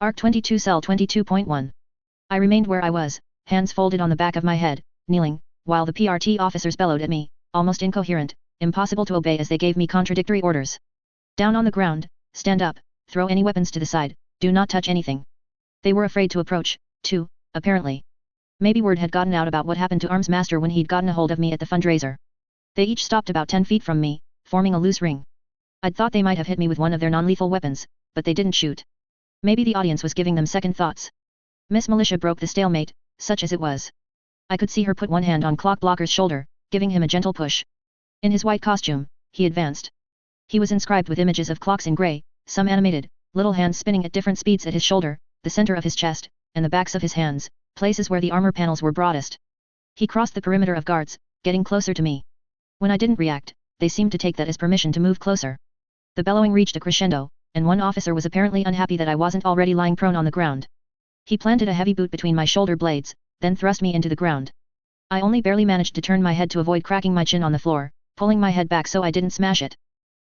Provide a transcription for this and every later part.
Arc 22 Cell 22.1. I remained where I was, hands folded on the back of my head, kneeling, while the PRT officers bellowed at me, almost incoherent, impossible to obey as they gave me contradictory orders. Down on the ground, stand up, throw any weapons to the side, do not touch anything. They were afraid to approach, too, apparently. Maybe word had gotten out about what happened to Arms Master when he'd gotten a hold of me at the fundraiser. They each stopped about 10 feet from me, forming a loose ring. I'd thought they might have hit me with one of their non-lethal weapons, but they didn't shoot. Maybe the audience was giving them second thoughts. Miss Militia broke the stalemate, such as it was. I could see her put one hand on Clockblocker's shoulder, giving him a gentle push. In his white costume, he advanced. He was inscribed with images of clocks in grey, some animated, little hands spinning at different speeds at his shoulder, the center of his chest, and the backs of his hands, places where the armor panels were broadest. He crossed the perimeter of guards, getting closer to me. When I didn't react, they seemed to take that as permission to move closer. The bellowing reached a crescendo, and one officer was apparently unhappy that I wasn't already lying prone on the ground. He planted a heavy boot between my shoulder blades, then thrust me into the ground. I only barely managed to turn my head to avoid cracking my chin on the floor, pulling my head back so I didn't smash it.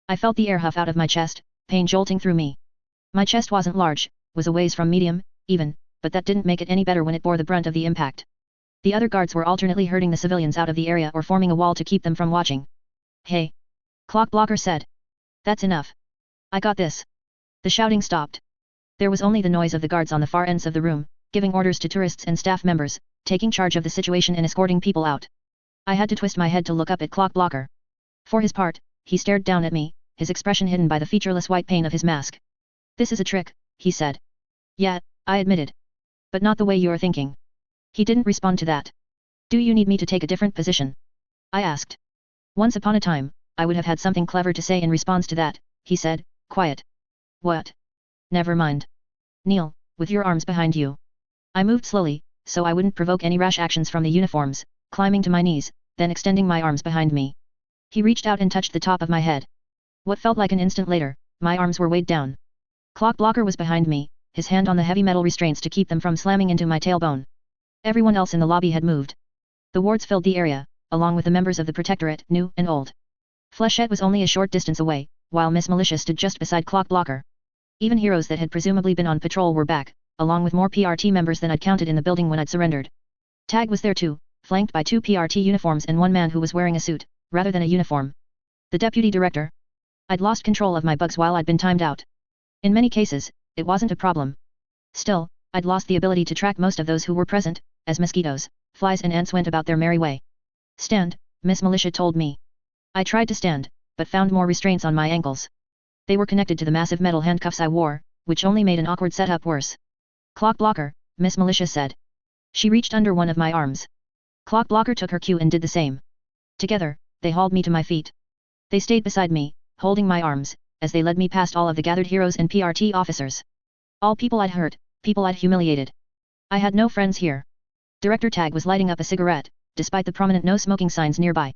I felt the air huff out of my chest, pain jolting through me. My chest wasn't large, was a ways from medium, even, but that didn't make it any better when it bore the brunt of the impact. The other guards were alternately herding the civilians out of the area or forming a wall to keep them from watching. Hey! Clockblocker said. That's enough. I got this. The shouting stopped. There was only the noise of the guards on the far ends of the room, giving orders to tourists and staff members, taking charge of the situation and escorting people out. I had to twist my head to look up at Clockblocker. For his part, he stared down at me, his expression hidden by the featureless white pain of his mask. This is a trick, he said. Yeah, I admitted. But not the way you're thinking. He didn't respond to that. Do you need me to take a different position? I asked. Once upon a time, I would have had something clever to say in response to that, he said, quiet. What? Never mind. Kneel, with your arms behind you. I moved slowly, so I wouldn't provoke any rash actions from the uniforms, climbing to my knees, then extending my arms behind me. He reached out and touched the top of my head. What felt like an instant later, my arms were weighed down. Clockblocker was behind me, his hand on the heavy metal restraints to keep them from slamming into my tailbone. Everyone else in the lobby had moved. The wards filled the area, along with the members of the Protectorate, new and old. Flechette was only a short distance away, while Miss Militia stood just beside Clockblocker. Even heroes that had presumably been on patrol were back, along with more PRT members than I'd counted in the building when I'd surrendered. Tag was there too, flanked by 2 PRT uniforms and one man who was wearing a suit, rather than a uniform. The deputy director. I'd lost control of my bugs while I'd been timed out. In many cases, it wasn't a problem. Still, I'd lost the ability to track most of those who were present, as mosquitoes, flies and ants went about their merry way. Stand, Miss Militia told me. I tried to stand, but found more restraints on my ankles. They were connected to the massive metal handcuffs I wore, which only made an awkward setup worse. Clockblocker, Miss Militia said. She reached under one of my arms. Clockblocker took her cue and did the same. Together, they hauled me to my feet. They stayed beside me, holding my arms, as they led me past all of the gathered heroes and PRT officers. All people I'd hurt, people I'd humiliated. I had no friends here. Director Tag was lighting up a cigarette, despite the prominent no-smoking signs nearby.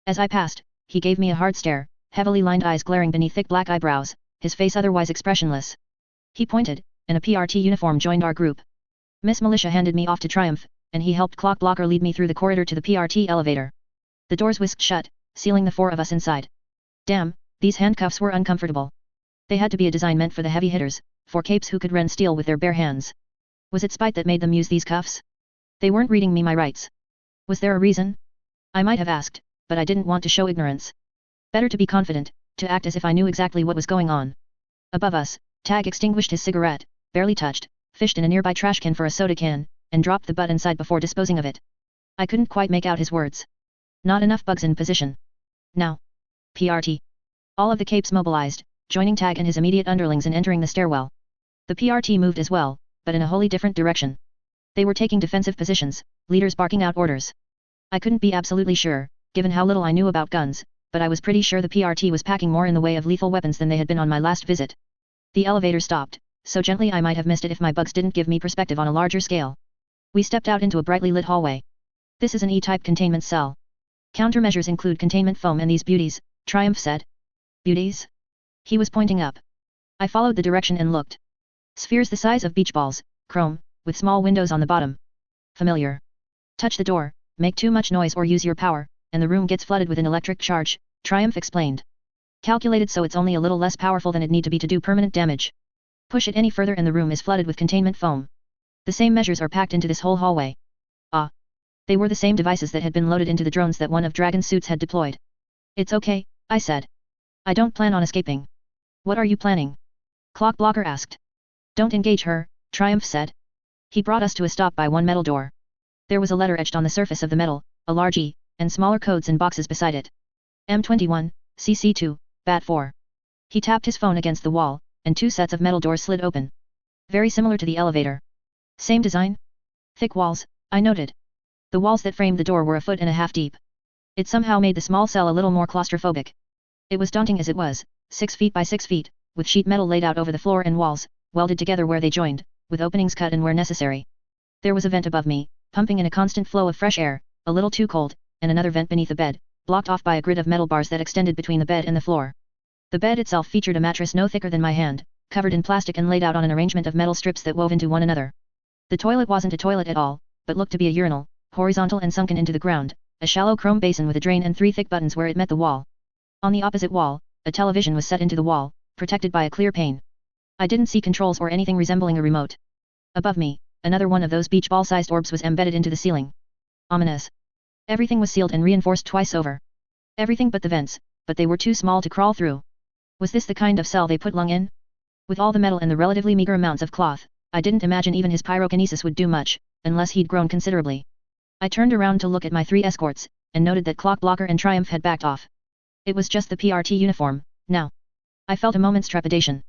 As I passed, he gave me a hard stare, heavily lined eyes glaring beneath thick black eyebrows, his face otherwise expressionless. He pointed, and a PRT uniform joined our group. Miss Militia handed me off to Triumph, and he helped Clockblocker lead me through the corridor to the PRT elevator. The doors whisked shut, sealing the 4 of us inside. Damn, these handcuffs were uncomfortable. They had to be a design meant for the heavy hitters, for capes who could rend steel with their bare hands. Was it spite that made them use these cuffs? They weren't reading me my rights. Was there a reason? I might have asked, but I didn't want to show ignorance. Better to be confident, to act as if I knew exactly what was going on. Above us, Tag extinguished his cigarette, barely touched, fished in a nearby trash can for a soda can, and dropped the butt inside before disposing of it. I couldn't quite make out his words. Not enough bugs in position. Now. PRT. All of the capes mobilized, joining Tag and his immediate underlings in entering the stairwell. The PRT moved as well, but in a wholly different direction. They were taking defensive positions, leaders barking out orders. I couldn't be absolutely sure, given how little I knew about guns, but I was pretty sure the PRT was packing more in the way of lethal weapons than they had been on my last visit. The elevator stopped, so gently I might have missed it if my bugs didn't give me perspective on a larger scale. We stepped out into a brightly lit hallway. This is an E-type containment cell. Countermeasures include containment foam and these beauties, Triumph said. Beauties? He was pointing up. I followed the direction and looked. Spheres the size of beach balls, chrome, with small windows on the bottom. Familiar. Touch the door, make too much noise or use your power, and the room gets flooded with an electric charge, Triumph explained. Calculated so it's only a little less powerful than it'd need to be to do permanent damage. Push it any further and the room is flooded with containment foam. The same measures are packed into this whole hallway. Ah. They were the same devices that had been loaded into the drones that one of Dragon's suits had deployed. It's okay, I said. I don't plan on escaping. What are you planning? Clock Blocker asked. Don't engage her, Triumph said. He brought us to a stop by one metal door. There was a letter etched on the surface of the metal, a large E, and smaller codes and boxes beside it. M21, CC2, BAT4. He tapped his phone against the wall, and two sets of metal doors slid open. Very similar to the elevator. Same design? Thick walls, I noted. The walls that framed the door were 1.5 feet deep. It somehow made the small cell a little more claustrophobic. It was daunting as it was, 6 feet by 6 feet, with sheet metal laid out over the floor and walls, welded together where they joined, with openings cut in where necessary. There was a vent above me, pumping in a constant flow of fresh air, a little too cold, and another vent beneath the bed, blocked off by a grid of metal bars that extended between the bed and the floor. The bed itself featured a mattress no thicker than my hand, covered in plastic and laid out on an arrangement of metal strips that wove into one another. The toilet wasn't a toilet at all, but looked to be a urinal, horizontal and sunken into the ground, a shallow chrome basin with a drain and 3 thick buttons where it met the wall. On the opposite wall, a television was set into the wall, protected by a clear pane. I didn't see controls or anything resembling a remote. Above me, another one of those beach ball-sized orbs was embedded into the ceiling. Ominous. Everything was sealed and reinforced twice over. Everything but the vents, but they were too small to crawl through. Was this the kind of cell they put Lung in? With all the metal and the relatively meager amounts of cloth, I didn't imagine even his pyrokinesis would do much, unless he'd grown considerably. I turned around to look at my 3 escorts, and noted that Clock Blocker and Triumph had backed off. It was just the PRT uniform, now. I felt a moment's trepidation.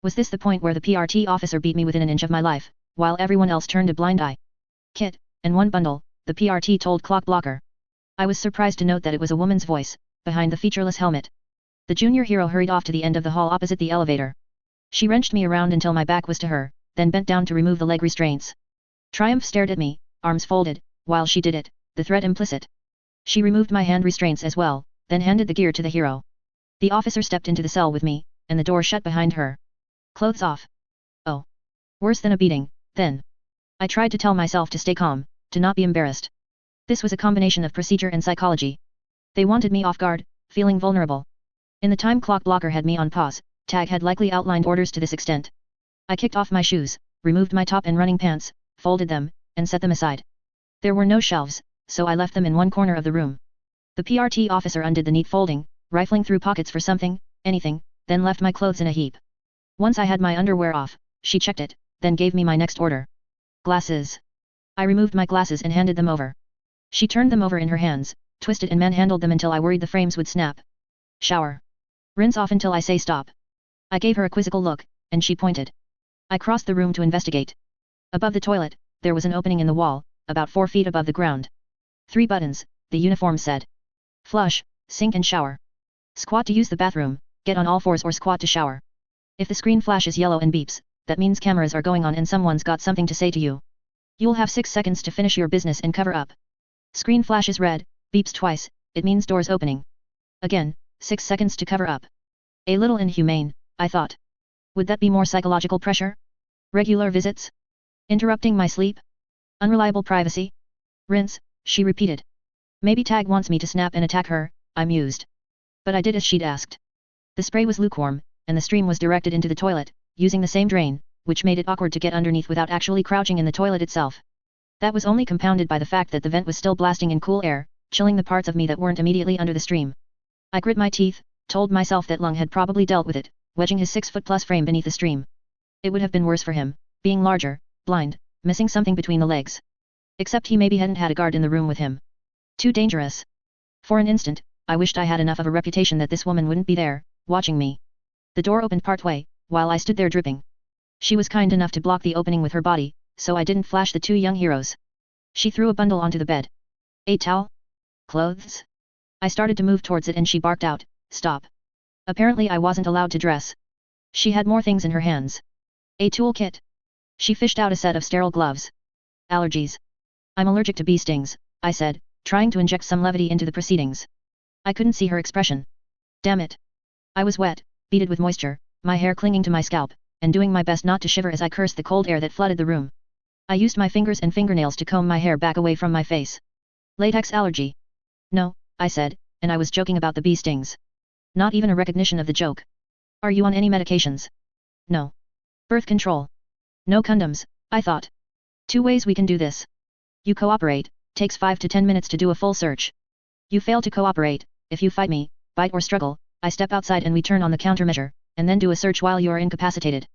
Was this the point where the PRT officer beat me within an inch of my life, while everyone else turned a blind eye? Kit, and 1 bundle, the PRT told Clock Blocker. I was surprised to note that it was a woman's voice, behind the featureless helmet. The junior hero hurried off to the end of the hall opposite the elevator. She wrenched me around until my back was to her, then bent down to remove the leg restraints. Triumph stared at me, arms folded, while she did it, the threat implicit. She removed my hand restraints as well, then handed the gear to the hero. The officer stepped into the cell with me, and the door shut behind her. Clothes off. Oh. Worse than a beating, then. I tried to tell myself to stay calm, to not be embarrassed. This was a combination of procedure and psychology. They wanted me off guard, feeling vulnerable. In the time Clock Blocker had me on pause, Tag had likely outlined orders to this extent. I kicked off my shoes, removed my top and running pants, folded them, and set them aside. There were no shelves, so I left them in one corner of the room. The PRT officer undid the neat folding, rifling through pockets for something, anything, then left my clothes in a heap. Once I had my underwear off, she checked it, then gave me my next order. Glasses. I removed my glasses and handed them over. She turned them over in her hands, twisted and manhandled them until I worried the frames would snap. Shower. Rinse off until I say stop. I gave her a quizzical look, and she pointed. I crossed the room to investigate. Above the toilet, there was an opening in the wall, about 4 feet above the ground. 3 buttons, the uniform said. Flush, sink and shower. Squat to use the bathroom, get on all fours or squat to shower. If the screen flashes yellow and beeps, that means cameras are going on and someone's got something to say to you. You'll have 6 seconds to finish your business and cover up. Screen flashes red, beeps twice, it means doors opening. Again, 6 seconds to cover up. A little inhumane, I thought. Would that be more psychological pressure? Regular visits? Interrupting my sleep? Unreliable privacy? Rinse, she repeated. Maybe Tag wants me to snap and attack her, I mused. But I did as she'd asked. The spray was lukewarm, and the stream was directed into the toilet, using the same drain, which made it awkward to get underneath without actually crouching in the toilet itself. That was only compounded by the fact that the vent was still blasting in cool air, chilling the parts of me that weren't immediately under the stream. I grit my teeth, told myself that Lung had probably dealt with it, wedging his 6-foot-plus frame beneath the stream. It would have been worse for him, being larger, blind, missing something between the legs. Except he maybe hadn't had a guard in the room with him. Too dangerous. For an instant, I wished I had enough of a reputation that this woman wouldn't be there, watching me. The door opened partway, while I stood there dripping. She was kind enough to block the opening with her body, so I didn't flash the 2 young heroes. She threw a bundle onto the bed. A towel? Clothes? I started to move towards it and she barked out, stop. Apparently I wasn't allowed to dress. She had more things in her hands. A toolkit. She fished out a set of sterile gloves. Allergies. I'm allergic to bee stings, I said, trying to inject some levity into the proceedings. I couldn't see her expression. Damn it. I was wet, beaded with moisture, my hair clinging to my scalp, and doing my best not to shiver as I cursed the cold air that flooded the room. I used my fingers and fingernails to comb my hair back away from my face. Latex allergy. No, I said, and I was joking about the bee stings. Not even a recognition of the joke. Are you on any medications? No. Birth control. No condoms, I thought. 2 ways we can do this. You cooperate, takes 5 to 10 minutes to do a full search. You fail to cooperate, if you fight me, bite or struggle, I step outside and we turn on the countermeasure, and then do a search while you are incapacitated.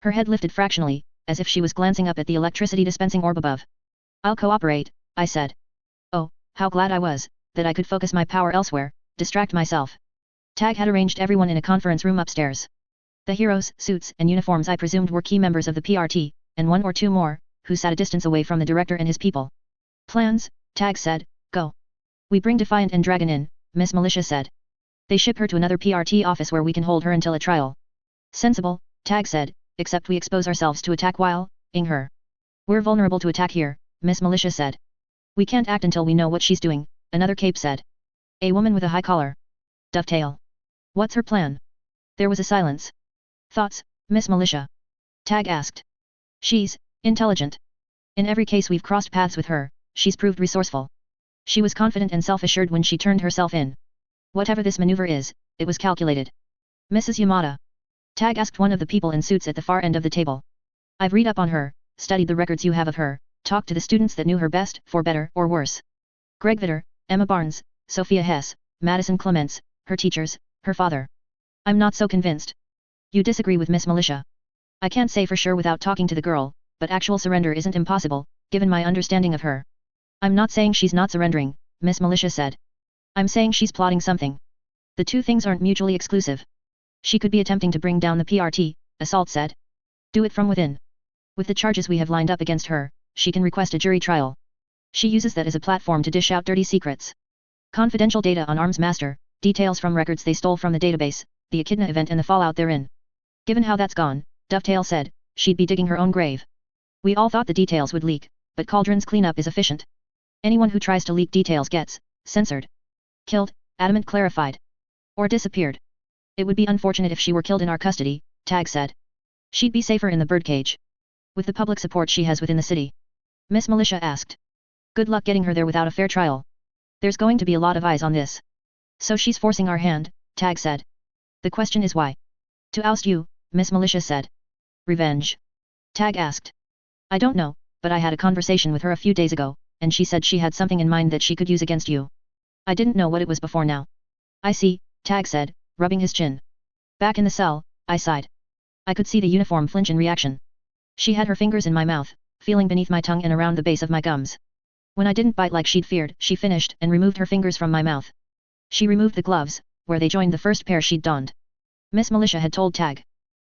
Her head lifted fractionally, as if she was glancing up at the electricity dispensing orb above. I'll cooperate, I said. Oh, how glad I was, that I could focus my power elsewhere, distract myself. Tag had arranged everyone in a conference room upstairs. The heroes, suits, and uniforms I presumed were key members of the PRT, and 1 or 2 more, who sat a distance away from the director and his people. Plans, Tag said, go. We bring Defiant and Dragon in, Miss Militia said. They ship her to another PRT office where we can hold her until a trial. Sensible, Tag said, except we expose ourselves to attack while, ing her. We're vulnerable to attack here, Miss Militia said. We can't act until we know what she's doing, another cape said. A woman with a high collar. Dovetail. What's her plan? There was a silence. Thoughts, Miss Militia? Tag asked. She's intelligent. In every case we've crossed paths with her, she's proved resourceful. She was confident and self-assured when she turned herself in. Whatever this maneuver is, it was calculated. Mrs. Yamada? Tag asked one of the people in suits at the far end of the table. I've read up on her, studied the records you have of her, talked to the students that knew her best, for better or worse. Greg Vitter, Emma Barnes, Sophia Hess, Madison Clements, her teachers, her father. I'm not so convinced. You disagree with Miss Militia. I can't say for sure without talking to the girl, but actual surrender isn't impossible, given my understanding of her. I'm not saying she's not surrendering, Miss Militia said. I'm saying she's plotting something. The two things aren't mutually exclusive. She could be attempting to bring down the PRT, Assault said. Do it from within. With the charges we have lined up against her, she can request a jury trial. She uses that as a platform to dish out dirty secrets. Confidential data on Arms Master, details from records they stole from the database, the Echidna event and the fallout therein. Given how that's gone, Dovetail said, she'd be digging her own grave. We all thought the details would leak, but Cauldron's cleanup is efficient. Anyone who tries to leak details gets censored. Killed, Adamant clarified. Or disappeared. It would be unfortunate if she were killed in our custody, Tag said. She'd be safer in the birdcage. With the public support she has within the city. Miss Militia asked. Good luck getting her there without a fair trial. There's going to be a lot of eyes on this. So she's forcing our hand, Tag said. The question is why? To oust you, Miss Militia said. Revenge? Tag asked. I don't know, but I had a conversation with her a few days ago, and she said she had something in mind that she could use against you. I didn't know what it was before now. I see, Tag said, rubbing his chin. Back in the cell, I sighed. I could see the uniform flinch in reaction. She had her fingers in my mouth, feeling beneath my tongue and around the base of my gums. When I didn't bite like she'd feared, she finished and removed her fingers from my mouth. She removed the gloves, where they joined the first pair she'd donned. Miss Militia had told Tag.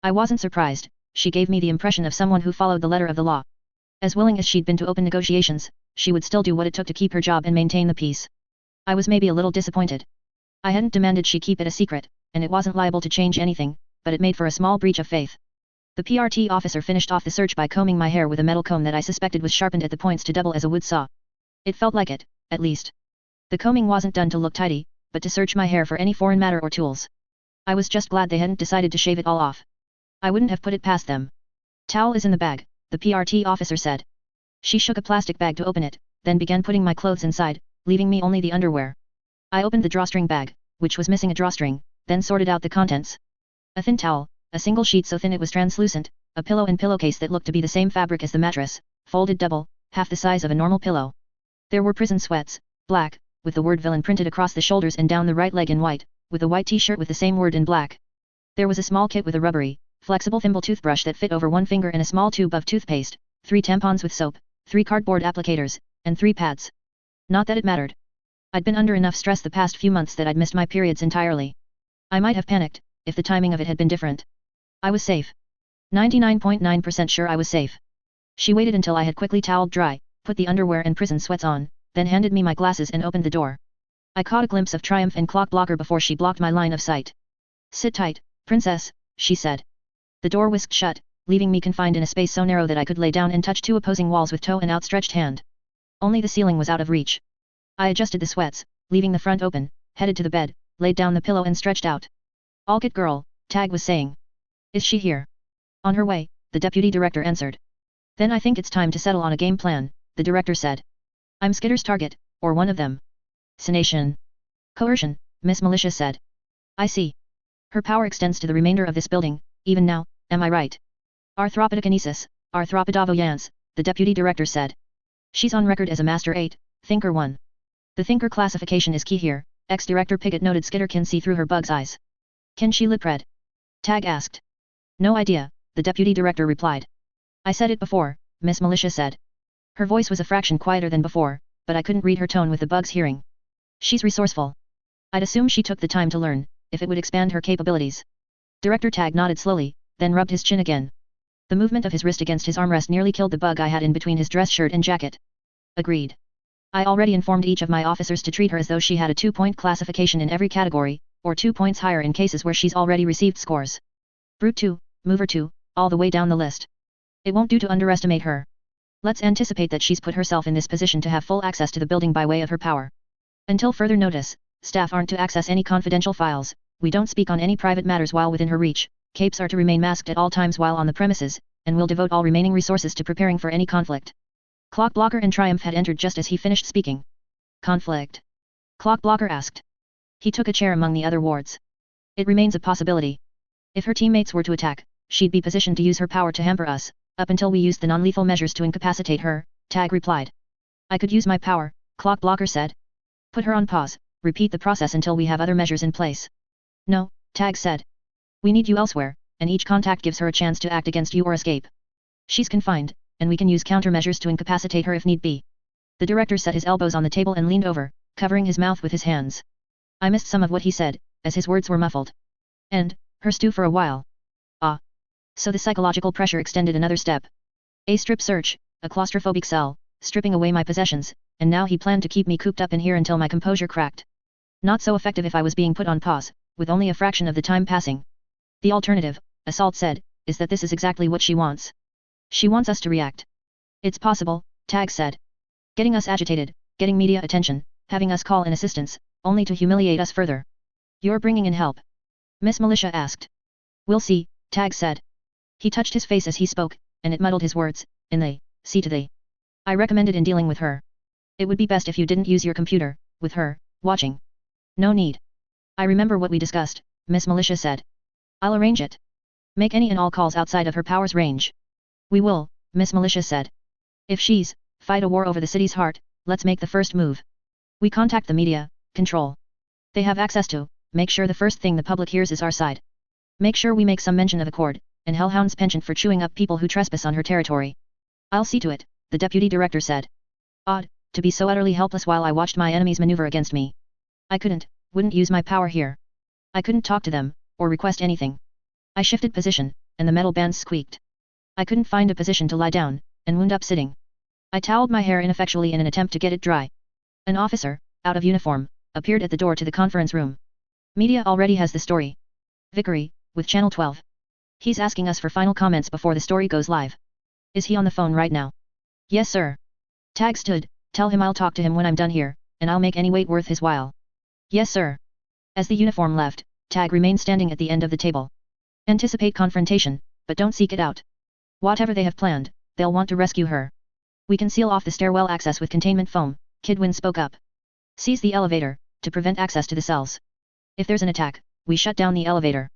I wasn't surprised, she gave me the impression of someone who followed the letter of the law. As willing as she'd been to open negotiations, she would still do what it took to keep her job and maintain the peace. I was maybe a little disappointed. I hadn't demanded she keep it a secret, and it wasn't liable to change anything, but it made for a small breach of faith. The PRT officer finished off the search by combing my hair with a metal comb that I suspected was sharpened at the points to double as a wood saw. It felt like it, at least. The combing wasn't done to look tidy, but to search my hair for any foreign matter or tools. I was just glad they hadn't decided to shave it all off. I wouldn't have put it past them. Towel is in the bag, the PRT officer said. She shook a plastic bag to open it, then began putting my clothes inside, leaving me only the underwear. I opened the drawstring bag, which was missing a drawstring, then sorted out the contents. A thin towel, a single sheet so thin it was translucent, a pillow and pillowcase that looked to be the same fabric as the mattress, folded double, half the size of a normal pillow. There were prison sweats, black, with the word villain printed across the shoulders and down the right leg in white, with a white t-shirt with the same word in black. There was a small kit with a rubbery, flexible thimble toothbrush that fit over one finger and a small tube of toothpaste, 3 tampons with soap, 3 cardboard applicators, and 3 pads. Not that it mattered. I'd been under enough stress the past few months that I'd missed my periods entirely. I might have panicked, if the timing of it had been different. I was safe. 99.9% sure I was safe. She waited until I had quickly toweled dry, put the underwear and prison sweats on, then handed me my glasses and opened the door. I caught a glimpse of Triumph and Clock Blocker before she blocked my line of sight. Sit tight, princess, she said. The door whisked shut, leaving me confined in a space so narrow that I could lay down and touch 2 opposing walls with toe and outstretched hand. Only the ceiling was out of reach. I adjusted the sweats, leaving the front open, headed to the bed, laid down the pillow and stretched out. All good girl, Tag was saying. Is she here? On her way, the deputy director answered. Then I think it's time to settle on a game plan, the director said. I'm Skitter's target, or one of them. Sination. Coercion, Miss Militia said. I see. Her power extends to the remainder of this building, even now, am I right? Arthropodikinesis, arthropodavoyance, the deputy director said. She's on record as a Master 8, Thinker 1. The Thinker classification is key here, ex-director Piggott noted. Skitter can see through her bug's eyes. Can she lip read? Tag asked. No idea, the deputy director replied. I said it before, Miss Militia said. Her voice was a fraction quieter than before, but I couldn't read her tone with the bug's hearing. She's resourceful. I'd assume she took the time to learn, if it would expand her capabilities. Director Tag nodded slowly, then rubbed his chin again. The movement of his wrist against his armrest nearly killed the bug I had in between his dress shirt and jacket. Agreed. I already informed each of my officers to treat her as though she had a 2-point classification in every category, or 2 points higher in cases where she's already received scores. Brute 2, Mover 2, all the way down the list. It won't do to underestimate her. Let's anticipate that she's put herself in this position to have full access to the building by way of her power. Until further notice, staff aren't to access any confidential files, we don't speak on any private matters while within her reach, capes are to remain masked at all times while on the premises, and we'll devote all remaining resources to preparing for any conflict. Clockblocker and Triumph had entered just as he finished speaking. Conflict? Clockblocker asked. He took a chair among the other wards. It remains a possibility. If her teammates were to attack, she'd be positioned to use her power to hamper us, up until we used the non-lethal measures to incapacitate her, Tag replied. I could use my power, Clockblocker said. Put her on pause, repeat the process until we have other measures in place. No, Tag said. We need you elsewhere, and each contact gives her a chance to act against you or escape. She's confined, and we can use countermeasures to incapacitate her if need be. The director set his elbows on the table and leaned over, covering his mouth with his hands. I missed some of what he said, as his words were muffled. And, her stew for a while. Ah. So the psychological pressure extended another step. A strip search, a claustrophobic cell, stripping away my possessions, and now he planned to keep me cooped up in here until my composure cracked. Not so effective if I was being put on pause, with only a fraction of the time passing. The alternative, Assault said, is that this is exactly what she wants. She wants us to react. It's possible, Tag said. Getting us agitated, getting media attention, having us call in assistance, only to humiliate us further. You're bringing in help? Miss Militia asked. We'll see, Tag said. He touched his face as he spoke, and it muddled his words, in they, see to they. I recommended in dealing with her. It would be best if you didn't use your computer, with her, watching. No need. I remember what we discussed, Miss Militia said. I'll arrange it. Make any and all calls outside of her power's range. We will, Miss Militia said. If she's, fight a war over the city's heart, let's make the first move. We contact the media, control. They have access to, make sure the first thing the public hears is our side. Make sure we make some mention of Accord, and Hellhound's penchant for chewing up people who trespass on her territory. I'll see to it, the deputy director said. Odd, to be so utterly helpless while I watched my enemies maneuver against me. I wouldn't use my power here. I couldn't talk to them, or request anything. I shifted position, and the metal bands squeaked. I couldn't find a position to lie down, and wound up sitting. I toweled my hair ineffectually in an attempt to get it dry. An officer, out of uniform, appeared at the door to the conference room. Media already has the story. Vickery, with Channel 12. He's asking us for final comments before the story goes live. Is he on the phone right now? Yes sir. Tag stood, tell him I'll talk to him when I'm done here, and I'll make any wait worth his while. Yes sir. As the uniform left, Tag remained standing at the end of the table. Anticipate confrontation, but don't seek it out. Whatever they have planned, they'll want to rescue her. We can seal off the stairwell access with containment foam, Kidwin spoke up. Seize the elevator, to prevent access to the cells. If there's an attack, we shut down the elevator.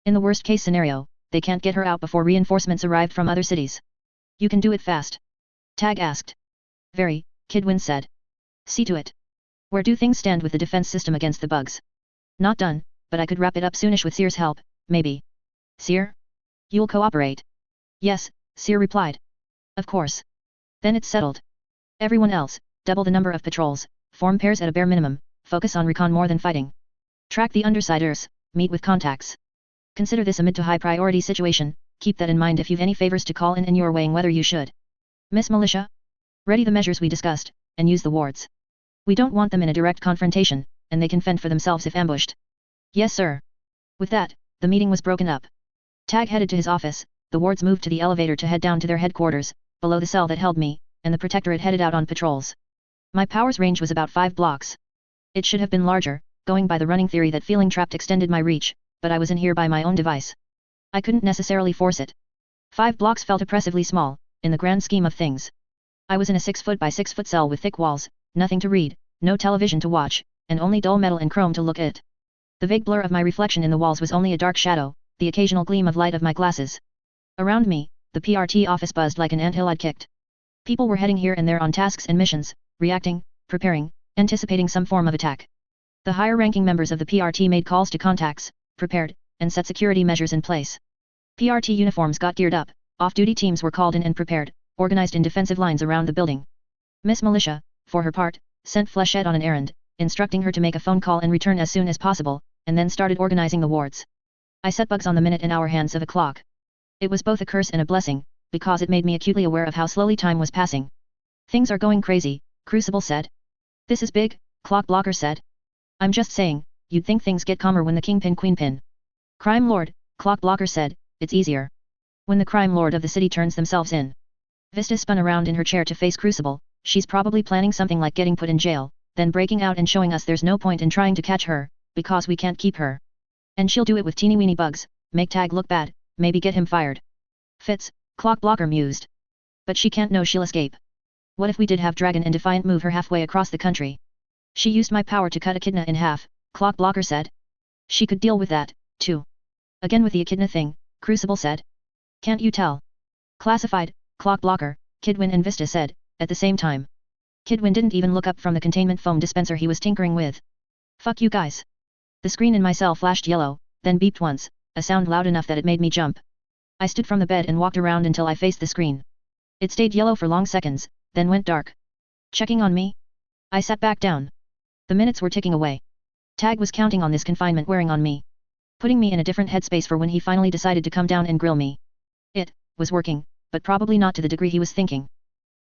In the worst case scenario, they can't get her out before reinforcements arrive from other cities. You can do it fast? Tag asked. Very, Kidwin said. See to it. Where do things stand with the defense system against the bugs? Not done, but I could wrap it up soonish with Seer's help, maybe. Seer? You'll cooperate? Yes, Seer replied. Of course. Then it's settled. Everyone else, double the number of patrols, form pairs at a bare minimum, focus on recon more than fighting. Track the undersiders, meet with contacts. Consider this a mid to high priority situation, keep that in mind if you've any favors to call in and you're weighing whether you should. Miss Militia? Ready the measures we discussed, and use the wards. We don't want them in a direct confrontation, and they can fend for themselves if ambushed. Yes sir. With that, the meeting was broken up. Tag headed to his office, the wards moved to the elevator to head down to their headquarters, below the cell that held me, and the protectorate headed out on patrols. My power's range was about 5 blocks. It should have been larger, going by the running theory that feeling trapped extended my reach, but I was in here by my own device. I couldn't necessarily force it. 5 blocks felt oppressively small, in the grand scheme of things. I was in a 6-foot by 6-foot cell with thick walls, nothing to read, no television to watch, and only dull metal and chrome to look at. The vague blur of my reflection in the walls was only a dark shadow, the occasional gleam of light of my glasses. Around me, the PRT office buzzed like an anthill I'd kicked. People were heading here and there on tasks and missions, reacting, preparing, anticipating some form of attack. The higher-ranking members of the PRT made calls to contacts, prepared, and set security measures in place. PRT uniforms got geared up, off-duty teams were called in and prepared, organized in defensive lines around the building. Miss Militia, for her part, sent Flechette on an errand, instructing her to make a phone call and return as soon as possible, and then started organizing the wards. I set bugs on the minute and hour hands of a clock. It was both a curse and a blessing, because it made me acutely aware of how slowly time was passing. Things are going crazy, Crucible said. This is big, Clock Blocker said. I'm just saying, you'd think things get calmer when the Kingpin Queenpin. Crime Lord, Clock Blocker said, it's easier. When the crime lord of the city turns themselves in. Vista spun around in her chair to face Crucible. She's probably planning something like getting put in jail, then breaking out and showing us there's no point in trying to catch her, because we can't keep her. And she'll do it with teeny-weeny bugs, make Tag look bad, maybe get him fired. Fits, Clock Blocker mused. But she can't know she'll escape. What if we did have Dragon and Defiant move her halfway across the country? She used my power to cut Echidna in half, Clock Blocker said. She could deal with that, too. Again with the Echidna thing, Crucible said. Can't you tell? Classified, Clock Blocker, Kidwin and Vista said, at the same time. Kidwin didn't even look up from the containment foam dispenser he was tinkering with. Fuck you guys. The screen in my cell flashed yellow, then beeped once, a sound loud enough that it made me jump. I stood from the bed and walked around until I faced the screen. It stayed yellow for long seconds, then went dark. Checking on me? I sat back down. The minutes were ticking away. Tag was counting on this confinement wearing on me. Putting me in a different headspace for when he finally decided to come down and grill me. It was working, but probably not to the degree he was thinking.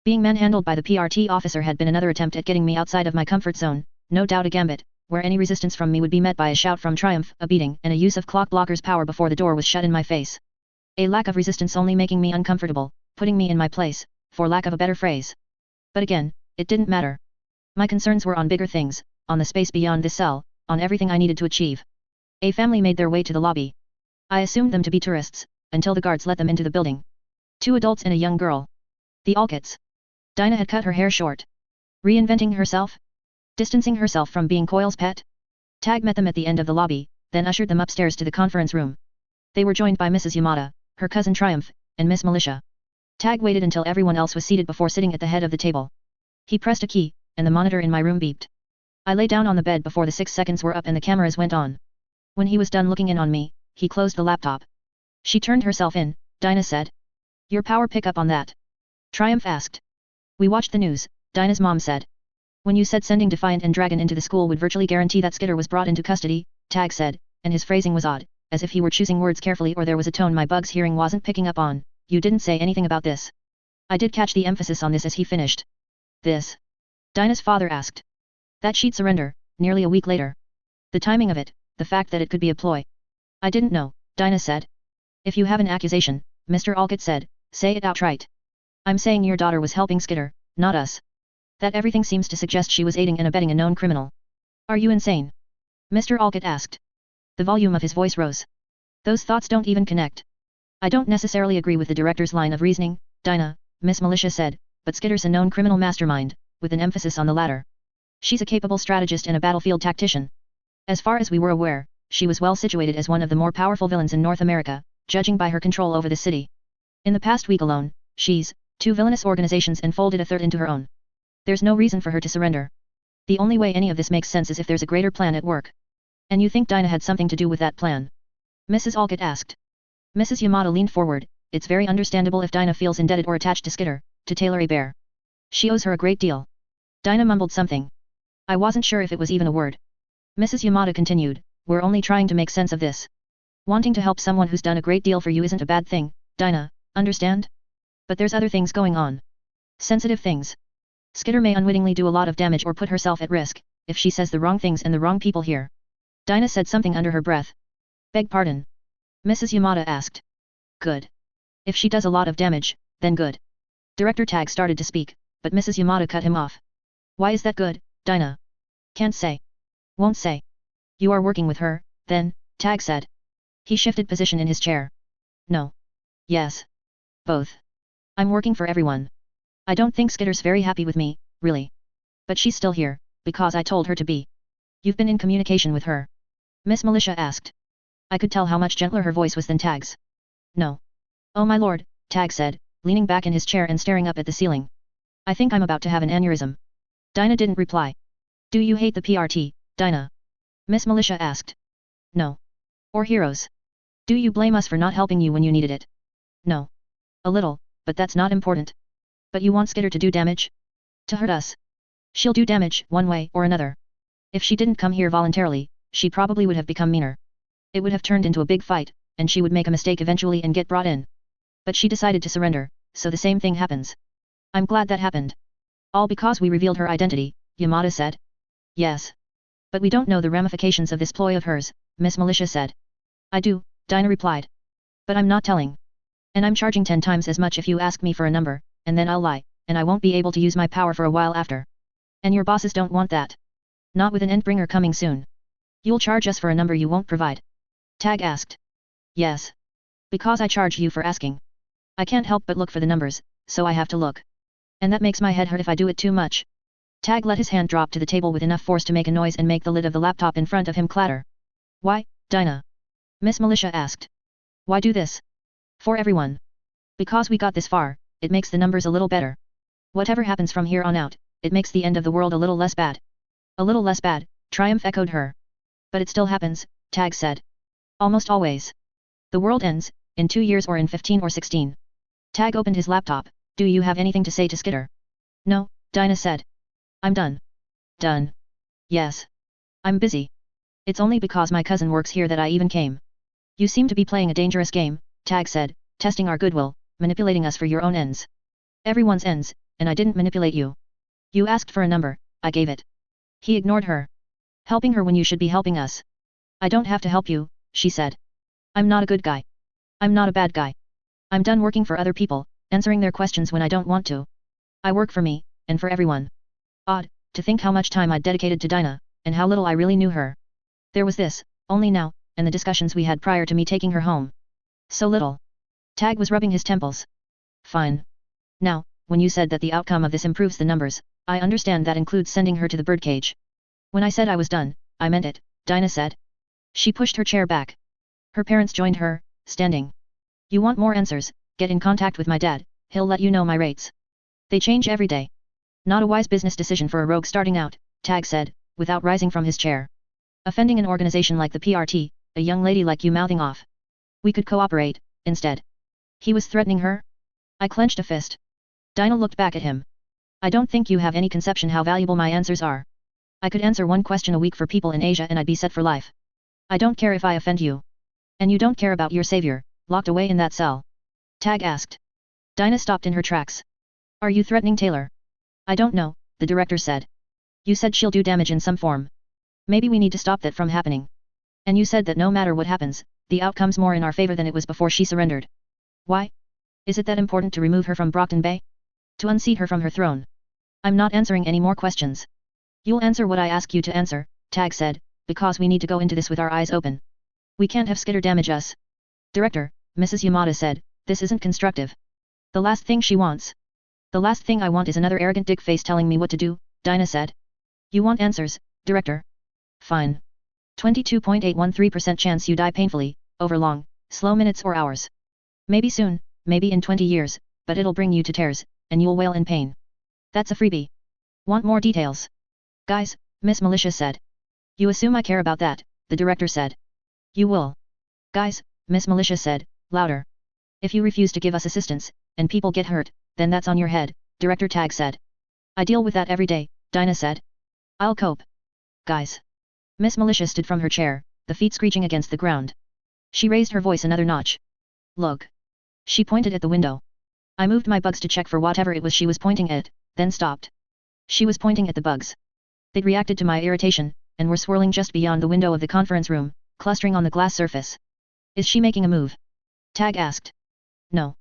Being manhandled by the PRT officer had been another attempt at getting me outside of my comfort zone, no doubt a gambit, where any resistance from me would be met by a shout from triumph, a beating, and a use of Clock Blocker's power before the door was shut in my face. A lack of resistance only making me uncomfortable, putting me in my place, for lack of a better phrase. But again, it didn't matter. My concerns were on bigger things, on the space beyond this cell, on everything I needed to achieve. A family made their way to the lobby. I assumed them to be tourists, until the guards let them into the building. 2 adults and a young girl. The Alkits. Dinah had cut her hair short. Reinventing herself? Distancing herself from being Coil's pet? Tag met them at the end of the lobby, then ushered them upstairs to the conference room. They were joined by Mrs. Yamada, her cousin Triumph, and Miss Militia. Tag waited until everyone else was seated before sitting at the head of the table. He pressed a key, and the monitor in my room beeped. I lay down on the bed before the 6 seconds were up and the cameras went on. When he was done looking in on me, he closed the laptop. She turned herself in, Dinah said. Your power pick up on that? Triumph asked. We watched the news, Dinah's mom said. When you said sending Defiant and Dragon into the school would virtually guarantee that Skitter was brought into custody, Tag said, and his phrasing was odd, as if he were choosing words carefully or there was a tone my bug's hearing wasn't picking up on. You didn't say anything about this. I did catch the emphasis on this as he finished. This? Dinah's father asked. That she'd surrender, nearly a week later. The timing of it, the fact that it could be a ploy. I didn't know, Dinah said. If you have an accusation, Mr. Alkit said, say it outright. I'm saying your daughter was helping Skitter, not us. That everything seems to suggest she was aiding and abetting a known criminal. Are you insane? Mr. Alkit asked. The volume of his voice rose. Those thoughts don't even connect. I don't necessarily agree with the director's line of reasoning, Dinah, Miss Militia said, but Skitter's a known criminal mastermind, with an emphasis on the latter. She's a capable strategist and a battlefield tactician. As far as we were aware, she was well situated as one of the more powerful villains in North America, judging by her control over the city. In the past week alone, she's 2 villainous organizations and folded a third into her own. There's no reason for her to surrender. The only way any of this makes sense is if there's a greater plan at work. And you think Dinah had something to do with that plan? Mrs. Alkit asked. Mrs. Yamada leaned forward. It's very understandable if Dinah feels indebted or attached to Skitter, to Taylor a bear. She owes her a great deal. Dinah mumbled something. I wasn't sure if it was even a word. Mrs. Yamada continued, we're only trying to make sense of this. Wanting to help someone who's done a great deal for you isn't a bad thing, Dinah, understand? But there's other things going on. Sensitive things. Skitter may unwittingly do a lot of damage or put herself at risk, if she says the wrong things and the wrong people hear. Dinah said something under her breath. Beg pardon? Mrs. Yamada asked. Good. If she does a lot of damage, then good. Director Tag started to speak, but Mrs. Yamada cut him off. Why is that good, Dinah? Can't say. Won't say. You are working with her, then, Tag said. He shifted position in his chair. No. Yes. Both. I'm working for everyone. I don't think Skitter's very happy with me, really. But she's still here, because I told her to be. You've been in communication with her? Miss Militia asked. I could tell how much gentler her voice was than Tag's. No. Oh my lord, Tag said, leaning back in his chair and staring up at the ceiling. I think I'm about to have an aneurysm. Dinah didn't reply. Do you hate the PRT, Dinah? Miss Militia asked. No. Or heroes? Do you blame us for not helping you when you needed it? No. A little, but that's not important. But you want Skitter to do damage? To hurt us? She'll do damage, one way or another. If she didn't come here voluntarily, she probably would have become meaner. It would have turned into a big fight, and she would make a mistake eventually and get brought in. But she decided to surrender, so the same thing happens. I'm glad that happened. All because we revealed her identity, Yamada said. Yes. But we don't know the ramifications of this ploy of hers, Miss Militia said. I do, Dinah replied. But I'm not telling. And I'm charging 10 times as much if you ask me for a number, and then I'll lie, and I won't be able to use my power for a while after. And your bosses don't want that. Not with an endbringer coming soon. You'll charge us for a number you won't provide? Tag asked. Yes. Because I charge you for asking. I can't help but look for the numbers, so I have to look. And that makes my head hurt if I do it too much. Tag let his hand drop to the table with enough force to make a noise and make the lid of the laptop in front of him clatter. Why, Dinah? Miss Militia asked. Why do this? For everyone. Because we got this far, it makes the numbers a little better. Whatever happens from here on out, it makes the end of the world a little less bad. A little less bad, Triumph echoed her. But it still happens, Tag said. Almost always. The world ends, in 2 years or in 15 or 16. Tag opened his laptop. Do you have anything to say to Skitter? No, Dinah said. I'm done. Done. Yes. I'm busy. It's only because my cousin works here that I even came. You seem to be playing a dangerous game, Tag said, testing our goodwill, manipulating us for your own ends. Everyone's ends, and I didn't manipulate you. You asked for a number, I gave it. He ignored her. Helping her when you should be helping us. I don't have to help you, she said. I'm not a good guy. I'm not a bad guy. I'm done working for other people, answering their questions when I don't want to. I work for me, and for everyone. Odd, to think how much time I'd dedicated to Dinah, and how little I really knew her. There was this, only now, and the discussions we had prior to me taking her home. So little. Tag was rubbing his temples. Fine. Now, when you said that the outcome of this improves the numbers, I understand that includes sending her to the birdcage. When I said I was done, I meant it, Dinah said. She pushed her chair back. Her parents joined her, standing. You want more answers, get in contact with my dad, he'll let you know my rates. They change every day. Not a wise business decision for a rogue starting out, Tag said, without rising from his chair. Offending an organization like the PRT, a young lady like you mouthing off. We could cooperate, instead. He was threatening her? I clenched a fist. Dinah looked back at him. I don't think you have any conception how valuable my answers are. I could answer one question a week for people in Asia and I'd be set for life. I don't care if I offend you. And you don't care about your savior, locked away in that cell? Tag asked. Dinah stopped in her tracks. Are you threatening Taylor? I don't know, the director said. You said she'll do damage in some form. Maybe we need to stop that from happening. And you said that no matter what happens, the outcome's more in our favor than it was before she surrendered. Why? Is it that important to remove her from Brockton Bay? To unseat her from her throne? I'm not answering any more questions. You'll answer what I ask you to answer, Tag said, because we need to go into this with our eyes open. We can't have Skitter damage us. Director, Mrs. Yamada said, this isn't constructive. The last thing she wants. The last thing I want is another arrogant dick face telling me what to do, Dinah said. You want answers, Director? Fine. 22.813% chance you die painfully, over long, slow minutes or hours. Maybe soon, maybe in 20 years, but it'll bring you to tears, and you'll wail in pain. That's a freebie. Want more details? Guys, Miss Militia said. You assume I care about that, the director said. You will. Guys, Miss Militia said, louder. If you refuse to give us assistance, and people get hurt, then that's on your head, Director Tag said. I deal with that every day, Dinah said. I'll cope. Guys. Miss Militia stood from her chair, the feet screeching against the ground. She raised her voice another notch. Look. She pointed at the window. I moved my bugs to check for whatever it was she was pointing at, then stopped. She was pointing at the bugs. They'd reacted to my irritation, and were swirling just beyond the window of the conference room, clustering on the glass surface. Is she making a move? Tag asked. No.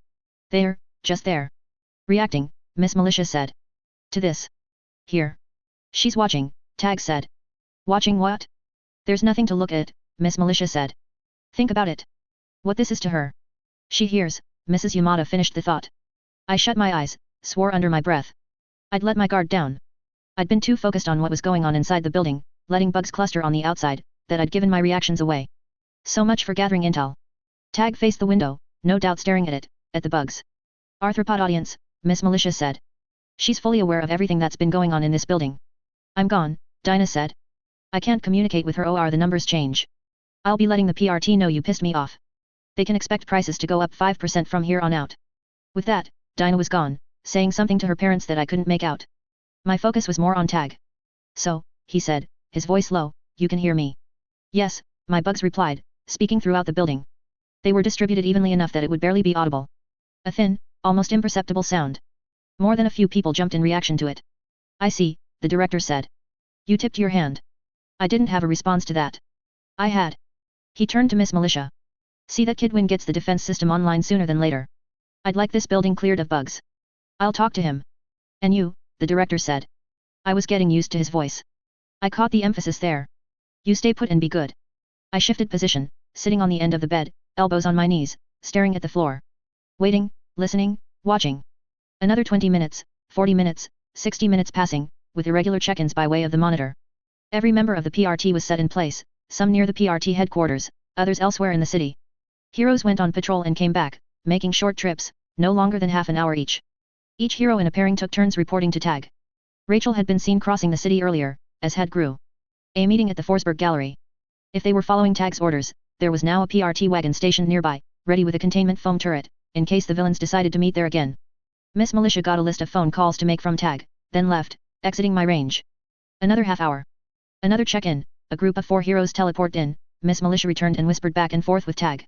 There, just there. Reacting, Miss Militia said. To this. Here. She's watching, Tag said. Watching what? There's nothing to look at, Miss Militia said. Think about it. What this is to her. She hears, Mrs. Yamada finished the thought. I shut my eyes, swore under my breath. I'd let my guard down. I'd been too focused on what was going on inside the building, letting bugs cluster on the outside, that I'd given my reactions away. So much for gathering intel. Tag faced the window, no doubt staring at it, at the bugs. Arthropod audience, Miss Militia said. She's fully aware of everything that's been going on in this building. I'm gone, Dinah said. I can't communicate with her or the numbers change. I'll be letting the PRT know you pissed me off. They can expect prices to go up 5% from here on out. With that, Dinah was gone, saying something to her parents that I couldn't make out. My focus was more on Tag. So, he said, his voice low, you can hear me. Yes, my bugs replied, speaking throughout the building. They were distributed evenly enough that it would barely be audible. A thin, almost imperceptible sound. More than a few people jumped in reaction to it. I see, the director said. You tipped your hand. I didn't have a response to that. I had. He turned to Miss Militia. See that Kidwin gets the defense system online sooner than later. I'd like this building cleared of bugs. I'll talk to him. And you, the director said. I was getting used to his voice. I caught the emphasis there. You stay put and be good. I shifted position, sitting on the end of the bed, elbows on my knees, staring at the floor. Waiting, listening, watching. Another 20 minutes, 40 minutes, 60 minutes passing, with irregular check-ins by way of the monitor. Every member of the PRT was set in place, some near the PRT headquarters, others elsewhere in the city. Heroes went on patrol and came back, making short trips, no longer than half an hour each. Each hero in a pairing took turns reporting to Tag. Rachel had been seen crossing the city earlier, as had Gru. A meeting at the Forsberg Gallery. If they were following Tag's orders, there was now a PRT wagon stationed nearby, ready with a containment foam turret, in case the villains decided to meet there again. Miss Militia got a list of phone calls to make from Tag, then left, exiting my range. Another half hour. Another check-in, a group of 4 heroes teleported in, Miss Militia returned and whispered back and forth with Tag.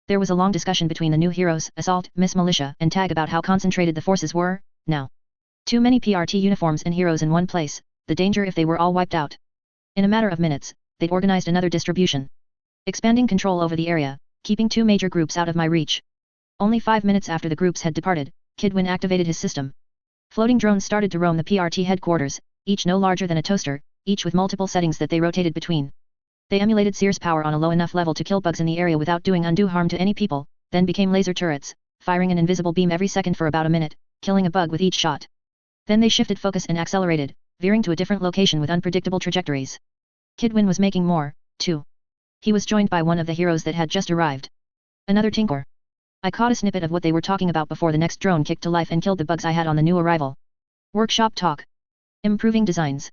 There was a long discussion between the new heroes, Assault, Miss Militia, and Tag about how concentrated the forces were, now. Too many PRT uniforms and heroes in one place, the danger if they were all wiped out. In a matter of minutes, they'd organized another distribution. Expanding control over the area, keeping 2 major groups out of my reach. Only 5 minutes after the groups had departed, Kidwin activated his system. Floating drones started to roam the PRT headquarters, each no larger than a toaster, each with multiple settings that they rotated between. They emulated Sears power on a low enough level to kill bugs in the area without doing undue harm to any people, then became laser turrets, firing an invisible beam every second for about a minute, killing a bug with each shot. Then they shifted focus and accelerated, veering to a different location with unpredictable trajectories. Kidwin was making more, too. He was joined by one of the heroes that had just arrived. Another tinker. I caught a snippet of what they were talking about before the next drone kicked to life and killed the bugs I had on the new arrival. Workshop talk. Improving designs.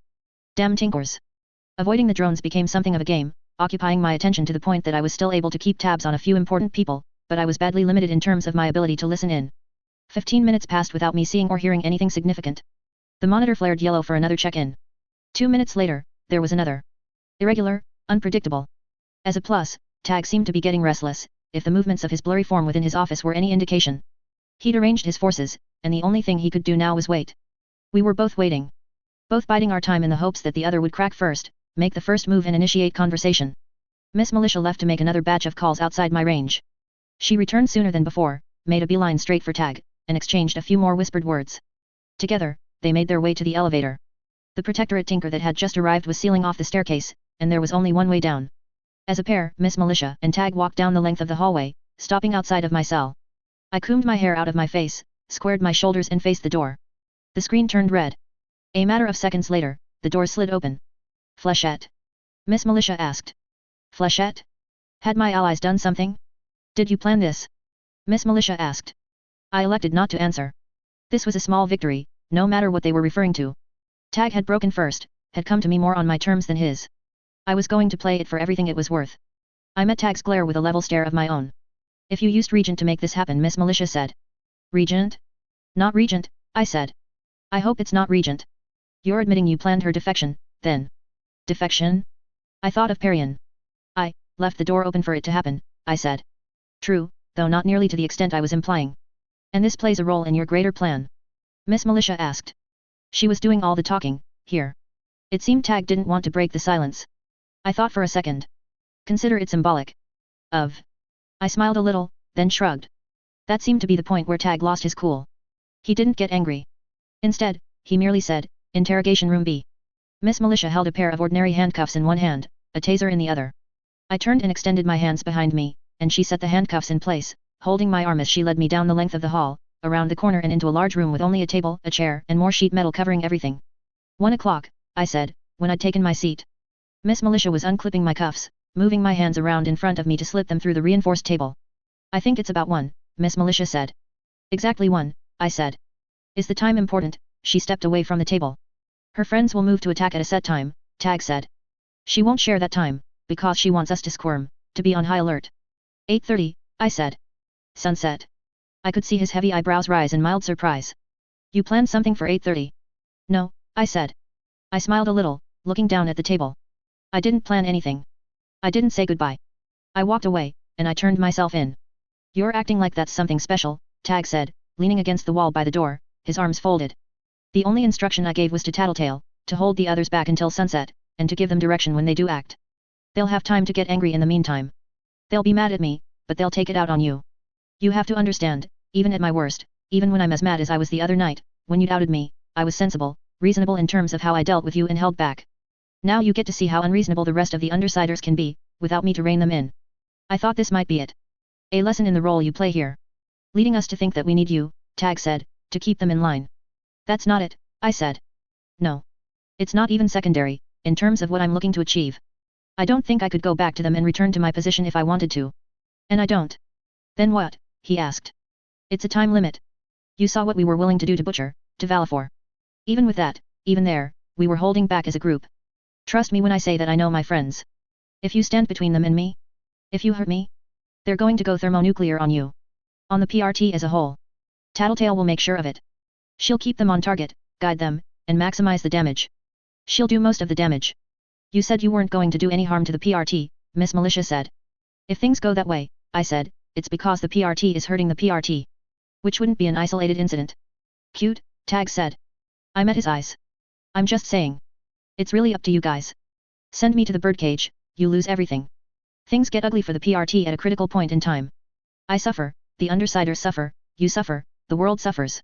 Damn tinkers. Avoiding the drones became something of a game, occupying my attention to the point that I was still able to keep tabs on a few important people, but I was badly limited in terms of my ability to listen in. 15 minutes passed without me seeing or hearing anything significant. The monitor flared yellow for another check-in. 2 minutes later, there was another. Irregular, unpredictable. As a plus, Tag seemed to be getting restless, if the movements of his blurry form within his office were any indication. He'd arranged his forces, and the only thing he could do now was wait. We were both waiting. Both biding our time in the hopes that the other would crack first, make the first move and initiate conversation. Miss Militia left to make another batch of calls outside my range. She returned sooner than before, made a beeline straight for Tag, and exchanged a few more whispered words. Together, they made their way to the elevator. The Protectorate tinker that had just arrived was sealing off the staircase, and there was only one way down. As a pair, Miss Militia and Tag walked down the length of the hallway, stopping outside of my cell. I combed my hair out of my face, squared my shoulders and faced the door. The screen turned red. A matter of seconds later, the door slid open. Flechette? Miss Militia asked. Flechette? Had my allies done something? Did you plan this? Miss Militia asked. I elected not to answer. This was a small victory, no matter what they were referring to. Tag had broken first, had come to me more on my terms than his. I was going to play it for everything it was worth. I met Tag's glare with a level stare of my own. If you used Regent to make this happen, Miss Militia said. Regent? Not Regent, I said. I hope it's not Regent. You're admitting you planned her defection, then. Defection? I thought of Parian. I left the door open for it to happen, I said. True, though not nearly to the extent I was implying. And this plays a role in your greater plan? Miss Militia asked. She was doing all the talking, here. It seemed Tag didn't want to break the silence. I thought for a second. Consider it symbolic. Of. I smiled a little, then shrugged. That seemed to be the point where Tag lost his cool. He didn't get angry. Instead, he merely said, Interrogation Room B. Miss Militia held a pair of ordinary handcuffs in one hand, a taser in the other. I turned and extended my hands behind me, and she set the handcuffs in place, holding my arm as she led me down the length of the hall, around the corner and into a large room with only a table, a chair, and more sheet metal covering everything. 1 o'clock, I said, when I'd taken my seat. Miss Militia was unclipping my cuffs, moving my hands around in front of me to slip them through the reinforced table. I think it's about 1, Miss Militia said. Exactly 1, I said. Is the time important? She stepped away from the table. Her friends will move to attack at a set time, Tag said. She won't share that time, because she wants us to squirm, to be on high alert. 8:30, I said. Sunset. I could see his heavy eyebrows rise in mild surprise. You planned something for 8:30? No, I said. I smiled a little, looking down at the table. I didn't plan anything. I didn't say goodbye. I walked away, and I turned myself in. You're acting like that's something special, Tag said, leaning against the wall by the door, his arms folded. The only instruction I gave was to tattletale, to hold the others back until sunset, and to give them direction when they do act. They'll have time to get angry in the meantime. They'll be mad at me, but they'll take it out on you. You have to understand, even at my worst, even when I'm as mad as I was the other night, when you doubted me, I was sensible, reasonable in terms of how I dealt with you and held back. Now you get to see how unreasonable the rest of the Undersiders can be, without me to rein them in. I thought this might be it. A lesson in the role you play here. Leading us to think that we need you, Tag said, to keep them in line. That's not it, I said. No. It's not even secondary, in terms of what I'm looking to achieve. I don't think I could go back to them and return to my position if I wanted to. And I don't. Then what? He asked. It's a time limit. You saw what we were willing to do to Butcher, to Valifor. Even with that, even there, we were holding back as a group. Trust me when I say that I know my friends. If you stand between them and me, if you hurt me, they're going to go thermonuclear on you. On the PRT as a whole. Tattletale will make sure of it. She'll keep them on target, guide them, and maximize the damage. She'll do most of the damage. You said you weren't going to do any harm to the PRT, Miss Militia said. If things go that way, I said, it's because the PRT is hurting the PRT. Which wouldn't be an isolated incident. Cute, Tag said. I met his eyes. I'm just saying. It's really up to you guys. Send me to the birdcage, you lose everything. Things get ugly for the PRT at a critical point in time. I suffer, the Undersiders suffer, you suffer, the world suffers.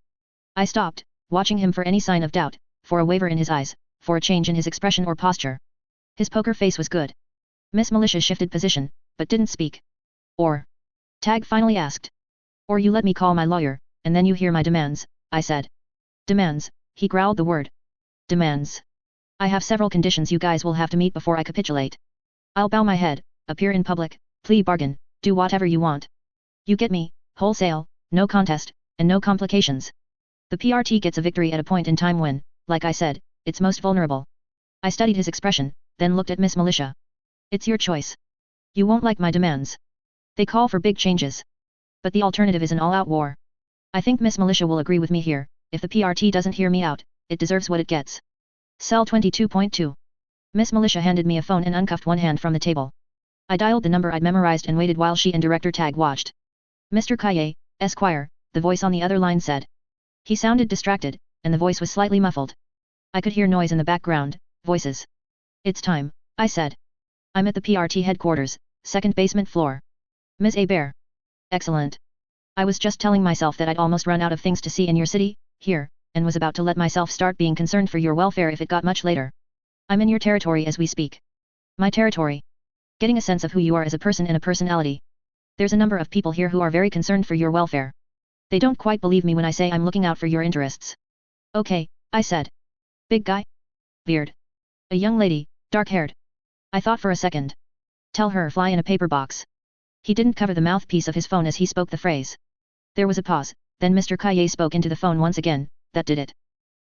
I stopped, watching him for any sign of doubt, for a waver in his eyes, for a change in his expression or posture. His poker face was good. Miss Militia shifted position, but didn't speak. Or? Tag finally asked. Or you let me call my lawyer, and then you hear my demands, I said. Demands, he growled the word. Demands. I have several conditions you guys will have to meet before I capitulate. I'll bow my head, appear in public, plea bargain, do whatever you want. You get me, wholesale, no contest, and no complications. The PRT gets a victory at a point in time when, like I said, it's most vulnerable. I studied his expression, then looked at Miss Militia. It's your choice. You won't like my demands. They call for big changes. But the alternative is an all-out war. I think Miss Militia will agree with me here, if the PRT doesn't hear me out, it deserves what it gets. Cell 22.2. Miss Militia handed me a phone and uncuffed one hand from the table. I dialed the number I'd memorized and waited while she and Director Tag watched. Mr. Kaye, Esquire, the voice on the other line said. He sounded distracted, and the voice was slightly muffled. I could hear noise in the background, voices. It's time, I said. I'm at the PRT headquarters, second basement floor. Ms. Hebert. Excellent. I was just telling myself that I'd almost run out of things to see in your city, here, and was about to let myself start being concerned for your welfare if it got much later. I'm in your territory as we speak. My territory. Getting a sense of who you are as a person and a personality. There's a number of people here who are very concerned for your welfare. They don't quite believe me when I say I'm looking out for your interests. Okay, I said. Big guy? Beard. A young lady, dark-haired. I thought for a second. Tell her fly in a paper box. He didn't cover the mouthpiece of his phone as he spoke the phrase. There was a pause, then Mr. Kaye spoke into the phone once again, that did it.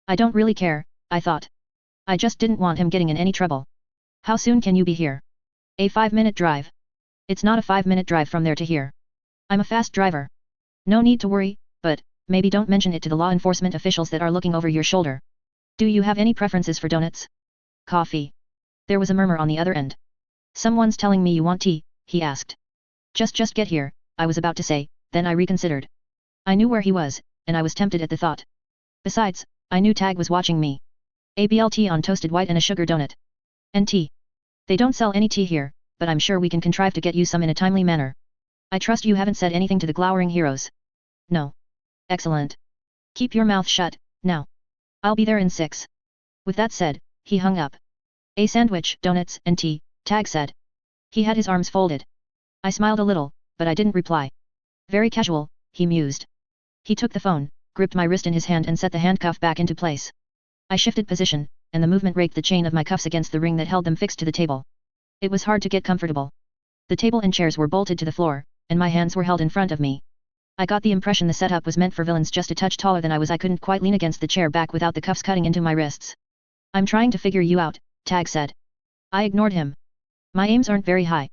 I don't really care, I thought. I just didn't want him getting in any trouble. How soon can you be here? A 5-minute drive. It's not a 5-minute drive from there to here. I'm a fast driver. No need to worry, but, maybe don't mention it to the law enforcement officials that are looking over your shoulder. Do you have any preferences for donuts? Coffee. There was a murmur on the other end. Someone's telling me you want tea, he asked. Just get here, I was about to say, then I reconsidered. I knew where he was, and I was tempted at the thought. Besides, I knew Tag was watching me. A BLT on toasted white and a sugar donut. And tea. They don't sell any tea here, but I'm sure we can contrive to get you some in a timely manner. I trust you haven't said anything to the glowering heroes. No. Excellent. Keep your mouth shut, now. I'll be there in 6. With that said, he hung up. A sandwich, donuts, and tea, Tag said. He had his arms folded. I smiled a little, but I didn't reply. Very casual, he mused. He took the phone, gripped my wrist in his hand and set the handcuff back into place. I shifted position, and the movement raked the chain of my cuffs against the ring that held them fixed to the table. It was hard to get comfortable. The table and chairs were bolted to the floor, and my hands were held in front of me. I got the impression the setup was meant for villains just a touch taller than I was. I couldn't quite lean against the chair back without the cuffs cutting into my wrists. I'm trying to figure you out, Tag said. I ignored him. My aims aren't very high.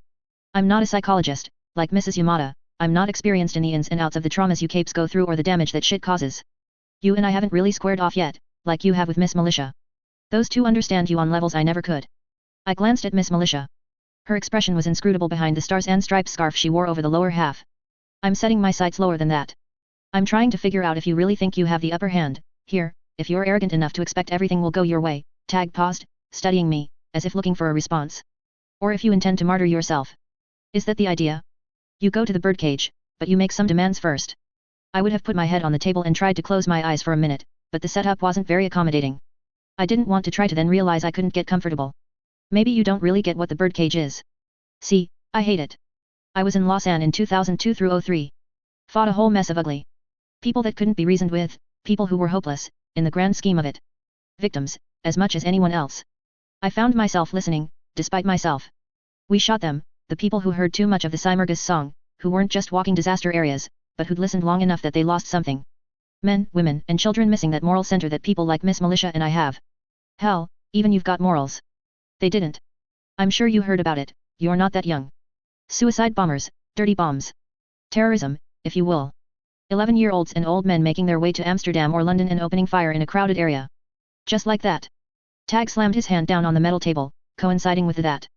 I'm not a psychologist, like Mrs. Yamada. I'm not experienced in the ins and outs of the traumas you capes go through or the damage that shit causes. You and I haven't really squared off yet, like you have with Miss Militia. Those two understand you on levels I never could. I glanced at Miss Militia. Her expression was inscrutable behind the stars and stripes scarf she wore over the lower half. I'm setting my sights lower than that. I'm trying to figure out if you really think you have the upper hand, here, if you're arrogant enough to expect everything will go your way. Tag paused, studying me, as if looking for a response. Or if you intend to martyr yourself. Is that the idea? You go to the birdcage, but you make some demands first. I would have put my head on the table and tried to close my eyes for a minute, but the setup wasn't very accommodating. I didn't want to try to then realize I couldn't get comfortable. Maybe you don't really get what the birdcage is. See, I hate it. I was in Lausanne in 2002 through 03. Fought a whole mess of ugly people that couldn't be reasoned with, people who were hopeless, in the grand scheme of it. Victims, as much as anyone else. I found myself listening, despite myself. We shot them, the people who heard too much of the Simurgus song, who weren't just walking disaster areas, but who'd listened long enough that they lost something. Men, women, and children missing that moral center that people like Miss Militia and I have. Hell, even you've got morals. They didn't. I'm sure you heard about it, you're not that young. Suicide bombers, dirty bombs. Terrorism, if you will. 11-year-olds and old men making their way to Amsterdam or London and opening fire in a crowded area. Just like that. Tag slammed his hand down on the metal table, coinciding with that.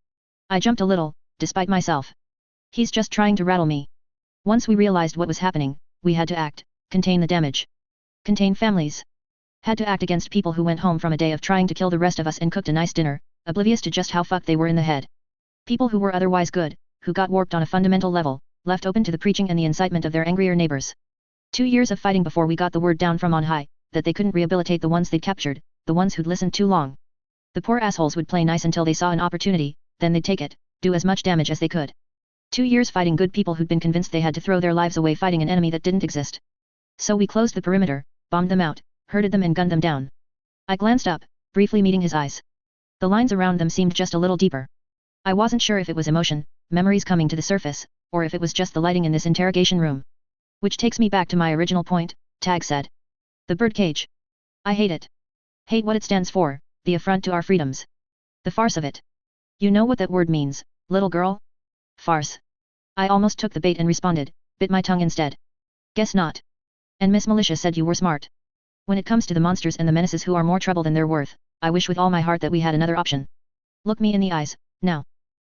I jumped a little, despite myself. He's just trying to rattle me. Once we realized what was happening, we had to act, contain the damage. Contain families. Had to act against people who went home from a day of trying to kill the rest of us and cooked a nice dinner, oblivious to just how fucked they were in the head. People who were otherwise good, who got warped on a fundamental level, left open to the preaching and the incitement of their angrier neighbors. 2 years of fighting before we got the word down from on high, that they couldn't rehabilitate the ones they'd captured, the ones who'd listened too long. The poor assholes would play nice until they saw an opportunity, then they'd take it, do as much damage as they could. 2 years fighting good people who'd been convinced they had to throw their lives away fighting an enemy that didn't exist. So we closed the perimeter, bombed them out, herded them and gunned them down. I glanced up, briefly meeting his eyes. The lines around them seemed just a little deeper. I wasn't sure if it was emotion, memories coming to the surface, or if it was just the lighting in this interrogation room. Which takes me back to my original point, Tag said. The birdcage. I hate it. Hate what it stands for, the affront to our freedoms. The farce of it. You know what that word means, little girl? Farce. I almost took the bait and responded, bit my tongue instead. Guess not. And Miss Militia said you were smart. When it comes to the monsters and the menaces who are more trouble than they're worth, I wish with all my heart that we had another option. Look me in the eyes, now.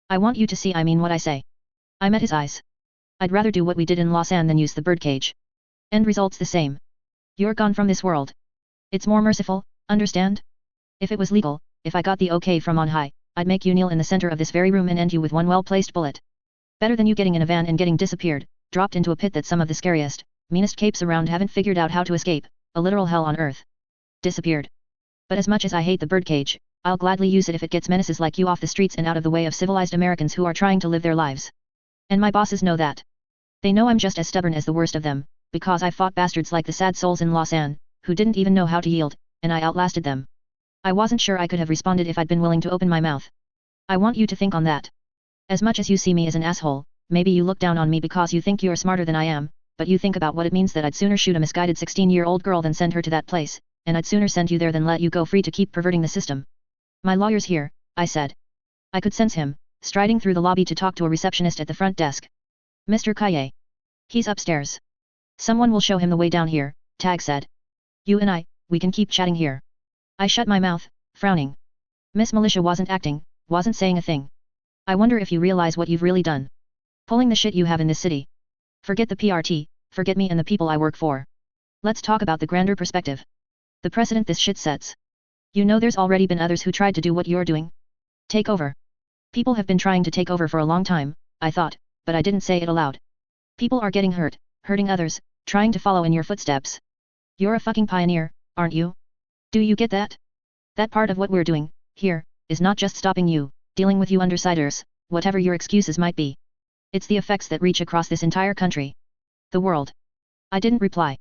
I want you to see I mean what I say. I met his eyes. I'd rather do what we did in Lausanne than use the birdcage. End result's the same. You're gone from this world. It's more merciful, understand? If it was legal, if I got the okay from on high, I'd make you kneel in the center of this very room and end you with one well-placed bullet. Better than you getting in a van and getting disappeared, dropped into a pit that some of the scariest, meanest capes around haven't figured out how to escape, a literal hell on earth. Disappeared. But as much as I hate the birdcage, I'll gladly use it if it gets menaces like you off the streets and out of the way of civilized Americans who are trying to live their lives. And my bosses know that. They know I'm just as stubborn as the worst of them, because I fought bastards like the sad souls in Lausanne, who didn't even know how to yield, and I outlasted them. I wasn't sure I could have responded if I'd been willing to open my mouth. I want you to think on that. As much as you see me as an asshole, maybe you look down on me because you think you're smarter than I am, but you think about what it means that I'd sooner shoot a misguided 16-year-old girl than send her to that place, and I'd sooner send you there than let you go free to keep perverting the system. My lawyer's here, I said. I could sense him, striding through the lobby to talk to a receptionist at the front desk. Mr. Kaye. He's upstairs. Someone will show him the way down here, Tag said. You and I, we can keep chatting here. I shut my mouth, frowning. Miss Militia wasn't acting, wasn't saying a thing. I wonder if you realize what you've really done. Pulling the shit you have in this city. Forget the PRT, forget me and the people I work for. Let's talk about the grander perspective. The precedent this shit sets. You know there's already been others who tried to do what you're doing. Take over. People have been trying to take over for a long time, I thought, but I didn't say it aloud. People are getting hurt, hurting others, trying to follow in your footsteps. You're a fucking pioneer, aren't you? Do you get that? That part of what we're doing, here, is not just stopping you, dealing with you undersiders, whatever your excuses might be. It's the effects that reach across this entire country. The world. I didn't reply.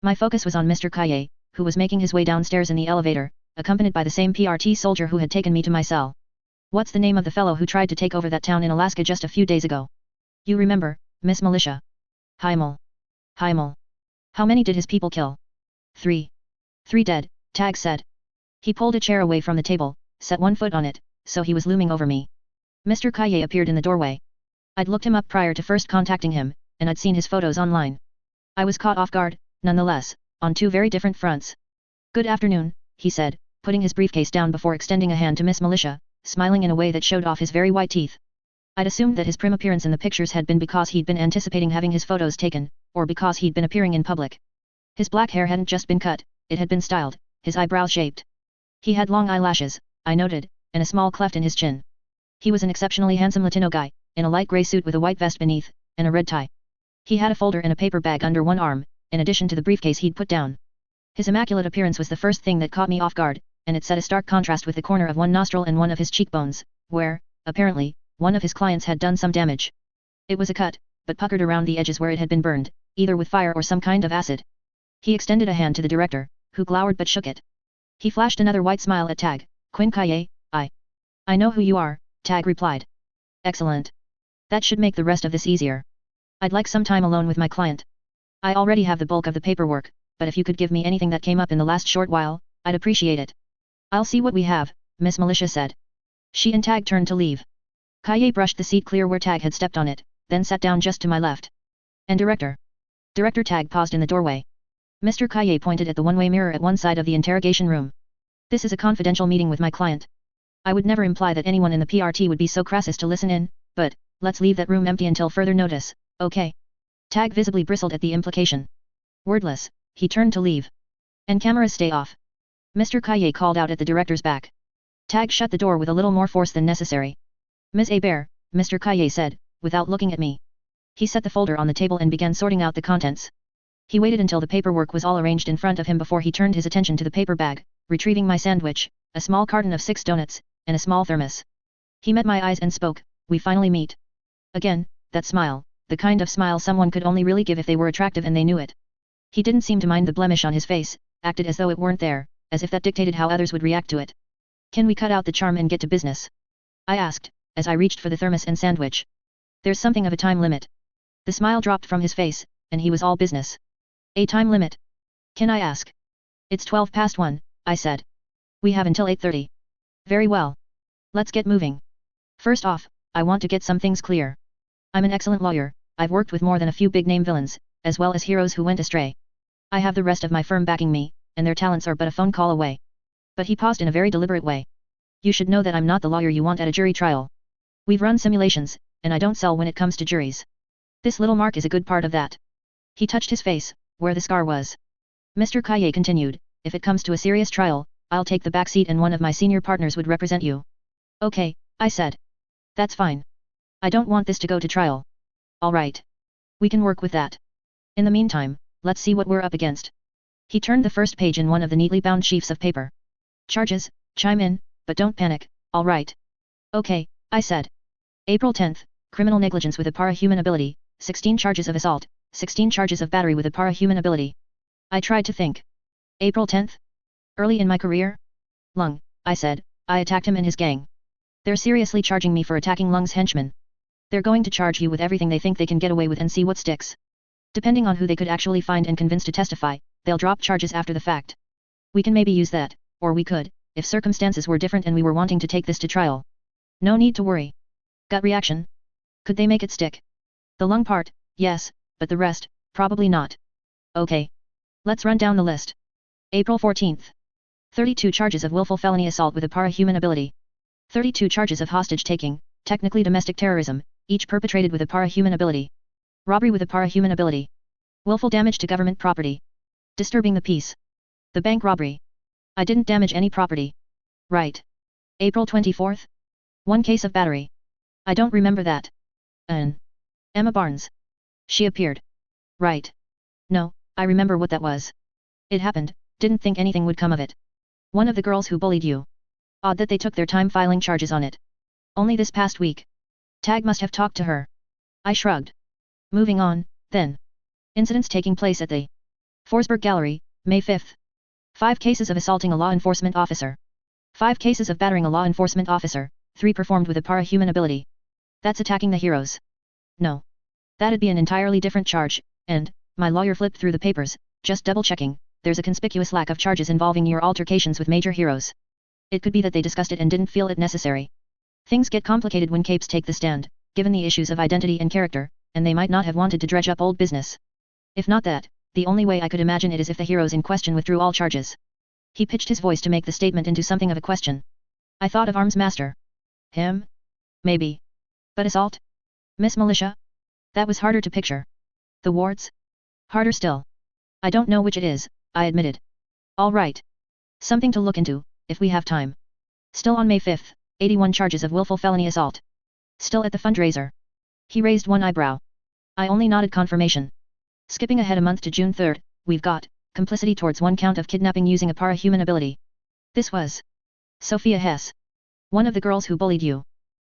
My focus was on Mr. Kaye, who was making his way downstairs in the elevator, accompanied by the same PRT soldier who had taken me to my cell. What's the name of the fellow who tried to take over that town in Alaska just a few days ago? You remember, Miss Militia. Heimel. Himmel. How many did his people kill? 3. 3 dead, Tag said. He pulled a chair away from the table, set one foot on it, so he was looming over me. Mr. Kaye appeared in the doorway. I'd looked him up prior to first contacting him, and I'd seen his photos online. I was caught off guard, nonetheless, on two very different fronts. Good afternoon, he said, putting his briefcase down before extending a hand to Miss Militia, smiling in a way that showed off his very white teeth. I'd assumed that his prim appearance in the pictures had been because he'd been anticipating having his photos taken, or because he'd been appearing in public. His black hair hadn't just been cut, it had been styled, his eyebrows shaped. He had long eyelashes, I noted, and a small cleft in his chin. He was an exceptionally handsome Latino guy, in a light grey suit with a white vest beneath, and a red tie. He had a folder and a paper bag under one arm, in addition to the briefcase he'd put down. His immaculate appearance was the first thing that caught me off guard, and it set a stark contrast with the corner of one nostril and one of his cheekbones, where, apparently, one of his clients had done some damage. It was a cut, but puckered around the edges where it had been burned, either with fire or some kind of acid. He extended a hand to the director, who glowered but shook it. He flashed another white smile at Tag. Quinn Kaye, I know who you are, Tag replied. Excellent. That should make the rest of this easier. I'd like some time alone with my client. I already have the bulk of the paperwork, but if you could give me anything that came up in the last short while, I'd appreciate it. I'll see what we have, Miss Militia said. She and Tag turned to leave. Kaye brushed the seat clear where Tag had stepped on it, then sat down just to my left. And Director? Director Tag paused in the doorway. Mr. Kaye pointed at the one-way mirror at one side of the interrogation room. This is a confidential meeting with my client. I would never imply that anyone in the PRT would be so crass as to listen in, but, let's leave that room empty until further notice, okay? Tag visibly bristled at the implication. Wordless, he turned to leave. And cameras stay off. Mr. Kaye called out at the director's back. Tag shut the door with a little more force than necessary. Ms. Hebert, Mr. Kaye said, without looking at me. He set the folder on the table and began sorting out the contents. He waited until the paperwork was all arranged in front of him before he turned his attention to the paper bag, retrieving my sandwich, a small carton of 6 donuts, and a small thermos. He met my eyes and spoke, we finally meet. Again, that smile, the kind of smile someone could only really give if they were attractive and they knew it. He didn't seem to mind the blemish on his face, acted as though it weren't there, as if that dictated how others would react to it. Can we cut out the charm and get to business? I asked, as I reached for the thermos and sandwich. There's something of a time limit. The smile dropped from his face, and he was all business. A time limit? Can I ask? It's 1:12, I said. We have until 8:30. Very well. Let's get moving. First off, I want to get some things clear. I'm an excellent lawyer, I've worked with more than a few big-name villains, as well as heroes who went astray. I have the rest of my firm backing me, and their talents are but a phone call away. But he paused in a very deliberate way. You should know that I'm not the lawyer you want at a jury trial. We've run simulations, and I don't sell when it comes to juries. This little mark is a good part of that. He touched his face, where the scar was. Mr. Kaye continued, if it comes to a serious trial, I'll take the back seat and one of my senior partners would represent you. Okay, I said. That's fine. I don't want this to go to trial. All right. We can work with that. In the meantime, let's see what we're up against. He turned the first page in one of the neatly bound sheafs of paper. Charges, chime in, but don't panic, all right. Okay, I said. April 10th, criminal negligence with a para-human ability, 16 charges of assault, 16 charges of battery with a para-human ability. I tried to think. April 10th? Early in my career? Lung, I said, I attacked him and his gang. They're seriously charging me for attacking Lung's henchmen. They're going to charge you with everything they think they can get away with and see what sticks. Depending on who they could actually find and convince to testify, they'll drop charges after the fact. We can maybe use that, or we could, if circumstances were different and we were wanting to take this to trial. No need to worry. Gut reaction? Could they make it stick? The Lung part, yes, but the rest, probably not. Okay. Let's run down the list. April 14th. 32 charges of willful felony assault with a para-human ability. 32 charges of hostage-taking, technically domestic terrorism, each perpetrated with a para-human ability. Robbery with a para-human ability. Willful damage to government property. Disturbing the peace. The bank robbery. I didn't damage any property. Right. April 24th? One case of battery. I don't remember that. Emma Barnes. She appeared. Right. No, I remember what that was. It happened, didn't think anything would come of it. One of the girls who bullied you. Odd that they took their time filing charges on it. Only this past week. Tag must have talked to her. I shrugged. Moving on, then. Incidents taking place at the Forsberg Gallery, May 5th. 5 cases of assaulting a law enforcement officer. 5 cases of battering a law enforcement officer, 3 performed with a para-human ability. That's attacking the heroes. No. That'd be an entirely different charge, and, My lawyer flipped through the papers, just double-checking. There's a conspicuous lack of charges involving your altercations with major heroes. It could be that they discussed it and didn't feel it necessary. Things get complicated when capes take the stand, given the issues of identity and character, and they might not have wanted to dredge up old business. If not that, the only way I could imagine it is if the heroes in question withdrew all charges. He pitched his voice to make the statement into something of a question. I thought of arms master. Him? Maybe. But assault? Miss Militia? That was harder to picture. The wards? Harder still. I don't know which it is, I admitted. All right. Something to look into, if we have time. Still on May 5th, 81 charges of willful felony assault. Still at the fundraiser. He raised one eyebrow. I only nodded confirmation. Skipping ahead a month to June 3rd, we've got complicity towards one count of kidnapping using a para-human ability. This was Sophia Hess. One of the girls who bullied you.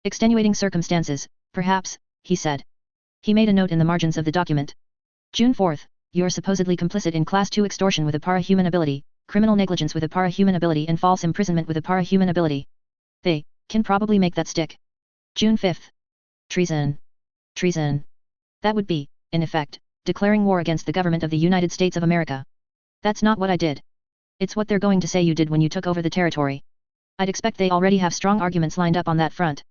Extenuating circumstances, perhaps, he said. He made a note in the margins of the document. June 4th, you're supposedly complicit in Class 2 extortion with a para-human ability, criminal negligence with a para-human ability and false imprisonment with a para-human ability. They can probably make that stick. June 5th. Treason. Treason. That would be, in effect, declaring war against the government of the United States of America. That's not what I did. It's what they're going to say you did when you took over the territory. I'd expect they already have strong arguments lined up on that front.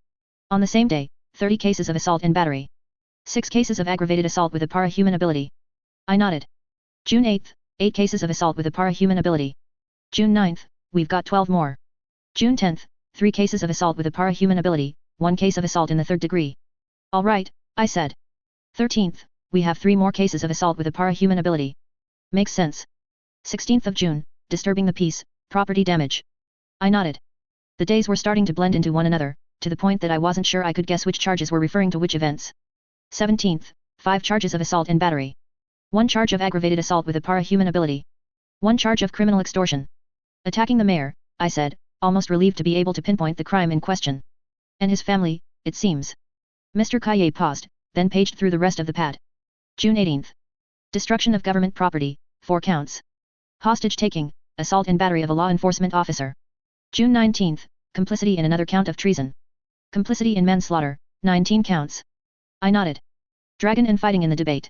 On the same day, 30 cases of assault and battery. 6 cases of aggravated assault with a para-human ability. I nodded. June 8th, 8 cases of assault with a para-human ability. June 9th, we've got 12 more. June 10th, 3 cases of assault with a para-human ability, 1 case of assault in the 3rd degree. All right, I said. 13th, we have 3 more cases of assault with a para-human ability. Makes sense. 16th of June, disturbing the peace, property damage. I nodded. The days were starting to blend into one another, to the point that I wasn't sure I could guess which charges were referring to which events. 17th, 5 charges of assault and battery. 1 charge of aggravated assault with a para-human ability. 1 charge of criminal extortion. Attacking the mayor, I said, almost relieved to be able to pinpoint the crime in question. And his family, it seems. Mr. Kaye paused, then paged through the rest of the pad. June 18th. Destruction of government property, 4 counts. Hostage taking, assault and battery of a law enforcement officer. June 19th, complicity in another count of treason. Complicity in manslaughter, 19 counts. I nodded. Dragon and fighting in the debate.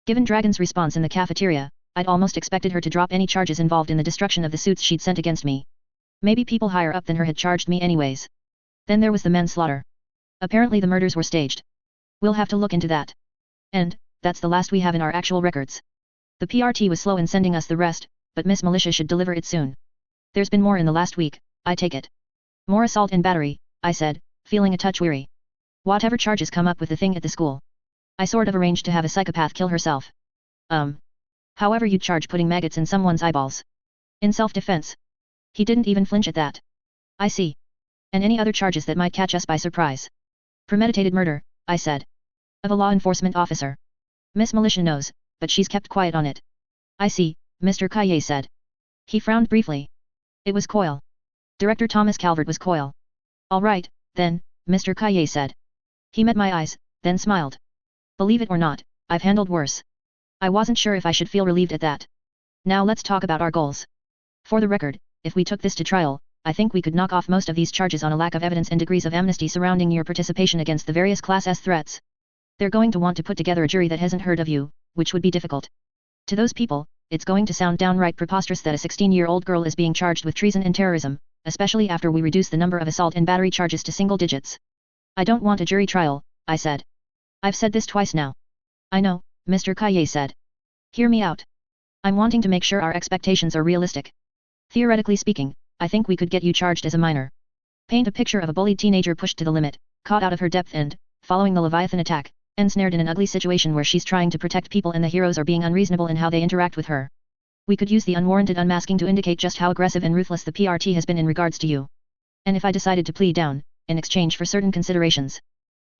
Given Dragon's response in the cafeteria, I'd almost expected her to drop any charges involved in the destruction of the suits she'd sent against me. Maybe people higher up than her had charged me anyways. Then there was the manslaughter. Apparently the murders were staged. We'll have to look into that. And, that's the last we have in our actual records. The PRT was slow in sending us the rest, but Miss Militia should deliver it soon. There's been more in the last week, I take it. More assault and battery, I said, feeling a touch weary. Whatever charges come up with the thing at the school. I sort of arranged to have a psychopath kill herself. However you'd charge putting maggots in someone's eyeballs. In self-defense. He didn't even flinch at that. I see. And any other charges that might catch us by surprise. Premeditated murder, I said. Of a law enforcement officer. Miss Militia knows, but she's kept quiet on it. I see, Mr. Kaye said. He frowned briefly. It was Coyle. Director Thomas Calvert was Coyle. All right, then, Mr. Kaye said. He met my eyes, then smiled. Believe it or not, I've handled worse. I wasn't sure if I should feel relieved at that. Now let's talk about our goals. For the record, if we took this to trial, I think we could knock off most of these charges on a lack of evidence and degrees of amnesty surrounding your participation against the various Class S threats. They're going to want to put together a jury that hasn't heard of you, which would be difficult. To those people, it's going to sound downright preposterous that a 16-year-old girl is being charged with treason and terrorism, especially after we reduce the number of assault and battery charges to single digits. I don't want a jury trial, I said. I've said this twice now. I know, Mr. Kaye said. Hear me out. I'm wanting to make sure our expectations are realistic. Theoretically speaking, I think we could get you charged as a minor. Paint a picture of a bullied teenager pushed to the limit, caught out of her depth and, following the Leviathan attack, ensnared in an ugly situation where she's trying to protect people and the heroes are being unreasonable in how they interact with her. We could use the unwarranted unmasking to indicate just how aggressive and ruthless the PRT has been in regards to you. And if I decided to plead down, in exchange for certain considerations,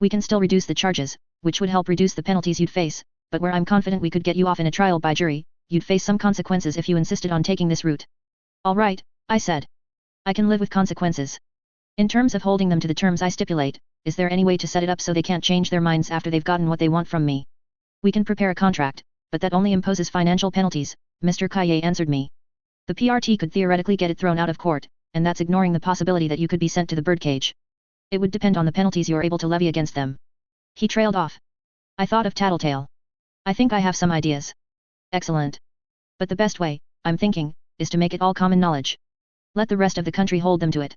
we can still reduce the charges, which would help reduce the penalties you'd face, but where I'm confident we could get you off in a trial by jury, you'd face some consequences if you insisted on taking this route. All right, I said. I can live with consequences. In terms of holding them to the terms I stipulate, is there any way to set it up so they can't change their minds after they've gotten what they want from me? We can prepare a contract, but that only imposes financial penalties, Mr. Kaye answered me. The PRT could theoretically get it thrown out of court, and that's ignoring the possibility that you could be sent to the birdcage. It would depend on the penalties you're able to levy against them. He trailed off. I thought of Tattletale. I think I have some ideas. Excellent. But the best way, I'm thinking, is to make it all common knowledge. Let the rest of the country hold them to it.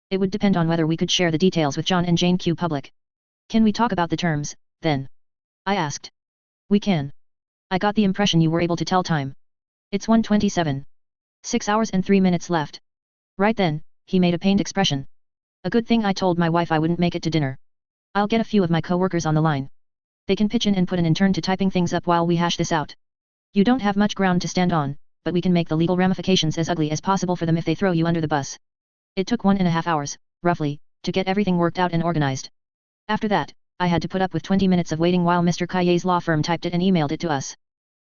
It would depend on whether we could share the details with John and Jane Q. Public. Can we talk about the terms, then? I asked. We can. I got the impression you were able to tell time. It's 1:27. 6 hours and 3 minutes left. Right then, he made a pained expression. A good thing I told my wife I wouldn't make it to dinner. I'll get a few of my co-workers on the line. They can pitch in and put an intern to typing things up while we hash this out. You don't have much ground to stand on, but we can make the legal ramifications as ugly as possible for them if they throw you under the bus. It took 1.5 hours, roughly, to get everything worked out and organized. After that, I had to put up with 20 minutes of waiting while Mr. Kaye's law firm typed it and emailed it to us.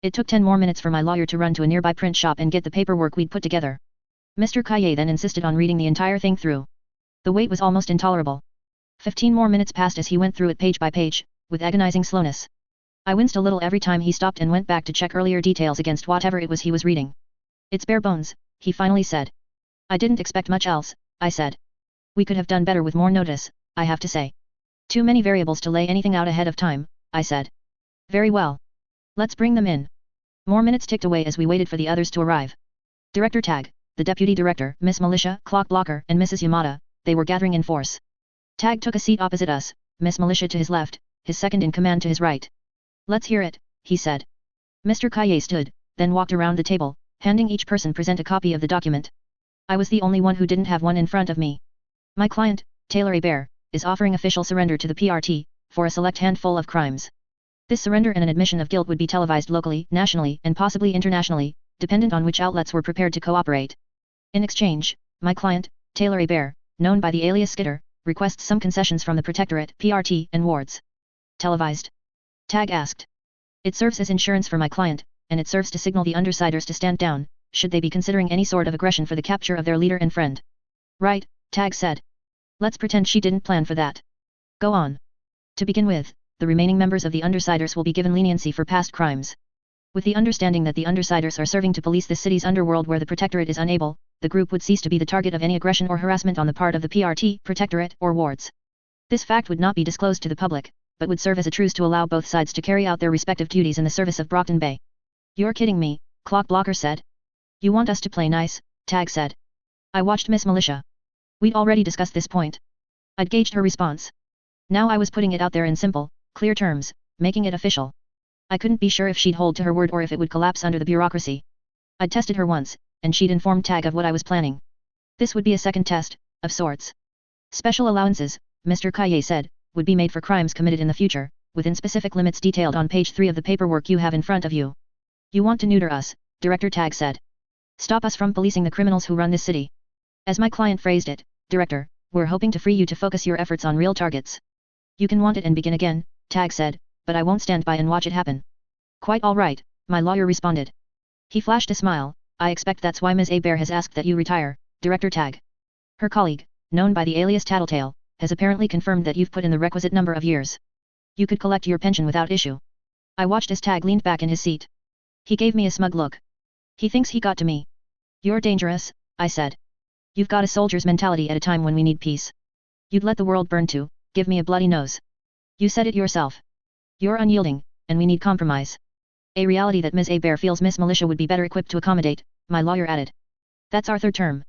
It took 10 more minutes for my lawyer to run to a nearby print shop and get the paperwork we'd put together. Mr. Kaye then insisted on reading the entire thing through. The wait was almost intolerable. 15 more minutes passed as he went through it page by page, with agonizing slowness. I winced a little every time he stopped and went back to check earlier details against whatever it was he was reading. It's bare bones, he finally said. I didn't expect much else, I said. We could have done better with more notice, I have to say. Too many variables to lay anything out ahead of time, I said. Very well. Let's bring them in. More minutes ticked away as we waited for the others to arrive. Director Tag, the Deputy Director, Miss Militia, Clock Blocker, and Mrs. Yamada, they were gathering in force. Tag took a seat opposite us, Miss Militia to his left, his second in command to his right. Let's hear it, he said. Mr. Kaye stood, then walked around the table, handing each person present a copy of the document. I was the only one who didn't have one in front of me. My client, Taylor A. Bear, is offering official surrender to the PRT, for a select handful of crimes. This surrender and an admission of guilt would be televised locally, nationally, and possibly internationally, dependent on which outlets were prepared to cooperate. In exchange, my client, Taylor A. Bear, known by the alias Skitter, requests some concessions from the Protectorate, PRT, and wards. Televised? Tag asked. It serves as insurance for my client, and it serves to signal the undersiders to stand down, should they be considering any sort of aggression for the capture of their leader and friend. Right, Tag said. Let's pretend she didn't plan for that. Go on. To begin with, the remaining members of the undersiders will be given leniency for past crimes. With the understanding that the undersiders are serving to police the city's underworld where the Protectorate is unable, the group would cease to be the target of any aggression or harassment on the part of the PRT, Protectorate, or wards. This fact would not be disclosed to the public, but would serve as a truce to allow both sides to carry out their respective duties in the service of Brockton Bay. You're kidding me, Clock Blocker said. You want us to play nice, Tag said. I watched Miss Militia. We'd already discussed this point. I'd gauged her response. Now I was putting it out there in simple, clear terms, making it official. I couldn't be sure if she'd hold to her word or if it would collapse under the bureaucracy. I'd tested her once, and she'd informed Tag of what I was planning. This would be a second test, of sorts. Special allowances, Mr. Kaye said, would be made for crimes committed in the future, within specific limits detailed on page 3 of the paperwork you have in front of you. You want to neuter us, Director Tag said. Stop us from policing the criminals who run this city. As my client phrased it, Director, we're hoping to free you to focus your efforts on real targets. You can want it and begin again, Tag said, but I won't stand by and watch it happen. Quite all right, my lawyer responded. He flashed a smile. I expect that's why Ms. A. Bear has asked that you retire, Director Tag. Her colleague, known by the alias Tattletale, has apparently confirmed that you've put in the requisite number of years. You could collect your pension without issue. I watched as Tag leaned back in his seat. He gave me a smug look. He thinks he got to me. You're dangerous, I said. You've got a soldier's mentality at a time when we need peace. You'd let the world burn to, give me a bloody nose. You said it yourself. You're unyielding, and we need compromise. A reality that Ms. A. Bear feels Miss Militia would be better equipped to accommodate, my lawyer added. That's our third term.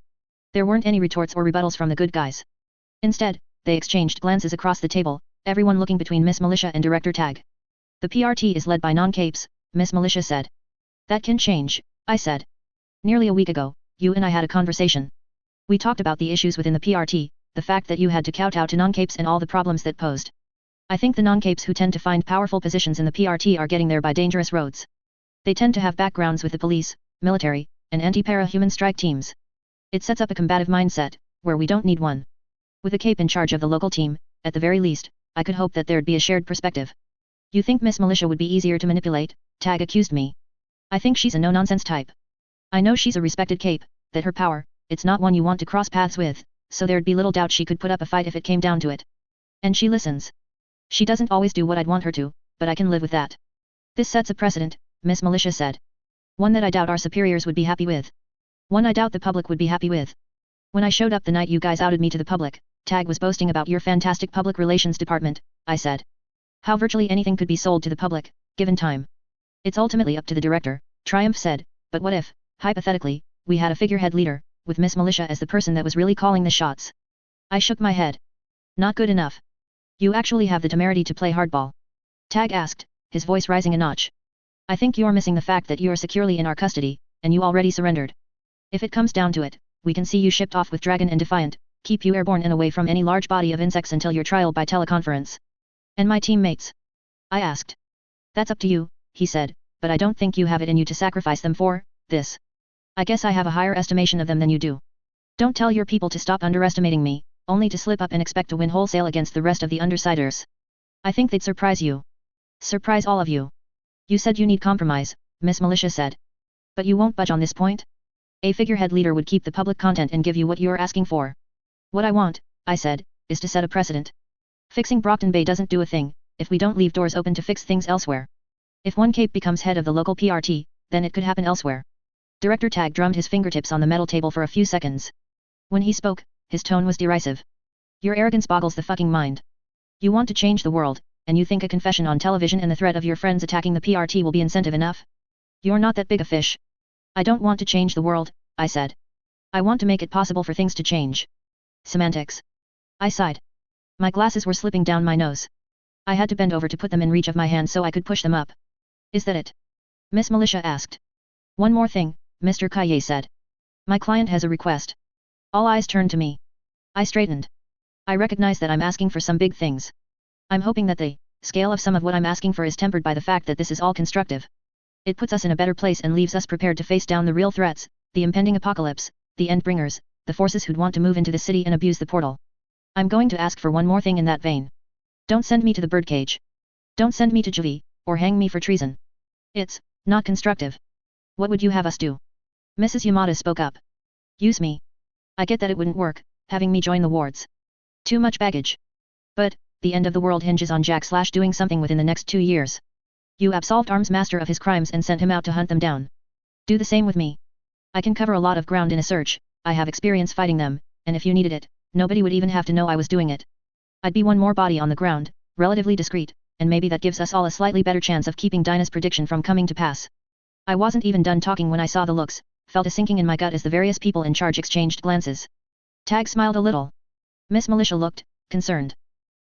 There weren't any retorts or rebuttals from the good guys. Instead, they exchanged glances across the table, everyone looking between Miss Militia and Director Tag. The PRT is led by non-capes, Miss Militia said. That can change, I said. Nearly a week ago, you and I had a conversation. We talked about the issues within the PRT, the fact that you had to kowtow to non-capes and all the problems that posed. I think the non-capes who tend to find powerful positions in the PRT are getting there by dangerous roads. They tend to have backgrounds with the police, military, and anti-para-human strike teams. It sets up a combative mindset, where we don't need one. With a cape in charge of the local team, at the very least, I could hope that there'd be a shared perspective. You think Miss Militia would be easier to manipulate? Tag accused me. I think she's a no-nonsense type. I know she's a respected cape, that her power, it's not one you want to cross paths with, so there'd be little doubt she could put up a fight if it came down to it. And she listens. She doesn't always do what I'd want her to, but I can live with that. This sets a precedent, Miss Militia said. One that I doubt our superiors would be happy with. One I doubt the public would be happy with. When I showed up the night you guys outed me to the public, Tag was boasting about your fantastic public relations department, I said. How virtually anything could be sold to the public, given time. It's ultimately up to the director, Triumph said, but what if, hypothetically, we had a figurehead leader, with Miss Militia as the person that was really calling the shots? I shook my head. Not good enough. You actually have the temerity to play hardball? Tag asked, his voice rising a notch. I think you're missing the fact that you are securely in our custody, and you already surrendered. If it comes down to it, we can see you shipped off with Dragon and Defiant, keep you airborne and away from any large body of insects until your trial by teleconference. And my teammates? I asked. That's up to you, he said, but I don't think you have it in you to sacrifice them for this. I guess I have a higher estimation of them than you do. Don't tell your people to stop underestimating me, only to slip up and expect to win wholesale against the rest of the undersiders. I think they'd surprise you. Surprise all of you. You said you need compromise, Miss Militia said. But you won't budge on this point? A figurehead leader would keep the public content and give you what you're asking for. What I want, I said, is to set a precedent. Fixing Brockton Bay doesn't do a thing, if we don't leave doors open to fix things elsewhere. If one cape becomes head of the local PRT, then it could happen elsewhere. Director Tag drummed his fingertips on the metal table for a few seconds. When he spoke, his tone was derisive. Your arrogance boggles the fucking mind. You want to change the world, and you think a confession on television and the threat of your friends attacking the PRT will be incentive enough? You're not that big a fish. I don't want to change the world, I said. I want to make it possible for things to change. Semantics. I sighed. My glasses were slipping down my nose. I had to bend over to put them in reach of my hand so I could push them up. Is that it? Miss Militia asked. One more thing, Mr. Kaye said. My client has a request. All eyes turned to me. I straightened. I recognize that I'm asking for some big things. I'm hoping that the scale of some of what I'm asking for is tempered by the fact that this is all constructive. It puts us in a better place and leaves us prepared to face down the real threats, the impending apocalypse, the endbringers, the forces who'd want to move into the city and abuse the portal. I'm going to ask for one more thing in that vein. Don't send me to the birdcage. Don't send me to juvie, or hang me for treason. It's not constructive. What would you have us do? Mrs. Yamada spoke up. Use me. I get that it wouldn't work, having me join the wards. Too much baggage. But, the end of the world hinges on Jack / doing something within the next 2 years. You absolved Arms Master of his crimes and sent him out to hunt them down. Do the same with me. I can cover a lot of ground in a search, I have experience fighting them, and if you needed it, nobody would even have to know I was doing it. I'd be one more body on the ground, relatively discreet, and maybe that gives us all a slightly better chance of keeping Dinah's prediction from coming to pass. I wasn't even done talking when I saw the looks, felt a sinking in my gut as the various people in charge exchanged glances. Tag smiled a little. Miss Militia looked concerned.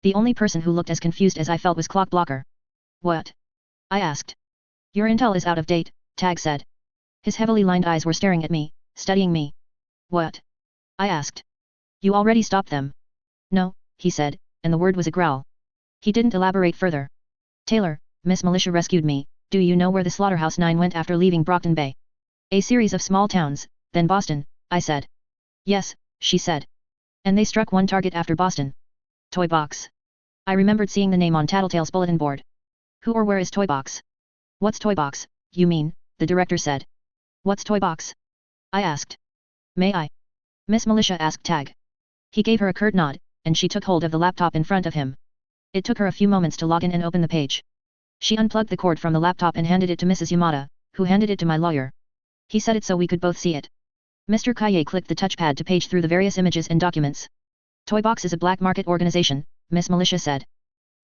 The only person who looked as confused as I felt was Clock Blocker. What? I asked. Your intel is out of date, Tag said. His heavily lined eyes were staring at me, studying me. What? I asked. You already stopped them. No, he said, and the word was a growl. He didn't elaborate further. Taylor, Miss Militia rescued me. Do you know where the Slaughterhouse 9 went after leaving Brockton Bay? A series of small towns, then Boston, I said. Yes, she said. And they struck one target after Boston. Toy Box. I remembered seeing the name on Tattletale's bulletin board. Who or where is Toy Box? What's Toy Box, you mean, the director said. What's Toy Box? I asked. May I? Miss Militia asked Tag. He gave her a curt nod, and she took hold of the laptop in front of him. It took her a few moments to log in and open the page. She unplugged the cord from the laptop and handed it to Mrs. Yamada, who handed it to my lawyer. He set it so we could both see it. Mr. Kaye clicked the touchpad to page through the various images and documents. Toy Box is a black market organization, Miss Militia said.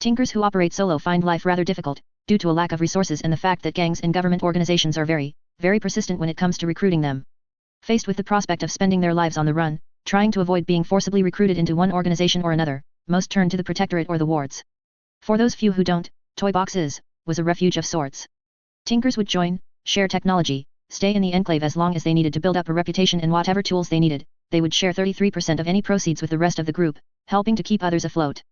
Tinkers who operate solo find life rather difficult, due to a lack of resources and the fact that gangs and government organizations are very, very persistent when it comes to recruiting them. Faced with the prospect of spending their lives on the run, trying to avoid being forcibly recruited into one organization or another, most turn to the protectorate or the wards. For those few who don't, Toy Box was a refuge of sorts. Tinkers would join, share technology, stay in the enclave as long as they needed to build up a reputation and whatever tools they needed, they would share 33% of any proceeds with the rest of the group, helping to keep others afloat.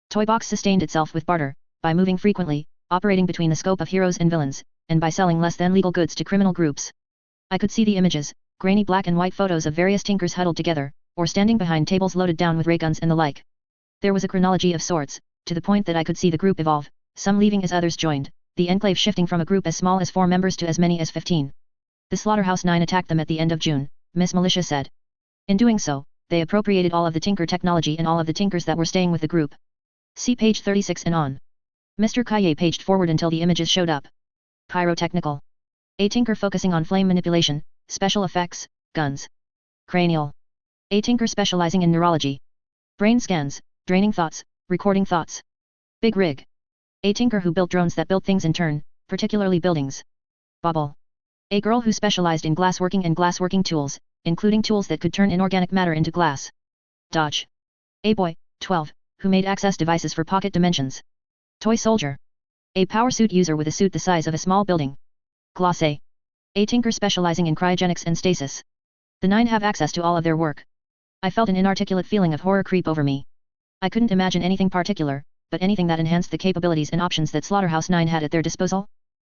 Toy Box sustained itself with barter, by moving frequently, operating between the scope of heroes and villains, and by selling less than legal goods to criminal groups. I could see the images, grainy black and white photos of various tinkers huddled together, or standing behind tables loaded down with ray guns and the like. There was a chronology of sorts, to the point that I could see the group evolve, some leaving as others joined, the enclave shifting from a group as small as 4 members to as many as 15. The Slaughterhouse 9 attacked them at the end of June, Miss Militia said. In doing so, they appropriated all of the Tinker technology and all of the Tinkers that were staying with the group. See page 36 and on. Mr. Kaye paged forward until the images showed up. Pyrotechnical. A Tinker focusing on flame manipulation, special effects, guns. Cranial. A Tinker specializing in neurology. Brain scans, draining thoughts, recording thoughts. Big rig. A Tinker who built drones that built things in turn, particularly buildings. Bobble. A girl who specialized in glassworking and glassworking tools, including tools that could turn inorganic matter into glass. Dodge. A boy, 12, who made access devices for pocket dimensions. Toy soldier. A power suit user with a suit the size of a small building. Glossé. A tinker specializing in cryogenics and stasis. The 9 have access to all of their work. I felt an inarticulate feeling of horror creep over me. I couldn't imagine anything particular, but anything that enhanced the capabilities and options that Slaughterhouse 9 had at their disposal.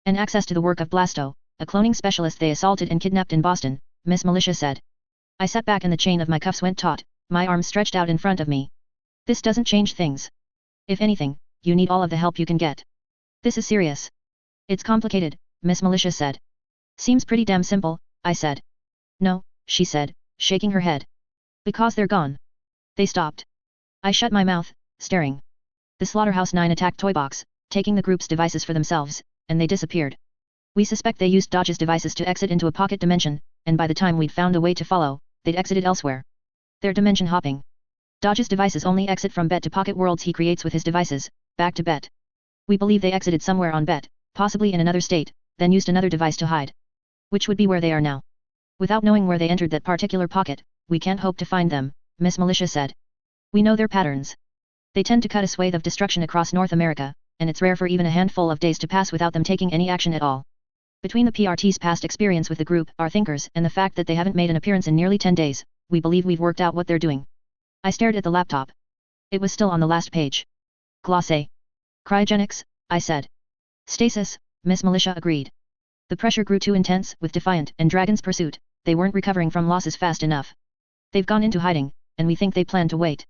And access to the work of Blasto, a cloning specialist they assaulted and kidnapped in Boston, Miss Militia said. I sat back and the chain of my cuffs went taut, my arms stretched out in front of me. This doesn't change things. If anything, you need all of the help you can get. This is serious. It's complicated, Miss Militia said. Seems pretty damn simple, I said. No, she said, shaking her head. Because they're gone. They stopped. I shut my mouth, staring. The Slaughterhouse 9 attacked Toybox, taking the group's devices for themselves, and they disappeared. We suspect they used Dodge's devices to exit into a pocket dimension, and by the time we'd found a way to follow, they'd exited elsewhere. They're dimension hopping. Dodge's devices only exit from Bet to pocket worlds he creates with his devices, back to Bet. We believe they exited somewhere on Bet, possibly in another state, then used another device to hide. Which would be where they are now. Without knowing where they entered that particular pocket, we can't hope to find them, Miss Militia said. We know their patterns. They tend to cut a swathe of destruction across North America, and it's rare for even a handful of days to pass without them taking any action at all. Between the PRT's past experience with the group, our thinkers, and the fact that they haven't made an appearance in nearly 10 days, we believe we've worked out what they're doing. I stared at the laptop. It was still on the last page. Glossé. Cryogenics, I said. Stasis, Miss Militia agreed. The pressure grew too intense, with Defiant and Dragon's pursuit, they weren't recovering from losses fast enough. They've gone into hiding, and we think they plan to wait.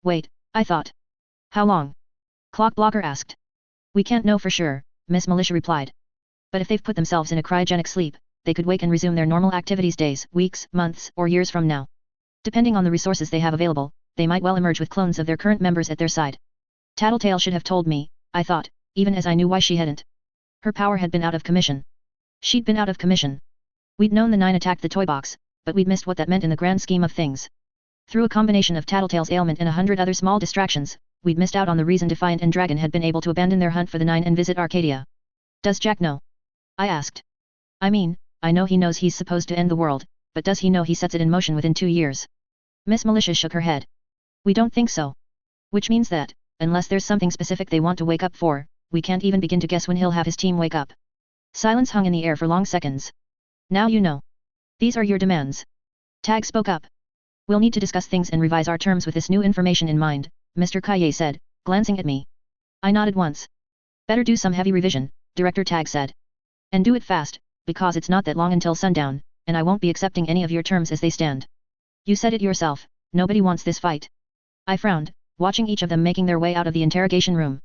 Wait, I thought. How long? Clock Blocker asked. We can't know for sure, Miss Militia replied. But if they've put themselves in a cryogenic sleep, they could wake and resume their normal activities days, weeks, months, or years from now. Depending on the resources they have available, they might well emerge with clones of their current members at their side. Tattletale should have told me, I thought, even as I knew why she hadn't. Her power had been out of commission. She'd been out of commission. We'd known the 9 attacked the toy box, but we'd missed what that meant in the grand scheme of things. Through a combination of Tattletale's ailment and 100 other small distractions, we'd missed out on the reason Defiant and Dragon had been able to abandon their hunt for the 9 and visit Arcadia. Does Jack know? I asked. I mean, I know he knows he's supposed to end the world, but does he know he sets it in motion within 2 years? Miss Militia shook her head. We don't think so. Which means that, unless there's something specific they want to wake up for, we can't even begin to guess when he'll have his team wake up. Silence hung in the air for long seconds. Now you know. These are your demands. Tag spoke up. We'll need to discuss things and revise our terms with this new information in mind, Mr. Kaye said, glancing at me. I nodded once. Better do some heavy revision, Director Tag said. And do it fast, because it's not that long until sundown, and I won't be accepting any of your terms as they stand. You said it yourself, nobody wants this fight. I frowned, watching each of them making their way out of the interrogation room.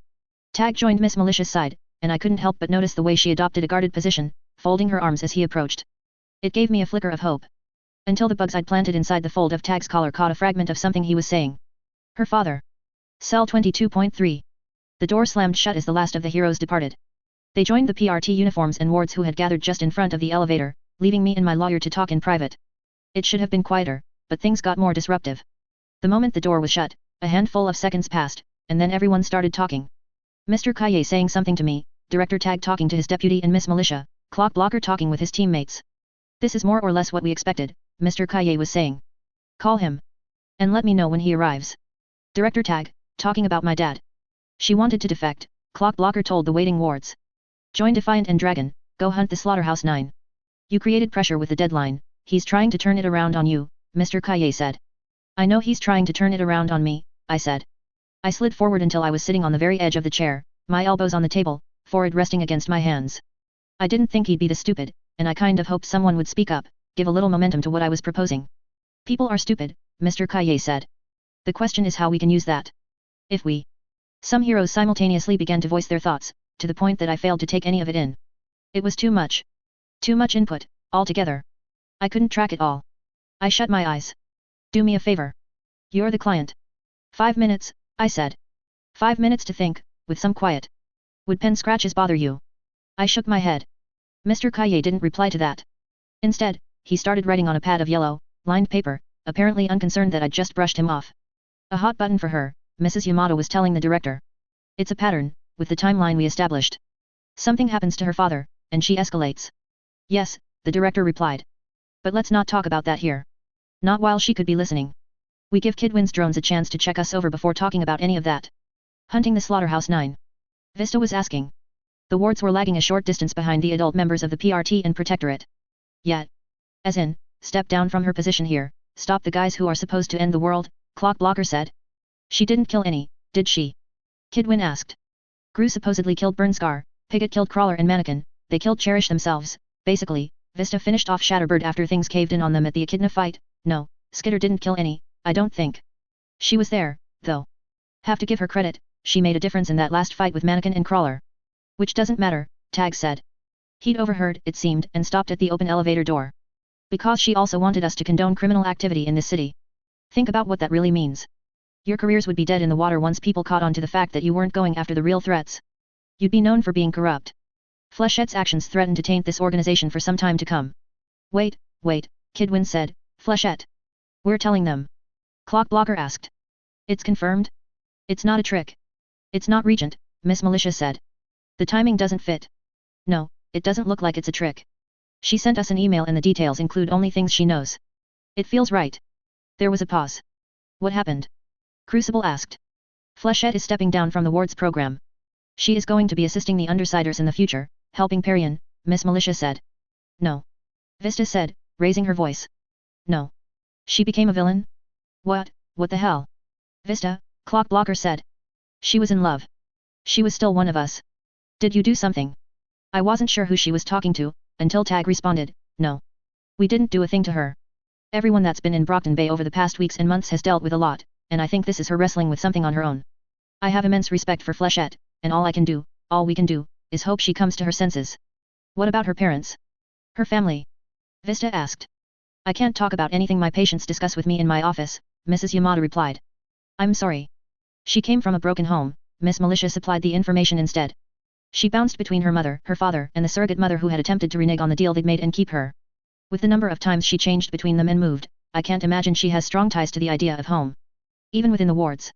Tag joined Miss Militia's side, and I couldn't help but notice the way she adopted a guarded position, folding her arms as he approached. It gave me a flicker of hope. Until the bugs I'd planted inside the fold of Tag's collar caught a fragment of something he was saying. Her father. Cell 22.3. The door slammed shut as the last of the heroes departed. They joined the PRT uniforms and wards who had gathered just in front of the elevator, leaving me and my lawyer to talk in private. It should have been quieter, but things got more disruptive. The moment the door was shut, a handful of seconds passed, and then everyone started talking. Mr. Kaye saying something to me, Director Tag talking to his deputy and Miss Militia, Clock Blocker talking with his teammates. This is more or less what we expected, Mr. Kaye was saying. Call him. And let me know when he arrives. Director Tag, talking about my dad. She wanted to defect, Clock Blocker told the waiting wards. Join Defiant and Dragon, go hunt the Slaughterhouse 9. You created pressure with the deadline, he's trying to turn it around on you, Mr. Kaye said. I know he's trying to turn it around on me, I said. I slid forward until I was sitting on the very edge of the chair, my elbows on the table, forehead resting against my hands. I didn't think he'd be this stupid, and I kind of hoped someone would speak up, give a little momentum to what I was proposing. People are stupid, Mr. Kaye said. The question is how we can use that. If we. Some heroes simultaneously began to voice their thoughts, to the point that I failed to take any of it in. It was too much. Too much input, altogether. I couldn't track it all. I shut my eyes. Do me a favor. You're the client. 5 minutes, I said. 5 minutes to think, with some quiet. Would pen scratches bother you? I shook my head. Mr. Kaye didn't reply to that. Instead, he started writing on a pad of yellow, lined paper, apparently unconcerned that I'd just brushed him off. A hot button for her, Mrs. Yamato was telling the director. It's a pattern, with the timeline we established. Something happens to her father, and she escalates. Yes, the director replied. But let's not talk about that here. Not while she could be listening. We give Kidwin's drones a chance to check us over before talking about any of that. Hunting the slaughterhouse 9. Vista was asking. The wards were lagging a short distance behind the adult members of the PRT and Protectorate. Yet. As in, step down from her position here, stop the guys who are supposed to end the world, Clock Blocker said. She didn't kill any, did she? Kidwin asked. Gru supposedly killed Burnscar, Pigott killed Crawler and Mannequin, they killed Cherish themselves, basically, Vista finished off Shatterbird after things caved in on them at the Echidna fight. No, Skitter didn't kill any, I don't think. She was there, though. Have to give her credit, she made a difference in that last fight with Mannequin and Crawler. Which doesn't matter, Tag said. He'd overheard, it seemed, and stopped at the open elevator door. Because she also wanted us to condone criminal activity in this city. Think about what that really means. Your careers would be dead in the water once people caught on to the fact that you weren't going after the real threats. You'd be known for being corrupt. Flechette's actions threatened to taint this organization for some time to come. Wait, Kidwin said, Flechette. We're telling them. Clock Blocker asked. It's confirmed? It's not a trick. It's not Regent, Miss Militia said. The timing doesn't fit. No, it doesn't look like it's a trick. She sent us an email and the details include only things she knows. It feels right. There was a pause. What happened? Crucible asked. Flechette is stepping down from the wards program. She is going to be assisting the Undersiders in the future, helping Parian, Miss Militia said. No. Vista said, raising her voice. No. She became a villain? What the hell? Vista, Clock Blocker said. She was in love. She was still one of us. Did you do something? I wasn't sure who she was talking to, until Tag responded, no. We didn't do a thing to her. Everyone that's been in Brockton Bay over the past weeks and months has dealt with a lot, and I think this is her wrestling with something on her own. I have immense respect for Flechette, and all we can do, is hope she comes to her senses. What about her parents? Her family? Vista asked. I can't talk about anything my patients discuss with me in my office, Mrs. Yamada replied. I'm sorry. She came from a broken home, Miss Militia supplied the information instead. She bounced between her mother, her father, and the surrogate mother who had attempted to renege on the deal they'd made and keep her. With the number of times she changed between them and moved, I can't imagine she has strong ties to the idea of home. Even within the wards.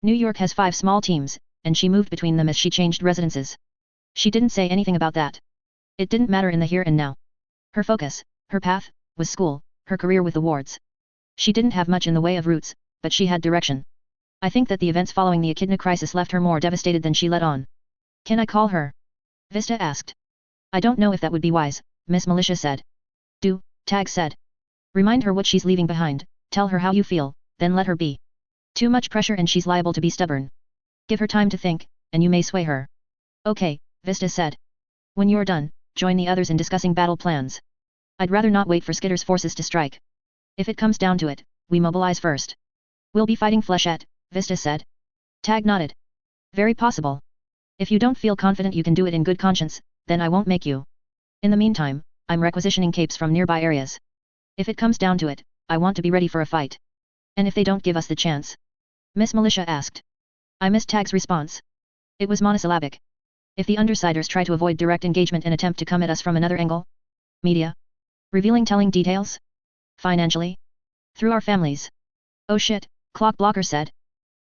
New York has 5 small teams, and she moved between them as she changed residences. She didn't say anything about that. It didn't matter in the here and now. Her focus, her path, was school, her career with the wards. She didn't have much in the way of roots, but she had direction. I think that the events following the Echidna crisis left her more devastated than she let on. Can I call her? Vista asked. I don't know if that would be wise, Miss Militia said. Do, Tag said. Remind her what she's leaving behind, tell her how you feel, then let her be. Too much pressure and she's liable to be stubborn. Give her time to think, and you may sway her. Okay, Vista said. When you're done, join the others in discussing battle plans. I'd rather not wait for Skitter's forces to strike. If it comes down to it, we mobilize first. We'll be fighting Flechette, Vista said. Tag nodded. Very possible. If you don't feel confident you can do it in good conscience, then I won't make you. In the meantime, I'm requisitioning capes from nearby areas. If it comes down to it, I want to be ready for a fight. And if they don't give us the chance? Miss Militia asked. I missed Tag's response. It was monosyllabic. If the Undersiders try to avoid direct engagement and attempt to come at us from another angle? Media? Revealing telling details? Financially? Through our families? Oh shit, Clock Blocker said.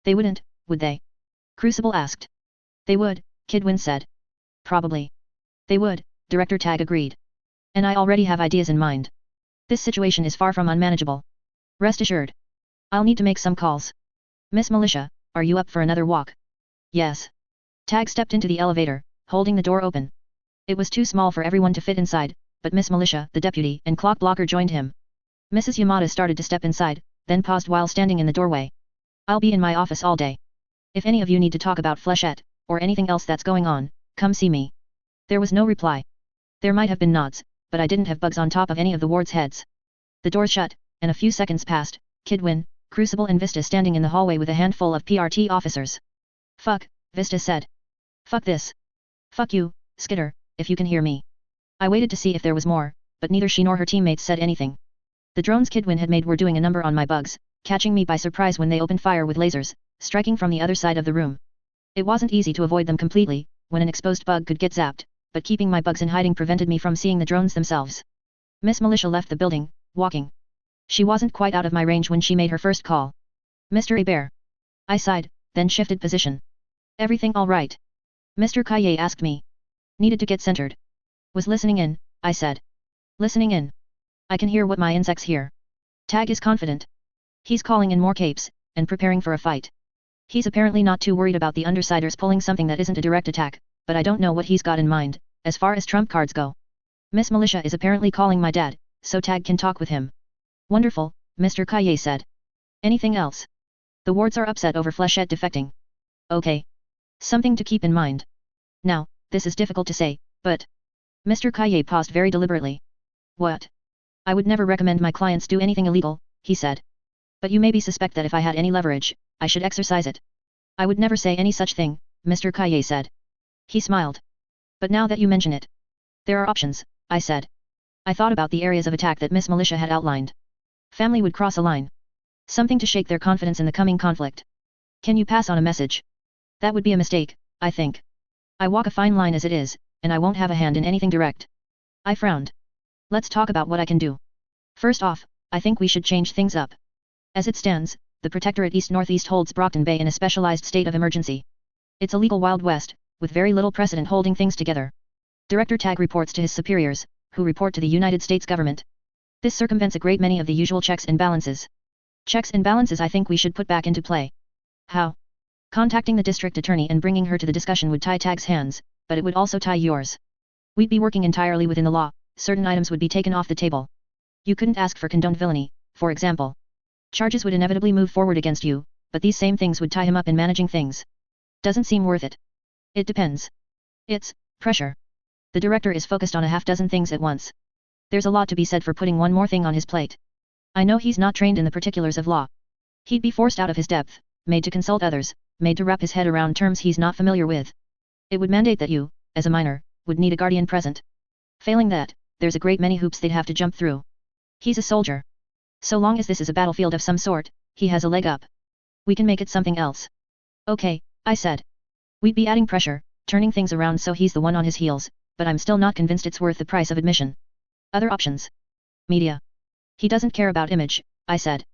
They wouldn't, would they? Crucible asked. They would, Kidwin said. Probably. They would, Director Tag agreed. And I already have ideas in mind. This situation is far from unmanageable. Rest assured. I'll need to make some calls. Miss Militia, are you up for another walk? Yes. Tag stepped into the elevator, holding the door open. It was too small for everyone to fit inside, but Miss Militia, the deputy, and Clock Blocker joined him. Mrs. Yamada started to step inside, then paused while standing in the doorway. I'll be in my office all day. If any of you need to talk about Flechette, or anything else that's going on, come see me. There was no reply. There might have been nods, but I didn't have bugs on top of any of the wards' heads. The doors shut, and a few seconds passed, Kidwin, Crucible and Vista standing in the hallway with a handful of PRT officers. Fuck, Vista said. Fuck this. Fuck you, Skitter, if you can hear me. I waited to see if there was more, but neither she nor her teammates said anything. The drones Kidwin had made were doing a number on my bugs, catching me by surprise when they opened fire with lasers, striking from the other side of the room. It wasn't easy to avoid them completely, when an exposed bug could get zapped, but keeping my bugs in hiding prevented me from seeing the drones themselves. Miss Militia left the building, walking. She wasn't quite out of my range when she made her first call. Mr. Hebert. I sighed, then shifted position. Everything all right? Mr. Kaye asked me. Needed to get centered. Was listening in, I said. Listening in. I can hear what my insects hear. Tag is confident. He's calling in more capes, and preparing for a fight. He's apparently not too worried about the undersiders pulling something that isn't a direct attack, but I don't know what he's got in mind, as far as trump cards go. Miss Militia is apparently calling my dad, so Tag can talk with him. Wonderful, Mr. Kaye said. Anything else? The wards are upset over Flechette defecting. Okay. Something to keep in mind. Now, this is difficult to say, but... Mr. Kaye paused very deliberately. What? I would never recommend my clients do anything illegal, he said. But you maybe suspect that if I had any leverage, I should exercise it. I would never say any such thing, Mr. Kaye said. He smiled. But now that you mention it. There are options, I said. I thought about the areas of attack that Miss Militia had outlined. Family would cross a line. Something to shake their confidence in the coming conflict. Can you pass on a message? That would be a mistake, I think. I walk a fine line as it is, and I won't have a hand in anything direct. I frowned. Let's talk about what I can do. First off, I think we should change things up. As it stands, the Protectorate East-Northeast holds Brockton Bay in a specialized state of emergency. It's a legal Wild West, with very little precedent holding things together. Director Tag reports to his superiors, who report to the United States government. This circumvents a great many of the usual checks and balances. Checks and balances I think we should put back into play. How? Contacting the district attorney and bringing her to the discussion would tie Tag's hands, but it would also tie yours. We'd be working entirely within the law, certain items would be taken off the table. You couldn't ask for condoned villainy, for example. Charges would inevitably move forward against you, but these same things would tie him up in managing things. Doesn't seem worth it. It depends. It's pressure. The director is focused on a half-dozen things at once. There's a lot to be said for putting one more thing on his plate. I know he's not trained in the particulars of law. He'd be forced out of his depth, made to consult others, made to wrap his head around terms he's not familiar with. It would mandate that you, as a minor, would need a guardian present. Failing that, there's a great many hoops they'd have to jump through. He's a soldier. So long as this is a battlefield of some sort, he has a leg up. We can make it something else. Okay, I said. We'd be adding pressure, turning things around so he's the one on his heels, but I'm still not convinced it's worth the price of admission. Other options. Media. He doesn't care about image, I said.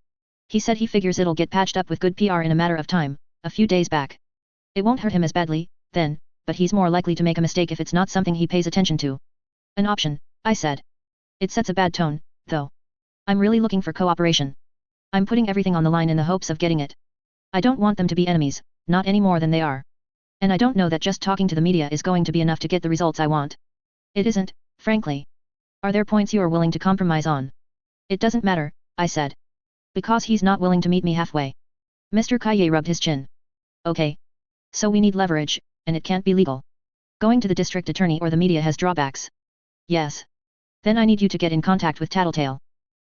He said he figures it'll get patched up with good PR in a matter of time, a few days back. It won't hurt him as badly, then, but he's more likely to make a mistake if it's not something he pays attention to. An option, I said. It sets a bad tone, though. I'm really looking for cooperation. I'm putting everything on the line in the hopes of getting it. I don't want them to be enemies, not any more than they are. And I don't know that just talking to the media is going to be enough to get the results I want. It isn't, frankly. Are there points you are willing to compromise on? It doesn't matter, I said. Because he's not willing to meet me halfway. Mr. Kaye rubbed his chin. Okay. So we need leverage, and it can't be legal. Going to the district attorney or the media has drawbacks. Yes. Then I need you to get in contact with Tattletale.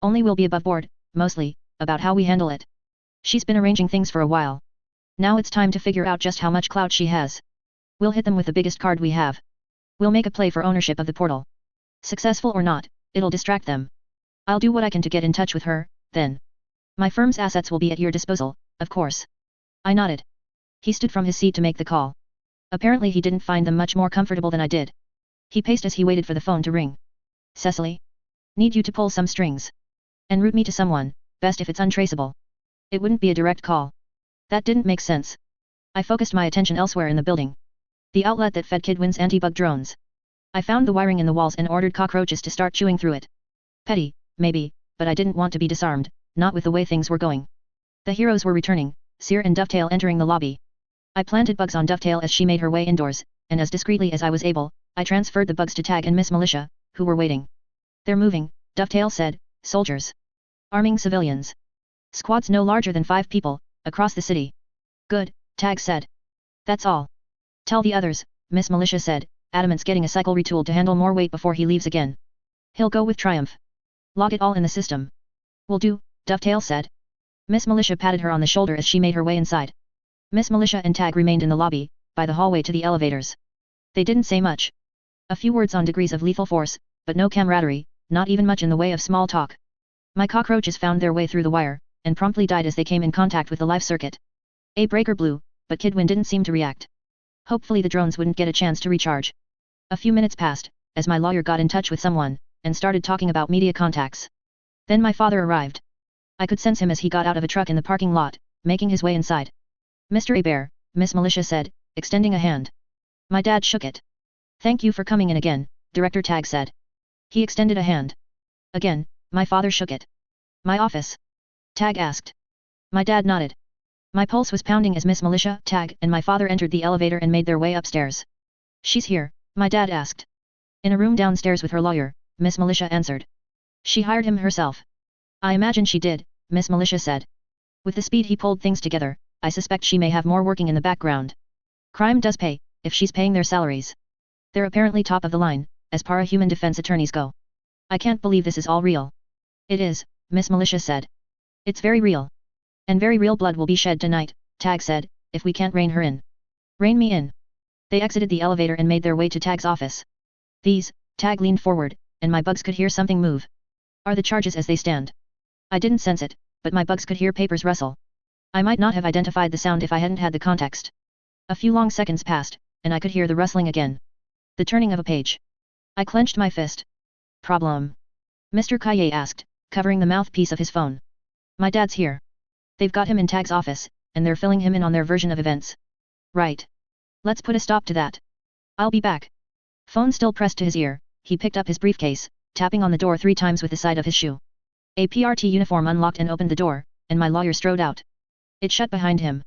Only we'll be above board, mostly, about how we handle it. She's been arranging things for a while. Now it's time to figure out just how much clout she has. We'll hit them with the biggest card we have. We'll make a play for ownership of the portal. Successful or not, it'll distract them. I'll do what I can to get in touch with her, then. My firm's assets will be at your disposal, of course. I nodded. He stood from his seat to make the call. Apparently he didn't find them much more comfortable than I did. He paced as he waited for the phone to ring. Cecily? Need you to pull some strings. En route me to someone, best if it's untraceable. It wouldn't be a direct call. That didn't make sense. I focused my attention elsewhere in the building. The outlet that fed Kidwin's anti-bug drones. I found the wiring in the walls and ordered cockroaches to start chewing through it. Petty, maybe, but I didn't want to be disarmed, not with the way things were going. The heroes were returning, Seer and Dovetail entering the lobby. I planted bugs on Dovetail as she made her way indoors, and as discreetly as I was able, I transferred the bugs to Tag and Miss Militia, who were waiting. They're moving, Dovetail said, soldiers. Arming civilians. Squads no larger than 5 people, across the city. Good, Tag said. That's all. Tell the others, Miss Militia said, Adamant's getting a cycle retooled to handle more weight before he leaves again. He'll go with triumph. Log it all in the system. Will do, Dovetail said. Miss Militia patted her on the shoulder as she made her way inside. Miss Militia and Tag remained in the lobby, by the hallway to the elevators. They didn't say much. A few words on degrees of lethal force, but no camaraderie, not even much in the way of small talk. My cockroaches found their way through the wire, and promptly died as they came in contact with the live circuit. A breaker blew, but Kidwin didn't seem to react. Hopefully the drones wouldn't get a chance to recharge. A few minutes passed, as my lawyer got in touch with someone, and started talking about media contacts. Then my father arrived. I could sense him as he got out of a truck in the parking lot, making his way inside. Mr. Abear, Miss Militia said, extending a hand. My dad shook it. Thank you for coming in again, Director Tag said. He extended a hand. Again, my father shook it. My office? Tag asked. My dad nodded. My pulse was pounding as Miss Militia, Tag, and my father entered the elevator and made their way upstairs. She's here, my dad asked. In a room downstairs with her lawyer, Miss Militia answered. She hired him herself. I imagine she did, Miss Militia said. With the speed he pulled things together, I suspect she may have more working in the background. Crime does pay, if she's paying their salaries. They're apparently top of the line, as para-human defense attorneys go. I can't believe this is all real. It is, Miss Militia said. It's very real. And very real blood will be shed tonight, Tag said, if we can't rein her in. Rein me in. They exited the elevator and made their way to Tag's office. These, Tag leaned forward, and my bugs could hear something move. Are the charges as they stand? I didn't sense it, but my bugs could hear papers rustle. I might not have identified the sound if I hadn't had the context. A few long seconds passed, and I could hear the rustling again. The turning of a page. I clenched my fist. Problem? Mr. Kaye asked, covering the mouthpiece of his phone. My dad's here. They've got him in Tag's office, and they're filling him in on their version of events. Right. Let's put a stop to that. I'll be back. Phone still pressed to his ear, he picked up his briefcase, tapping on the door 3 times with the side of his shoe. A PRT uniform unlocked and opened the door, and my lawyer strode out. It shut behind him.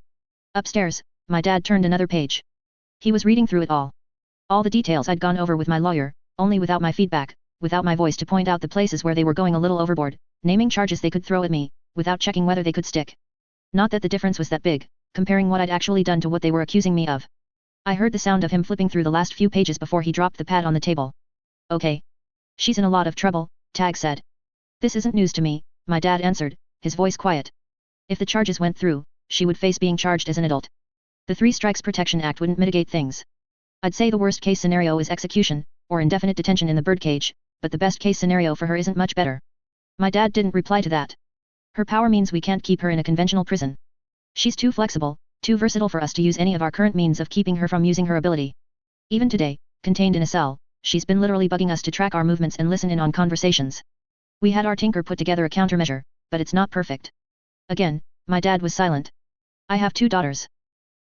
Upstairs, my dad turned another page. He was reading through it all. All the details I'd gone over with my lawyer, only without my feedback, without my voice to point out the places where they were going a little overboard, naming charges they could throw at me, without checking whether they could stick. Not that the difference was that big, comparing what I'd actually done to what they were accusing me of. I heard the sound of him flipping through the last few pages before he dropped the pad on the table. Okay. She's in a lot of trouble, Tag said. This isn't news to me, my dad answered, his voice quiet. If the charges went through, she would face being charged as an adult. The 3 Strikes Protection Act wouldn't mitigate things. I'd say the worst case scenario is execution, or indefinite detention in the birdcage, but the best case scenario for her isn't much better. My dad didn't reply to that. Her power means we can't keep her in a conventional prison. She's too flexible, too versatile for us to use any of our current means of keeping her from using her ability. Even today, contained in a cell, she's been literally bugging us to track our movements and listen in on conversations. We had our tinker put together a countermeasure, but it's not perfect. Again, my dad was silent. I have 2 daughters.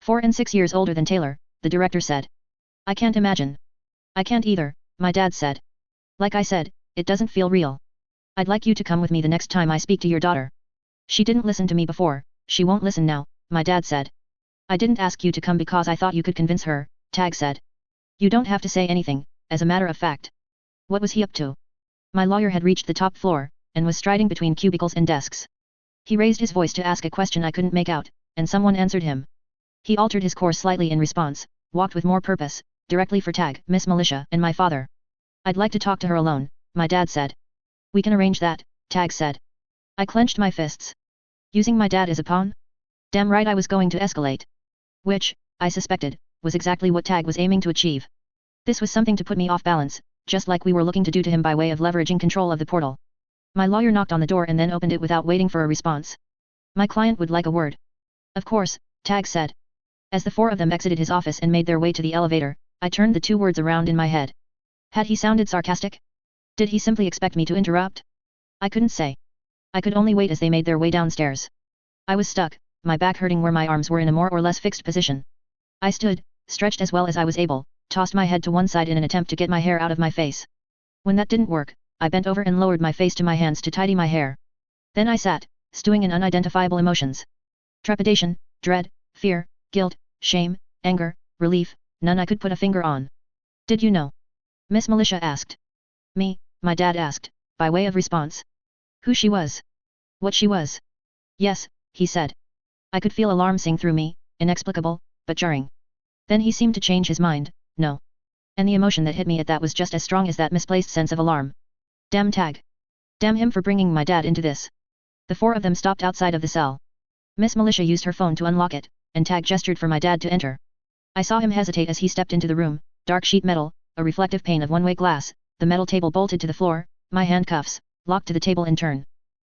4 and 6 years older than Taylor, the director said. I can't imagine. I can't either, my dad said. Like I said, it doesn't feel real. I'd like you to come with me the next time I speak to your daughter. She didn't listen to me before, she won't listen now, my dad said. I didn't ask you to come because I thought you could convince her, Tag said. You don't have to say anything, as a matter of fact. What was he up to? My lawyer had reached the top floor, and was striding between cubicles and desks. He raised his voice to ask a question I couldn't make out, and someone answered him. He altered his course slightly in response, walked with more purpose, directly for Tag, Miss Militia, and my father. I'd like to talk to her alone, my dad said. We can arrange that, Tag said. I clenched my fists. Using my dad as a pawn? Damn right I was going to escalate. Which, I suspected, was exactly what Tag was aiming to achieve. This was something to put me off balance, just like we were looking to do to him by way of leveraging control of the portal. My lawyer knocked on the door and then opened it without waiting for a response. My client would like a word. Of course, Tag said. As the 4 of them exited his office and made their way to the elevator, I turned the 2 words around in my head. Had he sounded sarcastic? Did he simply expect me to interrupt? I couldn't say. I could only wait as they made their way downstairs. I was stuck, my back hurting where my arms were in a more or less fixed position. I stood, stretched as well as I was able, tossed my head to one side in an attempt to get my hair out of my face. When that didn't work, I bent over and lowered my face to my hands to tidy my hair. Then I sat, stewing in unidentifiable emotions. Trepidation, dread, fear, guilt, shame, anger, relief, none I could put a finger on. Did you know? Miss Militia asked. Me, my dad asked, by way of response. Who she was? What she was? Yes, he said. I could feel alarm sing through me, inexplicable, but jarring. Then he seemed to change his mind, no. And the emotion that hit me at that was just as strong as that misplaced sense of alarm. Damn Tag. Damn him for bringing my dad into this. The 4 of them stopped outside of the cell. Miss Militia used her phone to unlock it, and Tag gestured for my dad to enter. I saw him hesitate as he stepped into the room, dark sheet metal, a reflective pane of one-way glass, the metal table bolted to the floor, my handcuffs, locked to the table in turn.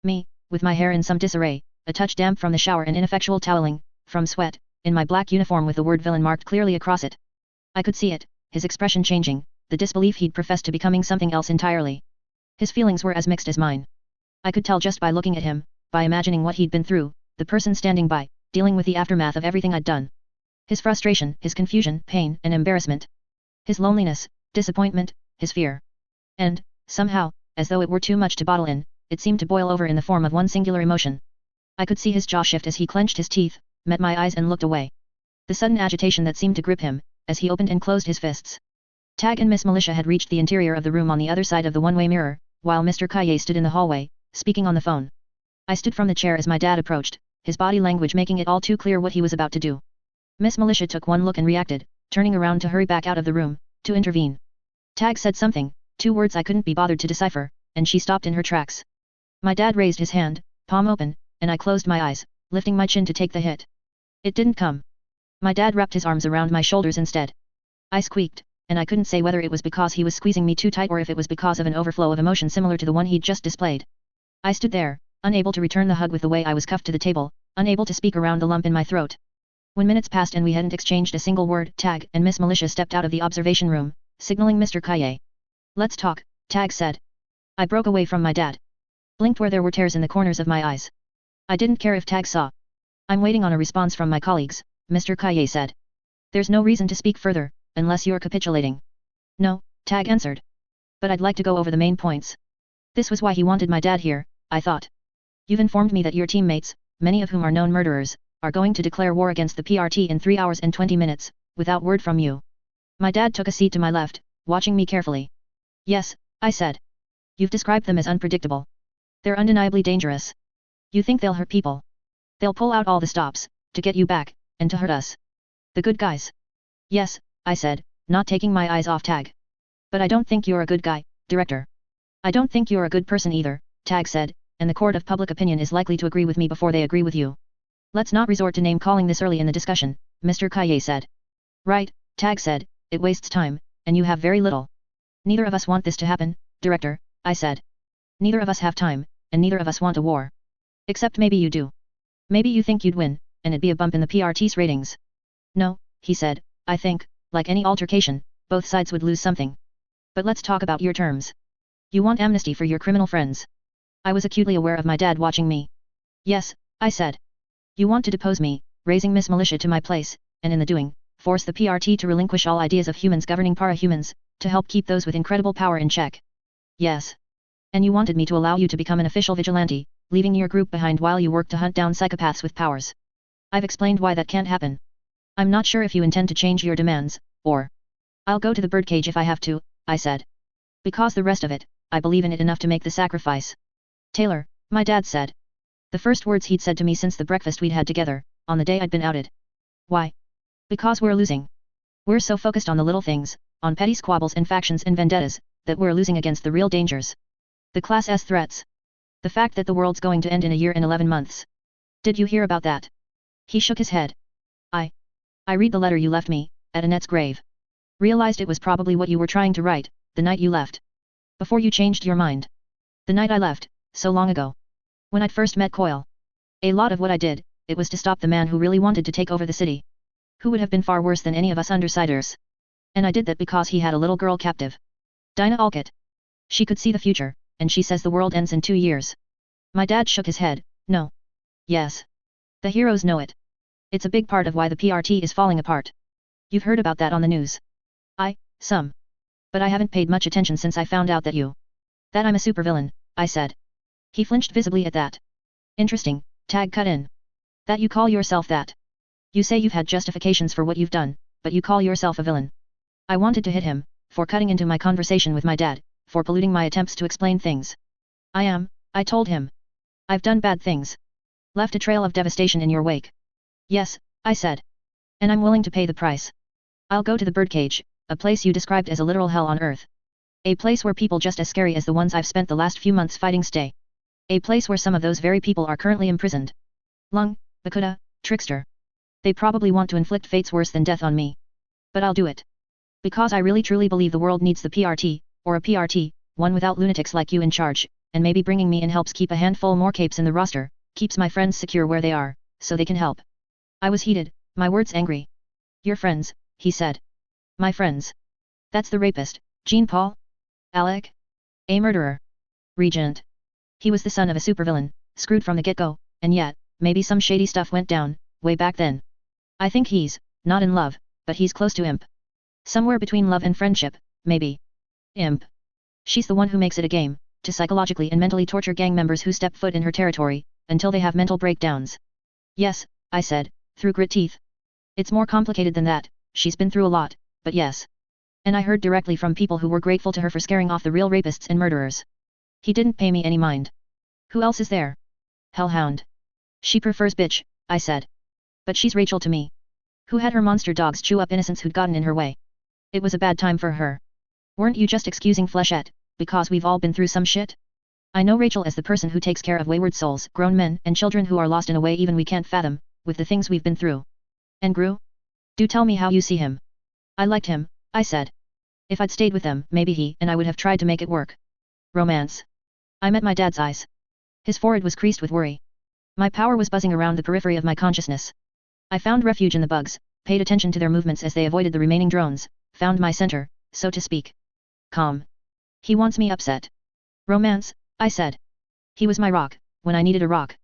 Me, with my hair in some disarray, a touch damp from the shower and ineffectual toweling, from sweat, in my black uniform with the word villain marked clearly across it. I could see it, his expression changing, the disbelief he'd professed to becoming something else entirely. His feelings were as mixed as mine. I could tell just by looking at him, by imagining what he'd been through, the person standing by, dealing with the aftermath of everything I'd done. His frustration, his confusion, pain, and embarrassment. His loneliness, disappointment, his fear. And, somehow, as though it were too much to bottle in, it seemed to boil over in the form of one singular emotion. I could see his jaw shift as he clenched his teeth, met my eyes and looked away. The sudden agitation that seemed to grip him, as he opened and closed his fists. Tag and Miss Militia had reached the interior of the room on the other side of the one-way mirror, while Mr. Kaye stood in the hallway, speaking on the phone. I stood from the chair as my dad approached, his body language making it all too clear what he was about to do. Miss Militia took one look and reacted, turning around to hurry back out of the room, to intervene. Tag said something, 2 words I couldn't be bothered to decipher, and she stopped in her tracks. My dad raised his hand, palm open, and I closed my eyes, lifting my chin to take the hit. It didn't come. My dad wrapped his arms around my shoulders instead. I squeaked, and I couldn't say whether it was because he was squeezing me too tight or if it was because of an overflow of emotion similar to the one he'd just displayed. I stood there, unable to return the hug with the way I was cuffed to the table, unable to speak around the lump in my throat. When minutes passed and we hadn't exchanged a single word, Tag and Miss Militia stepped out of the observation room, signaling Mr. Kaye. Let's talk, Tag said. I broke away from my dad. Blinked where there were tears in the corners of my eyes. I didn't care if Tag saw. I'm waiting on a response from my colleagues, Mr. Kaye said. There's no reason to speak further, unless you're capitulating. No, Tag answered. But I'd like to go over the main points. This was why he wanted my dad here, I thought. You've informed me that your teammates, many of whom are known murderers, are going to declare war against the PRT in 3 hours and 20 minutes, without word from you. My dad took a seat to my left, watching me carefully. Yes, I said. You've described them as unpredictable. They're undeniably dangerous. You think they'll hurt people. They'll pull out all the stops, to get you back, and to hurt us. The good guys. Yes, I said, not taking my eyes off Tag. But I don't think you're a good guy, Director. I don't think you're a good person either, Tag said, and the court of public opinion is likely to agree with me before they agree with you. Let's not resort to name-calling this early in the discussion, Mr. Kaye said. Right, Tag said, it wastes time, and you have very little. Neither of us want this to happen, Director, I said. Neither of us have time, and neither of us want a war. Except maybe you do. Maybe you think you'd win, and it'd be a bump in the PRT's ratings. No, he said, I think, like any altercation, both sides would lose something. But let's talk about your terms. You want amnesty for your criminal friends. I was acutely aware of my dad watching me. Yes, I said. You want to depose me, raising Miss Militia to my place, and in the doing, force the PRT to relinquish all ideas of humans governing para-humans, to help keep those with incredible power in check. Yes. And you wanted me to allow you to become an official vigilante, leaving your group behind while you work to hunt down psychopaths with powers. I've explained why that can't happen. I'm not sure if you intend to change your demands, or... I'll go to the birdcage if I have to, I said. Because the rest of it, I believe in it enough to make the sacrifice. Taylor, my dad said. The first words he'd said to me since the breakfast we'd had together, on the day I'd been outed. Why? Because we're losing. We're so focused on the little things, on petty squabbles and factions and vendettas, that we're losing against the real dangers. The Class S threats. The fact that the world's going to end in a year and 11 months. Did you hear about that? He shook his head. I read the letter you left me, at Annette's grave. Realized it was probably what you were trying to write, the night you left. Before you changed your mind. The night I left, so long ago. When I'd first met Coyle. A lot of what I did, it was to stop the man who really wanted to take over the city. Who would have been far worse than any of us undersiders. And I did that because he had a little girl captive. Dinah Alcott. She could see the future, and she says the world ends in 2 years. My dad shook his head, no. Yes. The heroes know it. It's a big part of why the PRT is falling apart. You've heard about that on the news. Some. But I haven't paid much attention since I found out that that I'm a supervillain, I said. He flinched visibly at that. Interesting, Tag cut in. That you call yourself that. You say you've had justifications for what you've done, but you call yourself a villain. I wanted to hit him, for cutting into my conversation with my dad, for polluting my attempts to explain things. I told him. I've done bad things. Left a trail of devastation in your wake. Yes, I said. And I'm willing to pay the price. I'll go to the birdcage, a place you described as a literal hell on earth. A place where people just as scary as the ones I've spent the last few months fighting stay. A place where some of those very people are currently imprisoned. Lung, Bakuda, Trickster. They probably want to inflict fates worse than death on me. But I'll do it. Because I really truly believe the world needs the PRT, or a PRT, one without lunatics like you in charge, and maybe bringing me in helps keep a handful more capes in the roster, keeps my friends secure where they are, so they can help. I was heated, my words angry. Your friends, he said. My friends. That's the rapist, Jean-Paul? Alec? A murderer. Regent. He was the son of a supervillain, screwed from the get-go, and yet, maybe some shady stuff went down, way back then. I think he's, not in love, but he's close to imp. Somewhere between love and friendship, maybe. Imp. She's the one who makes it a game, to psychologically and mentally torture gang members who step foot in her territory, until they have mental breakdowns. Yes, I said, through grit teeth. It's more complicated than that, she's been through a lot, but yes. And I heard directly from people who were grateful to her for scaring off the real rapists and murderers. He didn't pay me any mind. Who else is there? Hellhound. She prefers bitch, I said. But she's Rachel to me. Who had her monster dogs chew up innocents who'd gotten in her way. It was a bad time for her. Weren't you just excusing Flechette, because we've all been through some shit? I know Rachel as the person who takes care of wayward souls, grown men and children who are lost in a way even we can't fathom, with the things we've been through. And Gru? Do tell me how you see him. I liked him, I said. If I'd stayed with them, maybe he and I would have tried to make it work. Romance. I met my dad's eyes. His forehead was creased with worry. My power was buzzing around the periphery of my consciousness. I found refuge in the bugs, paid attention to their movements as they avoided the remaining drones, found my center, so to speak. Calm. He wants me upset. Romance, I said. He was my rock, when I needed a rock.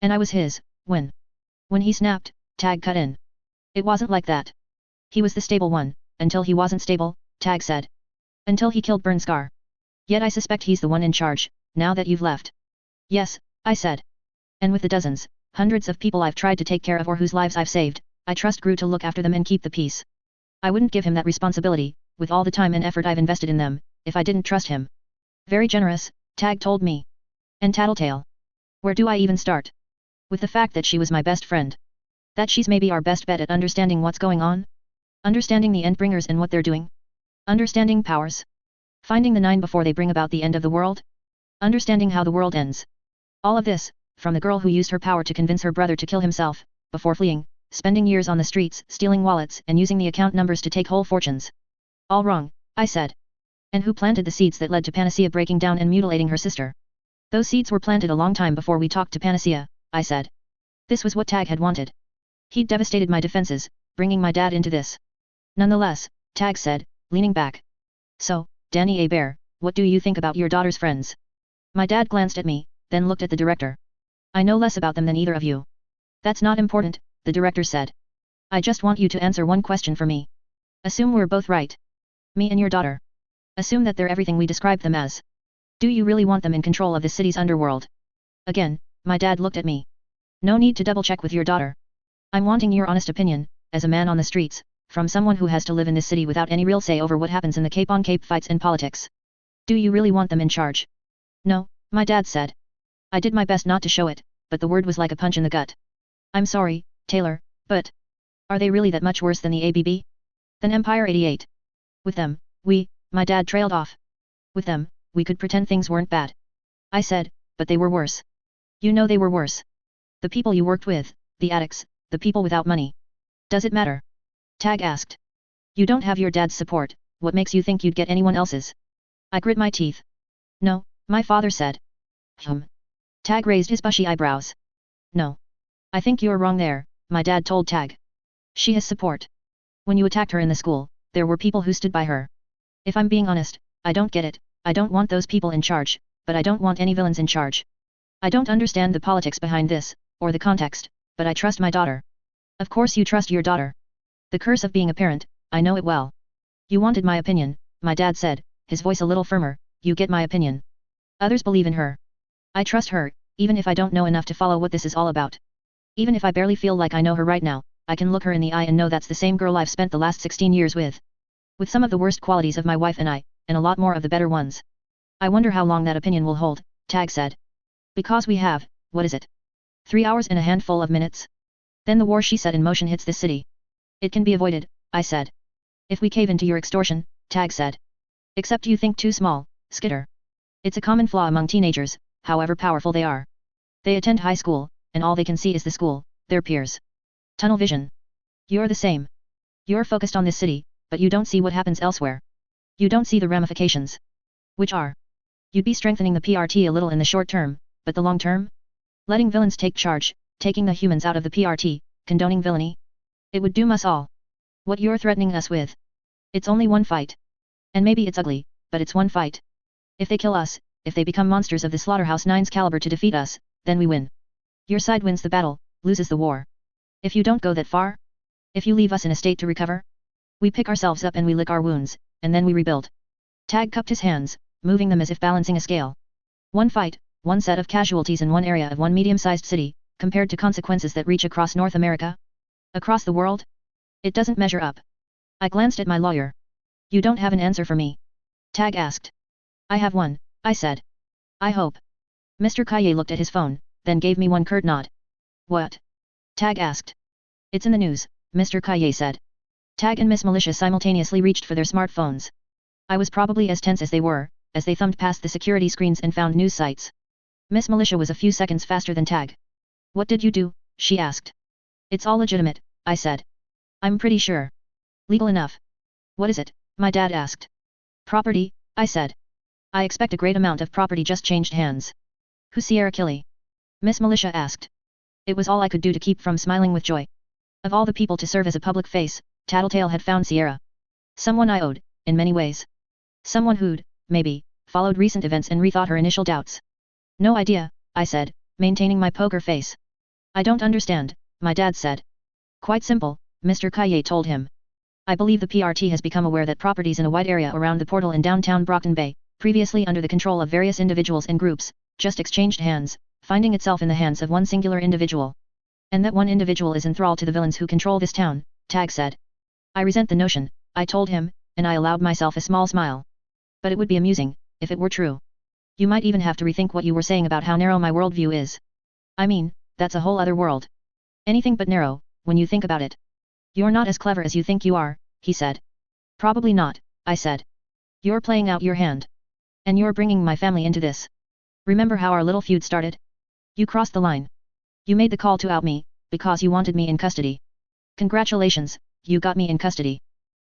And I was his, when he snapped, Tag cut in. It wasn't like that. He was the stable one, until he wasn't stable, Tag said. Until he killed Burnscar. Yet I suspect he's the one in charge, now that you've left. Yes, I said. And with the dozens, hundreds of people I've tried to take care of or whose lives I've saved, I trust Gru to look after them and keep the peace. I wouldn't give him that responsibility, with all the time and effort I've invested in them, if I didn't trust him. Very generous, Tag told me. And tattletale. Where do I even start? With the fact that she was my best friend. That she's maybe our best bet at understanding what's going on? Understanding the Endbringers and what they're doing? Understanding powers? Finding the 9 before they bring about the end of the world? Understanding how the world ends? All of this, from the girl who used her power to convince her brother to kill himself, before fleeing, spending years on the streets, stealing wallets and using the account numbers to take whole fortunes. All wrong, I said. And who planted the seeds that led to Panacea breaking down and mutilating her sister? Those seeds were planted a long time before we talked to Panacea, I said. This was what Tag had wanted. He'd devastated my defenses, bringing my dad into this. Nonetheless, Tag said, leaning back. So, Danny A. Bear, what do you think about your daughter's friends? My dad glanced at me, then looked at the director. I know less about them than either of you. That's not important, the director said. I just want you to answer one question for me. Assume we're both right. Me and your daughter. Assume that they're everything we described them as. Do you really want them in control of the city's underworld? Again, my dad looked at me. No need to double-check with your daughter. I'm wanting your honest opinion, as a man on the streets, from someone who has to live in this city without any real say over what happens in the cape-on-cape fights and politics. Do you really want them in charge? No, my dad said. I did my best not to show it, but the word was like a punch in the gut. I'm sorry, Taylor, but... Are they really that much worse than the ABB? Than Empire 88? With them, my dad trailed off. With them, we could pretend things weren't bad. I said, but they were worse. You know they were worse. The people you worked with, the addicts, the people without money. Does it matter? Tag asked. You don't have your dad's support, what makes you think you'd get anyone else's? I grit my teeth. No, my father said. Tag raised his bushy eyebrows. No. I think you're wrong there, my dad told Tag. She has support. When you attacked her in the school, there were people who stood by her. If I'm being honest, I don't get it. I don't want those people in charge, but I don't want any villains in charge. I don't understand the politics behind this, or the context, but I trust my daughter. Of course you trust your daughter. The curse of being a parent, I know it well. You wanted my opinion, my dad said, his voice a little firmer, you get my opinion. Others believe in her. I trust her, even if I don't know enough to follow what this is all about. Even if I barely feel like I know her right now, I can look her in the eye and know that's the same girl I've spent the last 16 years with. With some of the worst qualities of my wife and I, and a lot more of the better ones. I wonder how long that opinion will hold, Tag said. Because we have, what is it? 3 hours and a handful of minutes? Then the war she set in motion hits this city. It can be avoided, I said. If we cave into your extortion, Tag said. Except you think too small, Skitter. It's a common flaw among teenagers, however powerful they are. They attend high school, and all they can see is the school, their peers. Tunnel vision. You're the same. You're focused on this city, but you don't see what happens elsewhere. You don't see the ramifications. Which are? You'd be strengthening the PRT a little in the short term, but the long term? Letting villains take charge, taking the humans out of the PRT, condoning villainy? It would doom us all. What you're threatening us with. It's only one fight. And maybe it's ugly, but it's one fight. If they kill us, if they become monsters of the Slaughterhouse 9's caliber to defeat us, then we win. Your side wins the battle, loses the war. If you don't go that far? If you leave us in a state to recover? We pick ourselves up and we lick our wounds, and then we rebuild. Tag cupped his hands, moving them as if balancing a scale. One fight, one set of casualties in one area of one medium-sized city, compared to consequences that reach across North America? Across the world? It doesn't measure up. I glanced at my lawyer. You don't have an answer for me? Tag asked. I have one, I said. I hope. Mr. Kaye looked at his phone, then gave me one curt nod. What? Tag asked. It's in the news, Mr. Kaye said. Tag and Miss Militia simultaneously reached for their smartphones. I was probably as tense as they were, as they thumbed past the security screens and found news sites. Miss Militia was a few seconds faster than Tag. What did you do? She asked. It's all legitimate, I said. I'm pretty sure. Legal enough. What is it? My dad asked. Property, I said. I expect a great amount of property just changed hands. Who's Sierra Killy? Miss Militia asked. It was all I could do to keep from smiling with joy. Of all the people to serve as a public face, Tattletale had found Sierra. Someone I owed, in many ways. Someone who'd, maybe, followed recent events and rethought her initial doubts. No idea, I said, maintaining my poker face. I don't understand, my dad said. Quite simple, Mr. Kaye told him. I believe the PRT has become aware that properties in a wide area around the portal in downtown Brockton Bay, previously under the control of various individuals and groups, just exchanged hands, finding itself in the hands of one singular individual. And that one individual is enthralled to the villains who control this town, Tag said. I resent the notion, I told him, and I allowed myself a small smile. But it would be amusing, if it were true. You might even have to rethink what you were saying about how narrow my worldview is. I mean, that's a whole other world. Anything but narrow, when you think about it. You're not as clever as you think you are, he said. Probably not, I said. You're playing out your hand. And you're bringing my family into this. Remember how our little feud started? You crossed the line. You made the call to out me, because you wanted me in custody. Congratulations, you got me in custody.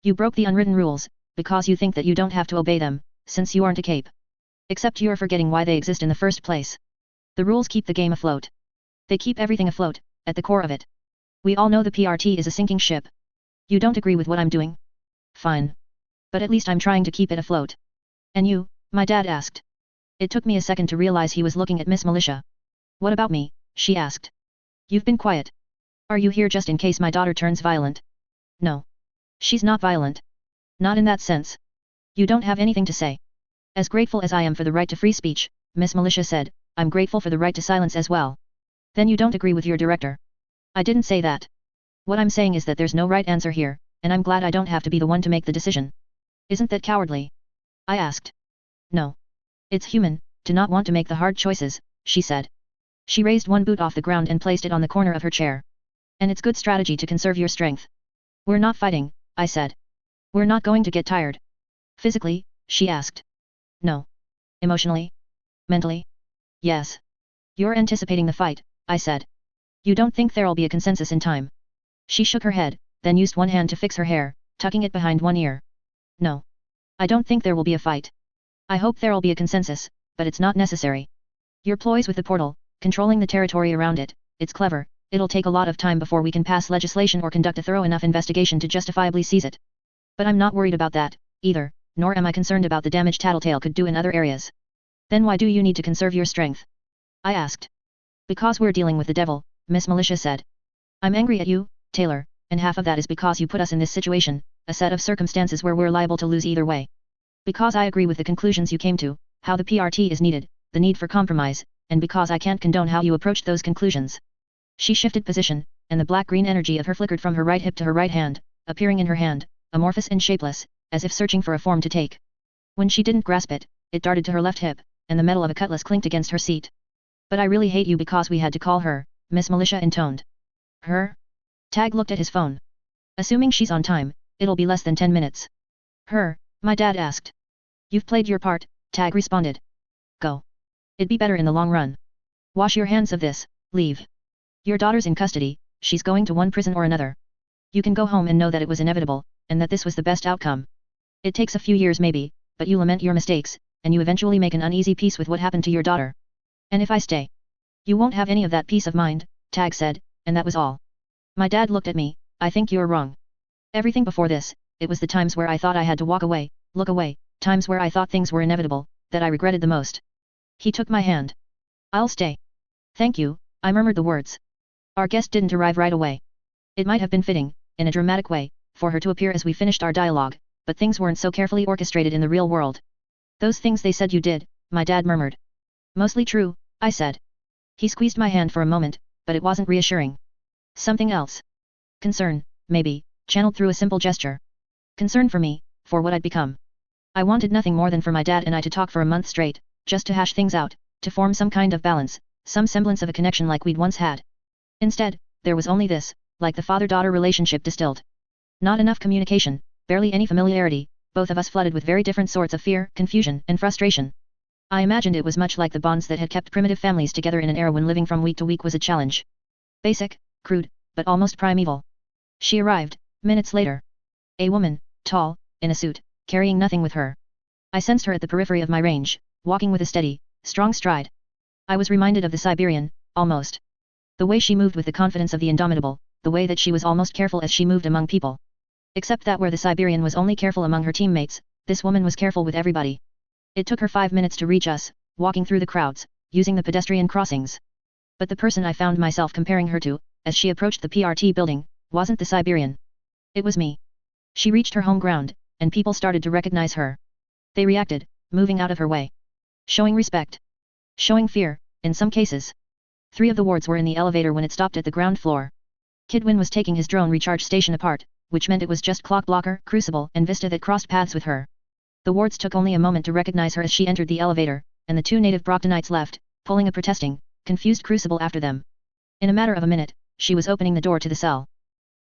You broke the unwritten rules, because you think that you don't have to obey them, since you aren't a cape. Except you're forgetting why they exist in the first place. The rules keep the game afloat. They keep everything afloat, at the core of it. We all know the PRT is a sinking ship. You don't agree with what I'm doing? Fine. But at least I'm trying to keep it afloat. And you? My dad asked. It took me a second to realize he was looking at Miss Militia. What about me? She asked. You've been quiet. Are you here just in case my daughter turns violent? No. She's not violent. Not in that sense. You don't have anything to say. As grateful as I am for the right to free speech, Miss Militia said, I'm grateful for the right to silence as well. Then you don't agree with your director. I didn't say that. What I'm saying is that there's no right answer here, and I'm glad I don't have to be the one to make the decision. Isn't that cowardly? I asked. No. It's human, to not want to make the hard choices, she said. She raised one boot off the ground and placed it on the corner of her chair. And it's good strategy to conserve your strength. We're not fighting, I said. We're not going to get tired. Physically, she asked. No. Emotionally? Mentally? Yes. You're anticipating the fight, I said. You don't think there'll be a consensus in time? She shook her head, then used one hand to fix her hair, tucking it behind one ear. No. I don't think there will be a fight. I hope there'll be a consensus, but it's not necessary. Your ploys with the portal, controlling the territory around it, it's clever, it'll take a lot of time before we can pass legislation or conduct a thorough enough investigation to justifiably seize it. But I'm not worried about that, either, nor am I concerned about the damage Tattletale could do in other areas. Then why do you need to conserve your strength? I asked. Because we're dealing with the devil, Miss Militia said. I'm angry at you, Taylor, and half of that is because you put us in this situation, a set of circumstances where we're liable to lose either way. Because I agree with the conclusions you came to, how the PRT is needed, the need for compromise, and because I can't condone how you approached those conclusions. She shifted position, and the black-green energy of her flickered from her right hip to her right hand, appearing in her hand, amorphous and shapeless, as if searching for a form to take. When she didn't grasp it, it darted to her left hip, and the metal of a cutlass clinked against her seat. But I really hate you because we had to call her, Miss Militia intoned. Her? Tag looked at his phone. Assuming she's on time, it'll be less than 10 minutes. Her, my dad asked. You've played your part, Tag responded. Go. It'd be better in the long run. Wash your hands of this, leave. Your daughter's in custody, she's going to one prison or another. You can go home and know that it was inevitable, and that this was the best outcome. It takes a few years maybe, but you lament your mistakes, and you eventually make an uneasy peace with what happened to your daughter. And if I stay, you won't have any of that peace of mind, Tag said, and that was all. My dad looked at me. I think you're wrong. Everything before this, it was the times where I thought I had to walk away, look away, times where I thought things were inevitable, that I regretted the most. He took my hand. I'll stay. Thank you, I murmured the words. Our guest didn't arrive right away. It might have been fitting, in a dramatic way, for her to appear as we finished our dialogue, but things weren't so carefully orchestrated in the real world. Those things they said you did, my dad murmured. Mostly true, I said. He squeezed my hand for a moment, but it wasn't reassuring. Something else. Concern, maybe, channeled through a simple gesture. Concern for me, for what I'd become. I wanted nothing more than for my dad and I to talk for a month straight, just to hash things out, to form some kind of balance, some semblance of a connection like we'd once had. Instead, there was only this, like the father-daughter relationship distilled. Not enough communication, barely any familiarity, both of us flooded with very different sorts of fear, confusion, and frustration. I imagined it was much like the bonds that had kept primitive families together in an era when living from week to week was a challenge. Basic, crude, but almost primeval. She arrived, minutes later. A woman, tall, in a suit, carrying nothing with her. I sensed her at the periphery of my range, walking with a steady, strong stride. I was reminded of the Siberian, almost. The way she moved with the confidence of the indomitable, the way that she was almost careful as she moved among people. Except that where the Siberian was only careful among her teammates, this woman was careful with everybody. It took her 5 minutes to reach us, walking through the crowds, using the pedestrian crossings. But the person I found myself comparing her to, as she approached the PRT building, wasn't the Siberian. It was me. She reached her home ground, and people started to recognize her. They reacted, moving out of her way. Showing respect. Showing fear, in some cases. 3 of the wards were in the elevator when it stopped at the ground floor. Kidwin was taking his drone recharge station apart, which meant it was just Clockblocker, Crucible, and Vista that crossed paths with her. The wards took only a moment to recognize her as she entered the elevator, and the 2 native Brockdenites left, pulling a protesting, confused Crucible after them. In a matter of a minute, she was opening the door to the cell.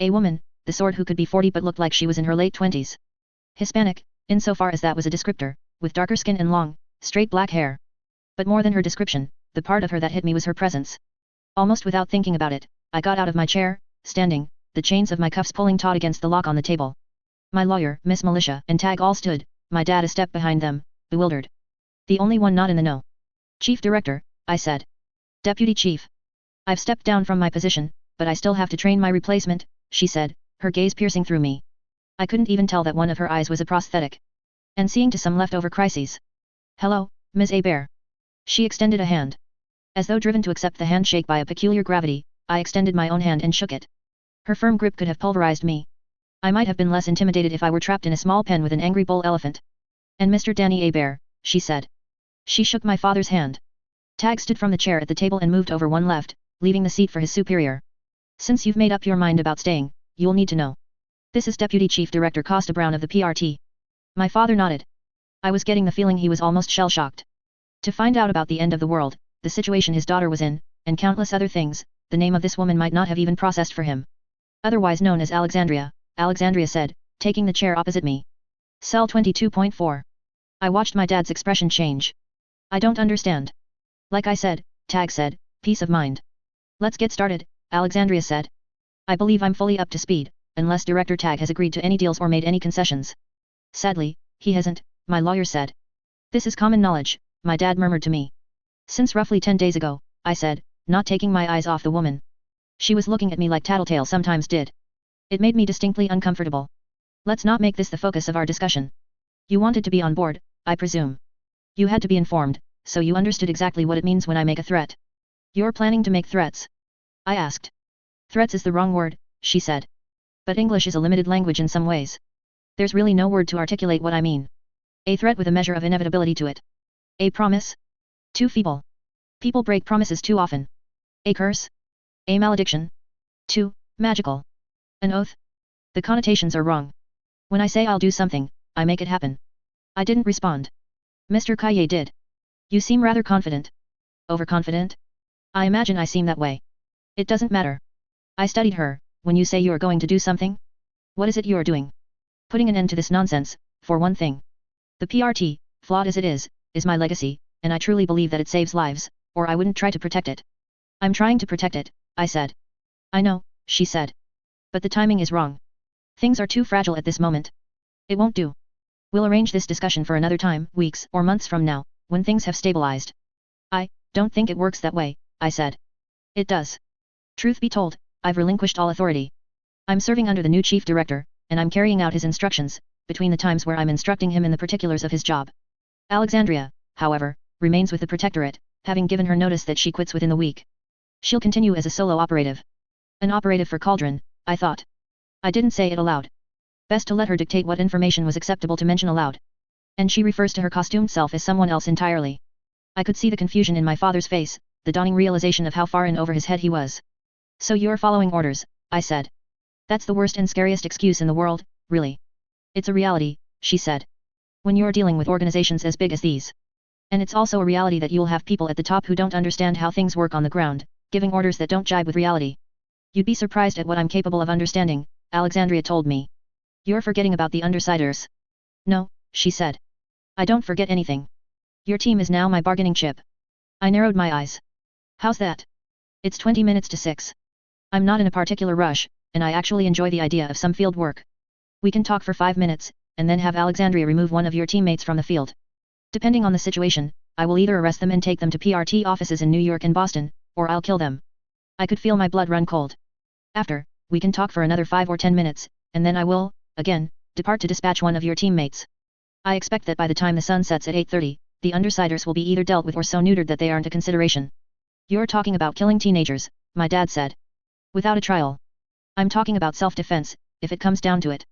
A woman, the sort who could be 40 but looked like she was in her late 20s. Hispanic, insofar as that was a descriptor, with darker skin and long, straight black hair. But more than her description, the part of her that hit me was her presence. Almost without thinking about it, I got out of my chair, standing, the chains of my cuffs pulling taut against the lock on the table. My lawyer, Miss Militia, and Tag all stood, my dad a step behind them, bewildered. The only one not in the know. Chief Director, I said. Deputy Chief. I've stepped down from my position, but I still have to train my replacement, she said, her gaze piercing through me. I couldn't even tell that one of her eyes was a prosthetic. And seeing to some leftover crises. Hello, Ms. Hebert. She extended a hand. As though driven to accept the handshake by a peculiar gravity, I extended my own hand and shook it. Her firm grip could have pulverized me. I might have been less intimidated if I were trapped in a small pen with an angry bull elephant. And Mr. Danny Hebert, she said. She shook my father's hand. Tag stood from the chair at the table and moved over one left, leaving the seat for his superior. Since you've made up your mind about staying, you'll need to know. This is Deputy Chief Director Costa Brown of the PRT. My father nodded. I was getting the feeling he was almost shell-shocked. To find out about the end of the world, the situation his daughter was in, and countless other things, the name of this woman might not have even processed for him. Otherwise known as Alexandria, Alexandria said, taking the chair opposite me. Cell 22.4. I watched my dad's expression change. I don't understand. Like I said, Tag said, peace of mind. Let's get started, Alexandria said. I believe I'm fully up to speed, unless Director Tag has agreed to any deals or made any concessions. Sadly, he hasn't, my lawyer said. This is common knowledge, my dad murmured to me. Since roughly 10 days ago, I said, not taking my eyes off the woman. She was looking at me like Tattletale sometimes did. It made me distinctly uncomfortable. Let's not make this the focus of our discussion. You wanted to be on board, I presume. You had to be informed, so you understood exactly what it means when I make a threat. You're planning to make threats? I asked. Threats is the wrong word, she said. But English is a limited language in some ways. There's really no word to articulate what I mean. A threat with a measure of inevitability to it. A promise? Too feeble. People break promises too often. A curse? A malediction? Too magical. An oath? The connotations are wrong. When I say I'll do something, I make it happen. I didn't respond. Mr. Kaye did. You seem rather confident. Overconfident? I imagine I seem that way. It doesn't matter. I studied her. When you say you're going to do something? What is it you're doing? Putting an end to this nonsense, for one thing. The PRT, flawed as it is my legacy, and I truly believe that it saves lives, or I wouldn't try to protect it. I'm trying to protect it, I said. I know, she said. But the timing is wrong. Things are too fragile at this moment. It won't do. We'll arrange this discussion for another time, weeks or months from now, when things have stabilized. I don't think it works that way, I said. It does. Truth be told, I've relinquished all authority. I'm serving under the new chief director, and I'm carrying out his instructions, between the times where I'm instructing him in the particulars of his job. Alexandria, however, remains with the protectorate, having given her notice that she quits within the week. She'll continue as a solo operative. An operative for Cauldron, I thought. I didn't say it aloud. Best to let her dictate what information was acceptable to mention aloud. And she refers to her costumed self as someone else entirely. I could see the confusion in my father's face, the dawning realization of how far in over his head he was. So you're following orders, I said. That's the worst and scariest excuse in the world, really. It's a reality, she said. When you're dealing with organizations as big as these. And it's also a reality that you'll have people at the top who don't understand how things work on the ground, giving orders that don't jibe with reality. You'd be surprised at what I'm capable of understanding, Alexandria told me. You're forgetting about the undersiders. No, she said. I don't forget anything. Your team is now my bargaining chip. I narrowed my eyes. How's that? It's 20 minutes to 6. I'm not in a particular rush, and I actually enjoy the idea of some field work. We can talk for 5 minutes, and then have Alexandria remove one of your teammates from the field. Depending on the situation, I will either arrest them and take them to PRT offices in New York and Boston, or I'll kill them. I could feel my blood run cold. After, we can talk for another 5 or 10 minutes, and then I will, again, depart to dispatch one of your teammates. I expect that by the time the sun sets at 8:30, the undersiders will be either dealt with or so neutered that they aren't a consideration. You're talking about killing teenagers, my dad said. Without a trial. I'm talking about self-defense, if it comes down to it.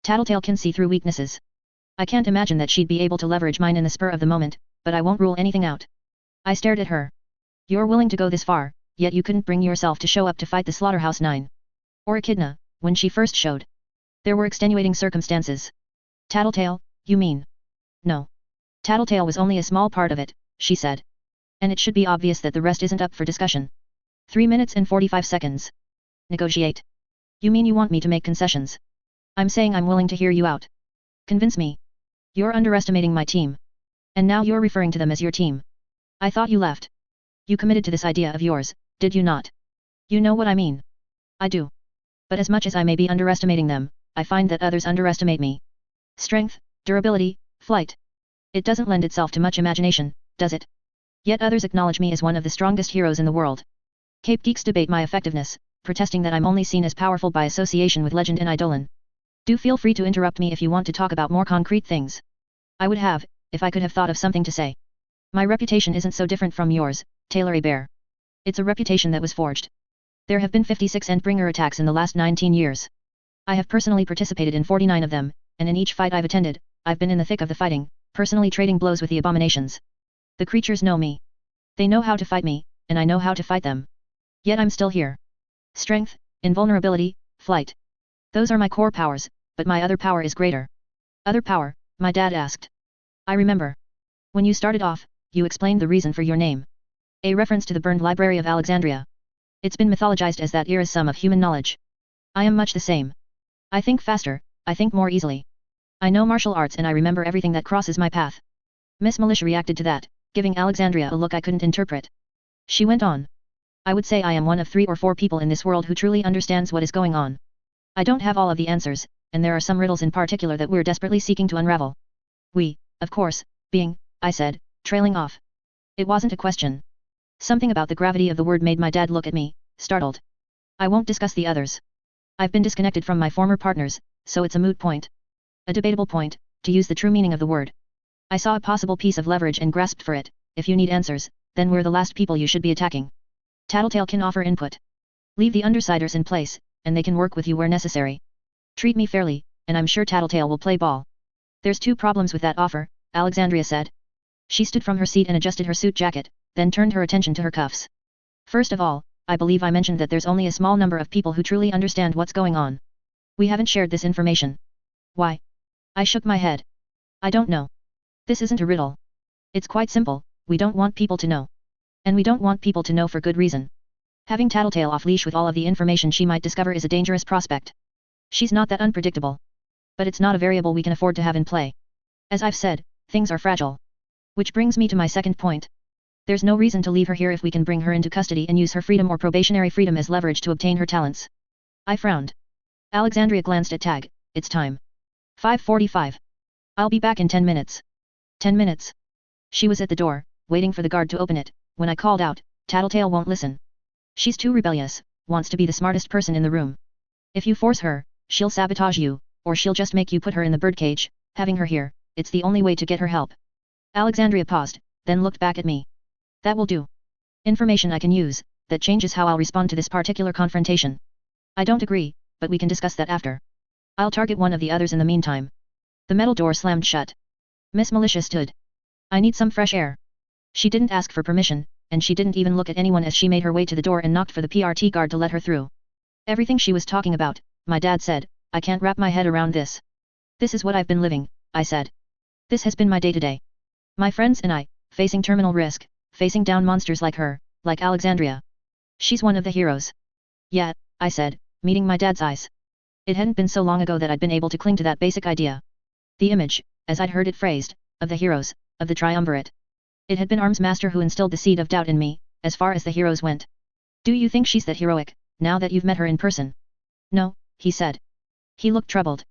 Tattletale can see through weaknesses. I can't imagine that she'd be able to leverage mine in the spur of the moment, but I won't rule anything out. I stared at her. You're willing to go this far, yet you couldn't bring yourself to show up to fight the Slaughterhouse 9. Or Echidna, when she first showed. There were extenuating circumstances. Tattletale, you mean? No. Tattletale was only a small part of it, she said. And it should be obvious that the rest isn't up for discussion. 3 minutes and 45 seconds. Negotiate. You mean you want me to make concessions? I'm saying I'm willing to hear you out. Convince me. You're underestimating my team. And now you're referring to them as your team. I thought you left. You committed to this idea of yours, did you not? You know what I mean. I do. But as much as I may be underestimating them, I find that others underestimate me. Strength, durability, flight. It doesn't lend itself to much imagination, does it? Yet others acknowledge me as one of the strongest heroes in the world. Cape geeks debate my effectiveness, protesting that I'm only seen as powerful by association with legend and eidolon. Do feel free to interrupt me if you want to talk about more concrete things. I would have, if I could have thought of something to say. My reputation isn't so different from yours, Taylor A. Bear. It's a reputation that was forged. There have been 56 Endbringer attacks in the last 19 years. I have personally participated in 49 of them, and in each fight I've attended, I've been in the thick of the fighting, personally trading blows with the abominations. The creatures know me. They know how to fight me, and I know how to fight them. Yet I'm still here. Strength, invulnerability, flight. Those are my core powers, but my other power is greater. Other power, my dad asked. I remember. When you started off, you explained the reason for your name. A reference to the burned Library of Alexandria. It's been mythologized as that era's sum of human knowledge. I am much the same. I think faster, I think more easily. I know martial arts and I remember everything that crosses my path. Miss Militia reacted to that, giving Alexandria a look I couldn't interpret. She went on. I would say I am one of 3 or 4 people in this world who truly understands what is going on. I don't have all of the answers, and there are some riddles in particular that we're desperately seeking to unravel. We, of course, being, I said, trailing off. It wasn't a question. Something about the gravity of the word made my dad look at me, startled. I won't discuss the others. I've been disconnected from my former partners, so it's a moot point. A debatable point, to use the true meaning of the word. I saw a possible piece of leverage and grasped for it. If you need answers, then we're the last people you should be attacking. Tattletale can offer input. Leave the undersiders in place, and they can work with you where necessary. Treat me fairly, and I'm sure Tattletale will play ball. There's 2 problems with that offer, Alexandria said. She stood from her seat and adjusted her suit jacket, then turned her attention to her cuffs. First of all, I believe I mentioned that there's only a small number of people who truly understand what's going on. We haven't shared this information. Why? I shook my head. I don't know. This isn't a riddle. It's quite simple, we don't want people to know. And we don't want people to know for good reason. Having Tattletale off-leash with all of the information she might discover is a dangerous prospect. She's not that unpredictable. But it's not a variable we can afford to have in play. As I've said, things are fragile. Which brings me to my second point. There's no reason to leave her here if we can bring her into custody and use her freedom or probationary freedom as leverage to obtain her talents. I frowned. Alexandria glanced at Tag. It's time. 5:45. I'll be back in 10 minutes. 10 minutes. She was at the door, waiting for the guard to open it. When I called out, Tattletale won't listen. She's too rebellious, wants to be the smartest person in the room. If you force her, she'll sabotage you, or she'll just make you put her in the birdcage. Having her here, it's the only way to get her help. Alexandria paused, then looked back at me. That will do. Information I can use, that changes how I'll respond to this particular confrontation. I don't agree, but we can discuss that after. I'll target one of the others in the meantime. The metal door slammed shut. Miss Militia stood. I need some fresh air. She didn't ask for permission, and she didn't even look at anyone as she made her way to the door and knocked for the PRT guard to let her through. Everything she was talking about, my dad said, I can't wrap my head around this. This is what I've been living, I said. This has been my day-to-day. My friends and I, facing terminal risk, facing down monsters like her, like Alexandria. She's one of the heroes. Yeah, I said, meeting my dad's eyes. It hadn't been so long ago that I'd been able to cling to that basic idea. The image, as I'd heard it phrased, of the heroes, of the triumvirate. It had been Arms Master who instilled the seed of doubt in me, as far as the heroes went. Do you think she's that heroic, now that you've met her in person? No, he said. He looked troubled.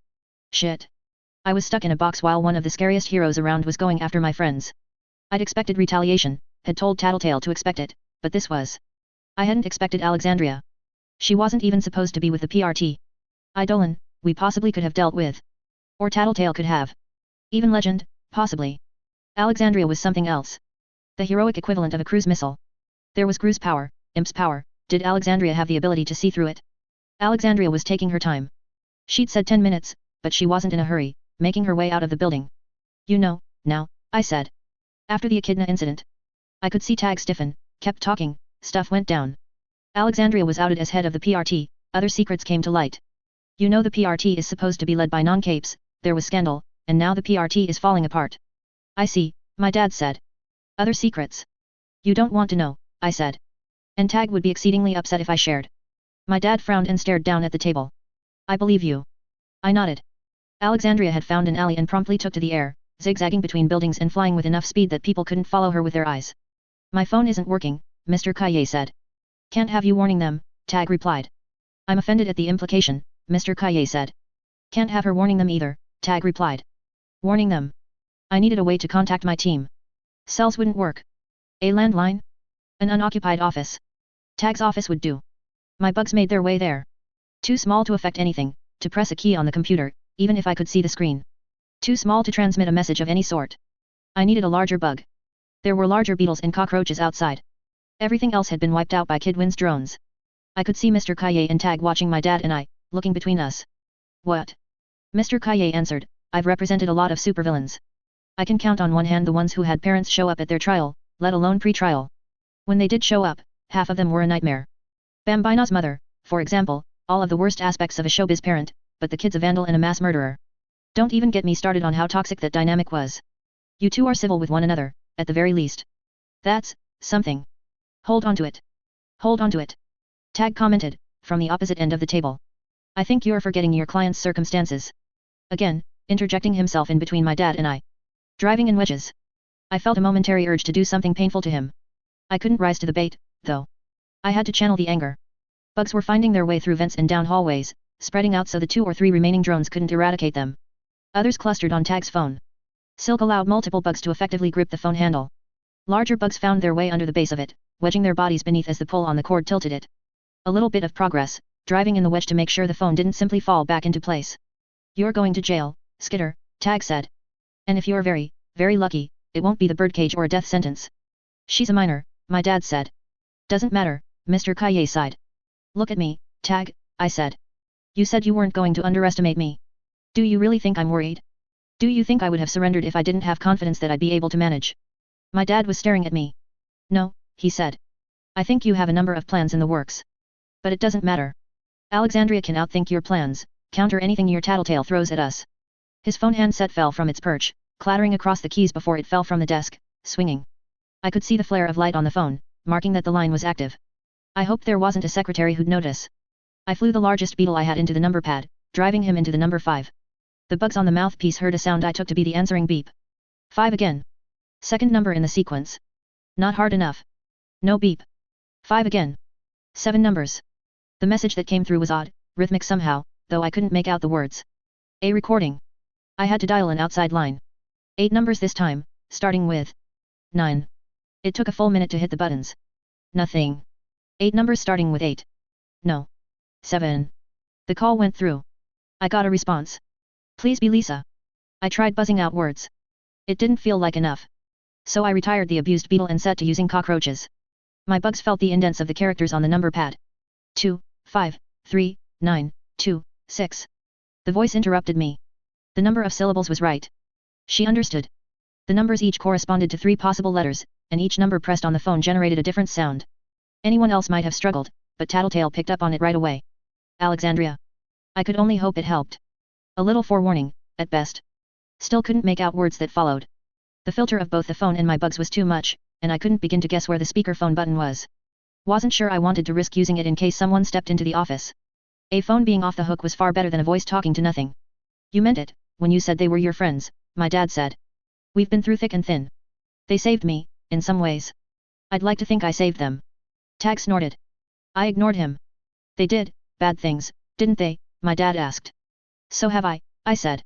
Shit. I was stuck in a box while one of the scariest heroes around was going after my friends. I'd expected retaliation, had told Tattletale to expect it, but this was. I hadn't expected Alexandria. She wasn't even supposed to be with the PRT. Eidolon, we possibly could have dealt with. Or Tattletale could have. Even Legend, possibly. Alexandria was something else. The heroic equivalent of a cruise missile. There was Gru's power, Imp's power, did Alexandria have the ability to see through it? Alexandria was taking her time. She'd said 10 minutes, but she wasn't in a hurry, making her way out of the building. You know, now, I said. After the Echidna incident. I could see Tag stiffen, kept talking, stuff went down. Alexandria was outed as head of the PRT, other secrets came to light. You know the PRT is supposed to be led by non-capes, there was scandal, and now the PRT is falling apart. I see, my dad said. Other secrets. You don't want to know, I said. And Tag would be exceedingly upset if I shared. My dad frowned and stared down at the table. I believe you. I nodded. Alexandria had found an alley and promptly took to the air, zigzagging between buildings and flying with enough speed that people couldn't follow her with their eyes. My phone isn't working, Mr. Kaye said. Can't have you warning them, Tag replied. I'm offended at the implication, Mr. Kaye said. Can't have her warning them either, Tag replied. Warning them. I needed a way to contact my team. Cells wouldn't work. A landline? An unoccupied office. Tag's office would do. My bugs made their way there. Too small to affect anything, to press a key on the computer, even if I could see the screen. Too small to transmit a message of any sort. I needed a larger bug. There were larger beetles and cockroaches outside. Everything else had been wiped out by Kidwin's drones. I could see Mr. Kaye and Tag watching my dad and I, looking between us. What? Mr. Kaye answered, I've represented a lot of supervillains. I can count on one hand the ones who had parents show up at their trial, let alone pre-trial. When they did show up, half of them were a nightmare. Bambina's mother, for example, all of the worst aspects of a showbiz parent, but the kid's a vandal and a mass murderer. Don't even get me started on how toxic that dynamic was. You two are civil with one another, at the very least. That's something. Hold on to it. Hold on to it. Tag commented, from the opposite end of the table. I think you're forgetting your client's circumstances. Again, interjecting himself in between my dad and I. Driving in wedges. I felt a momentary urge to do something painful to him. I couldn't rise to the bait, though. I had to channel the anger. Bugs were finding their way through vents and down hallways, spreading out so the 2 or 3 remaining drones couldn't eradicate them. Others clustered on Tag's phone. Silk allowed multiple bugs to effectively grip the phone handle. Larger bugs found their way under the base of it, wedging their bodies beneath as the pull on the cord tilted it. A little bit of progress, driving in the wedge to make sure the phone didn't simply fall back into place. You're going to jail, Skitter, Tag said. And if you're very, very lucky, it won't be the birdcage or a death sentence. She's a minor, my dad said. Doesn't matter, Mr. Kaye sighed. Look at me, Tag, I said. You said you weren't going to underestimate me. Do you really think I'm worried? Do you think I would have surrendered if I didn't have confidence that I'd be able to manage? My dad was staring at me. No, he said. I think you have a number of plans in the works. But it doesn't matter. Alexandria can outthink your plans, counter anything your tattletale throws at us. His phone handset fell from its perch, clattering across the keys before it fell from the desk, swinging. I could see the flare of light on the phone, marking that the line was active. I hoped there wasn't a secretary who'd notice. I flew the largest beetle I had into the number pad, driving him into the number 5. The bugs on the mouthpiece heard a sound I took to be the answering beep. 5 again. Second number in the sequence. Not hard enough. No beep. 5 again. 7 numbers. The message that came through was odd, rhythmic somehow, though I couldn't make out the words. A recording. I had to dial an outside line. 8 numbers this time, starting with 9. It took a full minute to hit the buttons. Nothing. 8 numbers starting with 8. No. 7. The call went through. I got a response. Please be Lisa. I tried buzzing out words. It didn't feel like enough. So I retired the abused beetle and set to using cockroaches. My bugs felt the indents of the characters on the number pad. 2, 5, 3, 9, 2, 6. The voice interrupted me. The number of syllables was right. She understood. The numbers each corresponded to 3 possible letters, and each number pressed on the phone generated a different sound. Anyone else might have struggled, but Tattletale picked up on it right away. Alexandria. I could only hope it helped. A little forewarning, at best. Still couldn't make out words that followed. The filter of both the phone and my bugs was too much, and I couldn't begin to guess where the speakerphone button was. Wasn't sure I wanted to risk using it in case someone stepped into the office. A phone being off the hook was far better than a voice talking to nothing. You meant it, when you said they were your friends, my dad said. We've been through thick and thin. They saved me, in some ways. I'd like to think I saved them. Tag snorted. I ignored him. They did, bad things, didn't they? My dad asked. So have I said.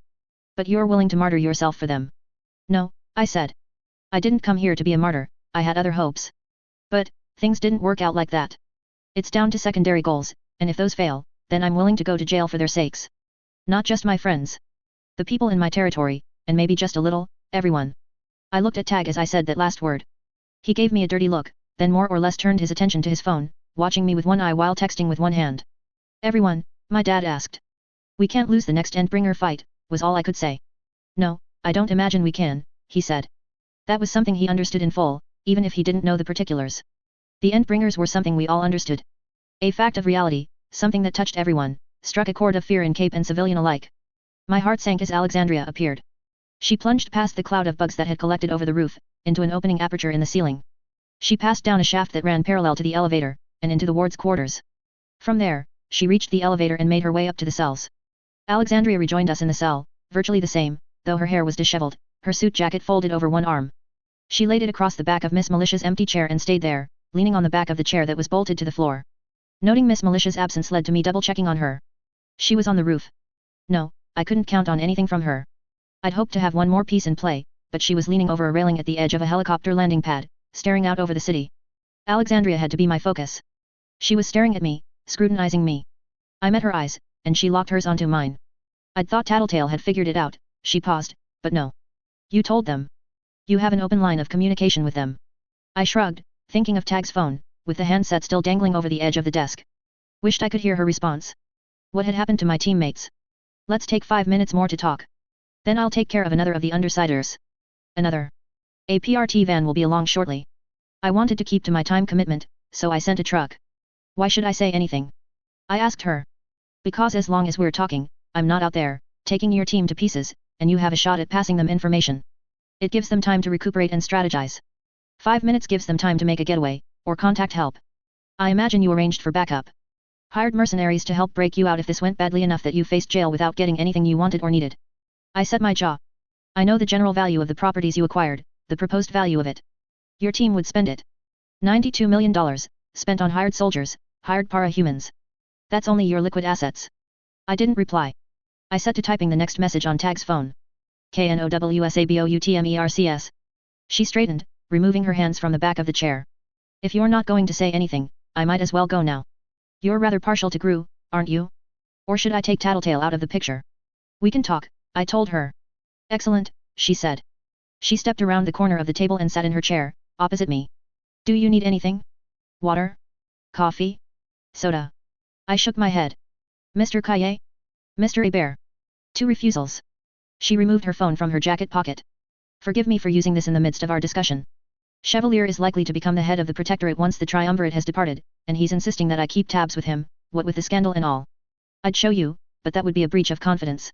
But you're willing to martyr yourself for them. No, I said. I didn't come here to be a martyr, I had other hopes. But, things didn't work out like that. It's down to secondary goals, and if those fail, then I'm willing to go to jail for their sakes. Not just my friends. The people in my territory, and maybe just a little, everyone. I looked at Tag as I said that last word. He gave me a dirty look, then more or less turned his attention to his phone, watching me with one eye while texting with one hand. Everyone, my dad asked. We can't lose the next Endbringer fight, was all I could say. No, I don't imagine we can, he said. That was something he understood in full, even if he didn't know the particulars. The Endbringers were something we all understood. A fact of reality, something that touched everyone, struck a chord of fear in Cape and civilian alike. My heart sank as Alexandria appeared. She plunged past the cloud of bugs that had collected over the roof, into an opening aperture in the ceiling. She passed down a shaft that ran parallel to the elevator, and into the ward's quarters. From there, she reached the elevator and made her way up to the cells. Alexandria rejoined us in the cell, virtually the same, though her hair was disheveled, her suit jacket folded over one arm. She laid it across the back of Miss Melicia's empty chair and stayed there, leaning on the back of the chair that was bolted to the floor. Noting Miss Melicia's absence led to me double-checking on her. She was on the roof. No, I couldn't count on anything from her. I'd hoped to have one more piece in play, but she was leaning over a railing at the edge of a helicopter landing pad, staring out over the city. Alexandria had to be my focus. She was staring at me, scrutinizing me. I met her eyes, and she locked hers onto mine. I'd thought Tattletale had figured it out, she paused, but no. You told them. You have an open line of communication with them. I shrugged, thinking of Tag's phone, with the handset still dangling over the edge of the desk. Wished I could hear her response. What had happened to my teammates? Let's take 5 minutes more to talk. Then I'll take care of another of the undersiders. Another. A PRT van will be along shortly. I wanted to keep to my time commitment, so I sent a truck. Why should I say anything? I asked her. Because as long as we're talking, I'm not out there, taking your team to pieces, and you have a shot at passing them information. It gives them time to recuperate and strategize. 5 minutes gives them time to make a getaway, or contact help. I imagine you arranged for backup. Hired mercenaries to help break you out if this went badly enough that you faced jail without getting anything you wanted or needed. I set my jaw. I know the general value of the properties you acquired, the proposed value of it. Your team would spend it. $92 million, spent on hired soldiers, hired para-humans. That's only your liquid assets. I didn't reply. I set to typing the next message on Tag's phone. KNOWSABOUTMERCS. She straightened, removing her hands from the back of the chair. If you're not going to say anything, I might as well go now. You're rather partial to Gru, aren't you? Or should I take Tattletale out of the picture? We can talk, I told her. Excellent, she said. She stepped around the corner of the table and sat in her chair, opposite me. Do you need anything? Water? Coffee? Soda? I shook my head. Mr. Kaye? Mr. Hebert? 2 refusals. She removed her phone from her jacket pocket. Forgive me for using this in the midst of our discussion. Chevalier is likely to become the head of the Protectorate once the Triumvirate has departed, and he's insisting that I keep tabs with him, what with the scandal and all. I'd show you, but that would be a breach of confidence.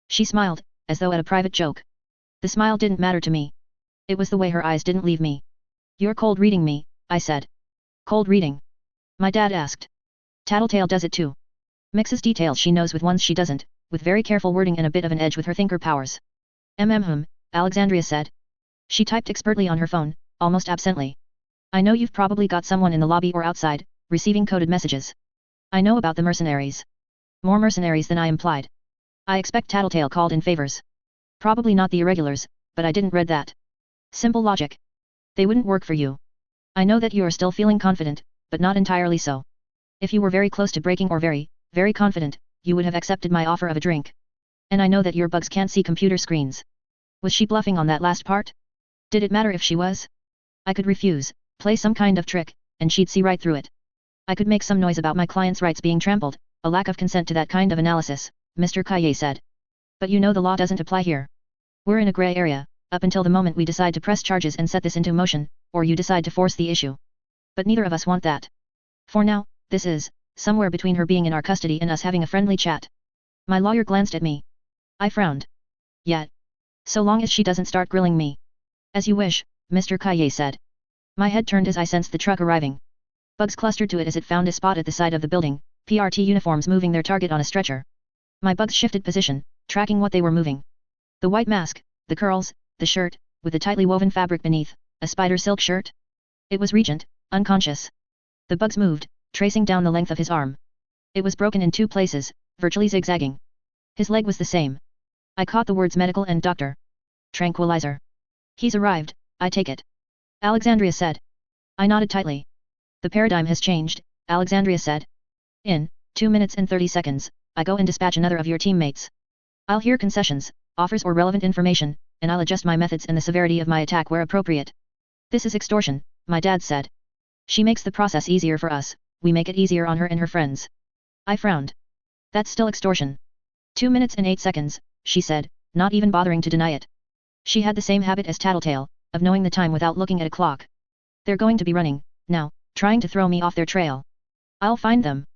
She smiled, as though at a private joke. The smile didn't matter to me. It was the way her eyes didn't leave me. You're cold reading me, I said. Cold reading? My dad asked. Tattletale does it too. Mixes details she knows with ones she doesn't, with very careful wording and a bit of an edge with her thinker powers. Alexandria said. She typed expertly on her phone, almost absently. I know you've probably got someone in the lobby or outside, receiving coded messages. I know about the mercenaries. More mercenaries than I implied. I expect Tattletale called in favors. Probably not the irregulars, but I didn't read that. Simple logic. They wouldn't work for you. I know that you are still feeling confident, but not entirely so. If you were very close to breaking or very, very confident, you would have accepted my offer of a drink. And I know that your bugs can't see computer screens. Was she bluffing on that last part? Did it matter if she was? I could refuse, play some kind of trick, and she'd see right through it. I could make some noise about my client's rights being trampled, a lack of consent to that kind of analysis, Mr. Kaye said. But you know the law doesn't apply here. We're in a gray area, up until the moment we decide to press charges and set this into motion, or you decide to force the issue. But neither of us want that. For now, this is, somewhere between her being in our custody and us having a friendly chat. My lawyer glanced at me. I frowned. Yet. So long as she doesn't start grilling me. As you wish, Mr. Kaye said. My head turned as I sensed the truck arriving. Bugs clustered to it as it found a spot at the side of the building, PRT uniforms moving their target on a stretcher. My bugs shifted position, tracking what they were moving. The white mask, the curls, the shirt, with the tightly woven fabric beneath, a spider silk shirt. It was Regent, unconscious. The bugs moved, tracing down the length of his arm. It was broken in 2 places, virtually zigzagging. His leg was the same. I caught the words medical and doctor. Tranquilizer. He's arrived, I take it. Alexandria said. I nodded tightly. The paradigm has changed, Alexandria said. In 2 minutes and 30 seconds, I go and dispatch another of your teammates. I'll hear concessions, offers or relevant information, and I'll adjust my methods and the severity of my attack where appropriate. This is extortion, my dad said. She makes the process easier for us, we make it easier on her and her friends. I frowned. That's still extortion. 2 minutes and 8 seconds, she said, not even bothering to deny it. She had the same habit as Tattletale, of knowing the time without looking at a clock. They're going to be running, now, trying to throw me off their trail. I'll find them.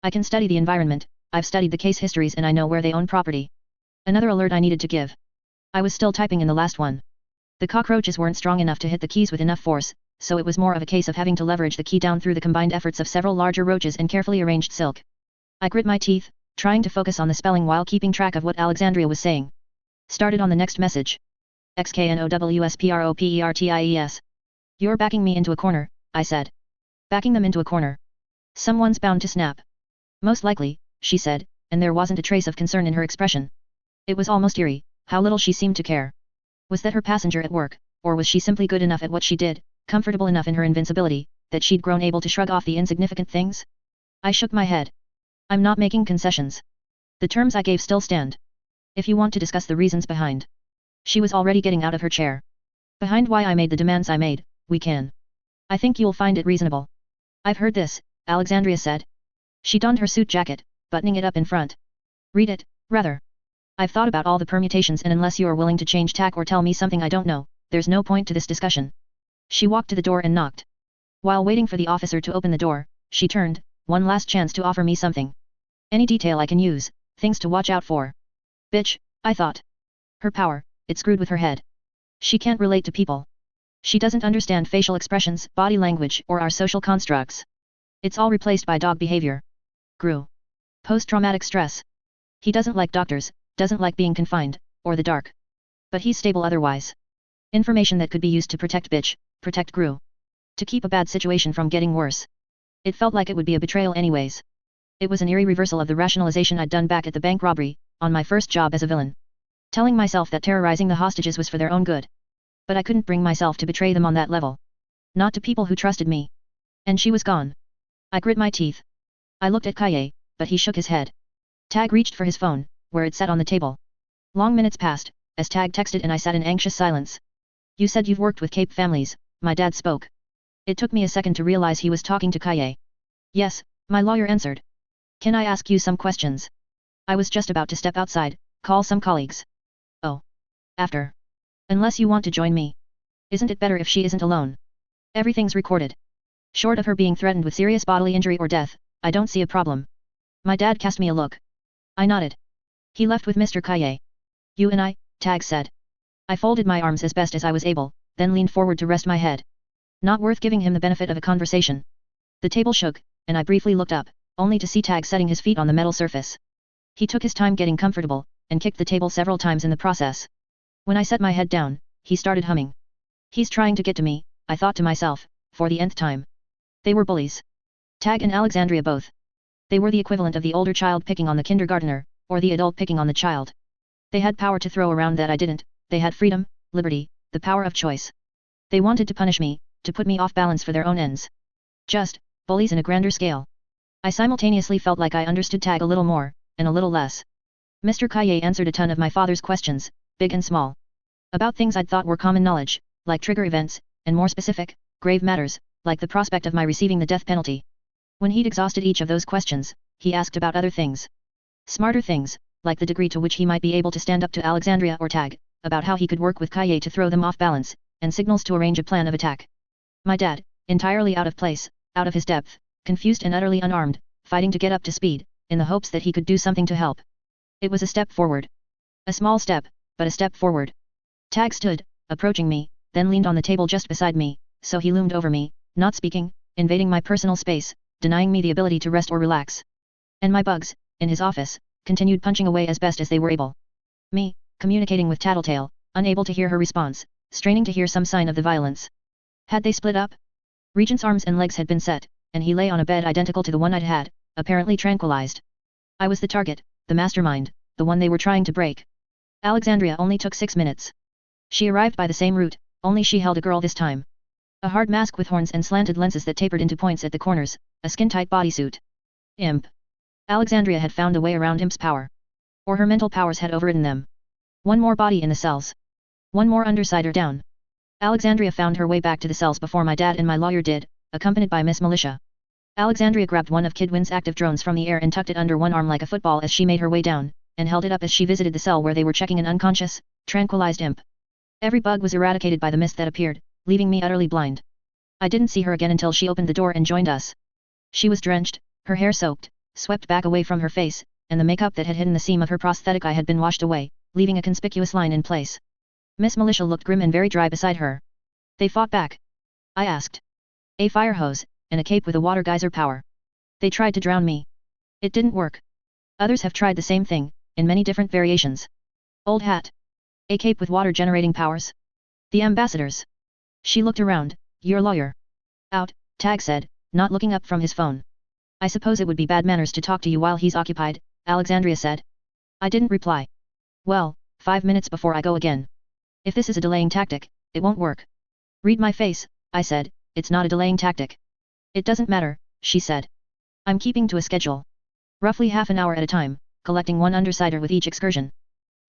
I can study the environment, I've studied the case histories and I know where they own property. Another alert I needed to give. I was still typing in the last one. The cockroaches weren't strong enough to hit the keys with enough force, so it was more of a case of having to leverage the key down through the combined efforts of several larger roaches and carefully arranged silk. I grit my teeth, trying to focus on the spelling while keeping track of what Alexandria was saying. Started on the next message. XKNOWSPROPERTIES. You're backing me into a corner, I said. Backing them into a corner. Someone's bound to snap. Most likely, she said, and there wasn't a trace of concern in her expression. It was almost eerie, how little she seemed to care. Was that her passenger at work, or was she simply good enough at what she did, comfortable enough in her invincibility, that she'd grown able to shrug off the insignificant things? I shook my head. I'm not making concessions. The terms I gave still stand. If you want to discuss the reasons behind. She was already getting out of her chair. Behind why I made the demands I made, we can. I think you'll find it reasonable. I've heard this, Alexandria said. She donned her suit jacket, buttoning it up in front. Read it, rather. I've thought about all the permutations and unless you are willing to change tack or tell me something I don't know, there's no point to this discussion. She walked to the door and knocked. While waiting for the officer to open the door, she turned, one last chance to offer me something. Any detail I can use, things to watch out for. Bitch, I thought. Her power, it screwed with her head. She can't relate to people. She doesn't understand facial expressions, body language, or our social constructs. It's all replaced by dog behavior. Grew. Post-traumatic stress. He doesn't like doctors, doesn't like being confined, or the dark. But he's stable otherwise. Information that could be used to protect bitch, protect Gru. To keep a bad situation from getting worse. It felt like it would be a betrayal anyways. It was an eerie reversal of the rationalization I'd done back at the bank robbery, on my first job as a villain. Telling myself that terrorizing the hostages was for their own good. But I couldn't bring myself to betray them on that level. Not to people who trusted me. And she was gone. I grit my teeth. I looked at Kaye, but he shook his head. Tag reached for his phone, where it sat on the table. Long minutes passed, as Tag texted and I sat in anxious silence. You said you've worked with Cape families, my dad spoke. It took me a second to realize he was talking to Kaye. Yes, my lawyer answered. Can I ask you some questions? I was just about to step outside, call some colleagues. Oh. After. Unless you want to join me. Isn't it better if she isn't alone? Everything's recorded. Short of her being threatened with serious bodily injury or death, I don't see a problem. My dad cast me a look. I nodded. He left with Mr. Kaye. You and I, Tag said. I folded my arms as best as I was able, then leaned forward to rest my head. Not worth giving him the benefit of a conversation. The table shook, and I briefly looked up, only to see Tag setting his feet on the metal surface. He took his time getting comfortable, and kicked the table several times in the process. When I set my head down, he started humming. He's trying to get to me, I thought to myself, for the nth time. They were bullies. Tag and Alexandria both. They were the equivalent of the older child picking on the kindergartner, or the adult picking on the child. They had power to throw around that I didn't, they had freedom, liberty, the power of choice. They wanted to punish me, to put me off balance for their own ends. Just, bullies in a grander scale. I simultaneously felt like I understood Tag a little more, and a little less. Mr. Kaye answered a ton of my father's questions, big and small. About things I'd thought were common knowledge, like trigger events, and more specific, grave matters, like the prospect of my receiving the death penalty. When he'd exhausted each of those questions, he asked about other things. Smarter things, like the degree to which he might be able to stand up to Alexandria or Tag, about how he could work with Kaye to throw them off balance, and signals to arrange a plan of attack. My dad, entirely out of place, out of his depth, confused and utterly unarmed, fighting to get up to speed, in the hopes that he could do something to help. It was a step forward. A small step, but a step forward. Tag stood, approaching me, then leaned on the table just beside me, so he loomed over me, not speaking, invading my personal space, denying me the ability to rest or relax. And my bugs, in his office, continued punching away as best as they were able. Me, communicating with Tattletale, unable to hear her response, straining to hear some sign of the violence. Had they split up? Regent's arms and legs had been set, and he lay on a bed identical to the one I'd had, apparently tranquilized. I was the target, the mastermind, the one they were trying to break. Alexandria only took 6 minutes. She arrived by the same route, only she held a girl this time. A hard mask with horns and slanted lenses that tapered into points at the corners, a skin-tight bodysuit. Imp. Alexandria had found a way around Imp's power. Or her mental powers had overridden them. One more body in the cells. One more undersider down. Alexandria found her way back to the cells before my dad and my lawyer did, accompanied by Miss Militia. Alexandria grabbed one of Kidwin's active drones from the air and tucked it under one arm like a football as she made her way down, and held it up as she visited the cell where they were checking an unconscious, tranquilized Imp. Every bug was eradicated by the mist that appeared, leaving me utterly blind. I didn't see her again until she opened the door and joined us. She was drenched, her hair soaked, swept back away from her face, and the makeup that had hidden the seam of her prosthetic eye had been washed away, leaving a conspicuous line in place. Miss Militia looked grim and very dry beside her. They fought back? I asked. A fire hose, and a cape with a water geyser power. They tried to drown me. It didn't work. Others have tried the same thing, in many different variations. Old hat. A cape with water generating powers? The ambassadors. She looked around. Your lawyer. Out, Tag said, not looking up from his phone. I suppose it would be bad manners to talk to you while he's occupied, Alexandria said. I didn't reply. Well, 5 minutes before I go again. If this is a delaying tactic, it won't work. Read my face, I said, it's not a delaying tactic. It doesn't matter, she said. I'm keeping to a schedule. Roughly half an hour at a time, collecting one undersider with each excursion.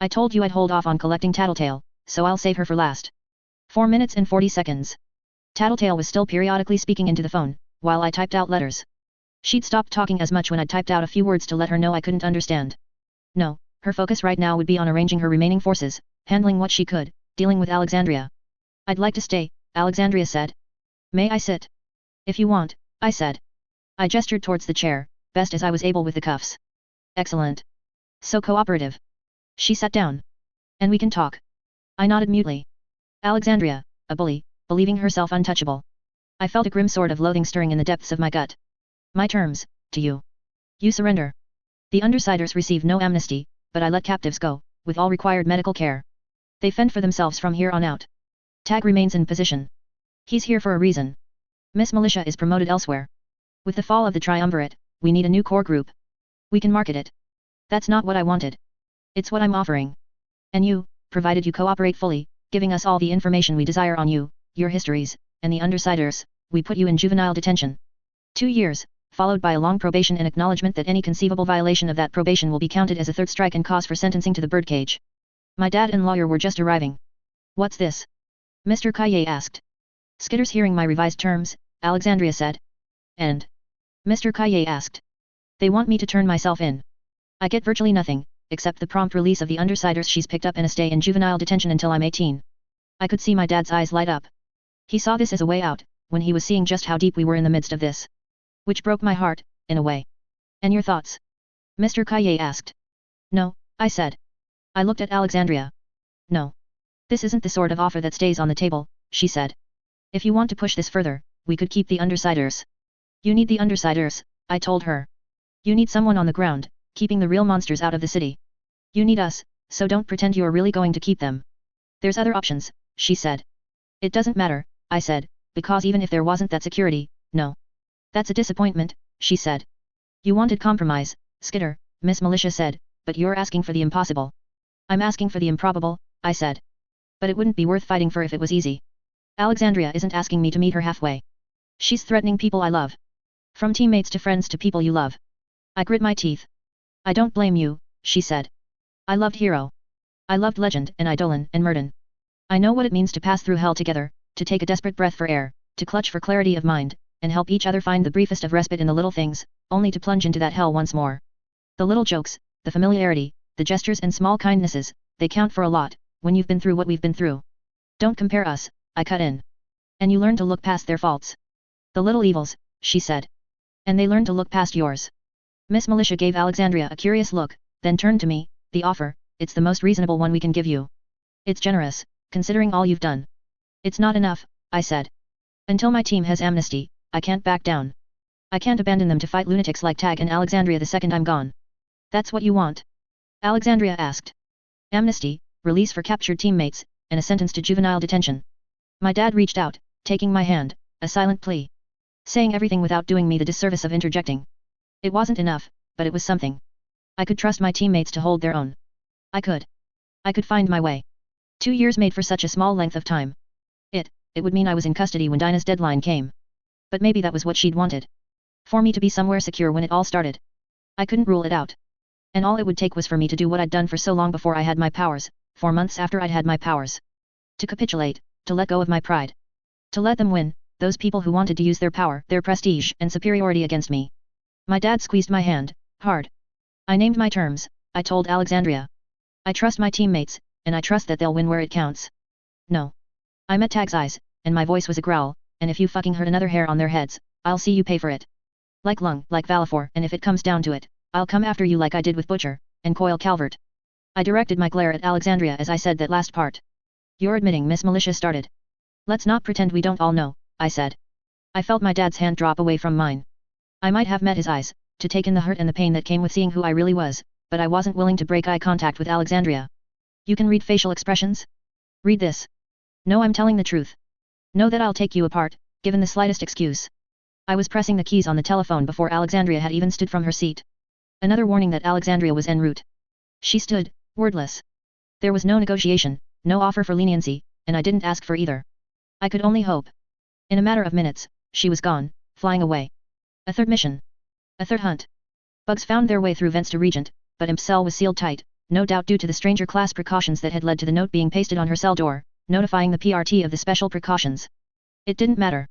I told you I'd hold off on collecting Tattletale, so I'll save her for last. 4 minutes and 40 seconds. Tattletale was still periodically speaking into the phone, while I typed out letters. She'd stopped talking as much when I'd typed out a few words to let her know I couldn't understand. No, her focus right now would be on arranging her remaining forces, handling what she could, dealing with Alexandria. I'd like to stay, Alexandria said. May I sit? If you want, I said. I gestured towards the chair, best as I was able with the cuffs. Excellent. So cooperative. She sat down. And we can talk. I nodded mutely. Alexandria, a bully, believing herself untouchable. I felt a grim sort of loathing stirring in the depths of my gut. My terms, to you. You surrender. The undersiders receive no amnesty, but I let captives go, with all required medical care. They fend for themselves from here on out. Tag remains in position. He's here for a reason. Miss Militia is promoted elsewhere. With the fall of the triumvirate, we need a new core group. We can market it. That's not what I wanted. It's what I'm offering. And you, provided you cooperate fully, giving us all the information we desire on you, your histories, and the undersiders, we put you in juvenile detention. 2 years, followed by a long probation and acknowledgement that any conceivable violation of that probation will be counted as a third strike and cause for sentencing to the birdcage. My dad and lawyer were just arriving. What's this? Mr. Kaye asked. Skitter's hearing my revised terms, Alexandria said. And? Mr. Kaye asked. They want me to turn myself in. I get virtually nothing, except the prompt release of the undersiders she's picked up and a stay in juvenile detention until I'm 18. I could see my dad's eyes light up. He saw this as a way out, when he was seeing just how deep we were in the midst of this. Which broke my heart, in a way. And your thoughts? Mr. Kaye asked. No, I said. I looked at Alexandria. No. This isn't the sort of offer that stays on the table, she said. If you want to push this further, we could keep the undersiders. You need the undersiders, I told her. You need someone on the ground, keeping the real monsters out of the city. You need us, so don't pretend you're really going to keep them. There's other options, she said. It doesn't matter, I said, because even if there wasn't that security, no. That's a disappointment, she said. You wanted compromise, Skitter, Miss Militia said, but you're asking for the impossible. I'm asking for the improbable, I said. But it wouldn't be worth fighting for if it was easy. Alexandria isn't asking me to meet her halfway. She's threatening people I love. From teammates to friends to people you love. I grit my teeth. I don't blame you, she said. I loved Hero. I loved Legend and Eidolon and Murden. I know what it means to pass through hell together, to take a desperate breath for air, to clutch for clarity of mind, and help each other find the briefest of respite in the little things, only to plunge into that hell once more. The little jokes, the familiarity, the gestures and small kindnesses, they count for a lot, when you've been through what we've been through. Don't compare us, I cut in. And you learn to look past their faults. The little evils, she said. And they learn to look past yours. Miss Militia gave Alexandria a curious look, then turned to me. The offer, it's the most reasonable one we can give you. It's generous, considering all you've done. It's not enough, I said. Until my team has amnesty, I can't back down. I can't abandon them to fight lunatics like Tag and Alexandria the second I'm gone. That's what you want? Alexandria asked. Amnesty, release for captured teammates, and a sentence to juvenile detention. My dad reached out, taking my hand, a silent plea. Saying everything without doing me the disservice of interjecting. It wasn't enough, but it was something. I could trust my teammates to hold their own. I could find my way. 2 years made for such a small length of time. It would mean I was in custody when Dinah's deadline came. But maybe that was what she'd wanted. For me to be somewhere secure when it all started. I couldn't rule it out. And all it would take was for me to do what I'd done for so long before I had my powers, 4 months after I'd had my powers. To capitulate, to let go of my pride. To let them win, those people who wanted to use their power, their prestige, and superiority against me. My dad squeezed my hand, hard. I named my terms, I told Alexandria. I trust my teammates, and I trust that they'll win where it counts. No. I met Tag's eyes, and my voice was a growl, and if you fucking hurt another hair on their heads, I'll see you pay for it. Like Lung, like Valifor, and if it comes down to it, I'll come after you like I did with Butcher, and Coil Calvert. I directed my glare at Alexandria as I said that last part. You're admitting Miss Militia started. Let's not pretend we don't all know, I said. I felt my dad's hand drop away from mine. I might have met his eyes, to take in the hurt and the pain that came with seeing who I really was, but I wasn't willing to break eye contact with Alexandria. You can read facial expressions? Read this. No, I'm telling the truth. Know that I'll take you apart, given the slightest excuse. I was pressing the keys on the telephone before Alexandria had even stood from her seat. Another warning that Alexandria was en route. She stood, wordless. There was no negotiation, no offer for leniency, and I didn't ask for either. I could only hope. In a matter of minutes, she was gone, flying away. A third mission. A third hunt. Bugs found their way through vents to Regent, but Imp's cell was sealed tight, no doubt due to the stranger class precautions that had led to the note being pasted on her cell door, notifying the PRT of the special precautions. It didn't matter.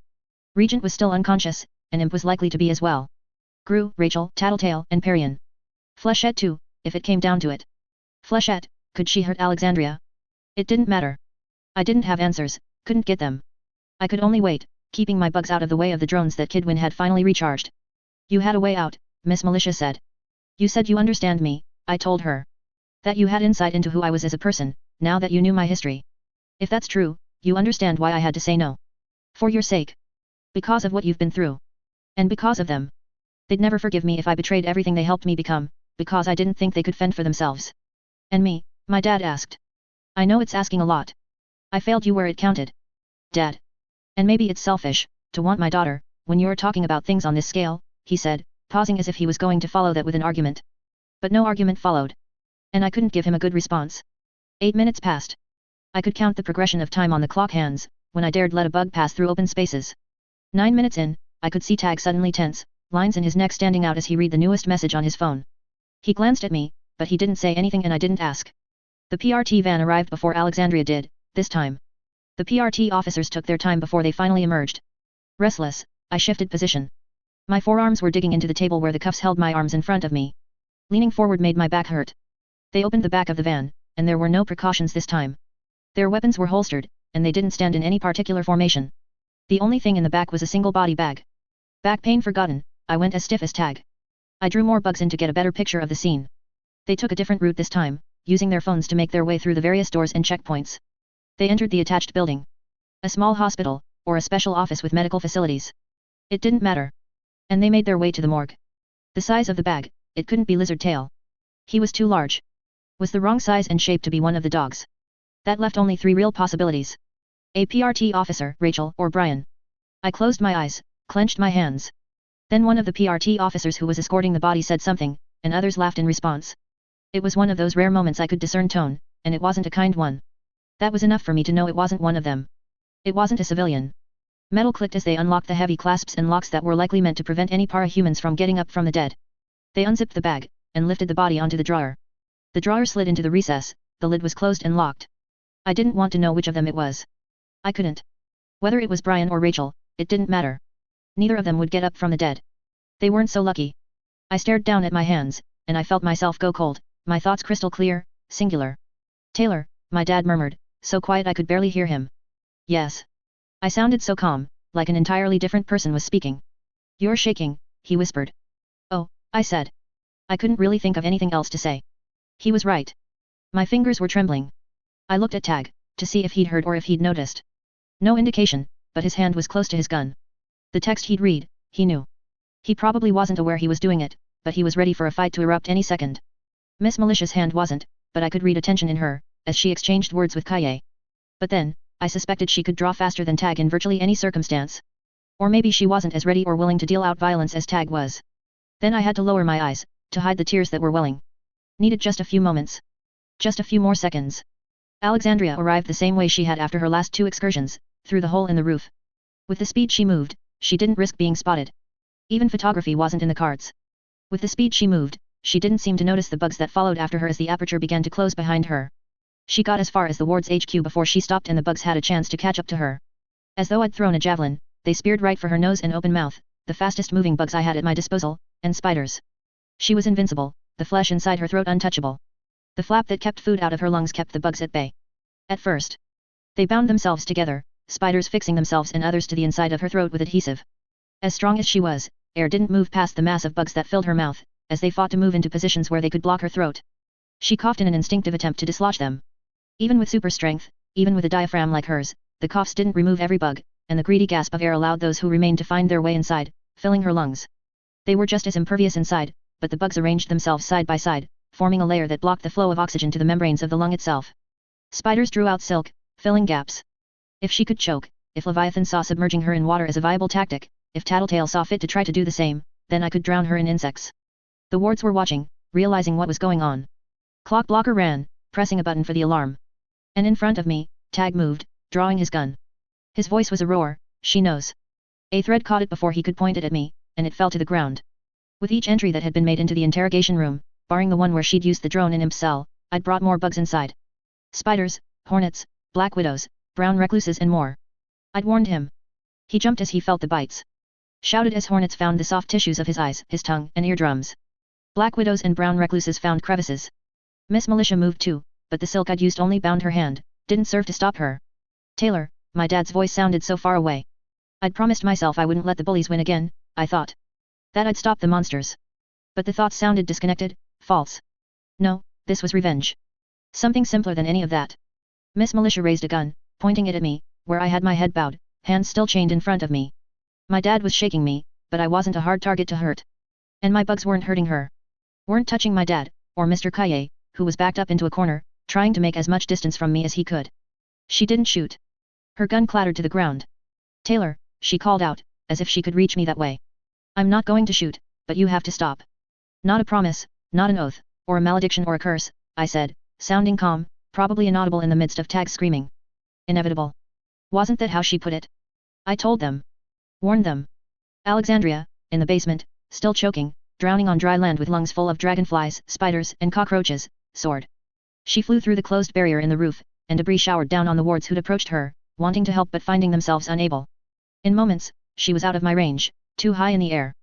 Regent was still unconscious, and Imp was likely to be as well. Gru, Rachel, Tattletale, and Perian. Flechette too, if it came down to it. Flechette, could she hurt Alexandria? It didn't matter. I didn't have answers, couldn't get them. I could only wait, keeping my bugs out of the way of the drones that Kidwin had finally recharged. You had a way out, Miss Militia said. You said you understand me, I told her. That you had insight into who I was as a person, now that you knew my history. If that's true, you understand why I had to say no. For your sake. Because of what you've been through. And because of them. They'd never forgive me if I betrayed everything they helped me become, because I didn't think they could fend for themselves. And me, my dad asked. I know it's asking a lot. I failed you where it counted. Dad. And maybe it's selfish, to want my daughter, when you're talking about things on this scale, he said, pausing as if he was going to follow that with an argument. But no argument followed. And I couldn't give him a good response. 8 minutes passed. I could count the progression of time on the clock hands, when I dared let a bug pass through open spaces. 9 minutes in, I could see Tag suddenly tense, lines in his neck standing out as he read the newest message on his phone. He glanced at me, but he didn't say anything and I didn't ask. The PRT van arrived before Alexandria did, this time. The PRT officers took their time before they finally emerged. Restless, I shifted position. My forearms were digging into the table where the cuffs held my arms in front of me. Leaning forward made my back hurt. They opened the back of the van, and there were no precautions this time. Their weapons were holstered, and they didn't stand in any particular formation. The only thing in the back was a single body bag. Back pain forgotten, I went as stiff as Tag. I drew more bugs in to get a better picture of the scene. They took a different route this time, using their phones to make their way through the various doors and checkpoints. They entered the attached building. A small hospital, or a special office with medical facilities. It didn't matter. And they made their way to the morgue. The size of the bag, it couldn't be Lizard Tail. He was too large. Was the wrong size and shape to be one of the dogs. That left only 3 real possibilities. A PRT officer, Rachel, or Brian. I closed my eyes, clenched my hands. Then one of the PRT officers who was escorting the body said something, and others laughed in response. It was one of those rare moments I could discern tone, and it wasn't a kind one. That was enough for me to know it wasn't one of them. It wasn't a civilian. Metal clicked as they unlocked the heavy clasps and locks that were likely meant to prevent any para-humans from getting up from the dead. They unzipped the bag, and lifted the body onto the drawer. The drawer slid into the recess, the lid was closed and locked. I didn't want to know which of them it was. I couldn't. Whether it was Brian or Rachel, it didn't matter. Neither of them would get up from the dead. They weren't so lucky. I stared down at my hands, and I felt myself go cold, my thoughts crystal clear, singular. Taylor, my dad murmured, so quiet I could barely hear him. Yes. I sounded so calm, like an entirely different person was speaking. You're shaking, he whispered. Oh, I said. I couldn't really think of anything else to say. He was right. My fingers were trembling. I looked at Tag, to see if he'd heard or if he'd noticed. No indication, but his hand was close to his gun. The text he'd read, he knew. He probably wasn't aware he was doing it, but he was ready for a fight to erupt any second. Miss Militia's hand wasn't, but I could read attention in her, as she exchanged words with Kaye. But then, I suspected she could draw faster than Tag in virtually any circumstance. Or maybe she wasn't as ready or willing to deal out violence as Tag was. Then I had to lower my eyes, to hide the tears that were welling. Needed just a few moments. Just a few more seconds. Alexandria arrived the same way she had after her last 2 excursions, through the hole in the roof. With the speed she moved, she didn't risk being spotted. Even photography wasn't in the cards. With the speed she moved, she didn't seem to notice the bugs that followed after her as the aperture began to close behind her. She got as far as the ward's HQ before she stopped and the bugs had a chance to catch up to her. As though I'd thrown a javelin, they speared right for her nose and open mouth, the fastest moving bugs I had at my disposal, and spiders. She was invincible, the flesh inside her throat untouchable. The flap that kept food out of her lungs kept the bugs at bay. At first, they bound themselves together, spiders fixing themselves and others to the inside of her throat with adhesive. As strong as she was, air didn't move past the mass of bugs that filled her mouth, as they fought to move into positions where they could block her throat. She coughed in an instinctive attempt to dislodge them. Even with super strength, even with a diaphragm like hers, the coughs didn't remove every bug, and the greedy gasp of air allowed those who remained to find their way inside, filling her lungs. They were just as impervious inside, but the bugs arranged themselves side by side, forming a layer that blocked the flow of oxygen to the membranes of the lung itself. Spiders drew out silk, filling gaps. If she could choke, if Leviathan saw submerging her in water as a viable tactic, if Tattletale saw fit to try to do the same, then I could drown her in insects. The wards were watching, realizing what was going on. Clock Blocker ran, pressing a button for the alarm. And in front of me, Tag moved, drawing his gun. His voice was a roar, she knows. A thread caught it before he could point it at me, and it fell to the ground. With each entry that had been made into the interrogation room, barring the one where she'd used the drone in Imp's cell, I'd brought more bugs inside. Spiders, hornets, black widows, brown recluses and more. I'd warned him. He jumped as he felt the bites. Shouted as hornets found the soft tissues of his eyes, his tongue, and eardrums. Black widows and brown recluses found crevices. Miss Militia moved too, but the silk I'd used only bound her hand, didn't serve to stop her. Taylor, my dad's voice sounded so far away. I'd promised myself I wouldn't let the bullies win again, I thought. That I'd stop the monsters. But the thoughts sounded disconnected, false. No, this was revenge. Something simpler than any of that. Miss Militia raised a gun, pointing it at me, where I had my head bowed, hands still chained in front of me. My dad was shaking me, but I wasn't a hard target to hurt. And my bugs weren't hurting her. Weren't touching my dad, or Mr. Kaye, who was backed up into a corner, trying to make as much distance from me as he could. She didn't shoot. Her gun clattered to the ground. Taylor, she called out, as if she could reach me that way. I'm not going to shoot, but you have to stop. Not a promise, not an oath, or a malediction or a curse, I said, sounding calm, probably inaudible in the midst of Tag's screaming. Inevitable. Wasn't that how she put it? I told them. Warned them. Alexandria, in the basement, still choking, drowning on dry land with lungs full of dragonflies, spiders, and cockroaches, soared. She flew through the closed barrier in the roof, and debris showered down on the wards who'd approached her, wanting to help but finding themselves unable. In moments, she was out of my range, too high in the air.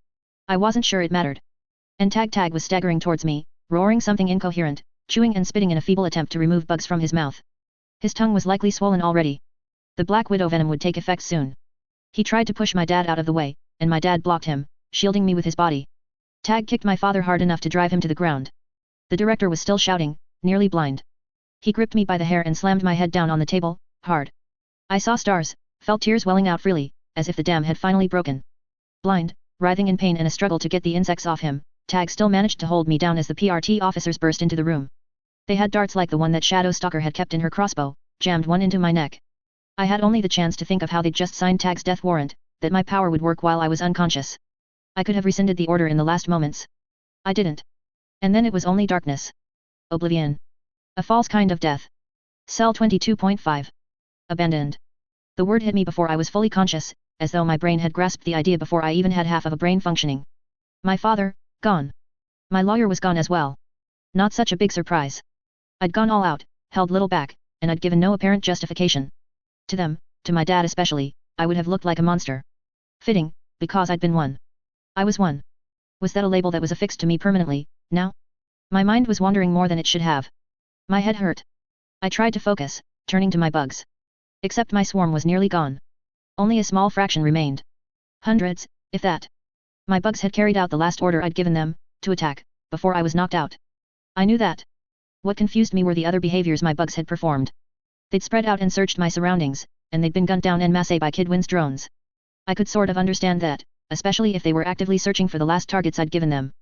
I wasn't sure it mattered. And Tag was staggering towards me, roaring something incoherent, chewing and spitting in a feeble attempt to remove bugs from his mouth. His tongue was likely swollen already. The Black Widow venom would take effect soon. He tried to push my dad out of the way, and my dad blocked him, shielding me with his body. Tag kicked my father hard enough to drive him to the ground. The director was still shouting, nearly blind. He gripped me by the hair and slammed my head down on the table, hard. I saw stars, felt tears welling out freely, as if the dam had finally broken. Blind, writhing in pain and a struggle to get the insects off him, Tag still managed to hold me down as the PRT officers burst into the room. They had darts like the one that Shadow Stalker had kept in her crossbow, jammed one into my neck. I had only the chance to think of how they'd just signed Tag's death warrant, that my power would work while I was unconscious. I could have rescinded the order in the last moments. I didn't. And then it was only darkness. Oblivion. A false kind of death. Cell 22.5. Abandoned. The word hit me before I was fully conscious, as though my brain had grasped the idea before I even had half of a brain functioning. My father, gone. My lawyer was gone as well. Not such a big surprise. I'd gone all out, held little back, and I'd given no apparent justification. To them, to my dad especially, I would have looked like a monster. Fitting, because I'd been one. I was one. Was that a label that was affixed to me permanently, now? My mind was wandering more than it should have. My head hurt. I tried to focus, turning to my bugs. Except my swarm was nearly gone. Only a small fraction remained. Hundreds, if that. My bugs had carried out the last order I'd given them, to attack, before I was knocked out. I knew that. What confused me were the other behaviors my bugs had performed. They'd spread out and searched my surroundings, and they'd been gunned down en masse by Kidwin's drones. I could sort of understand that, especially if they were actively searching for the last targets I'd given them.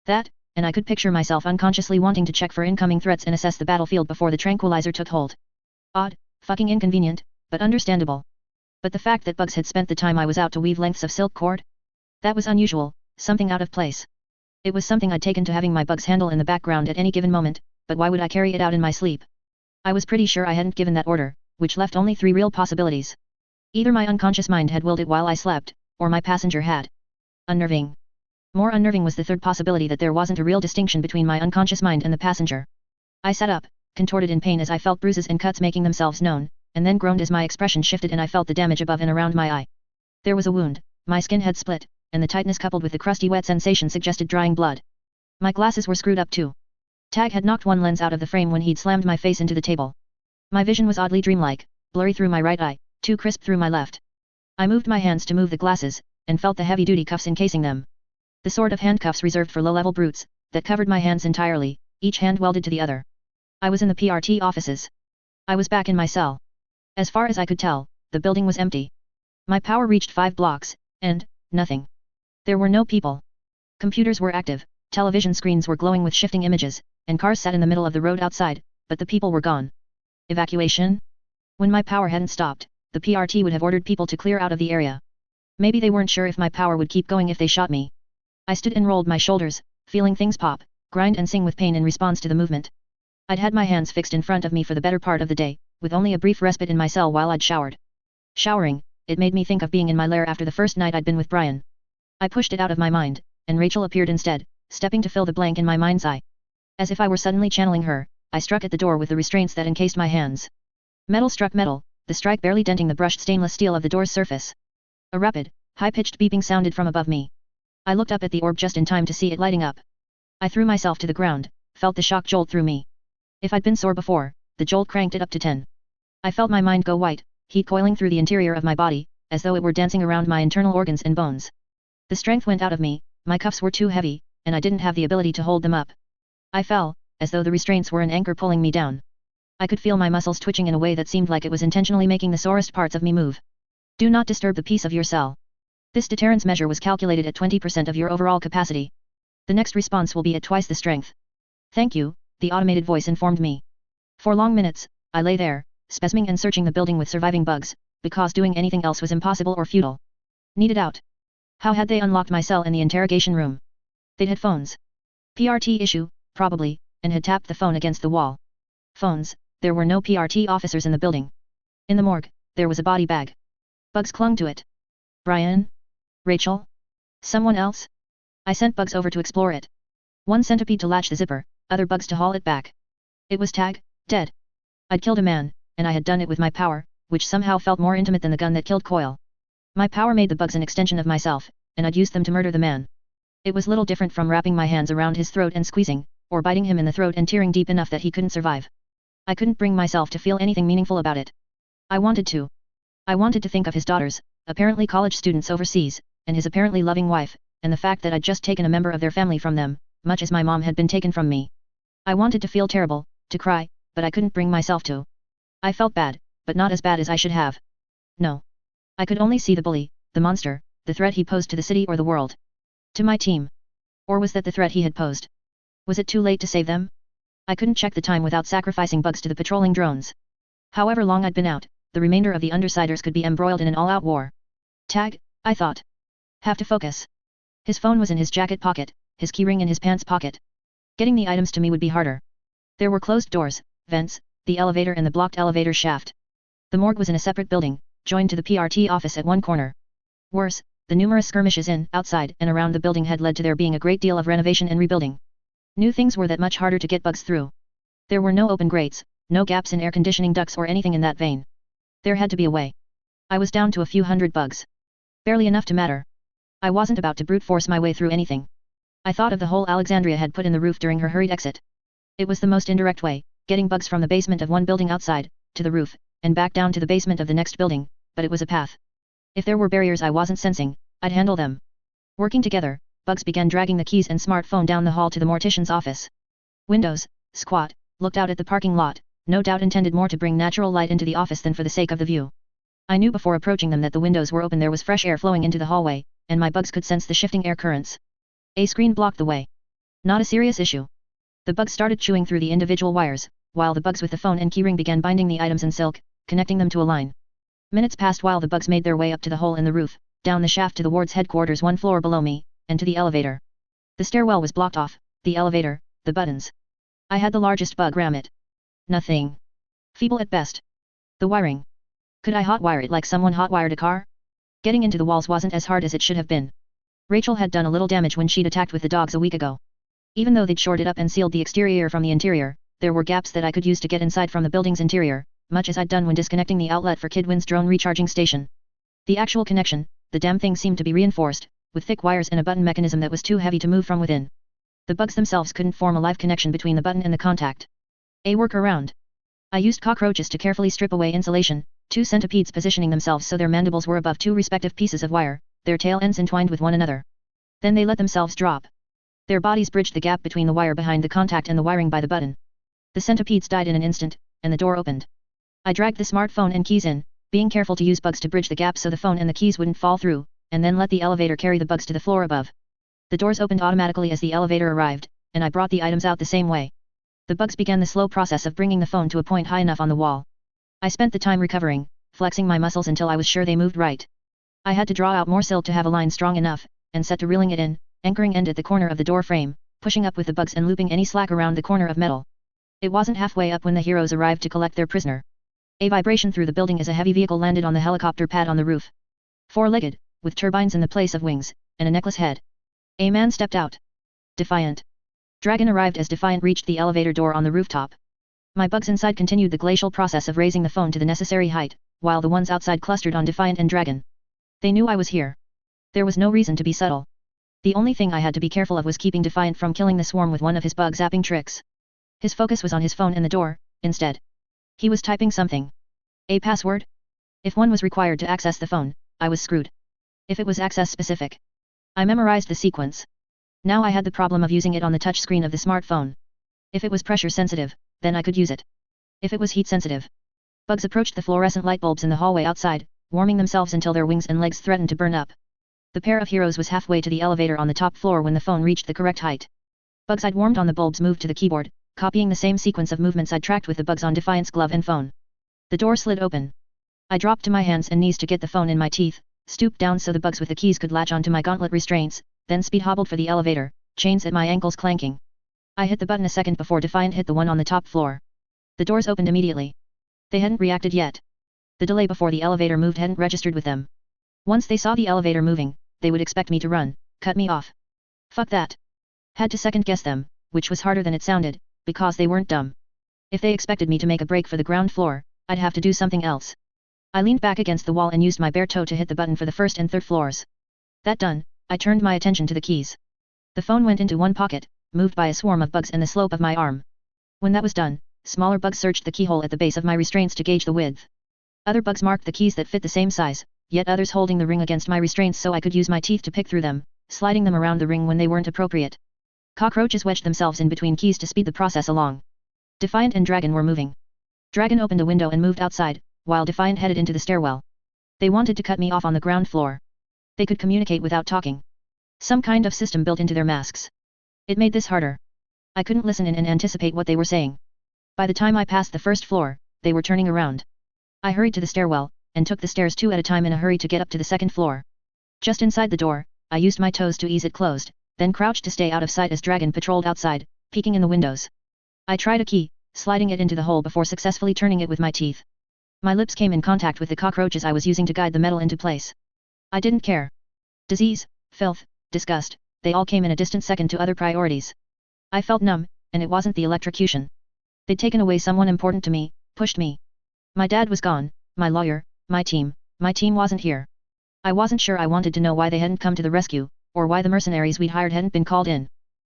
That, and I could picture myself unconsciously wanting to check for incoming threats and assess the battlefield before the tranquilizer took hold. Odd, fucking inconvenient, but understandable. But the fact that bugs had spent the time I was out to weave lengths of silk cord? That was unusual, something out of place. It was something I'd taken to having my bugs handle in the background at any given moment, but why would I carry it out in my sleep? I was pretty sure I hadn't given that order, which left only 3 real possibilities. Either my unconscious mind had willed it while I slept, or my passenger had. Unnerving. More unnerving was the third possibility that there wasn't a real distinction between my unconscious mind and the passenger. I sat up, contorted in pain as I felt bruises and cuts making themselves known, and then groaned as my expression shifted and I felt the damage above and around my eye. There was a wound, my skin had split, and the tightness coupled with the crusty wet sensation suggested drying blood. My glasses were screwed up too. Tag had knocked one lens out of the frame when he'd slammed my face into the table. My vision was oddly dreamlike, blurry through my right eye, too crisp through my left. I moved my hands to move the glasses, and felt the heavy-duty cuffs encasing them. The sort of handcuffs reserved for low-level brutes, that covered my hands entirely, each hand welded to the other. I was in the PRT offices. I was back in my cell. As far as I could tell, the building was empty. My power reached 5 blocks, and nothing. There were no people. Computers were active, television screens were glowing with shifting images, and cars sat in the middle of the road outside, but the people were gone. Evacuation? When my power hadn't stopped, the PRT would have ordered people to clear out of the area. Maybe they weren't sure if my power would keep going if they shot me. I stood and rolled my shoulders, feeling things pop, grind and sing with pain in response to the movement. I'd had my hands fixed in front of me for the better part of the day, with only a brief respite in my cell while I'd showered. Showering, it made me think of being in my lair after the first night I'd been with Brian. I pushed it out of my mind, and Rachel appeared instead, stepping to fill the blank in my mind's eye. As if I were suddenly channeling her, I struck at the door with the restraints that encased my hands. Metal struck metal, the strike barely denting the brushed stainless steel of the door's surface. A rapid, high-pitched beeping sounded from above me. I looked up at the orb just in time to see it lighting up. I threw myself to the ground, felt the shock jolt through me. If I'd been sore before, the jolt cranked it up to 10. I felt my mind go white, heat coiling through the interior of my body, as though it were dancing around my internal organs and bones. The strength went out of me, my cuffs were too heavy, and I didn't have the ability to hold them up. I fell, as though the restraints were an anchor pulling me down. I could feel my muscles twitching in a way that seemed like it was intentionally making the sorest parts of me move. Do not disturb the peace of your cell. This deterrence measure was calculated at 20% of your overall capacity. The next response will be at twice the strength. Thank you, the automated voice informed me. For long minutes, I lay there, spasming and searching the building with surviving bugs, because doing anything else was impossible or futile. Needed out. How had they unlocked my cell in the interrogation room? They'd had phones. PRT issue, probably, and had tapped the phone against the wall. Phones, there were no PRT officers in the building. In the morgue, there was a body bag. Bugs clung to it. Brian? Rachel? Someone else? I sent Bugs over to explore it. One centipede to latch the zipper, other Bugs to haul it back. It was Tag, dead. I'd killed a man, and I had done it with my power, which somehow felt more intimate than the gun that killed Coyle. My power made the Bugs an extension of myself, and I'd used them to murder the man. It was little different from wrapping my hands around his throat and squeezing, or biting him in the throat and tearing deep enough that he couldn't survive. I couldn't bring myself to feel anything meaningful about it. I wanted to. I wanted to think of his daughters, apparently college students overseas, and his apparently loving wife, and the fact that I'd just taken a member of their family from them, much as my mom had been taken from me. I wanted to feel terrible, to cry, but I couldn't bring myself to. I felt bad, but not as bad as I should have. No. I could only see the bully, the monster, the threat he posed to the city or the world. To my team. Or was that the threat he had posed? Was it too late to save them? I couldn't check the time without sacrificing Bugs to the patrolling drones. However long I'd been out, the remainder of the Undersiders could be embroiled in an all-out war. Tag, I thought. Have to focus. His phone was in his jacket pocket, his keyring in his pants pocket. Getting the items to me would be harder. There were closed doors, vents, the elevator and the blocked elevator shaft. The morgue was in a separate building, joined to the PRT office at one corner. Worse, the numerous skirmishes in, outside, and around the building had led to there being a great deal of renovation and rebuilding. New things were that much harder to get Bugs through. There were no open grates, no gaps in air conditioning ducts or anything in that vein. There had to be a way. I was down to a few hundred Bugs. Barely enough to matter. I wasn't about to brute force my way through anything. I thought of the hole Alexandria had put in the roof during her hurried exit. It was the most indirect way, getting bugs from the basement of one building outside, to the roof, and back down to the basement of the next building, but it was a path. If there were barriers I wasn't sensing, I'd handle them. Working together, bugs began dragging the keys and smartphone down the hall to the mortician's office. Windows, squat, looked out at the parking lot, no doubt intended more to bring natural light into the office than for the sake of the view. I knew before approaching them that the windows were open, there was fresh air flowing into the hallway, and my bugs could sense the shifting air currents. A screen blocked the way. Not a serious issue. The bugs started chewing through the individual wires, while the bugs with the phone and keyring began binding the items in silk, connecting them to a line. Minutes passed while the bugs made their way up to the hole in the roof, down the shaft to the ward's headquarters one floor below me, and to the elevator. The stairwell was blocked off, the elevator, the buttons. I had the largest bug ram it. Nothing. Feeble at best. The wiring. Could I hotwire it like someone hotwired a car? Getting into the walls wasn't as hard as it should have been. Rachel had done a little damage when she'd attacked with the dogs a week ago. Even though they'd shored it up and sealed the exterior from the interior, there were gaps that I could use to get inside from the building's interior, much as I'd done when disconnecting the outlet for Kidwin's drone recharging station. The actual connection, the damn thing seemed to be reinforced, with thick wires and a button mechanism that was too heavy to move from within. The bugs themselves couldn't form a live connection between the button and the contact. A workaround. I used cockroaches to carefully strip away insulation, 2 centipedes positioning themselves so their mandibles were above 2 respective pieces of wire, their tail ends entwined with one another. Then they let themselves drop. Their bodies bridged the gap between the wire behind the contact and the wiring by the button. The centipedes died in an instant, and the door opened. I dragged the smartphone and keys in, being careful to use bugs to bridge the gap so the phone and the keys wouldn't fall through, and then let the elevator carry the bugs to the floor above. The doors opened automatically as the elevator arrived, and I brought the items out the same way. The bugs began the slow process of bringing the phone to a point high enough on the wall. I spent the time recovering, flexing my muscles until I was sure they moved right. I had to draw out more silk to have a line strong enough, and set to reeling it in, anchoring end at the corner of the door frame, pushing up with the bugs and looping any slack around the corner of metal. It wasn't halfway up when the heroes arrived to collect their prisoner. A vibration through the building as a heavy vehicle landed on the helicopter pad on the roof. 4-legged, with turbines in the place of wings, and a necklace head. A man stepped out. Defiant. Dragon arrived as Defiant reached the elevator door on the rooftop. My bugs inside continued the glacial process of raising the phone to the necessary height, while the ones outside clustered on Defiant and Dragon. They knew I was here. There was no reason to be subtle. The only thing I had to be careful of was keeping Defiant from killing the swarm with one of his bug zapping tricks. His focus was on his phone and the door, instead. He was typing something. A password? If one was required to access the phone, I was screwed. If it was access specific. I memorized the sequence. Now I had the problem of using it on the touch screen of the smartphone. If it was pressure sensitive, then I could use it. If it was heat sensitive. Bugs approached the fluorescent light bulbs in the hallway outside, warming themselves until their wings and legs threatened to burn up. The pair of heroes was halfway to the elevator on the top floor when the phone reached the correct height. Bugs I'd warmed on the bulbs moved to the keyboard, copying the same sequence of movements I'd tracked with the bugs on Defiant's glove and phone. The door slid open. I dropped to my hands and knees to get the phone in my teeth, stooped down so the bugs with the keys could latch onto my gauntlet restraints, then speed hobbled for the elevator, chains at my ankles clanking. I hit the button a second before Defiant hit the one on the top floor. The doors opened immediately. They hadn't reacted yet. The delay before the elevator moved hadn't registered with them. Once they saw the elevator moving, they would expect me to run, cut me off. Fuck that. Had to second guess them, which was harder than it sounded, because they weren't dumb. If they expected me to make a break for the ground floor, I'd have to do something else. I leaned back against the wall and used my bare toe to hit the button for the first and third floors. That done, I turned my attention to the keys. The phone went into one pocket, moved by a swarm of bugs and the slope of my arm. When that was done, smaller bugs searched the keyhole at the base of my restraints to gauge the width. Other bugs marked the keys that fit the same size, yet others holding the ring against my restraints so I could use my teeth to pick through them, sliding them around the ring when they weren't appropriate. Cockroaches wedged themselves in between keys to speed the process along. Defiant and Dragon were moving. Dragon opened a window and moved outside, while Defiant headed into the stairwell. They wanted to cut me off on the ground floor. They could communicate without talking. Some kind of system built into their masks. It made this harder. I couldn't listen in and anticipate what they were saying. By the time I passed the first floor, they were turning around. I hurried to the stairwell, and took the stairs 2 at a time in a hurry to get up to the second floor. Just inside the door, I used my toes to ease it closed, then crouched to stay out of sight as Dragon patrolled outside, peeking in the windows. I tried a key, sliding it into the hole before successfully turning it with my teeth. My lips came in contact with the cockroaches I was using to guide the metal into place. I didn't care. Disease, filth, disgust, they all came in a distant second to other priorities. I felt numb, and it wasn't the electrocution. They'd taken away someone important to me, pushed me. My dad was gone, my lawyer, my team wasn't here. I wasn't sure I wanted to know why they hadn't come to the rescue, or why the mercenaries we'd hired hadn't been called in.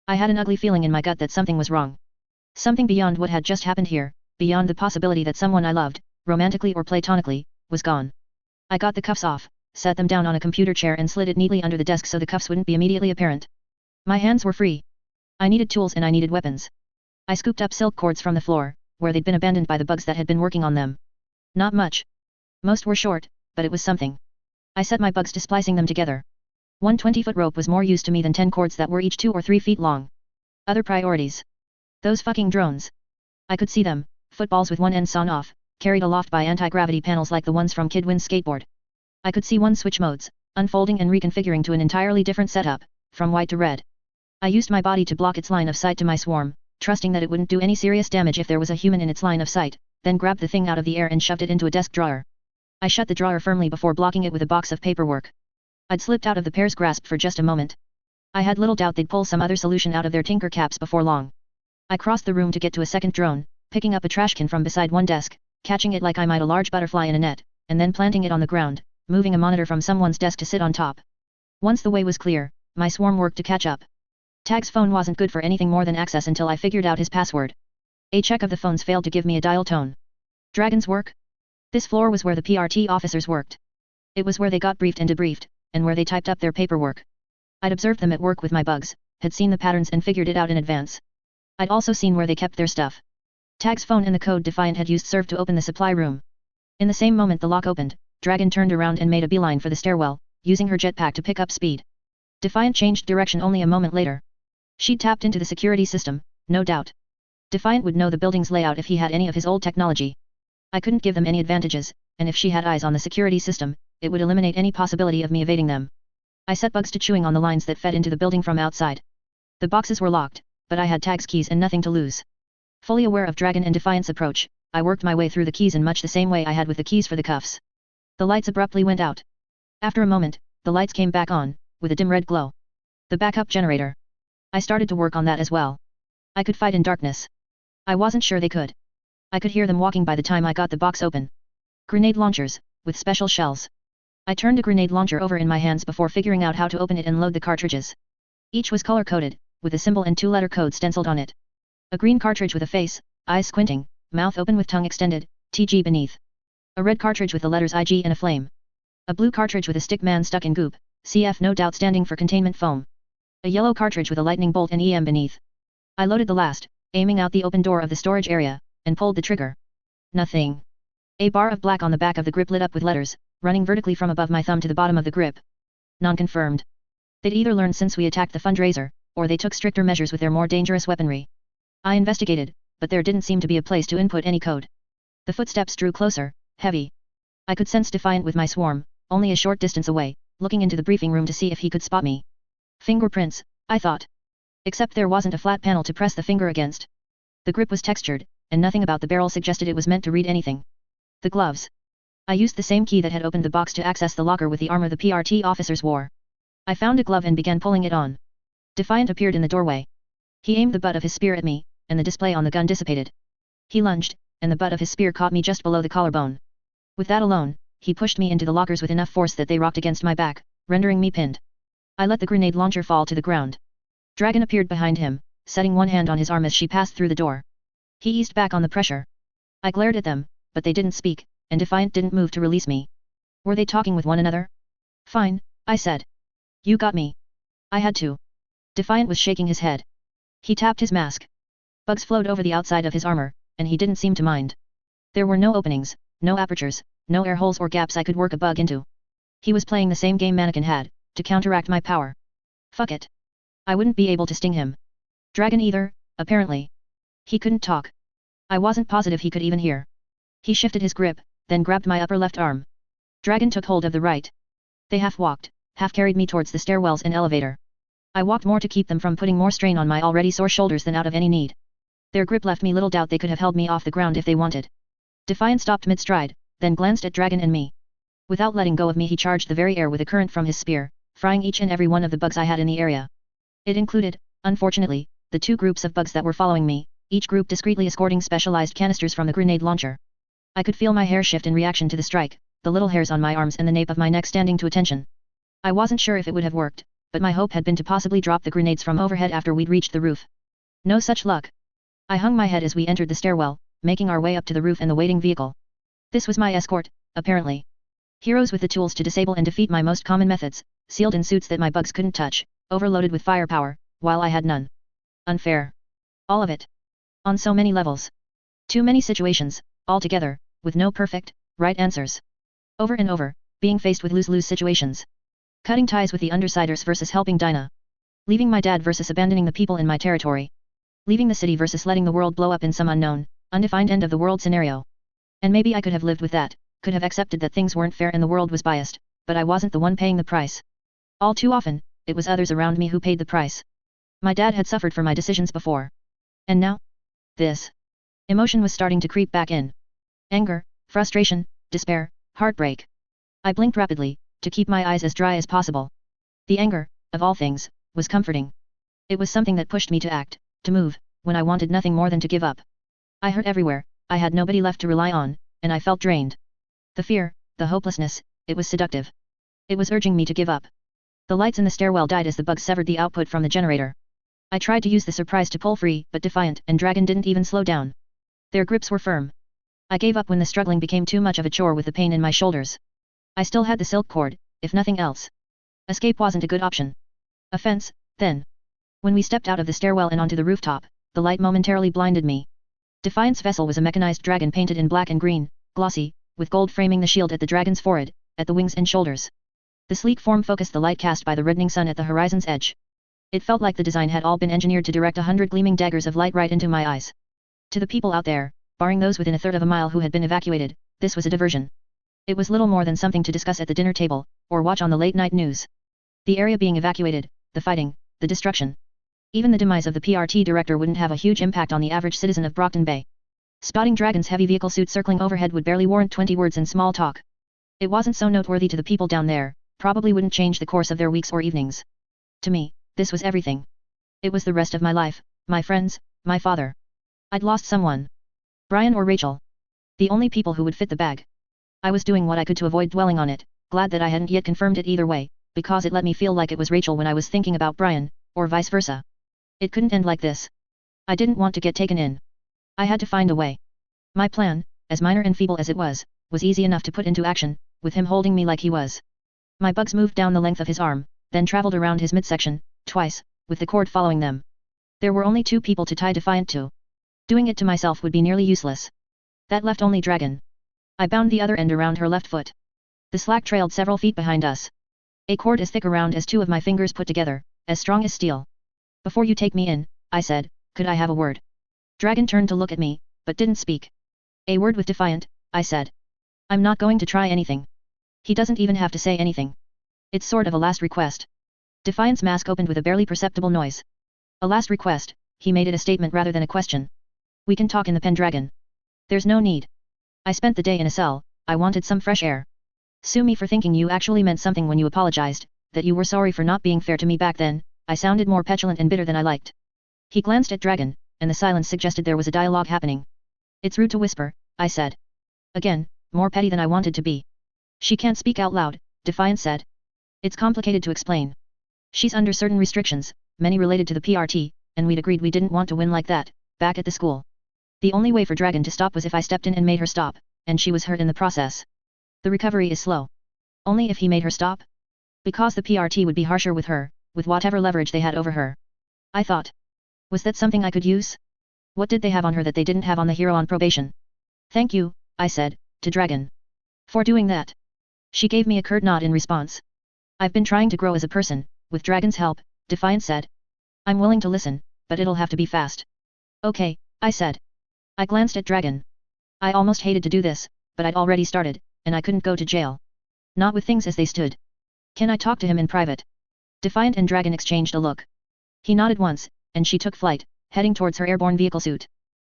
I had an ugly feeling in my gut that something was wrong. Something beyond what had just happened here, beyond the possibility that someone I loved, romantically or platonically, was gone. I got the cuffs off, set them down on a computer chair and slid it neatly under the desk so the cuffs wouldn't be immediately apparent. My hands were free. I needed tools and I needed weapons. I scooped up silk cords from the floor, where they'd been abandoned by the bugs that had been working on them. Not much. Most were short, but it was something. I set my bugs to splicing them together. One 20-foot rope was more use to me than 10 cords that were each 2 or 3 feet long. Other priorities. Those fucking drones. I could see them, footballs with one end sawn off, carried aloft by anti-gravity panels like the ones from Kid Win's skateboard. I could see one switch modes, unfolding and reconfiguring to an entirely different setup, from white to red. I used my body to block its line of sight to my swarm, trusting that it wouldn't do any serious damage if there was a human in its line of sight, then grabbed the thing out of the air and shoved it into a desk drawer. I shut the drawer firmly before blocking it with a box of paperwork. I'd slipped out of the pair's grasp for just a moment. I had little doubt they'd pull some other solution out of their tinker caps before long. I crossed the room to get to a second drone, picking up a trash can from beside one desk, catching it like I might a large butterfly in a net, and then planting it on the ground, moving a monitor from someone's desk to sit on top. Once the way was clear, my swarm worked to catch up. Tag's phone wasn't good for anything more than access until I figured out his password. A check of the phones failed to give me a dial tone. Dragon's work? This floor was where the PRT officers worked. It was where they got briefed and debriefed, and where they typed up their paperwork. I'd observed them at work with my bugs, had seen the patterns and figured it out in advance. I'd also seen where they kept their stuff. Tag's phone and the code Defiant had used served to open the supply room. In the same moment the lock opened, Dragon turned around and made a beeline for the stairwell, using her jetpack to pick up speed. Defiant changed direction only a moment later. She'd tapped into the security system, no doubt. Defiant would know the building's layout if he had any of his old technology. I couldn't give them any advantages, and if she had eyes on the security system, it would eliminate any possibility of me evading them. I set bugs to chewing on the lines that fed into the building from outside. The boxes were locked, but I had Tag's keys and nothing to lose. Fully aware of Dragon and Defiant's approach, I worked my way through the keys in much the same way I had with the keys for the cuffs. The lights abruptly went out. After a moment, the lights came back on, with a dim red glow. The backup generator. I started to work on that as well. I could fight in darkness. I wasn't sure they could. I could hear them walking by the time I got the box open. Grenade launchers, with special shells. I turned a grenade launcher over in my hands before figuring out how to open it and load the cartridges. Each was color-coded, with a symbol and 2-letter code stenciled on it. A green cartridge with a face, eyes squinting, mouth open with tongue extended, TG beneath. A red cartridge with the letters IG and a flame. A blue cartridge with a stick man stuck in goop, CF no doubt standing for containment foam. A yellow cartridge with a lightning bolt and EM beneath. I loaded the last, aiming out the open door of the storage area, and pulled the trigger. Nothing. A bar of black on the back of the grip lit up with letters, running vertically from above my thumb to the bottom of the grip. Non-confirmed. They'd either learned since we attacked the fundraiser, or they took stricter measures with their more dangerous weaponry. I investigated, but there didn't seem to be a place to input any code. The footsteps drew closer, heavy. I could sense Defiant with my swarm, only a short distance away, looking into the briefing room to see if he could spot me. Fingerprints, I thought. Except there wasn't a flat panel to press the finger against. The grip was textured, and nothing about the barrel suggested it was meant to read anything. The gloves. I used the same key that had opened the box to access the locker with the armor the PRT officers wore. I found a glove and began pulling it on. Defiant appeared in the doorway. He aimed the butt of his spear at me, and the display on the gun dissipated. He lunged, and the butt of his spear caught me just below the collarbone. With that alone, he pushed me into the lockers with enough force that they rocked against my back, rendering me pinned. I let the grenade launcher fall to the ground. Dragon appeared behind him, setting one hand on his arm as she passed through the door. He eased back on the pressure. I glared at them, but they didn't speak, and Defiant didn't move to release me. Were they talking with one another? Fine, I said. You got me. I had to. Defiant was shaking his head. He tapped his mask. Bugs flowed over the outside of his armor, and he didn't seem to mind. There were no openings, no apertures, no air holes or gaps I could work a bug into. He was playing the same game Mannequin had, to counteract my power. Fuck it. I wouldn't be able to sting him. Dragon either, apparently. He couldn't talk. I wasn't positive he could even hear. He shifted his grip, then grabbed my upper left arm. Dragon took hold of the right. They half walked, half carried me towards the stairwells and elevator. I walked more to keep them from putting more strain on my already sore shoulders than out of any need. Their grip left me little doubt they could have held me off the ground if they wanted. Defiant stopped mid-stride, then glanced at Dragon and me. Without letting go of me he charged the very air with a current from his spear, frying each and every one of the bugs I had in the area. It included, unfortunately, the 2 groups of bugs that were following me, each group discreetly escorting specialized canisters from the grenade launcher. I could feel my hair shift in reaction to the strike, the little hairs on my arms and the nape of my neck standing to attention. I wasn't sure if it would have worked, but my hope had been to possibly drop the grenades from overhead after we'd reached the roof. No such luck. I hung my head as we entered the stairwell, making our way up to the roof and the waiting vehicle. This was my escort, apparently. Heroes with the tools to disable and defeat my most common methods, sealed in suits that my bugs couldn't touch, overloaded with firepower, while I had none. Unfair. All of it. On so many levels. Too many situations, all together, with no perfect, right answers. Over and over, being faced with lose-lose situations. Cutting ties with the Undersiders versus helping Dinah. Leaving my dad versus abandoning the people in my territory. Leaving the city versus letting the world blow up in some unknown, undefined end of the world scenario. And maybe I could have lived with that, could have accepted that things weren't fair and the world was biased, but I wasn't the one paying the price. All too often, it was others around me who paid the price. My dad had suffered for my decisions before. And now? This. Emotion was starting to creep back in. Anger, frustration, despair, heartbreak. I blinked rapidly, to keep my eyes as dry as possible. The anger, of all things, was comforting. It was something that pushed me to act, to move, when I wanted nothing more than to give up. I hurt everywhere, I had nobody left to rely on, and I felt drained. The fear, the hopelessness, it was seductive. It was urging me to give up. The lights in the stairwell died as the bug severed the output from the generator. I tried to use the surprise to pull free, but Defiant and Dragon didn't even slow down. Their grips were firm. I gave up when the struggling became too much of a chore with the pain in my shoulders. I still had the silk cord, if nothing else. Escape wasn't a good option. Offense, then. When we stepped out of the stairwell and onto the rooftop, the light momentarily blinded me. Defiant's vessel was a mechanized dragon painted in black and green, glossy, with gold framing the shield at the dragon's forehead, at the wings and shoulders. The sleek form focused the light cast by the reddening sun at the horizon's edge. It felt like the design had all been engineered to direct 100 gleaming daggers of light right into my eyes. To the people out there, barring those within a third of a mile who had been evacuated, this was a diversion. It was little more than something to discuss at the dinner table, or watch on the late-night news. The area being evacuated, the fighting, the destruction. Even the demise of the PRT director wouldn't have a huge impact on the average citizen of Brockton Bay. Spotting Dragon's heavy vehicle suit circling overhead would barely warrant 20 words in small talk. It wasn't so noteworthy to the people down there, probably wouldn't change the course of their weeks or evenings. To me, this was everything. It was the rest of my life, my friends, my father. I'd lost someone. Brian or Rachel. The only people who would fit the bag. I was doing what I could to avoid dwelling on it, glad that I hadn't yet confirmed it either way, because it let me feel like it was Rachel when I was thinking about Brian, or vice versa. It couldn't end like this. I didn't want to get taken in. I had to find a way. My plan, as minor and feeble as it was easy enough to put into action, with him holding me like he was. My bugs moved down the length of his arm, then traveled around his midsection, twice, with the cord following them. There were only 2 people to tie Defiant to. Doing it to myself would be nearly useless. That left only Dragon. I bound the other end around her left foot. The slack trailed several feet behind us. A cord as thick around as 2 of my fingers put together, as strong as steel. Before you take me in, I said, could I have a word? Dragon turned to look at me, but didn't speak. A word with Defiant, I said. I'm not going to try anything. He doesn't even have to say anything. It's sort of a last request. Defiant's mask opened with a barely perceptible noise. A last request, he made it a statement rather than a question. We can talk in the Pendragon. There's no need. I spent the day in a cell, I wanted some fresh air. Sue me for thinking you actually meant something when you apologized, that you were sorry for not being fair to me back then. I sounded more petulant and bitter than I liked. He glanced at Dragon, and the silence suggested there was a dialogue happening. It's rude to whisper, I said. Again, more petty than I wanted to be. She can't speak out loud, Defiant said. It's complicated to explain. She's under certain restrictions, many related to the PRT, and we'd agreed we didn't want to win like that, back at the school. The only way for Dragon to stop was if I stepped in and made her stop, and she was hurt in the process. The recovery is slow. Only if he made her stop? Because the PRT would be harsher with her, with whatever leverage they had over her. I thought. Was that something I could use? What did they have on her that they didn't have on the hero on probation? Thank you, I said, to Dragon. For doing that. She gave me a curt nod in response. I've been trying to grow as a person, with Dragon's help, Defiant said. I'm willing to listen, but it'll have to be fast. Okay, I said. I glanced at Dragon. I almost hated to do this, but I'd already started, and I couldn't go to jail. Not with things as they stood. Can I talk to him in private? Defiant and Dragon exchanged a look. He nodded once, and she took flight, heading towards her airborne vehicle suit.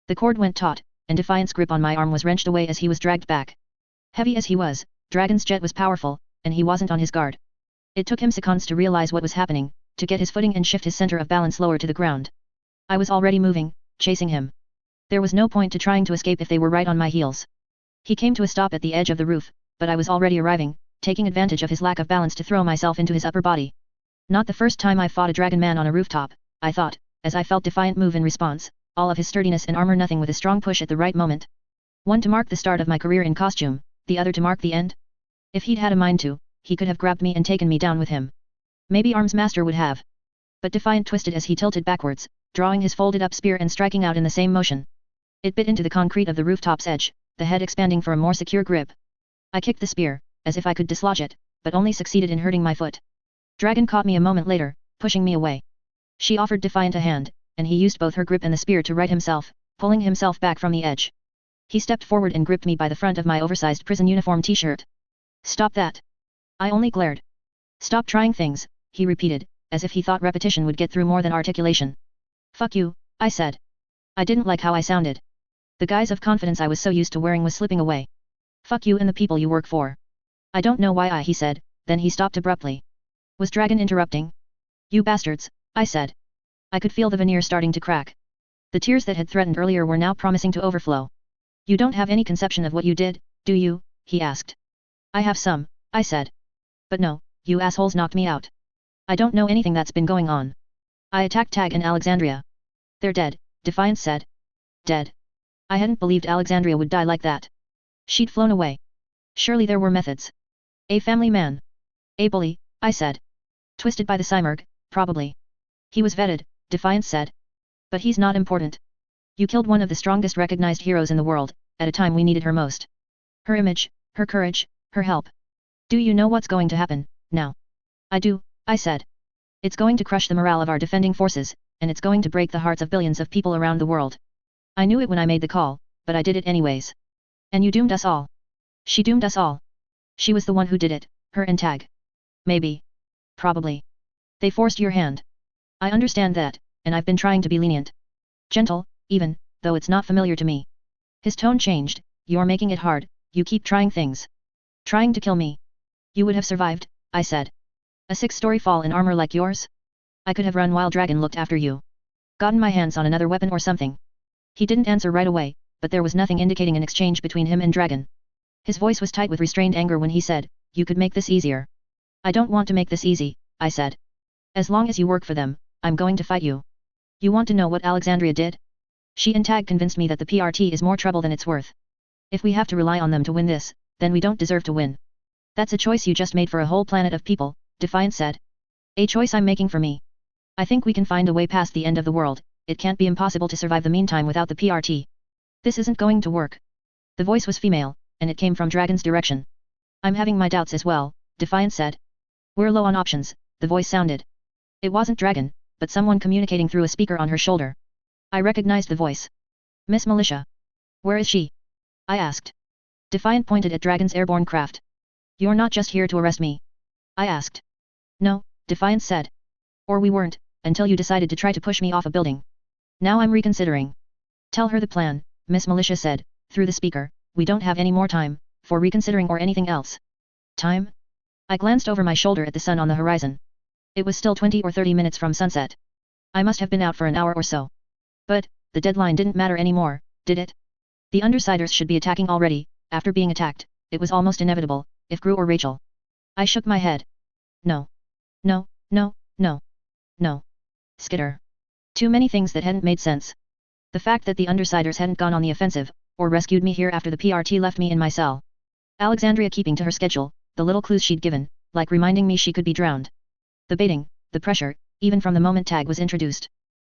The cord went taut, and Defiant's grip on my arm was wrenched away as he was dragged back. Heavy as he was, Dragon's jet was powerful, and he wasn't on his guard. It took him seconds to realize what was happening, to get his footing and shift his center of balance lower to the ground. I was already moving, chasing him. There was no point to trying to escape if they were right on my heels. He came to a stop at the edge of the roof, but I was already arriving, taking advantage of his lack of balance to throw myself into his upper body. Not the first time I fought a dragon man on a rooftop, I thought, as I felt Defiant move in response, all of his sturdiness and armor, nothing with a strong push at the right moment. One to mark the start of my career in costume, the other to mark the end? If he'd had a mind to, he could have grabbed me and taken me down with him. Maybe Arms Master would have. But Defiant twisted as he tilted backwards, drawing his folded-up spear and striking out in the same motion. It bit into the concrete of the rooftop's edge, the head expanding for a more secure grip. I kicked the spear, as if I could dislodge it, but only succeeded in hurting my foot. Dragon caught me a moment later, pushing me away. She offered Defiant a hand, and he used both her grip and the spear to right himself, pulling himself back from the edge. He stepped forward and gripped me by the front of my oversized prison uniform t-shirt. Stop that! I only glared. Stop trying things, he repeated, as if he thought repetition would get through more than articulation. Fuck you, I said. I didn't like how I sounded. The guise of confidence I was so used to wearing was slipping away. Fuck you and the people you work for. I don't know why he said, then he stopped abruptly. Was Dragon interrupting? You bastards, I said. I could feel the veneer starting to crack. The tears that had threatened earlier were now promising to overflow. You don't have any conception of what you did, do you? He asked. I have some, I said. But no, you assholes knocked me out. I don't know anything that's been going on. I attacked Tag and Alexandria. They're dead, Defiance said. Dead. I hadn't believed Alexandria would die like that. She'd flown away. Surely there were methods. A family man. A bully, I said. Twisted by the Cymurg, probably. He was vetted, Defiance said. But he's not important. You killed one of the strongest recognized heroes in the world, at a time we needed her most. Her image, her courage, her help. Do you know what's going to happen, now? I do, I said. It's going to crush the morale of our defending forces, and it's going to break the hearts of billions of people around the world. I knew it when I made the call, but I did it anyways. And you doomed us all. She doomed us all. She was the one who did it, her and Tag. Maybe. Probably. They forced your hand. I understand that, and I've been trying to be lenient. Gentle, even, though it's not familiar to me. His tone changed. You're making it hard, you keep trying things. Trying to kill me. You would have survived, I said. A 6-story fall in armor like yours? I could have run while Dragon looked after you. Gotten my hands on another weapon or something. He didn't answer right away, but there was nothing indicating an exchange between him and Dragon. His voice was tight with restrained anger when he said, you could make this easier. I don't want to make this easy, I said. As long as you work for them, I'm going to fight you. You want to know what Alexandria did? She and Tag convinced me that the PRT is more trouble than it's worth. If we have to rely on them to win this, then we don't deserve to win. That's a choice you just made for a whole planet of people, Defiant said. A choice I'm making for me. I think we can find a way past the end of the world. It can't be impossible to survive the meantime without the PRT. This isn't going to work. The voice was female, and it came from Dragon's direction. I'm having my doubts as well, Defiant said. We're low on options, the voice sounded. It wasn't Dragon, but someone communicating through a speaker on her shoulder. I recognized the voice. Miss Militia. Where is she? I asked. Defiant pointed at Dragon's airborne craft. You're not just here to arrest me? I asked. No, Defiant said. Or we weren't, until you decided to try to push me off a building. Now I'm reconsidering. Tell her the plan, Miss Militia said, through the speaker. We don't have any more time, for reconsidering or anything else. Time? I glanced over my shoulder at the sun on the horizon. It was still 20 or 30 minutes from sunset. I must have been out for an hour or so. But, the deadline didn't matter anymore, did it? The Undersiders should be attacking already. After being attacked, it was almost inevitable, if Gru or Rachel. I shook my head. No. No, no, no. No. Skitter. Too many things that hadn't made sense. The fact that the Undersiders hadn't gone on the offensive, or rescued me here after the PRT left me in my cell. Alexandria keeping to her schedule, the little clues she'd given, like reminding me she could be drowned. The baiting, the pressure, even from the moment Tag was introduced.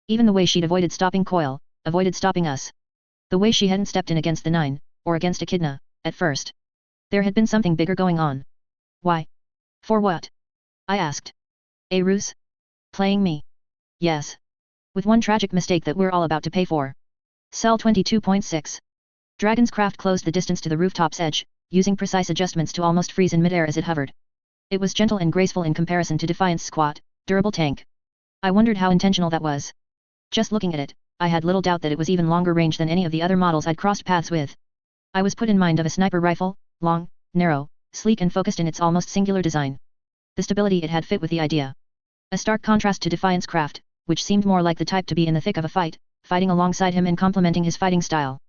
Even the way she'd avoided stopping Coil, avoided stopping us. The way she hadn't stepped in against the 9, or against Echidna, at first. There had been something bigger going on. Why? For what? I asked. A ruse? Playing me? Yes. With one tragic mistake that we're all about to pay for. Cell 22.6. Dragon's craft closed the distance to the rooftop's edge, using precise adjustments to almost freeze in midair as it hovered. It was gentle and graceful in comparison to Defiant's squat, durable tank. I wondered how intentional that was. Just looking at it, I had little doubt that it was even longer range than any of the other models I'd crossed paths with. I was put in mind of a sniper rifle, long, narrow, sleek and focused in its almost singular design. The stability it had fit with the idea. A stark contrast to Defiant's craft, which seemed more like the type to be in the thick of a fight, fighting alongside him and complementing his fighting style.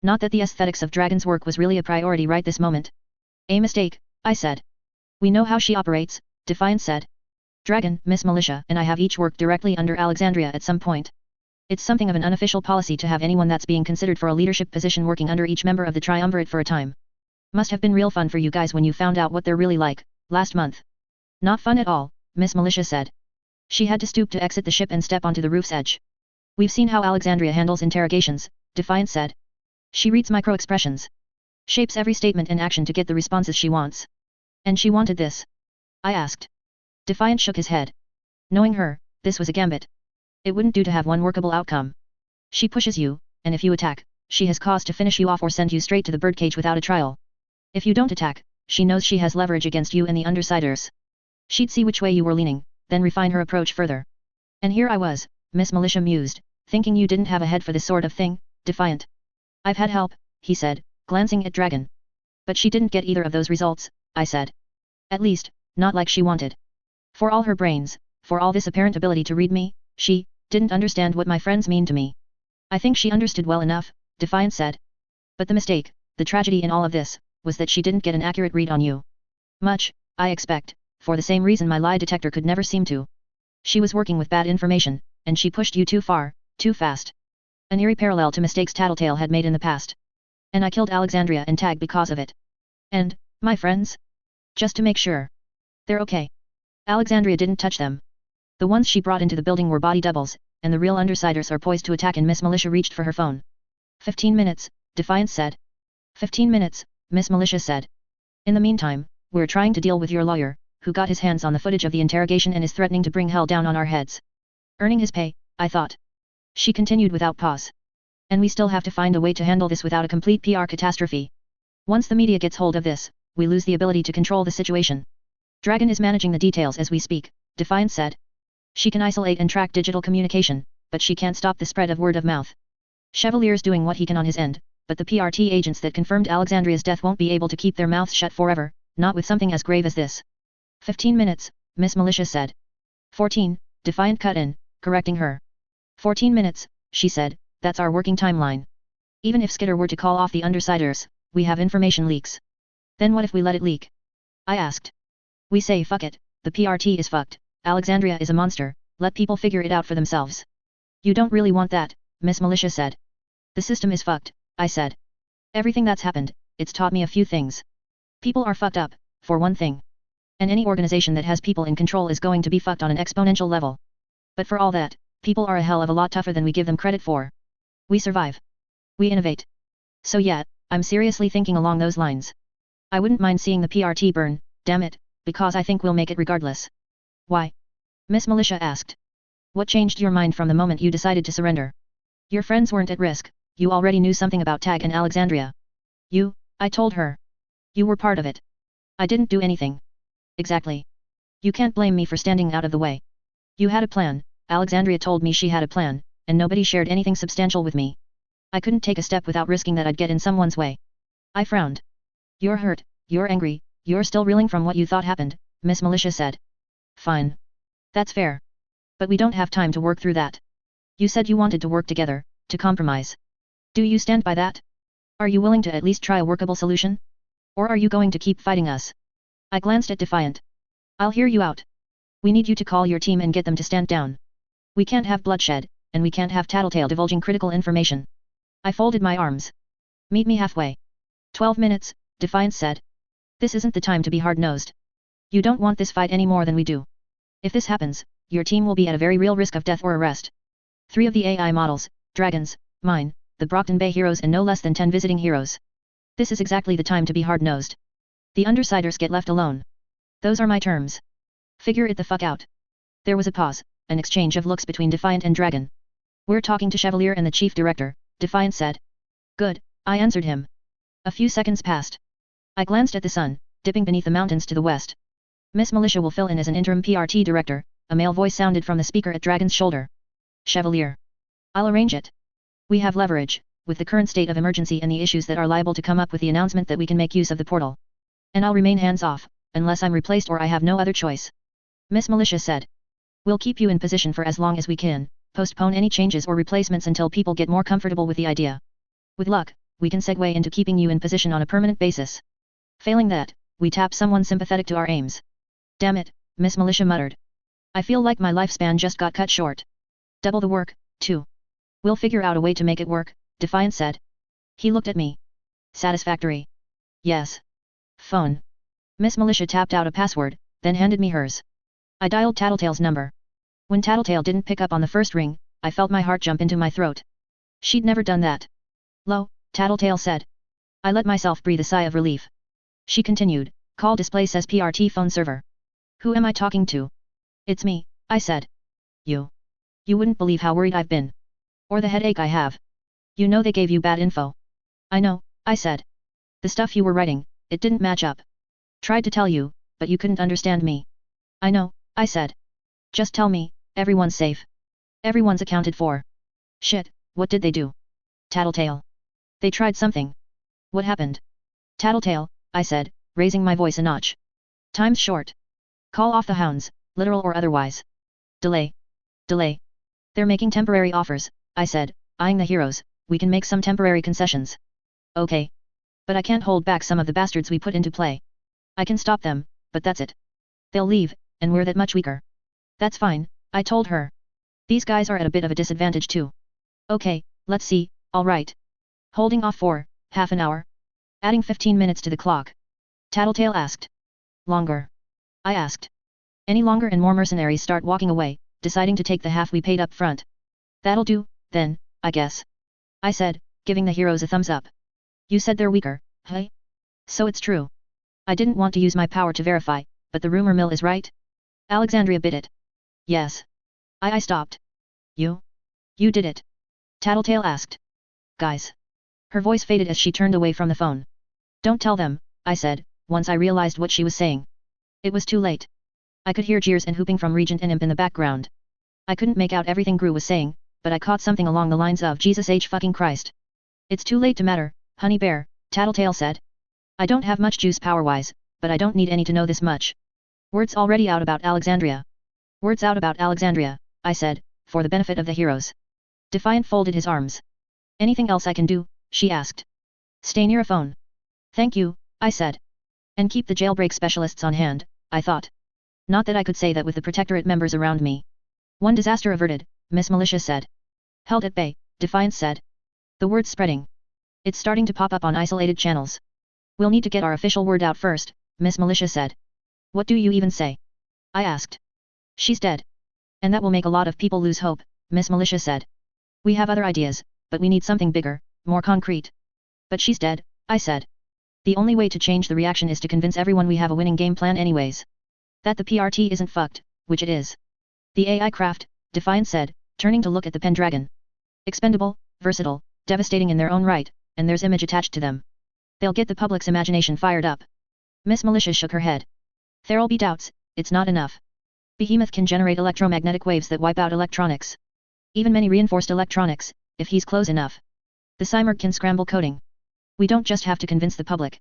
Not that the aesthetics of Dragon's work was really a priority right this moment. A mistake, I said. We know how she operates, Defiant said. Dragon, Miss Militia and I have each worked directly under Alexandria at some point. It's something of an unofficial policy to have anyone that's being considered for a leadership position working under each member of the triumvirate for a time. Must have been real fun for you guys when you found out what they're really like, last month. Not fun at all, Miss Militia said. She had to stoop to exit the ship and step onto the roof's edge. We've seen how Alexandria handles interrogations, Defiant said. She reads micro-expressions. Shapes every statement and action to get the responses she wants. And she wanted this? I asked. Defiant shook his head. Knowing her, this was a gambit. It wouldn't do to have one workable outcome. She pushes you, and if you attack, she has cause to finish you off or send you straight to the birdcage without a trial. If you don't attack, she knows she has leverage against you and the undersiders. She'd see which way you were leaning, then refine her approach further. And here I was, Miss Militia mused, thinking you didn't have a head for this sort of thing, Defiant. I've had help, he said, glancing at Dragon. But she didn't get either of those results, I said. At least, not like she wanted. For all her brains, for all this apparent ability to read me, she didn't understand what my friends mean to me. I think she understood well enough, Defiant said. But the mistake, the tragedy in all of this, was that she didn't get an accurate read on you. Much, I expect, for the same reason my lie detector could never seem to. She was working with bad information, and she pushed you too far, too fast. An eerie parallel to mistakes Tattletale had made in the past. And I killed Alexandria and Tag because of it. And, my friends? Just to make sure. They're okay. Alexandria didn't touch them. The ones she brought into the building were body doubles, and the real undersiders are poised to attack, and Miss Militia reached for her phone. 15 minutes, Defiance said. 15 minutes, Miss Militia said. In the meantime, we're trying to deal with your lawyer, who got his hands on the footage of the interrogation and is threatening to bring hell down on our heads. Earning his pay, I thought. She continued without pause. And we still have to find a way to handle this without a complete PR catastrophe. Once the media gets hold of this, we lose the ability to control the situation. Dragon is managing the details as we speak, Defiance said. She can isolate and track digital communication, but she can't stop the spread of word of mouth. Chevalier's doing what he can on his end, but the PRT agents that confirmed Alexandria's death won't be able to keep their mouths shut forever, not with something as grave as this. 15 minutes, Miss Militia said. 14, Defiant cut in, correcting her. 14 minutes, she said, that's our working timeline. Even if Skitter were to call off the undersiders, we have information leaks. Then what if we let it leak? I asked. We say fuck it, the PRT is fucked, Alexandria is a monster, let people figure it out for themselves. You don't really want that, Miss Militia said. The system is fucked, I said. Everything that's happened, it's taught me a few things. People are fucked up, for one thing. And any organization that has people in control is going to be fucked on an exponential level. But for all that, people are a hell of a lot tougher than we give them credit for. We survive. We innovate. So yeah, I'm seriously thinking along those lines. I wouldn't mind seeing the PRT burn, damn it, because I think we'll make it regardless. Why? Miss Militia asked. What changed your mind from the moment you decided to surrender? Your friends weren't at risk, you already knew something about Tag and Alexandria. I told her. You were part of it. I didn't do anything. Exactly. You can't blame me for standing out of the way. You had a plan, Alexandria told me she had a plan, and nobody shared anything substantial with me. I couldn't take a step without risking that I'd get in someone's way. I frowned. You're hurt, you're angry, you're still reeling from what you thought happened, Miss Militia said. Fine. That's fair. But we don't have time to work through that. You said you wanted to work together, to compromise. Do you stand by that? Are you willing to at least try a workable solution? Or are you going to keep fighting us? I glanced at Defiant. I'll hear you out. We need you to call your team and get them to stand down. We can't have bloodshed, and we can't have Tattletale divulging critical information. I folded my arms. Meet me halfway. 12 minutes, Defiance said. This isn't the time to be hard-nosed. You don't want this fight any more than we do. If this happens, your team will be at a very real risk of death or arrest. 3 of the AI models, dragons, mine, the Brockton Bay heroes and no less than 10 visiting heroes. This is exactly the time to be hard-nosed. The undersiders get left alone. Those are my terms. Figure it the fuck out. There was a pause, an exchange of looks between Defiant and Dragon. We're talking to Chevalier and the chief director, Defiant said. Good, I answered him. A few seconds passed. I glanced at the sun, dipping beneath the mountains to the west. Miss Militia will fill in as an interim PRT director, a male voice sounded from the speaker at Dragon's shoulder. Chevalier. I'll arrange it. We have leverage, with the current state of emergency and the issues that are liable to come up with the announcement that we can make use of the portal. And I'll remain hands-off, unless I'm replaced or I have no other choice. Miss Militia said. We'll keep you in position for as long as we can, postpone any changes or replacements until people get more comfortable with the idea. With luck, we can segue into keeping you in position on a permanent basis. Failing that, we tap someone sympathetic to our aims. Damn it, Miss Militia muttered. I feel like my lifespan just got cut short. Double the work, too. We'll figure out a way to make it work, Defiant said. He looked at me. Satisfactory. Yes. Phone. Miss Militia tapped out a password, then handed me hers. I dialed Tattletale's number. When Tattletale didn't pick up on the first ring, I felt my heart jump into my throat. She'd never done that. "Lo," Tattletale said. I let myself breathe a sigh of relief. She continued, "Call display says PRT phone server." "Who am I talking to?" "It's me," I said. You wouldn't believe how worried I've been. Or the headache I have. You know they gave you bad info." "I know," I said. "The stuff you were writing, it didn't match up. Tried to tell you, but you couldn't understand me." "I know," I said. "Just tell me, everyone's safe. Everyone's accounted for." "Shit, what did they do?" "Tattletale. They tried something." "What happened?" "Tattletale," I said, raising my voice a notch. "Time's short. Call off the hounds, literal or otherwise." "Delay. Delay. They're making temporary offers," I said, eyeing the heroes. "We can make some temporary concessions." "Okay. But I can't hold back some of the bastards we put into play. I can stop them, but that's it. They'll leave, and we're that much weaker." "That's fine," I told her. "These guys are at a bit of a disadvantage too." "Okay, let's see, alright. Holding off for half an hour? Adding 15 minutes to the clock?" Tattletale asked. "Longer?" I asked. "Any longer and more mercenaries start walking away, deciding to take the half we paid up front." "That'll do, then, I guess," I said, giving the heroes a thumbs up. "You said they're weaker, hey? So it's true." I didn't want to use my power to verify, but the rumor mill is right? Alexandria bit it. "Yes." I stopped. You did it?" Tattletale asked. "Guys." Her voice faded as she turned away from the phone. "Don't tell them," I said, once I realized what she was saying. It was too late. I could hear jeers and hooping from Regent and Imp in the background. I couldn't make out everything Gru was saying, but I caught something along the lines of Jesus H fucking Christ. "It's too late to matter, honey bear," Tattletale said. "I don't have much juice power-wise, but I don't need any to know this much. Word's already out about Alexandria." "Word's out about Alexandria," I said, for the benefit of the heroes. Defiant folded his arms. "Anything else I can do?" she asked. "Stay near a phone." "Thank you," I said. "And keep the jailbreak specialists on hand," I thought. Not that I could say that with the Protectorate members around me. "One disaster averted," Miss Militia said. "Held at bay," Defiance said. "The word's spreading. It's starting to pop up on isolated channels." "We'll need to get our official word out first," Miss Militia said. "What do you even say?" I asked. "She's dead. And that will make a lot of people lose hope," Miss Militia said. "We have other ideas, but we need something bigger, more concrete." "But she's dead," I said. "The only way to change the reaction is to convince everyone we have a winning game plan anyways. That the PRT isn't fucked, which it is." "The AI craft," Defiant said, turning to look at the Pendragon. "Expendable, versatile, devastating in their own right, and there's image attached to them. They'll get the public's imagination fired up." Miss Militia shook her head. "There'll be doubts, it's not enough. Behemoth can generate electromagnetic waves that wipe out electronics. Even many reinforced electronics, if he's close enough. The Cymurg can scramble coding. We don't just have to convince the public.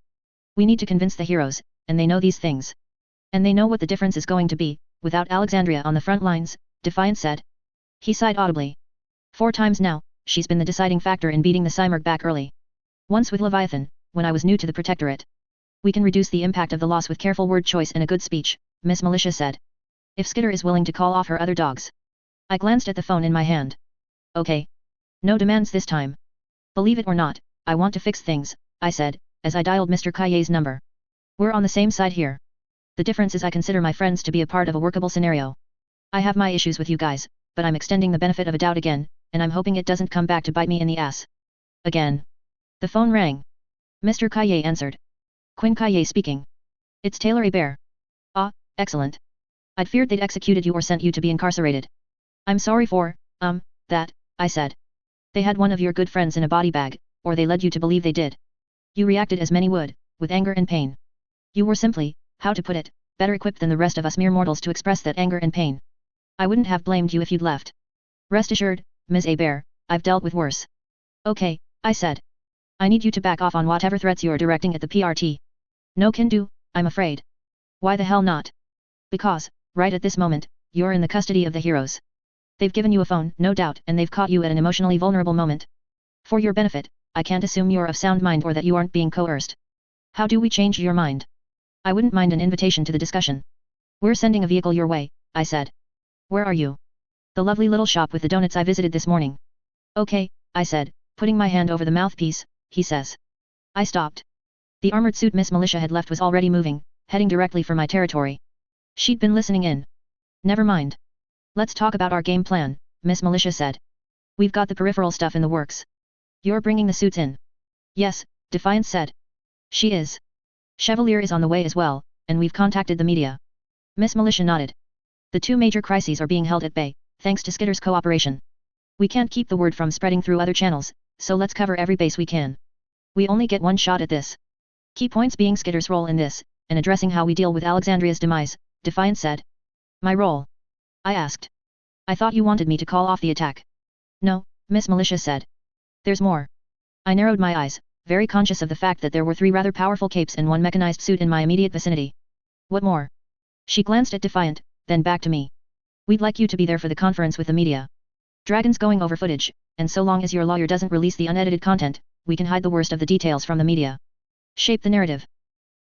We need to convince the heroes, and they know these things. And they know what the difference is going to be, without Alexandria on the front lines," Defiant said. He sighed audibly. 4 times now, she's been the deciding factor in beating the Cymurg back early. Once with Leviathan, when I was new to the Protectorate. "We can reduce the impact of the loss with careful word choice and a good speech," Miss Militia said. "If Skitter is willing to call off her other dogs." I glanced at the phone in my hand. "Okay. No demands this time. Believe it or not, I want to fix things," I said, as I dialed Mr. Kaye's number. "We're on the same side here. The difference is I consider my friends to be a part of a workable scenario. I have my issues with you guys, but I'm extending the benefit of a doubt again, and I'm hoping it doesn't come back to bite me in the ass. Again." The phone rang. Mr. Kaye answered. "Quinn Kaye speaking. It's Taylor A. Bear." "Ah, excellent. I'd feared they'd executed you or sent you to be incarcerated." "I'm sorry for, that," I said. "They had one of your good friends in a body bag, or they led you to believe they did. You reacted as many would, with anger and pain. You were simply, how to put it, better equipped than the rest of us mere mortals to express that anger and pain. I wouldn't have blamed you if you'd left. Rest assured, Ms. A. Bear, I've dealt with worse." "Okay," I said. "I need you to back off on whatever threats you're directing at the PRT. No can do, I'm afraid." "Why the hell not?" "Because, right at this moment, you're in the custody of the heroes. They've given you a phone, no doubt, and they've caught you at an emotionally vulnerable moment. For your benefit, I can't assume you're of sound mind or that you aren't being coerced. How do we change your mind?" "I wouldn't mind an invitation to the discussion." "We're sending a vehicle your way," I said. "Where are you?" "The lovely little shop with the donuts I visited this morning." Okay, I said, putting my hand over the mouthpiece, he says. I stopped. The armored suit Miss Militia had left was already moving, heading directly for my territory. She'd been listening in. Never mind. Let's talk about our game plan, Miss Militia said. We've got the peripheral stuff in the works. You're bringing the suits in. Yes, Defiance said. She is. Chevalier is on the way as well, and we've contacted the media. Miss Militia nodded. The two major crises are being held at bay, thanks to Skitter's cooperation. We can't keep the word from spreading through other channels, so let's cover every base we can. We only get one shot at this. Key points being Skitter's role in this, and addressing how we deal with Alexandria's demise, Defiance said. My role? I asked. I thought you wanted me to call off the attack. No, Miss Militia said. There's more. I narrowed my eyes, very conscious of the fact that there were 3 rather powerful capes and 1 mechanized suit in my immediate vicinity. What more? She glanced at Defiant, then back to me. We'd like you to be there for the conference with the media. Dragon's going over footage, and so long as your lawyer doesn't release the unedited content, we can hide the worst of the details from the media. Shape the narrative.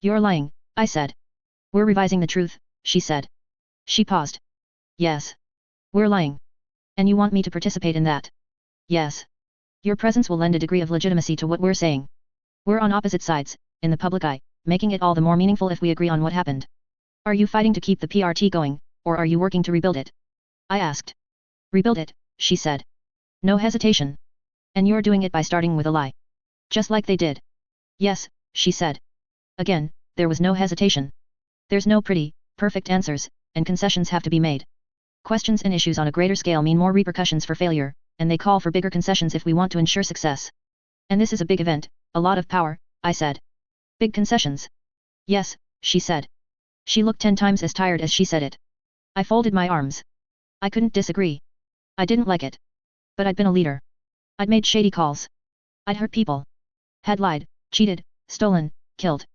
You're lying, I said. We're revising the truth, she said. She paused. Yes. We're lying. And you want me to participate in that? Yes. Your presence will lend a degree of legitimacy to what we're saying. We're on opposite sides, in the public eye, making it all the more meaningful if we agree on what happened. Are you fighting to keep the PRT going, or are you working to rebuild it? I asked. Rebuild it, she said. No hesitation. And you're doing it by starting with a lie. Just like they did. Yes, she said. Again, there was no hesitation. There's no pretty, perfect answers, and concessions have to be made. Questions and issues on a greater scale mean more repercussions for failure, and they call for bigger concessions if we want to ensure success. And this is a big event, a lot of power, I said. Big concessions. Yes, she said. She looked 10 times as tired as she said it. I folded my arms. I couldn't disagree. I didn't like it. But I'd been a leader. I'd made shady calls. I'd hurt people. Had lied, cheated, stolen, killed.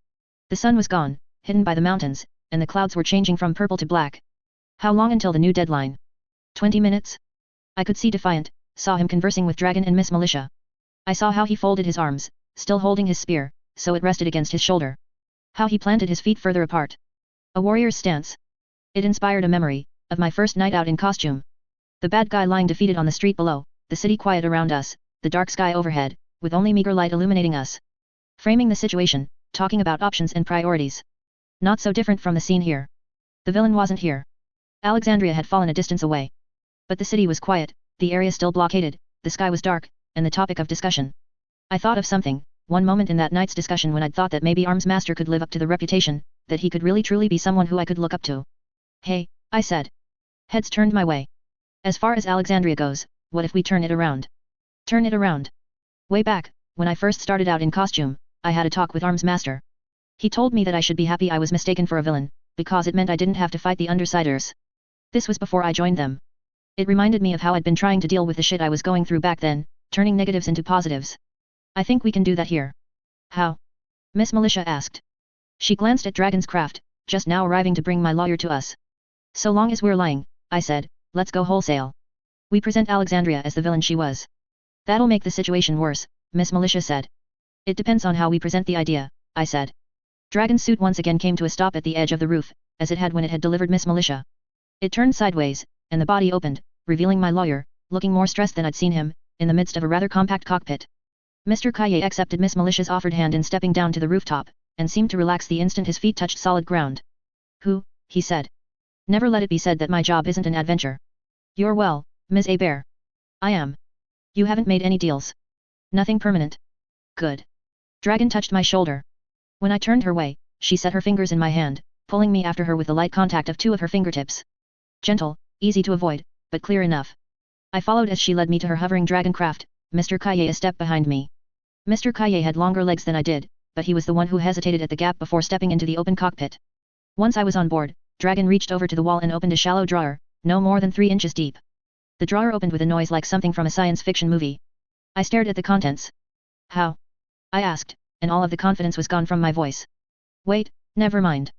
The sun was gone, hidden by the mountains, and the clouds were changing from purple to black. How long until the new deadline? 20 minutes? I could see Defiant, saw him conversing with Dragon and Miss Militia. I saw how he folded his arms, still holding his spear, so it rested against his shoulder. How he planted his feet further apart. A warrior's stance. It inspired a memory, of my first night out in costume. The bad guy lying defeated on the street below, the city quiet around us, the dark sky overhead, with only meager light illuminating us. Framing the situation, talking about options and priorities. Not so different from the scene here. The villain wasn't here. Alexandria had fallen a distance away. But the city was quiet, the area still blockaded, the sky was dark, and the topic of discussion. I thought of something, one moment in that night's discussion when I'd thought that maybe Arms Master could live up to the reputation, that he could really truly be someone who I could look up to. Hey, I said. Heads turned my way. As far as Alexandria goes, what if we turn it around? Turn it around. Way back, when I first started out in costume, I had a talk with Arms Master. He told me that I should be happy I was mistaken for a villain, because it meant I didn't have to fight the Undersiders. This was before I joined them. It reminded me of how I'd been trying to deal with the shit I was going through back then, turning negatives into positives. I think we can do that here. How? Miss Militia asked. She glanced at Dragon's craft, just now arriving to bring my lawyer to us. So long as we're lying, I said, let's go wholesale. We present Alexandria as the villain she was. That'll make the situation worse, Miss Militia said. It depends on how we present the idea, I said. Dragon's suit once again came to a stop at the edge of the roof, as it had when it had delivered Miss Militia. It turned sideways, and the body opened, revealing my lawyer, looking more stressed than I'd seen him, in the midst of a rather compact cockpit. Mr. Kaye accepted Miss Militia's offered hand in stepping down to the rooftop, and seemed to relax the instant his feet touched solid ground. Who, he said. Never let it be said that my job isn't an adventure. You're well, Ms. Hebert. I am. You haven't made any deals. Nothing permanent. Good. Dragon touched my shoulder. When I turned her way, she set her fingers in my hand, pulling me after her with the light contact of 2 of her fingertips. Gentle, easy to avoid, but clear enough. I followed as she led me to her hovering dragon craft, Mr. Kaye a step behind me. Mr. Kaye had longer legs than I did, but he was the one who hesitated at the gap before stepping into the open cockpit. Once I was on board, Dragon reached over to the wall and opened a shallow drawer, no more than 3 inches deep. The drawer opened with a noise like something from a science fiction movie. I stared at the contents. How? I asked, and all of the confidence was gone from my voice. Wait, never mind.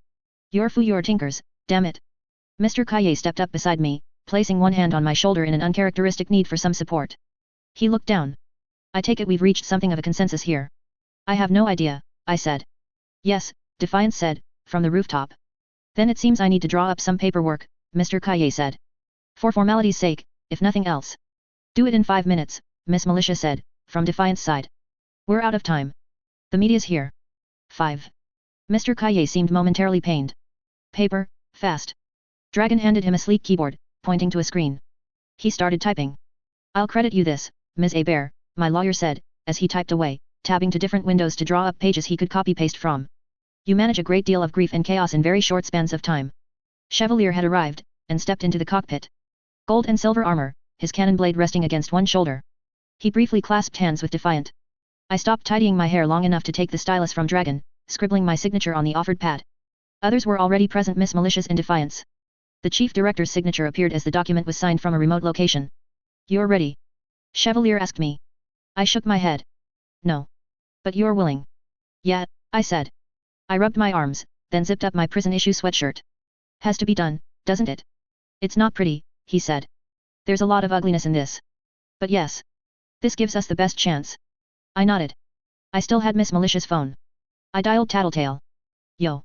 You're your tinkers, damn it. Mr. Kaye stepped up beside me, placing one hand on my shoulder in an uncharacteristic need for some support. He looked down. I take it we've reached something of a consensus here. I have no idea, I said. Yes, Defiance said, from the rooftop. Then it seems I need to draw up some paperwork, Mr. Kaye said. For formality's sake, if nothing else. Do it in 5 minutes, Miss Militia said, from Defiant's side. We're out of time. The media's here. 5. Mr. Kaye seemed momentarily pained. Paper, fast. Dragon handed him a sleek keyboard, pointing to a screen. He started typing. I'll credit you this, Ms. Hebert, my lawyer said, as he typed away, tabbing to different windows to draw up pages he could copy-paste from. You manage a great deal of grief and chaos in very short spans of time. Chevalier had arrived, and stepped into the cockpit. Gold and silver armor, his cannon blade resting against one shoulder. He briefly clasped hands with Defiant. I stopped tidying my hair long enough to take the stylus from Dragon, scribbling my signature on the offered pad. Others were already present, Miss Militia's in Defiance. The chief director's signature appeared as the document was signed from a remote location. You're ready? Chevalier asked me. I shook my head. No. But you're willing. Yeah, I said. I rubbed my arms, then zipped up my prison-issue sweatshirt. Has to be done, doesn't it? It's not pretty, he said. There's a lot of ugliness in this. But yes. This gives us the best chance. I nodded. I still had Miss Militia's phone. I dialed Tattletale. Yo.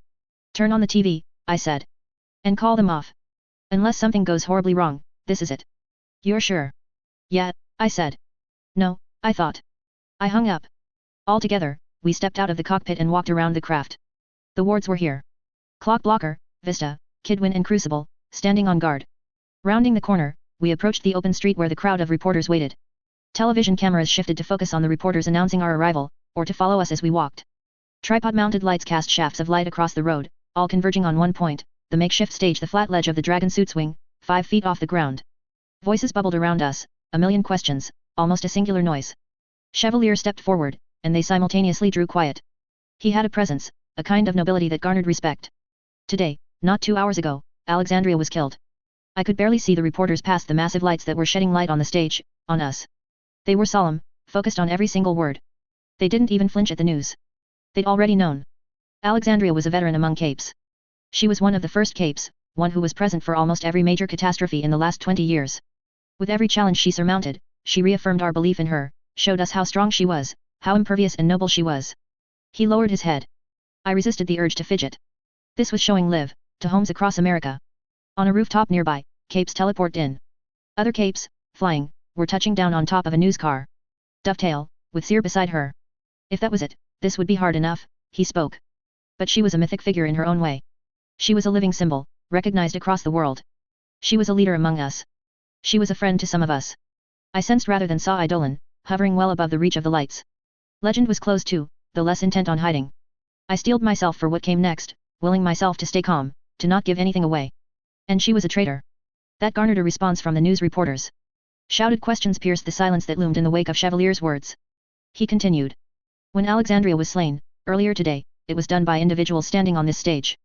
Turn on the TV, I said. And call them off. Unless something goes horribly wrong, this is it. You're sure? Yeah, I said. No, I thought. I hung up. All together, we stepped out of the cockpit and walked around the craft. The wards were here. Clock Blocker, Vista, Kidwin and Crucible, standing on guard. Rounding the corner, we approached the open street where the crowd of reporters waited. Television cameras shifted to focus on the reporters announcing our arrival, or to follow us as we walked. Tripod-mounted lights cast shafts of light across the road, all converging on one point, the makeshift stage, the flat ledge of the Dragon suit's wing, 5 feet off the ground. Voices bubbled around us, a million questions, almost a singular noise. Chevalier stepped forward, and they simultaneously drew quiet. He had a presence, a kind of nobility that garnered respect. Today, not 2 hours ago, Alexandria was killed. I could barely see the reporters past the massive lights that were shedding light on the stage, on us. They were solemn, focused on every single word. They didn't even flinch at the news. They'd already known. Alexandria was a veteran among capes. She was one of the first capes, one who was present for almost every major catastrophe in the last 20 years. With every challenge she surmounted, she reaffirmed our belief in her, showed us how strong she was, how impervious and noble she was. He lowered his head. I resisted the urge to fidget. This was showing live, to homes across America. On a rooftop nearby, capes teleported in. Other capes, flying, were touching down on top of a news car. Dovetail, with Seer beside her. If that was it, this would be hard enough, he spoke. But she was a mythic figure in her own way. She was a living symbol, recognized across the world. She was a leader among us. She was a friend to some of us. I sensed rather than saw Eidolon, hovering well above the reach of the lights. Legend was close too, though less intent on hiding. I steeled myself for what came next, willing myself to stay calm, to not give anything away. And she was a traitor. That garnered a response from the news reporters. Shouted questions pierced the silence that loomed in the wake of Chevalier's words. He continued. When Alexandria was slain, earlier today, it was done by individuals standing on this stage.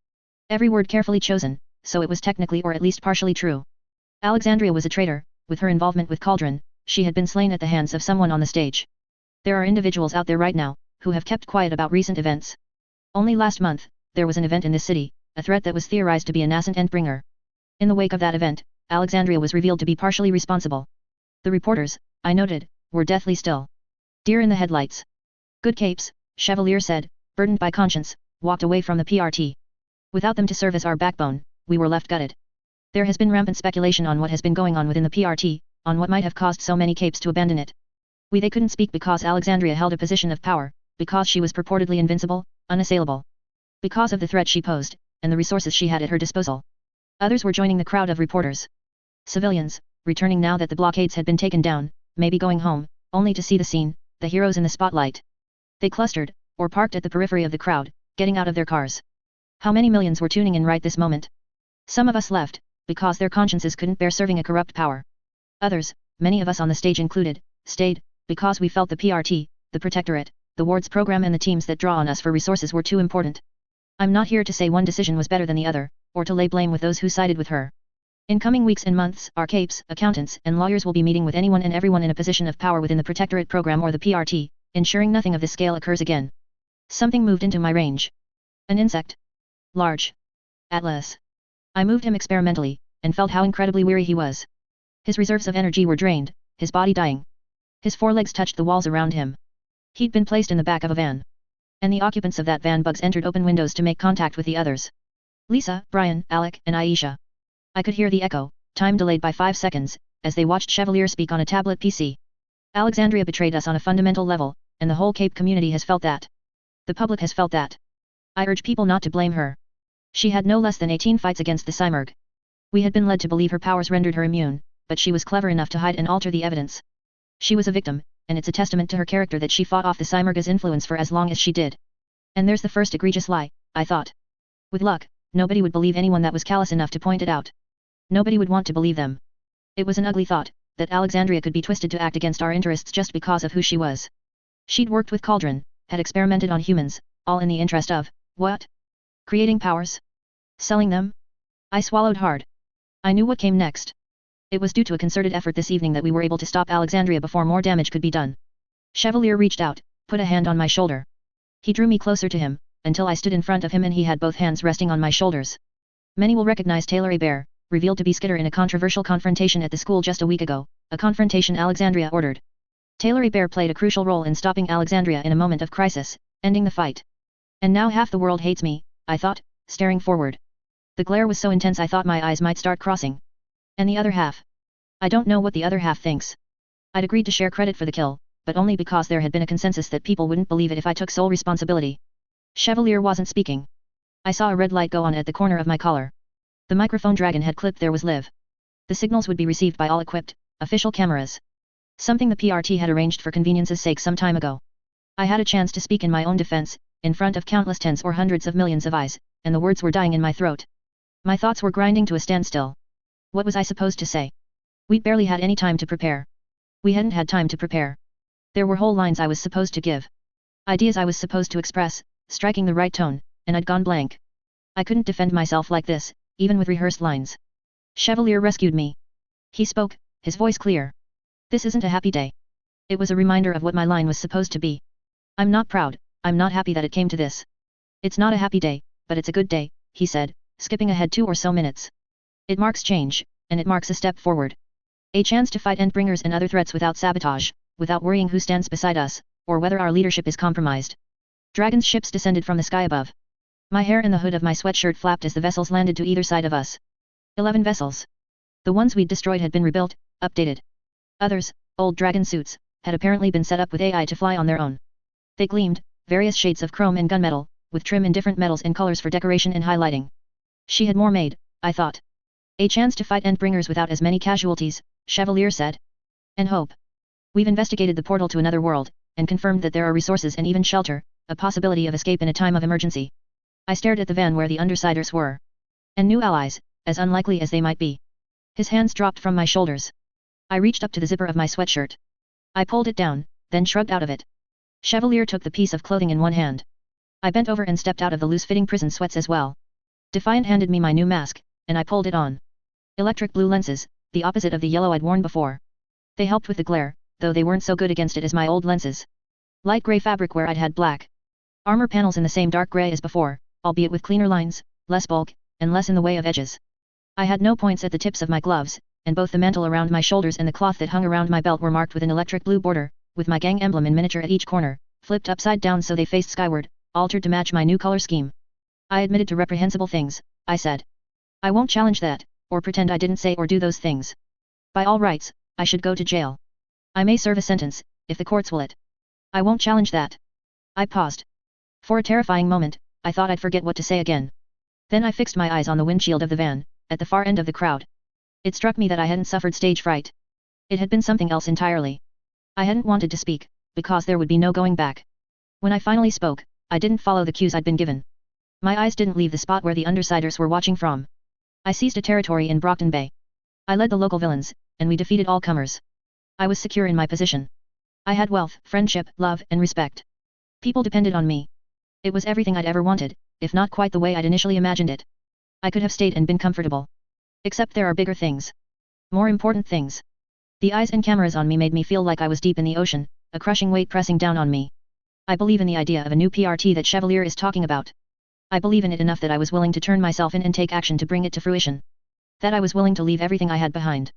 Every word carefully chosen, so it was technically or at least partially true. Alexandria was a traitor, with her involvement with Cauldron, she had been slain at the hands of someone on the stage. There are individuals out there right now, who have kept quiet about recent events. Only last month, there was an event in this city, a threat that was theorized to be a nascent endbringer. In the wake of that event, Alexandria was revealed to be partially responsible. The reporters, I noted, were deathly still. Deer in the headlights. Good capes, Chevalier said, burdened by conscience, walked away from the PRT. Without them to serve as our backbone, we were left gutted. There has been rampant speculation on what has been going on within the PRT, on what might have caused so many capes to abandon it. They couldn't speak because Alexandria held a position of power, because she was purportedly invincible, unassailable. Because of the threat she posed, and the resources she had at her disposal. Others were joining the crowd of reporters. Civilians, returning now that the blockades had been taken down, maybe going home, only to see the scene, the heroes in the spotlight. They clustered, or parked at the periphery of the crowd, getting out of their cars. How many millions were tuning in right this moment? Some of us left, because their consciences couldn't bear serving a corrupt power. Others, many of us on the stage included, stayed, because we felt the PRT, the Protectorate, the wards program and the teams that draw on us for resources were too important. I'm not here to say one decision was better than the other, or to lay blame with those who sided with her. In coming weeks and months, our capes, accountants, and lawyers will be meeting with anyone and everyone in a position of power within the Protectorate program or the PRT, ensuring nothing of this scale occurs again. Something moved into my range. An insect. Large. Atlas. I moved him experimentally, and felt how incredibly weary he was. His reserves of energy were drained, his body dying. His forelegs touched the walls around him. He'd been placed in the back of a van. And the occupants of that van bugs entered open windows to make contact with the others. Lisa, Brian, Alec, and Aisha. I could hear the echo, time delayed by 5 seconds, as they watched Chevalier speak on a tablet PC. Alexandria betrayed us on a fundamental level, and the whole Cape community has felt that. The public has felt that. I urge people not to blame her. She had no less than 18 fights against the Cymurg. We had been led to believe her powers rendered her immune, but she was clever enough to hide and alter the evidence. She was a victim, and it's a testament to her character that she fought off the Cymurg's influence for as long as she did. And there's the first egregious lie, I thought. With luck, nobody would believe anyone that was callous enough to point it out. Nobody would want to believe them. It was an ugly thought, that Alexandria could be twisted to act against our interests just because of who she was. She'd worked with Cauldron, had experimented on humans, all in the interest of, what? Creating powers? Selling them? I swallowed hard. I knew what came next. It was due to a concerted effort this evening that we were able to stop Alexandria before more damage could be done. Chevalier reached out, put a hand on my shoulder. He drew me closer to him, until I stood in front of him and he had both hands resting on my shoulders. Many will recognize Taylor Bear, revealed to be Skitter in a controversial confrontation at the school just a week ago, a confrontation Alexandria ordered. Taylor Bear played a crucial role in stopping Alexandria in a moment of crisis, ending the fight. And now half the world hates me, I thought, staring forward. The glare was so intense I thought my eyes might start crossing. And the other half? I don't know what the other half thinks. I'd agreed to share credit for the kill, but only because there had been a consensus that people wouldn't believe it if I took sole responsibility. Chevalier wasn't speaking. I saw a red light go on at the corner of my collar. The microphone Dragon had clipped there was live. The signals would be received by all equipped, official cameras. Something the PRT had arranged for convenience's sake some time ago. I had a chance to speak in my own defense, in front of countless tens or hundreds of millions of eyes, and the words were dying in my throat. My thoughts were grinding to a standstill. What was I supposed to say? We'd barely had any time to prepare. We hadn't had time to prepare. There were whole lines I was supposed to give. Ideas I was supposed to express, striking the right tone, and I'd gone blank. I couldn't defend myself like this, even with rehearsed lines. Chevalier rescued me. He spoke, his voice clear. This isn't a happy day. It was a reminder of what my line was supposed to be. I'm not proud, I'm not happy that it came to this. It's not a happy day, but it's a good day, he said, skipping ahead 2 or so minutes. It marks change, and it marks a step forward. A chance to fight Endbringers and other threats without sabotage, without worrying who stands beside us, or whether our leadership is compromised. Dragon's ships descended from the sky above. My hair and the hood of my sweatshirt flapped as the vessels landed to either side of us. 11 vessels. The ones we'd destroyed had been rebuilt, updated. Others, old dragon suits, had apparently been set up with AI to fly on their own. They gleamed, various shades of chrome and gunmetal, with trim in different metals and colors for decoration and highlighting. She had more made, I thought. A chance to fight Endbringers without as many casualties, Chevalier said. And hope. We've investigated the portal to another world, and confirmed that there are resources and even shelter, a possibility of escape in a time of emergency. I stared at the van where the Undersiders were. And new allies, as unlikely as they might be. His hands dropped from my shoulders. I reached up to the zipper of my sweatshirt. I pulled it down, then shrugged out of it. Chevalier took the piece of clothing in one hand. I bent over and stepped out of the loose-fitting prison sweats as well. Defiant handed me my new mask, and I pulled it on. Electric blue lenses, the opposite of the yellow I'd worn before. They helped with the glare, though they weren't so good against it as my old lenses. Light grey fabric where I'd had black. Armor panels in the same dark grey as before, albeit with cleaner lines, less bulk, and less in the way of edges. I had no points at the tips of my gloves, and both the mantle around my shoulders and the cloth that hung around my belt were marked with an electric blue border, with my gang emblem in miniature at each corner, flipped upside down so they faced skyward, altered to match my new color scheme. I admitted to reprehensible things, I said. I won't challenge that, or pretend I didn't say or do those things. By all rights, I should go to jail. I may serve a sentence, if the courts will it. I won't challenge that. I paused. For a terrifying moment, I thought I'd forget what to say again. Then I fixed my eyes on the windshield of the van, at the far end of the crowd. It struck me that I hadn't suffered stage fright. It had been something else entirely. I hadn't wanted to speak, because there would be no going back. When I finally spoke, I didn't follow the cues I'd been given. My eyes didn't leave the spot where the Undersiders were watching from. I seized a territory in Brockton Bay. I led the local villains, and we defeated all comers. I was secure in my position. I had wealth, friendship, love, and respect. People depended on me. It was everything I'd ever wanted, if not quite the way I'd initially imagined it. I could have stayed and been comfortable. Except there are bigger things. More important things. The eyes and cameras on me made me feel like I was deep in the ocean, a crushing weight pressing down on me. I believe in the idea of a new PRT that Chevalier is talking about. I believe in it enough that I was willing to turn myself in and take action to bring it to fruition. That I was willing to leave everything I had behind.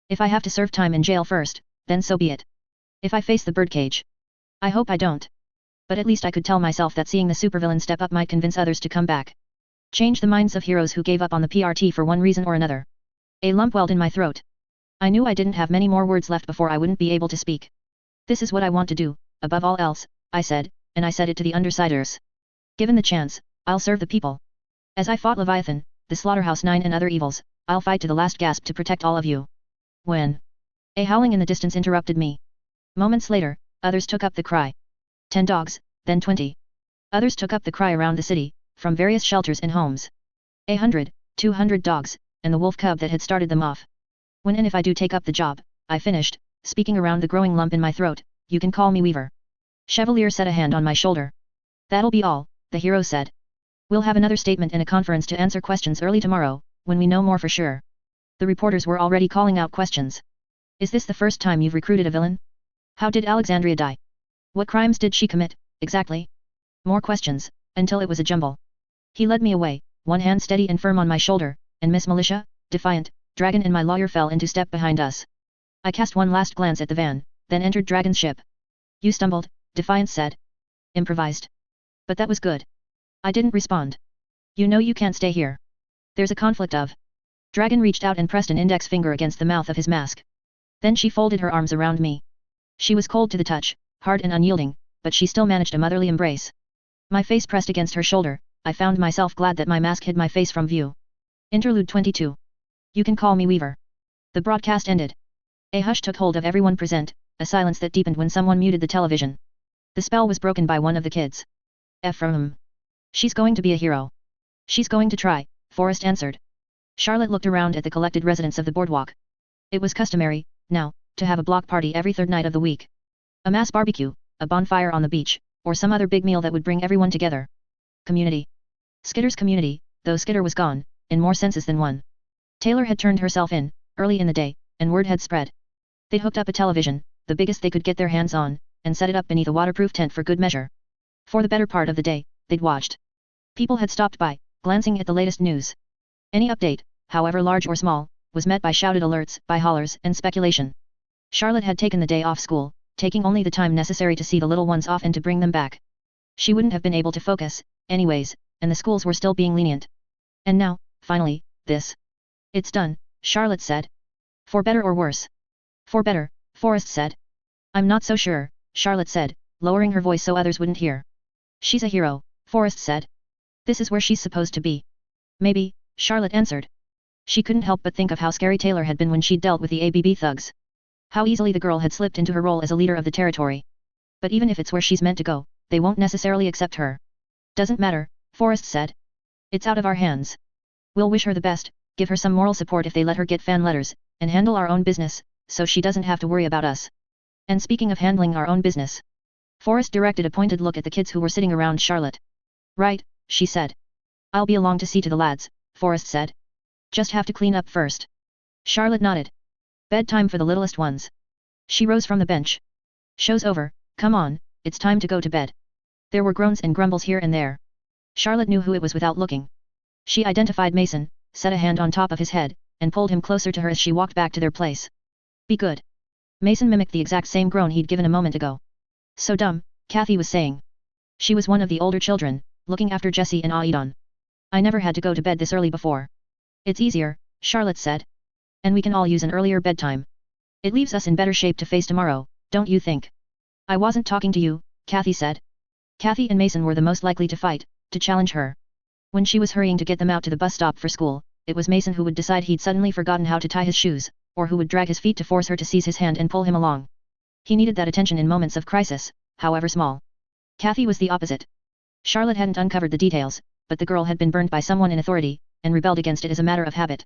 If I have to serve time in jail first, then so be it. If I face the birdcage. I hope I don't. But at least I could tell myself that seeing the supervillain step up might convince others to come back. Change the minds of heroes who gave up on the PRT for one reason or another. A lump welled in my throat. I knew I didn't have many more words left before I wouldn't be able to speak. This is what I want to do, above all else, I said, and I said it to the Undersiders. Given the chance, I'll serve the people. As I fought Leviathan, the Slaughterhouse 9 and other evils, I'll fight to the last gasp to protect all of you. When a howling in the distance interrupted me. Moments later, others took up the cry. 10 dogs, then 20. Others took up the cry around the city, from various shelters and homes. 100, 200 dogs, and the wolf cub that had started them off. When and if I do take up the job, I finished, speaking around the growing lump in my throat, you can call me Weaver. Chevalier set a hand on my shoulder. That'll be all, the hero said. We'll have another statement and a conference to answer questions early tomorrow, when we know more for sure. The reporters were already calling out questions. Is this the first time you've recruited a villain? How did Alexandria die? What crimes did she commit, exactly? More questions, until it was a jumble. He led me away, one hand steady and firm on my shoulder, and Miss Militia, Defiant, Dragon and my lawyer fell into step behind us. I cast one last glance at the van, then entered Dragon's ship. You stumbled, Defiant said. Improvised. But that was good. I didn't respond. You know you can't stay here. There's a conflict of. Dragon reached out and pressed an index finger against the mouth of his mask. Then she folded her arms around me. She was cold to the touch, hard and unyielding, but she still managed a motherly embrace. My face pressed against her shoulder, I found myself glad that my mask hid my face from view. Interlude 22. You can call me Weaver. The broadcast ended. A hush took hold of everyone present, a silence that deepened when someone muted the television. The spell was broken by one of the kids. Ephraim. She's going to be a hero. She's going to try, Forrest answered. Charlotte looked around at the collected residents of the boardwalk. It was customary, now, to have a block party every third night of the week. A mass barbecue, a bonfire on the beach, or some other big meal that would bring everyone together. Community. Skitter's community, though Skitter was gone, in more senses than one. Taylor had turned herself in, early in the day, and word had spread. They'd hooked up a television, the biggest they could get their hands on, and set it up beneath a waterproof tent for good measure. For the better part of the day, they'd watched. People had stopped by, glancing at the latest news. Any update, however large or small, was met by shouted alerts, by hollers, and speculation. Charlotte had taken the day off school, taking only the time necessary to see the little ones off and to bring them back. She wouldn't have been able to focus, anyways, and the schools were still being lenient. And now, finally, this. It's done, Charlotte said. For better or worse? For better, Forrest said. I'm not so sure, Charlotte said, lowering her voice so others wouldn't hear. She's a hero, Forrest said. This is where she's supposed to be. Maybe, Charlotte answered. She couldn't help but think of how scary Taylor had been when she'd dealt with the ABB thugs. How easily the girl had slipped into her role as a leader of the territory. But even if it's where she's meant to go, they won't necessarily accept her. Doesn't matter, Forrest said. It's out of our hands. We'll wish her the best, give her some moral support if they let her get fan letters, and handle our own business, so she doesn't have to worry about us. And speaking of handling our own business. Forrest directed a pointed look at the kids who were sitting around Charlotte. Right, she said. I'll be along to see to the lads, Forrest said. Just have to clean up first. Charlotte nodded. Bedtime for the littlest ones. She rose from the bench. Show's over, come on, it's time to go to bed. There were groans and grumbles here and there. Charlotte knew who it was without looking. She identified Mason, set a hand on top of his head, and pulled him closer to her as she walked back to their place. Be good. Mason mimicked the exact same groan he'd given a moment ago. So dumb, Kathy was saying. She was one of the older children, looking after Jessie and Aidan. I never had to go to bed this early before. It's easier, Charlotte said. And we can all use an earlier bedtime. It leaves us in better shape to face tomorrow, don't you think? I wasn't talking to you, Kathy said. Kathy and Mason were the most likely to fight, to challenge her. When she was hurrying to get them out to the bus stop for school, it was Mason who would decide he'd suddenly forgotten how to tie his shoes, or who would drag his feet to force her to seize his hand and pull him along. He needed that attention in moments of crisis, however small. Kathy was the opposite. Charlotte hadn't uncovered the details, but the girl had been burned by someone in authority, and rebelled against it as a matter of habit.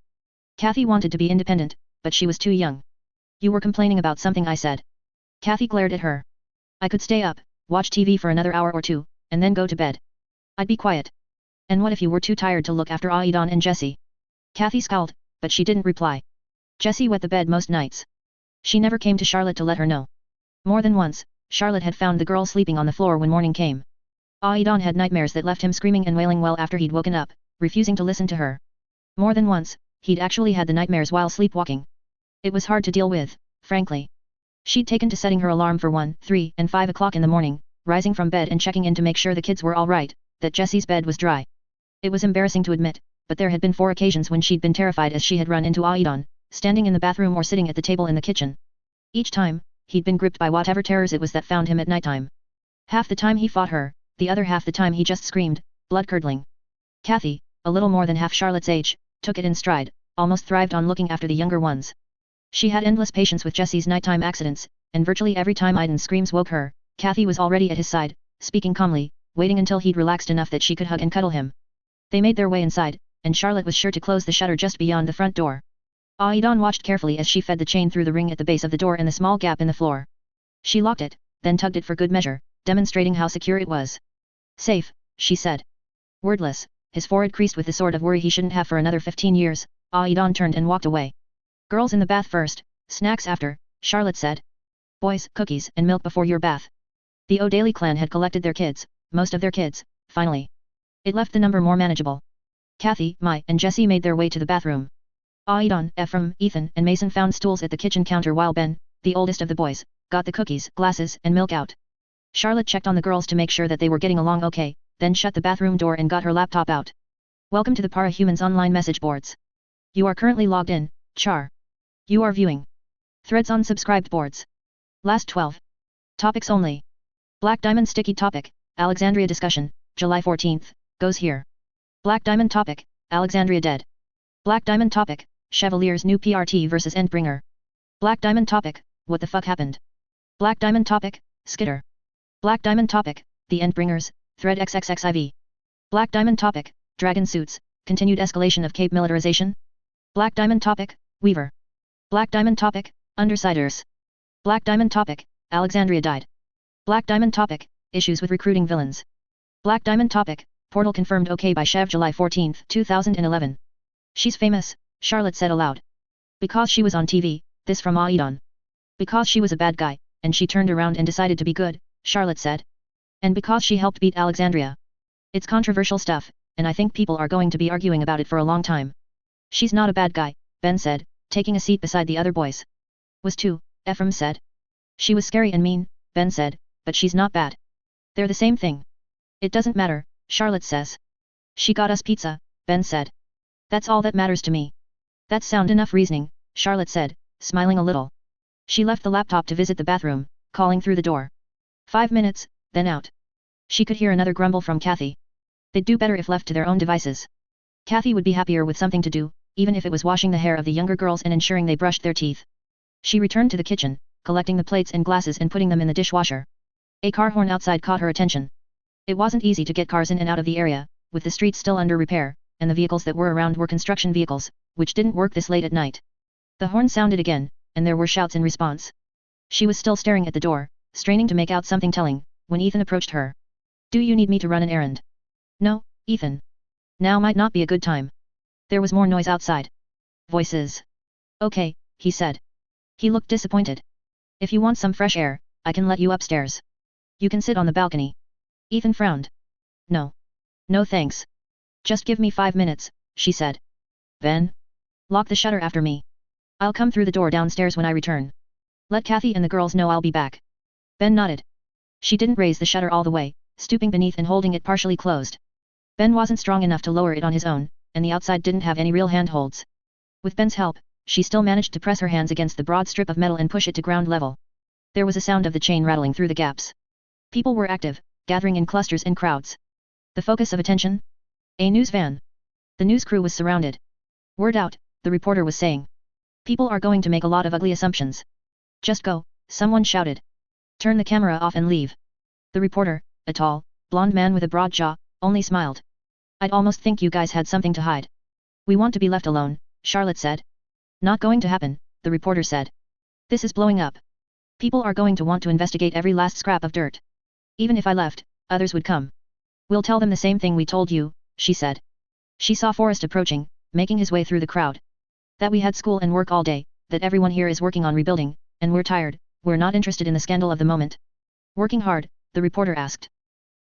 Kathy wanted to be independent, but she was too young. You were complaining about something I said. Kathy glared at her. I could stay up, watch TV for another hour or two, and then go to bed. I'd be quiet. And what if you were too tired to look after Aidan and Jessie? Kathy scowled, but she didn't reply. Jessie wet the bed most nights. She never came to Charlotte to let her know. More than once, Charlotte had found the girl sleeping on the floor when morning came. Aidan had nightmares that left him screaming and wailing well after he'd woken up, refusing to listen to her. More than once, he'd actually had the nightmares while sleepwalking. It was hard to deal with, frankly. She'd taken to setting her alarm for 1, 3, and 5 o'clock in the morning, rising from bed and checking in to make sure the kids were all right, that Jessie's bed was dry. It was embarrassing to admit, but there had been 4 occasions when she'd been terrified as she had run into Aidan, standing in the bathroom or sitting at the table in the kitchen. Each time, he'd been gripped by whatever terrors it was that found him at nighttime. Half the time he fought her, the other half the time he just screamed, blood-curdling. Kathy, a little more than half Charlotte's age, took it in stride, almost thrived on looking after the younger ones. She had endless patience with Jesse's nighttime accidents, and virtually every time Aiden's screams woke her, Kathy was already at his side, speaking calmly, waiting until he'd relaxed enough that she could hug and cuddle him. They made their way inside, and Charlotte was sure to close the shutter just beyond the front door. Aidan watched carefully as she fed the chain through the ring at the base of the door and the small gap in the floor. She locked it, then tugged it for good measure, demonstrating how secure it was. Safe, she said. Wordless, his forehead creased with the sort of worry he shouldn't have for another 15 years, Aidan turned and walked away. Girls in the bath first, snacks after, Charlotte said. Boys, cookies and milk before your bath. The O'Daly clan had collected their kids, most of their kids, finally. It left the number more manageable. Kathy, Mai, and Jessie made their way to the bathroom. Aidan, Ephraim, Ethan, and Mason found stools at the kitchen counter while Ben, the oldest of the boys, got the cookies, glasses, and milk out. Charlotte checked on the girls to make sure that they were getting along okay, then shut the bathroom door and got her laptop out. Welcome to the Para-Humans online message boards. You are currently logged in, Char. You are viewing threads on subscribed boards. Last 12. Topics only. Black Diamond Sticky Topic, Alexandria Discussion, July 14th, goes here. Black Diamond Topic, Alexandria Dead. Black Diamond Topic, Chevalier's new PRT vs Endbringer. Black Diamond Topic, What the fuck happened? Black Diamond Topic, Skitter. Black Diamond Topic, The Endbringers, Thread XXXIV. Black Diamond Topic, Dragon Suits, Continued Escalation of Cape Militarization. Black Diamond Topic, Weaver. Black Diamond Topic, Undersiders. Black Diamond Topic, Alexandria Died. Black Diamond Topic, Issues with Recruiting Villains. Black Diamond Topic, Portal confirmed OK by Chev July 14, 2011. She's famous, Charlotte said aloud. Because she was on TV, this from Aidan. Because she was a bad guy, and she turned around and decided to be good, Charlotte said. And because she helped beat Alexandria. It's controversial stuff, and I think people are going to be arguing about it for a long time. She's not a bad guy, Ben said, taking a seat beside the other boys. Was too, Ephraim said. She was scary and mean, Ben said, but she's not bad. They're the same thing. It doesn't matter, Charlotte says. She got us pizza, Ben said. That's all that matters to me. That's sound enough reasoning, Charlotte said, smiling a little. She left the laptop to visit the bathroom, calling through the door. 5 minutes, then out. She could hear another grumble from Kathy. They'd do better if left to their own devices. Kathy would be happier with something to do, even if it was washing the hair of the younger girls and ensuring they brushed their teeth. She returned to the kitchen, collecting the plates and glasses and putting them in the dishwasher. A car horn outside caught her attention. It wasn't easy to get cars in and out of the area, with the streets still under repair, and the vehicles that were around were construction vehicles, which didn't work this late at night. The horn sounded again, and there were shouts in response. She was still staring at the door, straining to make out something telling, when Ethan approached her. Do you need me to run an errand? No, Ethan. Now might not be a good time. There was more noise outside. Voices. Okay, he said. He looked disappointed. If you want some fresh air, I can let you upstairs. You can sit on the balcony. Ethan frowned. No. No thanks. Just give me 5 minutes, she said. Ben? Lock the shutter after me. I'll come through the door downstairs when I return. Let Kathy and the girls know I'll be back. Ben nodded. She didn't raise the shutter all the way, stooping beneath and holding it partially closed. Ben wasn't strong enough to lower it on his own, and the outside didn't have any real handholds. With Ben's help, she still managed to press her hands against the broad strip of metal and push it to ground level. There was a sound of the chain rattling through the gaps. People were active, gathering in clusters and crowds. The focus of attention? A news van. The news crew was surrounded. Word out, the reporter was saying. People are going to make a lot of ugly assumptions. Just go, someone shouted. Turn the camera off and leave. The reporter, a tall, blonde man with a broad jaw, only smiled. I'd almost think you guys had something to hide. We want to be left alone, Charlotte said. Not going to happen, the reporter said. This is blowing up. People are going to want to investigate every last scrap of dirt. Even if I left, others would come. We'll tell them the same thing we told you, she said. She saw Forrest approaching, making his way through the crowd. That we had school and work all day, that everyone here is working on rebuilding, and we're tired, we're not interested in the scandal of the moment. Working hard, the reporter asked.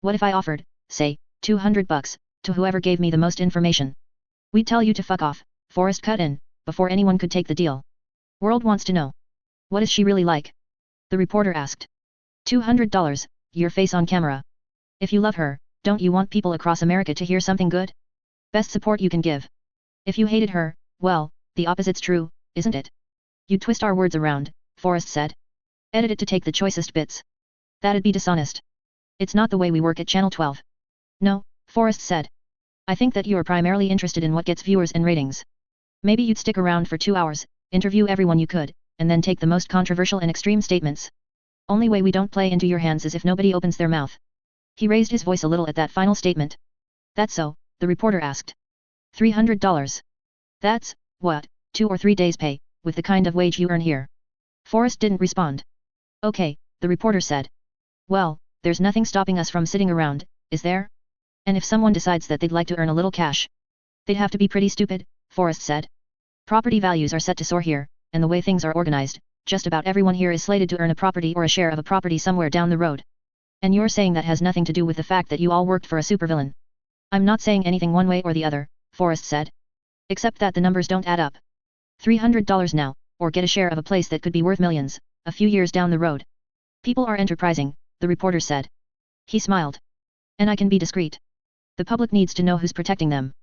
What if I offered, say, $200, to whoever gave me the most information? We'd tell you to fuck off, Forrest cut in, before anyone could take the deal. World wants to know. What is she really like? The reporter asked. $200, your face on camera. If you love her, don't you want people across America to hear something good? Best support you can give. If you hated her, well, the opposite's true, isn't it? You twist our words around, Forrest said. Edit it to take the choicest bits. That'd be dishonest. It's not the way we work at Channel 12. No, Forrest said. I think that you are primarily interested in what gets viewers and ratings. Maybe you'd stick around for 2 hours, interview everyone you could, and then take the most controversial and extreme statements. Only way we don't play into your hands is if nobody opens their mouth. He raised his voice a little at that final statement. That's so, the reporter asked. $300. That's, what, 2 or 3 days' pay, with the kind of wage you earn here. Forrest didn't respond. Okay, the reporter said. Well, there's nothing stopping us from sitting around, is there? And if someone decides that they'd like to earn a little cash, they'd have to be pretty stupid, Forrest said. Property values are set to soar here, and the way things are organized, just about everyone here is slated to earn a property or a share of a property somewhere down the road. And you're saying that has nothing to do with the fact that you all worked for a supervillain. I'm not saying anything one way or the other, Forrest said. Except that the numbers don't add up. $300 now, or get a share of a place that could be worth millions, a few years down the road. People are enterprising, the reporter said. He smiled. And I can be discreet. The public needs to know who's protecting them.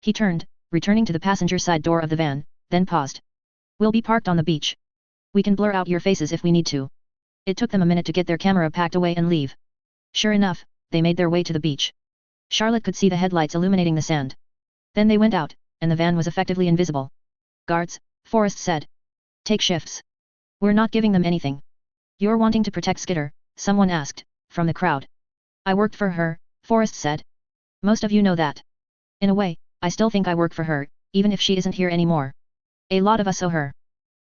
He turned, returning to the passenger side door of the van, then paused. We'll be parked on the beach. We can blur out your faces if we need to. It took them a minute to get their camera packed away and leave. Sure enough, they made their way to the beach. Charlotte could see the headlights illuminating the sand. Then they went out, and the van was effectively invisible. Guards, Forrest said. Take shifts. We're not giving them anything. You're wanting to protect Skitter, someone asked, from the crowd. I worked for her, Forrest said. Most of you know that. In a way, I still think I work for her, even if she isn't here anymore. A lot of us owe her.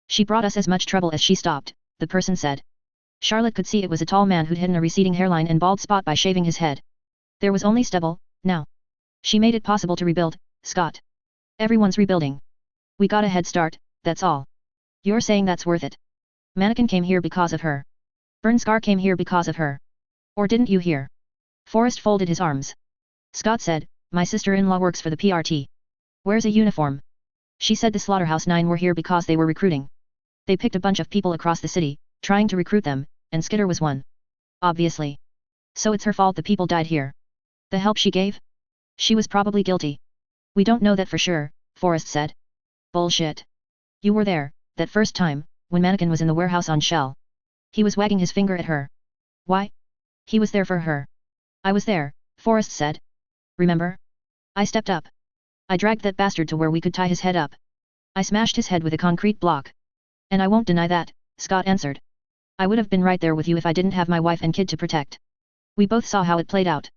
She brought us as much trouble as she stopped, the person said. Charlotte could see it was a tall man who'd hidden a receding hairline and bald spot by shaving his head. There was only stubble, now. She made it possible to rebuild, Scott. Everyone's rebuilding. We got a head start, that's all. You're saying that's worth it. Mannequin came here because of her. Burnscar came here because of her. Or didn't you hear? Forrest folded his arms. Scott said, my sister-in-law works for the PRT. Wears a uniform. She said the Slaughterhouse 9 were here because they were recruiting. They picked a bunch of people across the city, trying to recruit them, and Skitter was one. Obviously. So it's her fault the people died here. The help she gave? She was probably guilty. We don't know that for sure, Forrest said. Bullshit. You were there, that first time, when Mannequin was in the warehouse on Shell. He was wagging his finger at her. Why? He was there for her. I was there, Forrest said. Remember? I stepped up. I dragged that bastard to where we could tie his head up. I smashed his head with a concrete block. And I won't deny that, Scott answered. I would have been right there with you if I didn't have my wife and kid to protect. We both saw how it played out.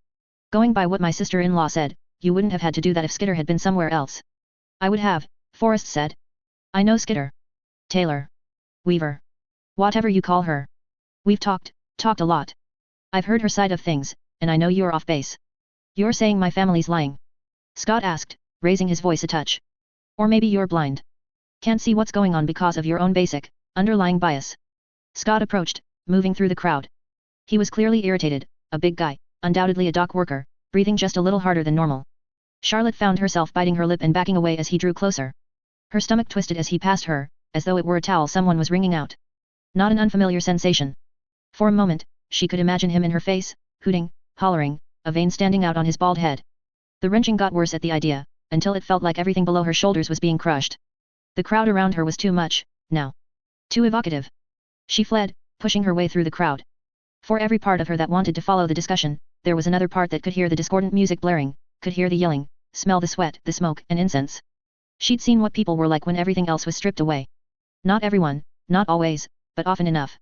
Going by what my sister-in-law said, you wouldn't have had to do that if Skitter had been somewhere else. I would have, Forrest said. I know Skitter. Taylor. Weaver. Whatever you call her. We've talked a lot. I've heard her side of things, and I know you're off base. You're saying my family's lying? Scott asked, raising his voice a touch. Or maybe you're blind. Can't see what's going on because of your own basic, underlying bias. Scott approached, moving through the crowd. He was clearly irritated, a big guy, undoubtedly a dock worker, breathing just a little harder than normal. Charlotte found herself biting her lip and backing away as he drew closer. Her stomach twisted as he passed her, as though it were a towel someone was wringing out. Not an unfamiliar sensation. For a moment, she could imagine him in her face, hooting, hollering, a vein standing out on his bald head. The wrenching got worse at the idea, until it felt like everything below her shoulders was being crushed. The crowd around her was too much, now. Too evocative. She fled, pushing her way through the crowd. For every part of her that wanted to follow the discussion, there was another part that could hear the discordant music blaring, could hear the yelling, smell the sweat, the smoke, and incense. She'd seen what people were like when everything else was stripped away. Not everyone, not always, but often enough.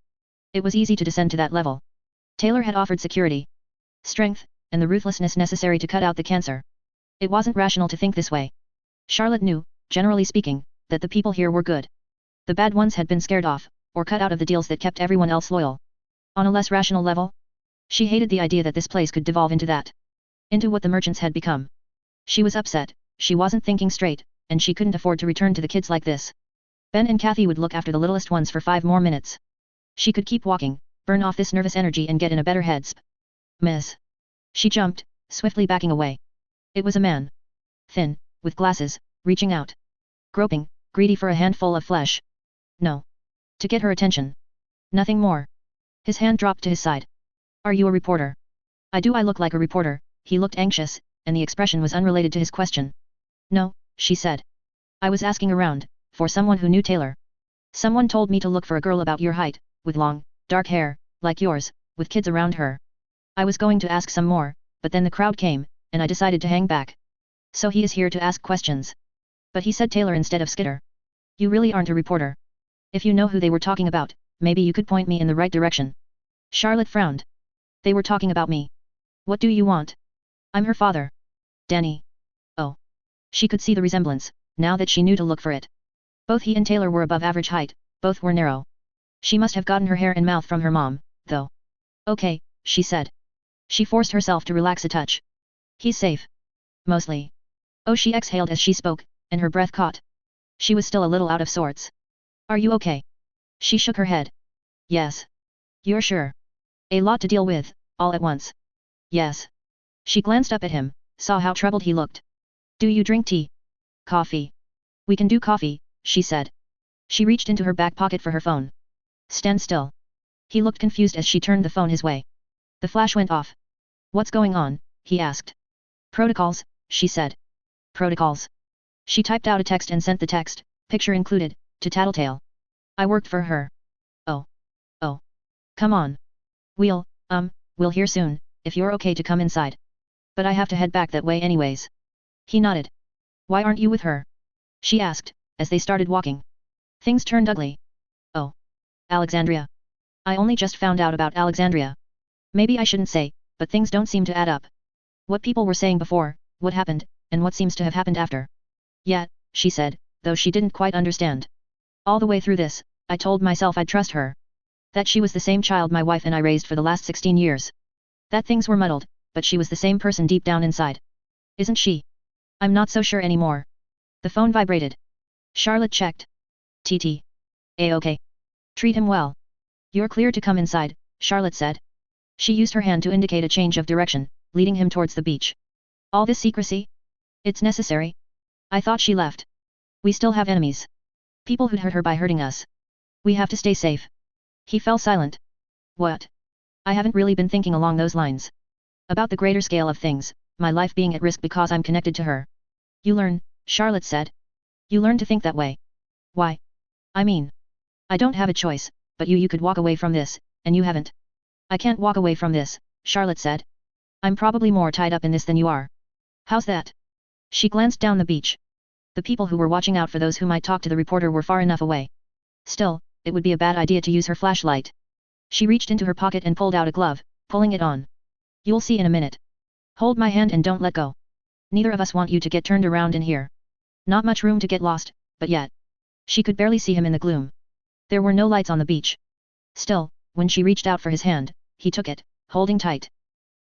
It was easy to descend to that level. Taylor had offered security, strength, and the ruthlessness necessary to cut out the cancer. It wasn't rational to think this way. Charlotte knew, generally speaking, that the people here were good. The bad ones had been scared off, or cut out of the deals that kept everyone else loyal. On a less rational level? She hated the idea that this place could devolve into that. Into what the merchants had become. She was upset, she wasn't thinking straight, and she couldn't afford to return to the kids like this. Ben and Kathy would look after the littlest ones for 5 more minutes. She could keep walking, burn off this nervous energy and get in a better headspace. Miss. She jumped, swiftly backing away. It was a man. Thin, with glasses, reaching out. Groping, greedy for a handful of flesh. No. To get her attention. Nothing more. His hand dropped to his side. Are you a reporter? I look like a reporter. He looked anxious, and the expression was unrelated to his question. No, she said. I was asking around, for someone who knew Taylor. Someone told me to look for a girl about your height, with long, dark hair, like yours, with kids around her. I was going to ask some more, but then the crowd came, and I decided to hang back. So he is here to ask questions. But he said Taylor instead of Skitter. You really aren't a reporter. If you know who they were talking about, maybe you could point me in the right direction. Charlotte frowned. They were talking about me. What do you want? I'm her father. Danny. Oh. She could see the resemblance, now that she knew to look for it. Both he and Taylor were above average height, both were narrow. She must have gotten her hair and mouth from her mom, though. Okay, she said. She forced herself to relax a touch. He's safe. Mostly. Oh, she exhaled as she spoke, and her breath caught. She was still a little out of sorts. Are you okay? She shook her head. Yes. You're sure? A lot to deal with, all at once. Yes. She glanced up at him, saw how troubled he looked. Do you drink tea? Coffee. We can do coffee, she said. She reached into her back pocket for her phone. Stand still. He looked confused as she turned the phone his way. The flash went off. What's going on? He asked. Protocols, she said. Protocols. She typed out a text and sent the text, picture included, to Tattletale. I worked for her. Oh. Oh. Come on. We'll hear soon, if you're okay to come inside. But I have to head back that way anyways. He nodded. Why aren't you with her? She asked, as they started walking. Things turned ugly. Oh. Alexandria. I only just found out about Alexandria. Maybe I shouldn't say, but things don't seem to add up. What people were saying before, what happened, and what seems to have happened after. Yeah, she said, though she didn't quite understand. All the way through this, I told myself I'd trust her. That she was the same child my wife and I raised for the last 16 years. That things were muddled, but she was the same person deep down inside. Isn't she? I'm not so sure anymore. The phone vibrated. Charlotte checked. TT. A-okay. Treat him well. You're clear to come inside, Charlotte said. She used her hand to indicate a change of direction, leading him towards the beach. All this secrecy? It's necessary. I thought she left. We still have enemies. People who'd hurt her by hurting us. We have to stay safe. He fell silent. What? I haven't really been thinking along those lines. About the greater scale of things, my life being at risk because I'm connected to her. You learn, Charlotte said. You learn to think that way. Why? I mean, I don't have a choice, but you could walk away from this, and you haven't. I can't walk away from this, Charlotte said. I'm probably more tied up in this than you are. How's that? She glanced down the beach. The people who were watching out for those who might talk to the reporter were far enough away. Still, it would be a bad idea to use her flashlight. She reached into her pocket and pulled out a glove, pulling it on. You'll see in a minute. Hold my hand and don't let go. Neither of us want you to get turned around in here. Not much room to get lost, but yet. She could barely see him in the gloom. There were no lights on the beach. Still, when she reached out for his hand, he took it, holding tight.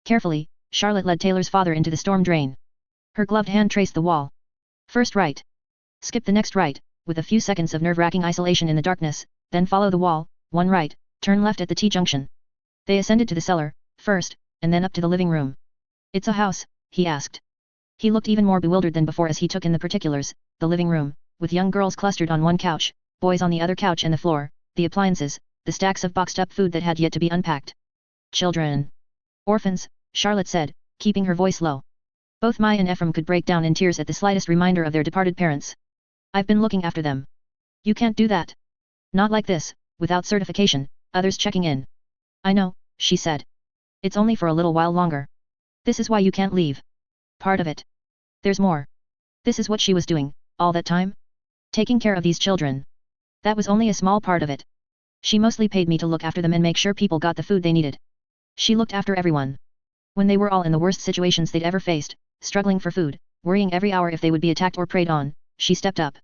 Carefully, Charlotte led Taylor's father into the storm drain. Her gloved hand traced the wall. First right. Skip the next right, with a few seconds of nerve-wracking isolation in the darkness, then follow the wall, one right, turn left at the T-junction. They ascended to the cellar, first, and then up to the living room. It's a house, he asked. He looked even more bewildered than before as he took in the particulars, the living room, with young girls clustered on one couch, boys on the other couch and the floor, the appliances, the stacks of boxed-up food that had yet to be unpacked. Children. Orphans, Charlotte said, keeping her voice low. Both Mai and Ephraim could break down in tears at the slightest reminder of their departed parents. I've been looking after them. You can't do that. Not like this, without certification, others checking in. I know, she said. It's only for a little while longer. This is why you can't leave. Part of it. There's more. This is what she was doing, all that time? Taking care of these children. That was only a small part of it. She mostly paid me to look after them and make sure people got the food they needed. She looked after everyone. When they were all in the worst situations they'd ever faced, struggling for food, worrying every hour if they would be attacked or preyed on, she stepped up.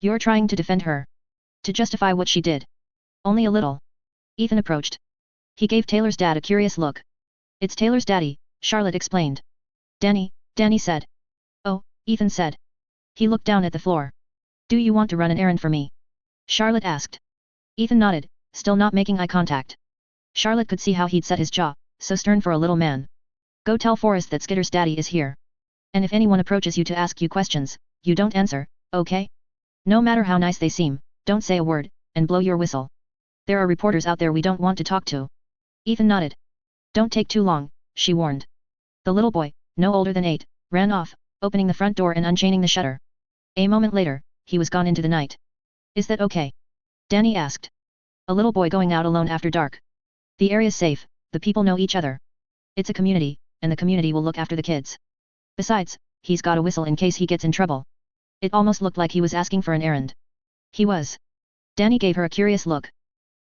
You're trying to defend her. To justify what she did. Only a little. Ethan approached. He gave Taylor's dad a curious look. It's Taylor's daddy, Charlotte explained. Danny said. Oh, Ethan said. He looked down at the floor. Do you want to run an errand for me? Charlotte asked. Ethan nodded, still not making eye contact. Charlotte could see how he'd set his jaw, so stern for a little man. Go tell Forrest that Skitter's daddy is here. And if anyone approaches you to ask you questions, you don't answer, okay? No matter how nice they seem, don't say a word, and blow your whistle. There are reporters out there we don't want to talk to. Ethan nodded. Don't take too long, she warned. The little boy, no older than 8, ran off, opening the front door and unchaining the shutter. A moment later, he was gone into the night. Is that okay? Danny asked. A little boy going out alone after dark, The area's safe, the people know each other. It's a community, and the community will look after the kids. Besides, he's got a whistle in case he gets in trouble. It almost looked like he was asking for an errand. He was. Danny gave her a curious look.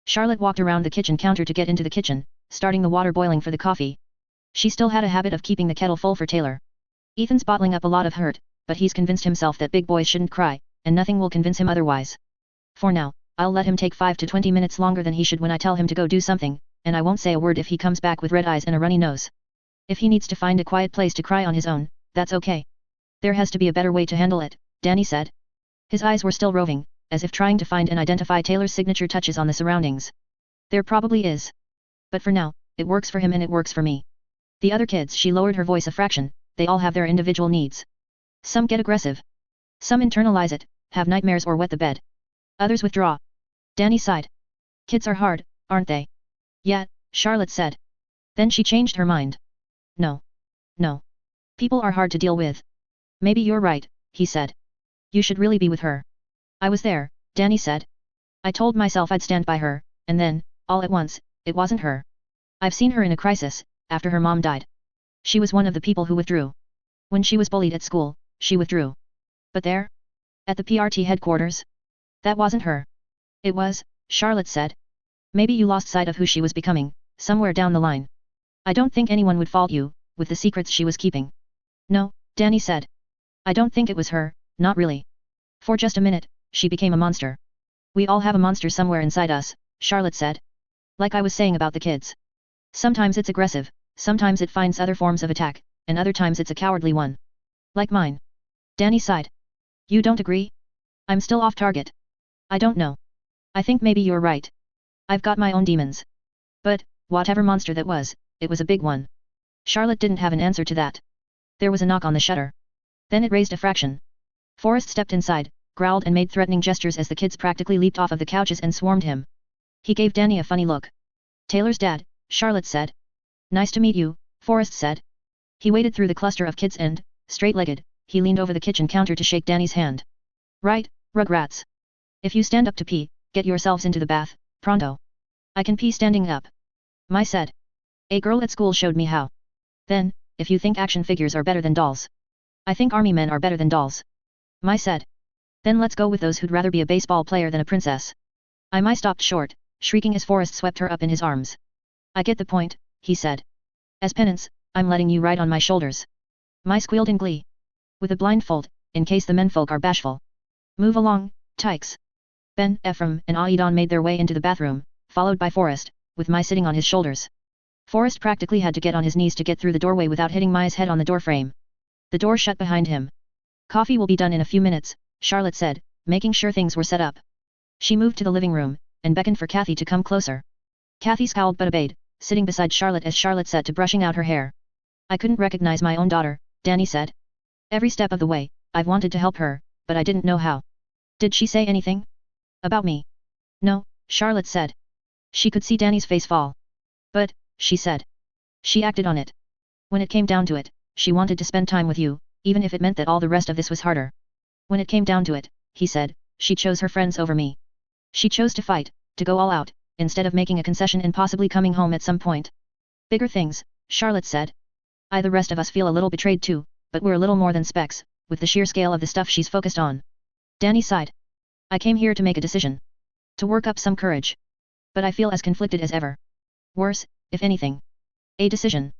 Charlotte walked around the kitchen counter to get into the kitchen, starting the water boiling for the coffee. She still had a habit of keeping the kettle full for Taylor. Ethan's bottling up a lot of hurt, but he's convinced himself that big boys shouldn't cry, and nothing will convince him otherwise. For now, I'll let him take 5 to 20 minutes longer than he should when I tell him to go do something, and I won't say a word if he comes back with red eyes and a runny nose. If he needs to find a quiet place to cry on his own, that's okay. There has to be a better way to handle it, Danny said. His eyes were still roving, as if trying to find and identify Taylor's signature touches on the surroundings. There probably is. But for now, it works for him and it works for me. The other kids, she lowered her voice a fraction, they all have their individual needs. Some get aggressive. Some internalize it, have nightmares or wet the bed. Others withdraw. Danny sighed. Kids are hard, aren't they? Yeah, Charlotte said. Then she changed her mind. No. No. People are hard to deal with. Maybe you're right, he said. You should really be with her. I was there, Danny said. I told myself I'd stand by her, and then, all at once, it wasn't her. I've seen her in a crisis, after her mom died. She was one of the people who withdrew. When she was bullied at school, she withdrew. But there? At the PRT headquarters? That wasn't her. It was, Charlotte said. Maybe you lost sight of who she was becoming, somewhere down the line. I don't think anyone would fault you, with the secrets she was keeping. No, Danny said. I don't think it was her, not really. For just a minute, she became a monster. We all have a monster somewhere inside us, Charlotte said. Like I was saying about the kids. Sometimes it's aggressive, sometimes it finds other forms of attack, and other times it's a cowardly one. Like mine. Danny sighed. You don't agree? I'm still off target. I don't know. I think maybe you're right. I've got my own demons. But, whatever monster that was, it was a big one. Charlotte didn't have an answer to that. There was a knock on the shutter. Then it raised a fraction. Forrest stepped inside, growled and made threatening gestures as the kids practically leaped off of the couches and swarmed him. He gave Danny a funny look. Taylor's dad, Charlotte said. Nice to meet you, Forrest said. He waded through the cluster of kids and, straight-legged, he leaned over the kitchen counter to shake Danny's hand. Right, Rugrats. If you stand up to pee, get yourselves into the bath, pronto. I can pee standing up. My said. A girl at school showed me how. Then, if you think action figures are better than dolls. I think army men are better than dolls. My said. Then let's go with those who'd rather be a baseball player than a princess. My stopped short, shrieking as Forrest swept her up in his arms. I get the point, he said. As penance, I'm letting you ride on my shoulders. My squealed in glee. With a blindfold, in case the menfolk are bashful. Move along, tykes. Ben, Ephraim, and Aidan made their way into the bathroom, followed by Forrest, with Mai sitting on his shoulders. Forrest practically had to get on his knees to get through the doorway without hitting Mai's head on the doorframe. The door shut behind him. Coffee will be done in a few minutes, Charlotte said, making sure things were set up. She moved to the living room, and beckoned for Kathy to come closer. Kathy scowled but obeyed, sitting beside Charlotte as Charlotte set to brushing out her hair. I couldn't recognize my own daughter, Danny said. Every step of the way, I've wanted to help her, but I didn't know how. Did she say anything? About me? No, Charlotte said. She could see Danny's face fall. But, she said. She acted on it. When it came down to it, she wanted to spend time with you, even if it meant that all the rest of this was harder. When it came down to it, he said, she chose her friends over me. She chose to fight, to go all out, instead of making a concession and possibly coming home at some point. Bigger things, Charlotte said. The rest of us feel a little betrayed too, but we're a little more than specks, with the sheer scale of the stuff she's focused on. Danny sighed. I came here to make a decision. To work up some courage. But I feel as conflicted as ever. Worse, if anything. A decision.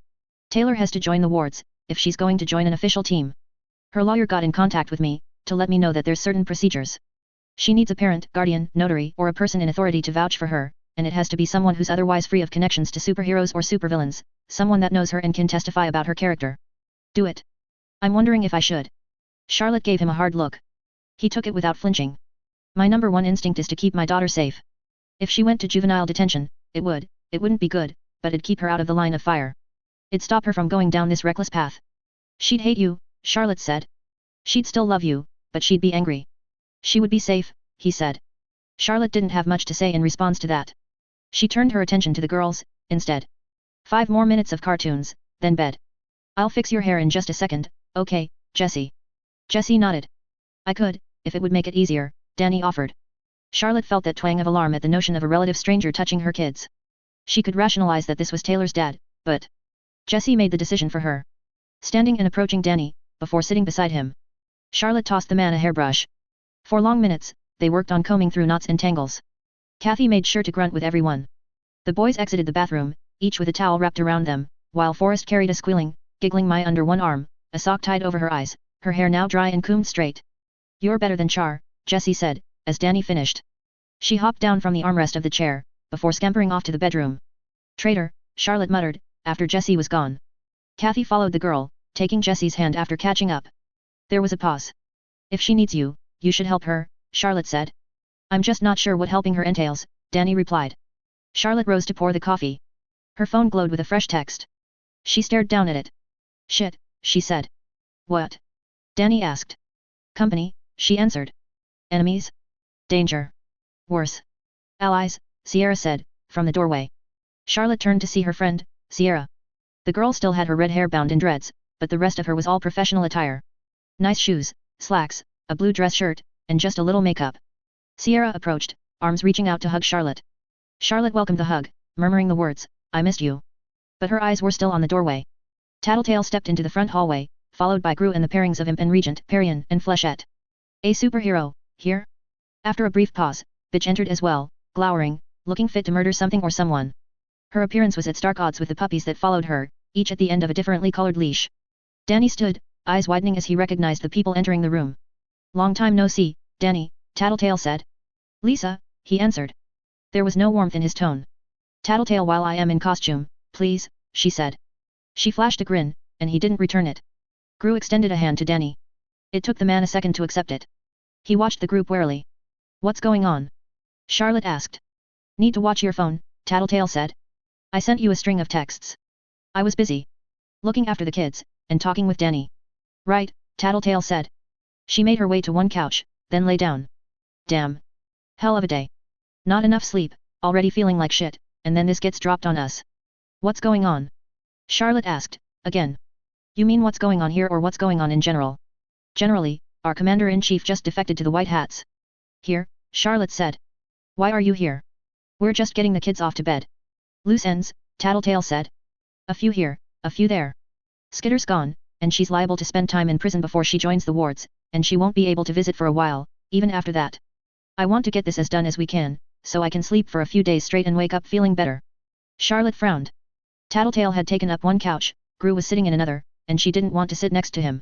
Taylor has to join the wards, if she's going to join an official team. Her lawyer got in contact with me, to let me know that there's certain procedures. She needs a parent, guardian, notary, or a person in authority to vouch for her, and it has to be someone who's otherwise free of connections to superheroes or supervillains, someone that knows her and can testify about her character. Do it. I'm wondering if I should. Charlotte gave him a hard look. He took it without flinching. My number one instinct is to keep my daughter safe. If she went to juvenile detention, it wouldn't be good, but it'd keep her out of the line of fire. It'd stop her from going down this reckless path. She'd hate you, Charlotte said. She'd still love you, but she'd be angry. She would be safe, he said. Charlotte didn't have much to say in response to that. She turned her attention to the girls, instead. 5 more minutes of cartoons, then bed. I'll fix your hair in just a second, okay, Jessie. Jessie nodded. I could, if it would make it easier, Danny offered. Charlotte felt that twang of alarm at the notion of a relative stranger touching her kids. She could rationalize that this was Taylor's dad, but Jessie made the decision for her. Standing and approaching Danny, before sitting beside him, Charlotte tossed the man a hairbrush. For long minutes, they worked on combing through knots and tangles. Kathy made sure to grunt with everyone. The boys exited the bathroom, each with a towel wrapped around them, while Forrest carried a squealing, giggling Maya under one arm, a sock tied over her eyes, her hair now dry and combed straight. "You're better than Char," Jessie said, as Danny finished. She hopped down from the armrest of the chair, before scampering off to the bedroom. "Traitor," Charlotte muttered, after Jessie was gone. Kathy followed the girl, taking Jessie's hand after catching up. There was a pause. "If she needs you, you should help her," Charlotte said. "I'm just not sure what helping her entails," Danny replied. Charlotte rose to pour the coffee. Her phone glowed with a fresh text. She stared down at it. "Shit," she said. "What?" Danny asked. "Company," she answered. "Enemies? Danger? Worse? Allies," Sierra said, from the doorway. Charlotte turned to see her friend, Sierra. The girl still had her red hair bound in dreads, but the rest of her was all professional attire. Nice shoes, slacks, a blue dress shirt, and just a little makeup. Sierra approached, arms reaching out to hug Charlotte. Charlotte welcomed the hug, murmuring the words, "I missed you." But her eyes were still on the doorway. Tattletale stepped into the front hallway, followed by Gru and the pairings of Imp and Regent, Parian and Flechette. "A superhero, here?" After a brief pause, Bitch entered as well, glowering, looking fit to murder something or someone. Her appearance was at stark odds with the puppies that followed her, each at the end of a differently colored leash. Danny stood, eyes widening as he recognized the people entering the room. "Long time no see, Danny," Tattletale said. "Lisa," he answered. There was no warmth in his tone. "Tattletale, while I am in costume, please," she said. She flashed a grin, and he didn't return it. Gru extended a hand to Danny. It took the man a second to accept it. He watched the group warily. "What's going on?" Charlotte asked. "Need to watch your phone," Tattletale said. "I sent you a string of texts. I was busy looking after the kids, and talking with Danny." "Right," Tattletale said. She made her way to one couch, then lay down. "Damn. Hell of a day. Not enough sleep, already feeling like shit, and then this gets dropped on us." "What's going on?" Charlotte asked, again. "You mean what's going on here or what's going on in general?" "Generally, our commander-in-chief just defected to the White Hats." "Here," Charlotte said. "Why are you here?" "We're just getting the kids off to bed." "Loose ends," Tattletale said. "A few here, a few there. Skitter's gone, and she's liable to spend time in prison before she joins the wards, and she won't be able to visit for a while, even after that. I want to get this as done as we can, so I can sleep for a few days straight and wake up feeling better." Charlotte frowned. Tattletale had taken up one couch, Gru was sitting in another, and she didn't want to sit next to him.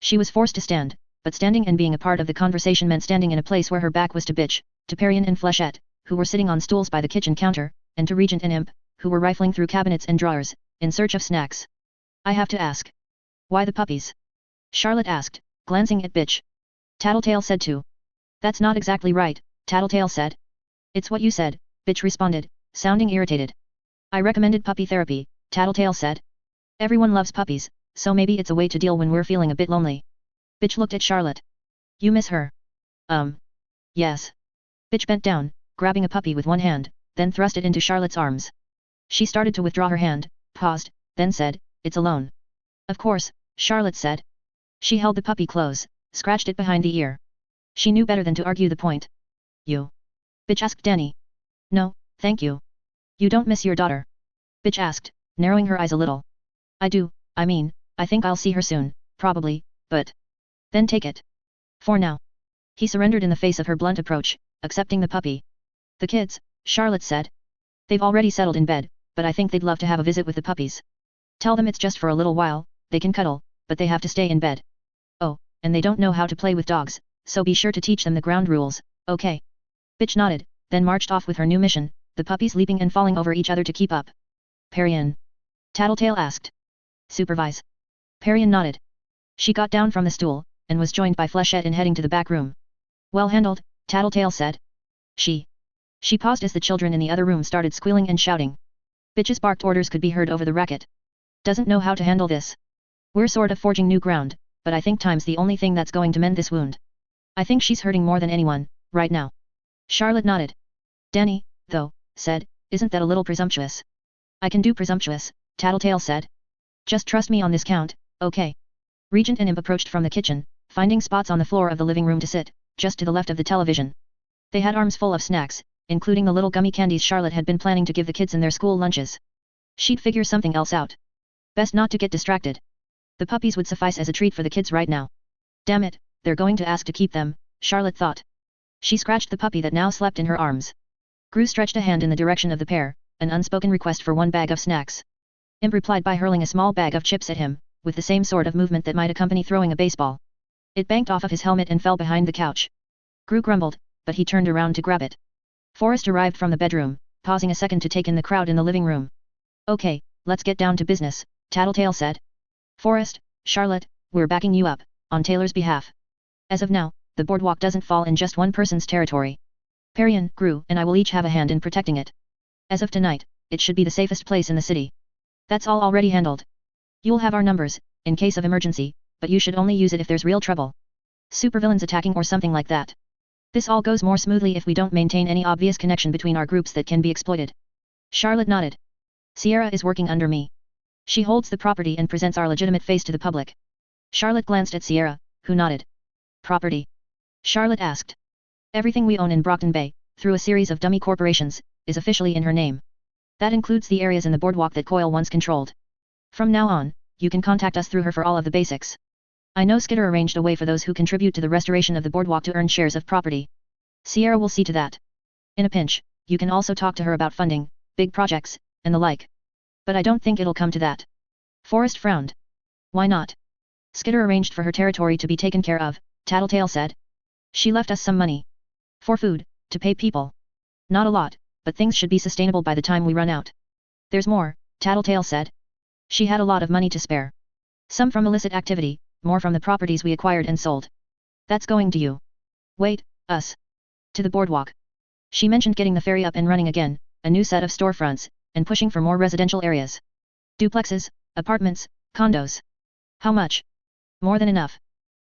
She was forced to stand, but standing and being a part of the conversation meant standing in a place where her back was to Bitch, to Parian and Flechette, who were sitting on stools by the kitchen counter, and to Regent and Imp, who were rifling through cabinets and drawers, in search of snacks. "I have to ask. Why the puppies?" Charlotte asked, glancing at Bitch. Tattletale said too. "That's not exactly right," Tattletale said. "It's what you said," Bitch responded, sounding irritated. "I recommended puppy therapy," Tattletale said. "Everyone loves puppies, so maybe it's a way to deal when we're feeling a bit lonely." Bitch looked at Charlotte. "You miss her?" Yes." Bitch bent down, grabbing a puppy with one hand, then thrust it into Charlotte's arms. She started to withdraw her hand, paused, then said, "It's alone." "Of course," Charlotte said. She held the puppy close, scratched it behind the ear. She knew better than to argue the point. "You?" Bitch asked Danny. "No, thank you." "You don't miss your daughter?" Bitch asked, narrowing her eyes a little. "I do, I think I'll see her soon, probably, but..." "Then take it. For now." He surrendered in the face of her blunt approach, accepting the puppy. "The kids," Charlotte said. "They've already settled in bed, but I think they'd love to have a visit with the puppies. Tell them it's just for a little while, they can cuddle, but they have to stay in bed. Oh, and they don't know how to play with dogs, so be sure to teach them the ground rules, okay?" Bitch nodded, then marched off with her new mission, the puppies leaping and falling over each other to keep up. "Parian?" Tattletale asked. "Supervise." Parian nodded. She got down from the stool, and was joined by Flechette in heading to the back room. "Well handled," Tattletale said. She paused as the children in the other room started squealing and shouting. Bitch's barked orders could be heard over the racket. "Doesn't know how to handle this. We're sort of forging new ground, but I think time's the only thing that's going to mend this wound. I think she's hurting more than anyone, right now." Charlotte nodded. "Danny, though, said, isn't that a little presumptuous?" "I can do presumptuous," Tattletale said. "Just trust me on this count, okay?" Regent and Imp approached from the kitchen, finding spots on the floor of the living room to sit, just to the left of the television. They had arms full of snacks, including the little gummy candies Charlotte had been planning to give the kids in their school lunches. She'd figure something else out. Best not to get distracted. The puppies would suffice as a treat for the kids right now. Damn it, they're going to ask to keep them, Charlotte thought. She scratched the puppy that now slept in her arms. Gru stretched a hand in the direction of the pair, an unspoken request for one bag of snacks. Imp replied by hurling a small bag of chips at him, with the same sort of movement that might accompany throwing a baseball. It banked off of his helmet and fell behind the couch. Gru grumbled, but he turned around to grab it. Forrest arrived from the bedroom, pausing a second to take in the crowd in the living room. Okay, let's get down to business, Tattletale said. Forrest, Charlotte, we're backing you up, on Taylor's behalf. As of now, the boardwalk doesn't fall in just one person's territory. Parian, Gru, and I will each have a hand in protecting it. As of tonight, it should be the safest place in the city. That's all already handled. You'll have our numbers, in case of emergency, but you should only use it if there's real trouble. Supervillains attacking or something like that. This all goes more smoothly if we don't maintain any obvious connection between our groups that can be exploited. Charlotte nodded. Sierra is working under me. She holds the property and presents our legitimate face to the public. Charlotte glanced at Sierra, who nodded. Property? Charlotte asked. Everything we own in Brockton Bay, through a series of dummy corporations, is officially in her name. That includes the areas in the boardwalk that Coyle once controlled. From now on, you can contact us through her for all of the basics. I know Skitter arranged a way for those who contribute to the restoration of the boardwalk to earn shares of property. Sierra will see to that. In a pinch, you can also talk to her about funding, big projects, and the like. But I don't think it'll come to that. Forrest frowned. Why not? Skitter arranged for her territory to be taken care of, Tattletale said. She left us some money. For food, to pay people. Not a lot, but things should be sustainable by the time we run out. There's more, Tattletale said. She had a lot of money to spare. Some from illicit activity, more from the properties we acquired and sold. That's going to you. Wait, us. To the boardwalk. She mentioned getting the ferry up and running again, a new set of storefronts, and pushing for more residential areas. Duplexes, apartments, condos. How much? More than enough.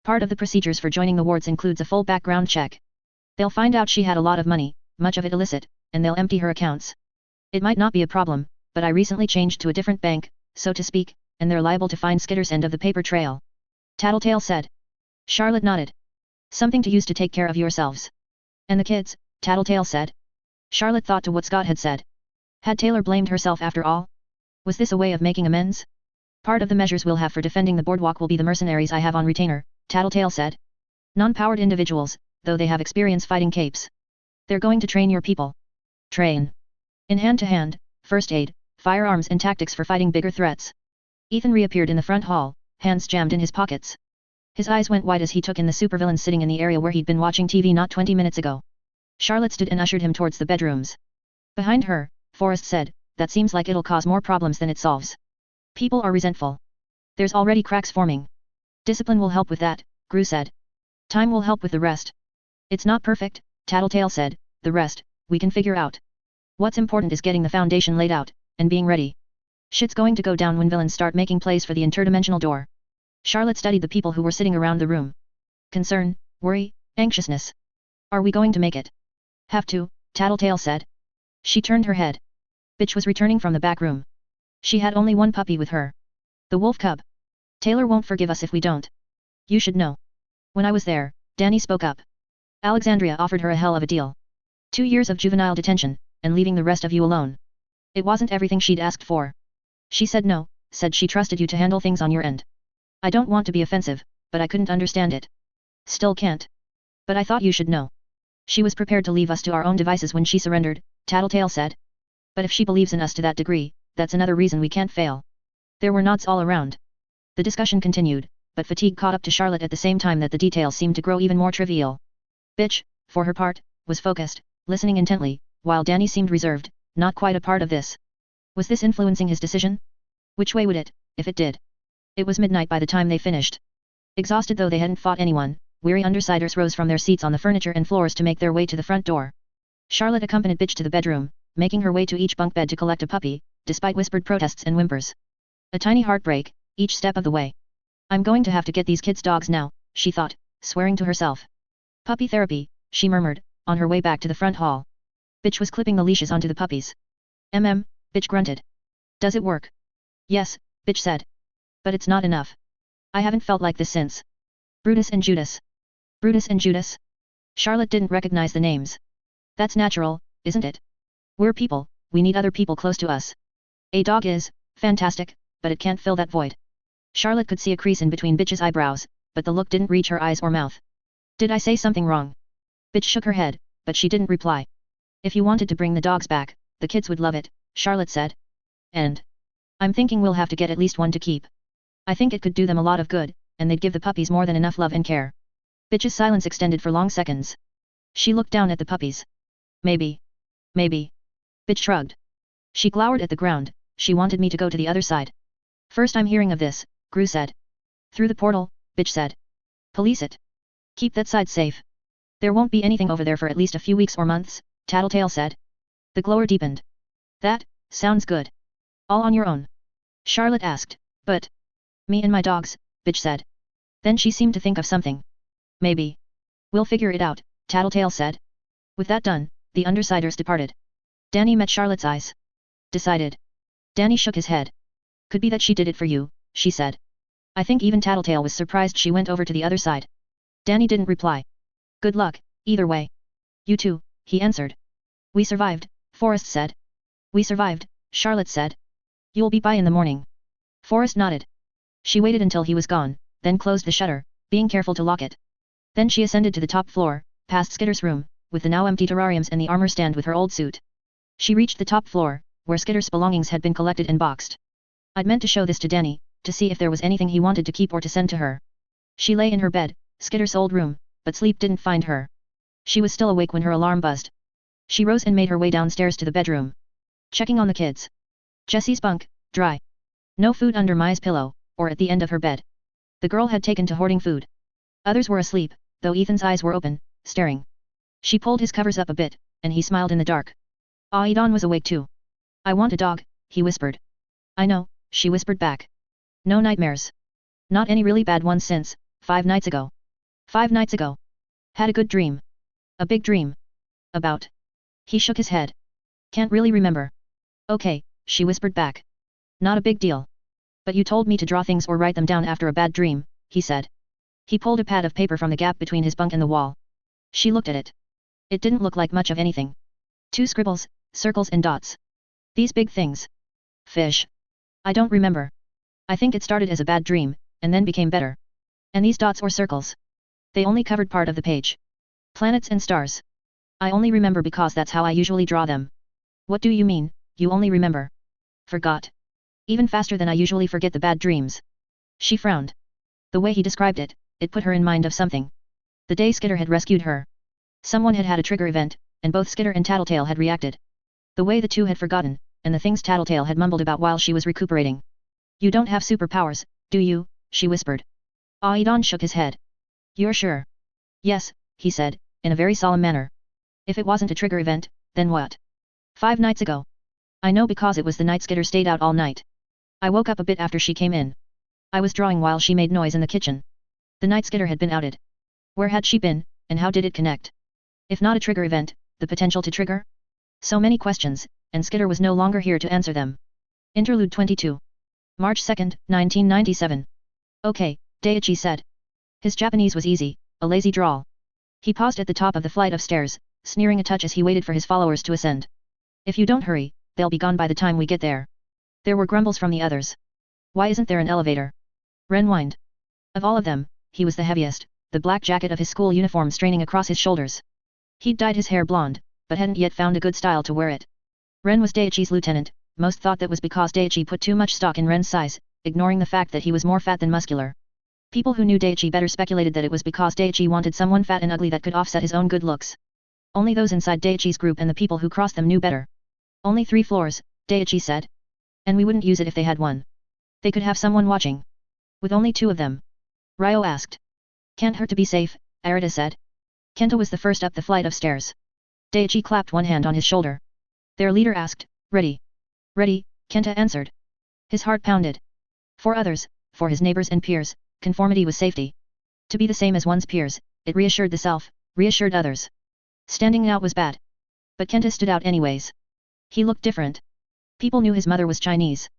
Part of the procedures for joining the wards includes a full background check. They'll find out she had a lot of money, much of it illicit, and they'll empty her accounts. It might not be a problem, but I recently changed to a different bank, so to speak, and they're liable to find Skitter's end of the paper trail. Tattletale said. Charlotte nodded. Something to use to take care of yourselves. And the kids, Tattletale said. Charlotte thought to what Scott had said. Had Taylor blamed herself after all? Was this a way of making amends? Part of the measures we'll have for defending the boardwalk will be the mercenaries I have on retainer, Tattletale said. Non-powered individuals, though they have experience fighting capes. They're going to train your people. Train. In hand-to-hand, first aid, firearms and tactics for fighting bigger threats. Ethan reappeared in the front hall, hands jammed in his pockets. His eyes went wide as he took in the supervillain sitting in the area where he'd been watching TV not 20 minutes ago. Charlotte stood and ushered him towards the bedrooms. Behind her, Forrest said, that seems like it'll cause more problems than it solves. People are resentful. There's already cracks forming. Discipline will help with that, Gru said. Time will help with the rest. It's not perfect, Tattletale said, the rest, we can figure out. What's important is getting the foundation laid out, and being ready. Shit's going to go down when villains start making plays for the interdimensional door. Charlotte studied the people who were sitting around the room. Concern, worry, anxiousness. Are we going to make it? Have to, Tattletale said. She turned her head. Bitch was returning from the back room. She had only one puppy with her. The wolf cub. Taylor won't forgive us if we don't. You should know. When I was there, Danny spoke up. Alexandria offered her a hell of a deal. 2 years of juvenile detention, and leaving the rest of you alone. It wasn't everything she'd asked for. She said no, said she trusted you to handle things on your end. I don't want to be offensive, but I couldn't understand it. Still can't. But I thought you should know. She was prepared to leave us to our own devices when she surrendered, Tattletale said. But if she believes in us to that degree, that's another reason we can't fail. There were nods all around. The discussion continued, but fatigue caught up to Charlotte at the same time that the details seemed to grow even more trivial. Bitch, for her part, was focused, listening intently, while Danny seemed reserved, not quite a part of this. Was this influencing his decision? Which way would it, if it did? It was midnight by the time they finished. Exhausted though they hadn't fought anyone, weary undersiders rose from their seats on the furniture and floors to make their way to the front door. Charlotte accompanied Bitch to the bedroom, making her way to each bunk bed to collect a puppy, despite whispered protests and whimpers. A tiny heartbreak, each step of the way. I'm going to have to get these kids dogs now, she thought, swearing to herself. Puppy therapy, she murmured, on her way back to the front hall. Bitch was clipping the leashes onto the puppies. Bitch grunted. Does it work? Yes, Bitch said. But it's not enough. I haven't felt like this since. Brutus and Judas. Brutus and Judas? Charlotte didn't recognize the names. That's natural, isn't it? We're people, we need other people close to us. A dog is, fantastic, but it can't fill that void. Charlotte could see a crease in between Bitch's eyebrows, but the look didn't reach her eyes or mouth. Did I say something wrong? Bitch shook her head, but she didn't reply. If you wanted to bring the dogs back, the kids would love it, Charlotte said. And I'm thinking we'll have to get at least one to keep. I think it could do them a lot of good, and they'd give the puppies more than enough love and care. Bitch's silence extended for long seconds. She looked down at the puppies. Maybe. Maybe. Bitch shrugged. She glowered at the ground. She wanted me to go to the other side. First I'm hearing of this, Gru said. Through the portal, Bitch said. Police it. Keep that side safe. There won't be anything over there for at least a few weeks or months, Tattletale said. The glower deepened. That sounds good. All on your own? Charlotte asked. But me and my dogs, Bitch said. Then she seemed to think of something. Maybe. We'll figure it out, Tattletale said. With that done, the Undersiders departed. Danny met Charlotte's eyes. Decided. Danny shook his head. Could be that she did it for you, she said. I think even Tattletale was surprised she went over to the other side. Danny didn't reply. Good luck, either way. You too, he answered. We survived, Forrest said. We survived, Charlotte said. You'll be by in the morning. Forrest nodded. She waited until he was gone, then closed the shutter, being careful to lock it. Then she ascended to the top floor, past Skitter's room, with the now empty terrariums and the armor stand with her old suit. She reached the top floor, where Skitter's belongings had been collected and boxed. I'd meant to show this to Danny, to see if there was anything he wanted to keep or to send to her. She lay in her bed, Skitter's old room, but sleep didn't find her. She was still awake when her alarm buzzed. She rose and made her way downstairs to the bedroom. Checking on the kids. Jessie's bunk, dry. No food under Maya's pillow, or at the end of her bed. The girl had taken to hoarding food. Others were asleep, though Ethan's eyes were open, staring. She pulled his covers up a bit, and he smiled in the dark. Aidan was awake too. I want a dog, he whispered. I know, she whispered back. No nightmares. Not any really bad ones since 5 nights ago. 5 nights ago. Had a good dream. A big dream. About. He shook his head. Can't really remember. Okay, she whispered back. Not a big deal. But you told me to draw things or write them down after a bad dream, he said. He pulled a pad of paper from the gap between his bunk and the wall. She looked at it. It didn't look like much of anything. 2 scribbles, circles and dots. These big things. Fish. I don't remember. I think it started as a bad dream, and then became better. And these dots or circles. They only covered part of the page. Planets and stars. I only remember because that's how I usually draw them. What do you mean, you only remember? Forgot. Even faster than I usually forget the bad dreams. She frowned. The way he described it, it put her in mind of something. The day Skitter had rescued her. Someone had had a trigger event, and both Skitter and Tattletale had reacted. The way the two had forgotten, and the things Tattletale had mumbled about while she was recuperating. You don't have superpowers, do you? She whispered. Aidan shook his head. You're sure? Yes, he said, in a very solemn manner. If it wasn't a trigger event, then what? 5 nights ago. I know because it was the night Skitter stayed out all night. I woke up a bit after she came in. I was drawing while she made noise in the kitchen. The night Skitter had been outed. Where had she been, and how did it connect? If not a trigger event, the potential to trigger? So many questions, and Skitter was no longer here to answer them. Interlude 22. March 2, 1997. Okay, Daiichi said. His Japanese was easy, a lazy drawl. He paused at the top of the flight of stairs, sneering a touch as he waited for his followers to ascend. If you don't hurry, they'll be gone by the time we get there. There were grumbles from the others. Why isn't there an elevator? Ren whined. Of all of them, he was the heaviest, the black jacket of his school uniform straining across his shoulders. He'd dyed his hair blonde, but hadn't yet found a good style to wear it. Ren was Daiichi's lieutenant. Most thought that was because Daiichi put too much stock in Ren's size, ignoring the fact that he was more fat than muscular. People who knew Daiichi better speculated that it was because Daiichi wanted someone fat and ugly that could offset his own good looks. Only those inside Daiichi's group and the people who crossed them knew better. Only 3 floors, Daiichi said. And we wouldn't use it if they had one. They could have someone watching. With only 2 of them. Ryo asked. Can't hurt to be safe, Arita said. Kenta was the first up the flight of stairs. Daiichi clapped one hand on his shoulder. Their leader asked, Ready? Ready, Kenta answered. His heart pounded. For others, for his neighbors and peers, conformity was safety. To be the same as one's peers, it reassured the self, reassured others. Standing out was bad. But Kenta stood out anyways. He looked different. People knew his mother was Chinese.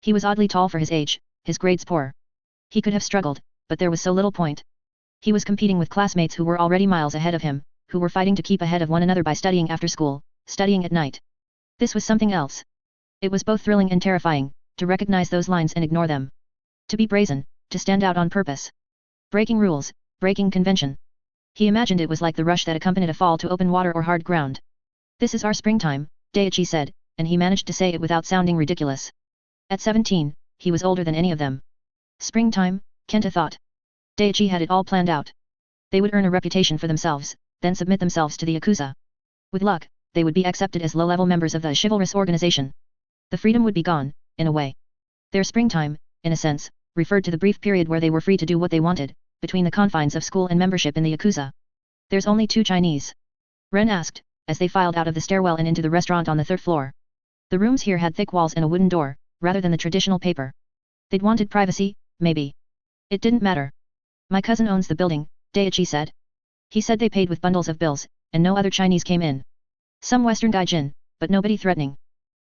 He was oddly tall for his age, his grades poor. He could have struggled, but there was so little point. He was competing with classmates who were already miles ahead of him, who were fighting to keep ahead of one another by studying after school, studying at night. This was something else. It was both thrilling and terrifying, to recognize those lines and ignore them. To be brazen, to stand out on purpose. Breaking rules, breaking convention. He imagined it was like the rush that accompanied a fall to open water or hard ground. This is our springtime, Daichi said, and he managed to say it without sounding ridiculous. At 17, he was older than any of them. Springtime, Kenta thought. Daichi had it all planned out. They would earn a reputation for themselves, then submit themselves to the Yakuza. With luck, they would be accepted as low-level members of the chivalrous organization. The freedom would be gone, in a way. Their springtime, in a sense, referred to the brief period where they were free to do what they wanted, between the confines of school and membership in the Yakuza. There's only 2 Chinese? Ren asked, as they filed out of the stairwell and into the restaurant on the 3rd floor. The rooms here had thick walls and a wooden door, rather than the traditional paper. They'd wanted privacy, maybe. It didn't matter. My cousin owns the building, Daichi said. He said they paid with bundles of bills, and no other Chinese came in. Some Western gaijin, but nobody threatening.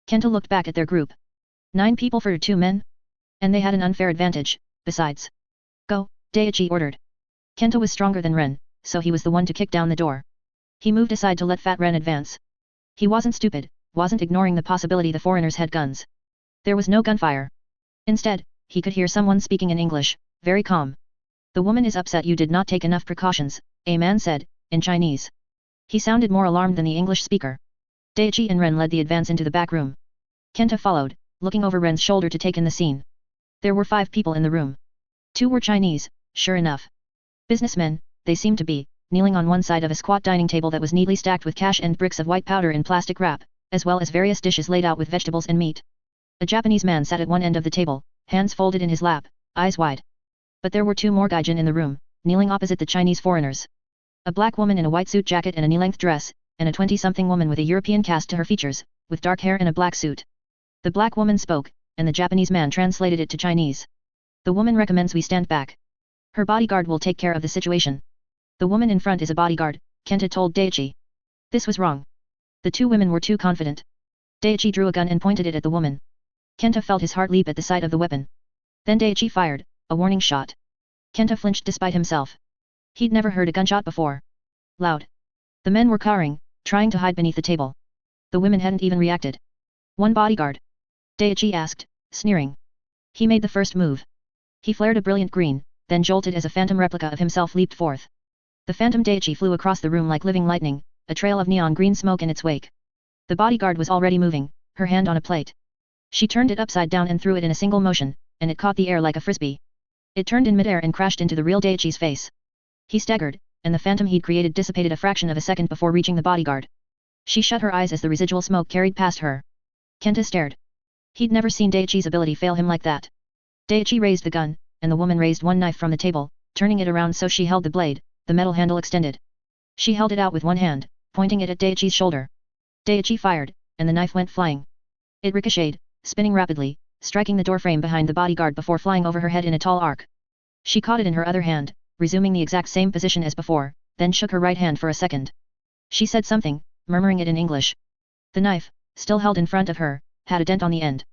Kenta looked back at their group. 9 people for 2 men? And they had an unfair advantage, besides. Go, Daichi ordered. Kenta was stronger than Ren, so he was the one to kick down the door. He moved aside to let Fat Ren advance. He wasn't stupid, wasn't ignoring the possibility the foreigners had guns. There was no gunfire. Instead, he could hear someone speaking in English, very calm. The woman is upset you did not take enough precautions, a man said, in Chinese. He sounded more alarmed than the English speaker. Daichi and Ren led the advance into the back room. Kenta followed, looking over Ren's shoulder to take in the scene. There were 5 people in the room. 2 were Chinese, sure enough. Businessmen, they seemed to be, kneeling on one side of a squat dining table that was neatly stacked with cash and bricks of white powder in plastic wrap, as well as various dishes laid out with vegetables and meat. A Japanese man sat at one end of the table, hands folded in his lap, eyes wide. But there were 2 more gaijin in the room, kneeling opposite the Chinese foreigners. A black woman in a white suit jacket and a knee-length dress, and a 20-something woman with a European cast to her features, with dark hair and a black suit. The black woman spoke, and the Japanese man translated it to Chinese. The woman recommends we stand back. Her bodyguard will take care of the situation. The woman in front is a bodyguard, Kenta told Daichi. This was wrong. The 2 women were too confident. Daichi drew a gun and pointed it at the woman. Kenta felt his heart leap at the sight of the weapon. Then Daichi fired, a warning shot. Kenta flinched despite himself. He'd never heard a gunshot before. Loud. The men were cowering, trying to hide beneath the table. The women hadn't even reacted. One bodyguard? Daichi asked, sneering. He made the first move. He flared a brilliant green, then jolted as a phantom replica of himself leaped forth. The phantom Daichi flew across the room like living lightning, a trail of neon green smoke in its wake. The bodyguard was already moving, her hand on a plate. She turned it upside down and threw it in a single motion, and it caught the air like a frisbee. It turned in midair and crashed into the real Daichi's face. He staggered, and the phantom he'd created dissipated a fraction of a second before reaching the bodyguard. She shut her eyes as the residual smoke carried past her. Kenta stared. He'd never seen Daichi's ability fail him like that. Daichi raised the gun, and the woman raised one knife from the table, turning it around so she held the blade, the metal handle extended. She held it out with one hand, pointing it at Daichi's shoulder. Daichi fired, and the knife went flying. It ricocheted, spinning rapidly, striking the doorframe behind the bodyguard before flying over her head in a tall arc. She caught it in her other hand, resuming the exact same position as before, then shook her right hand for a second. She said something, murmuring it in English. The knife, still held in front of her, had a dent on the end.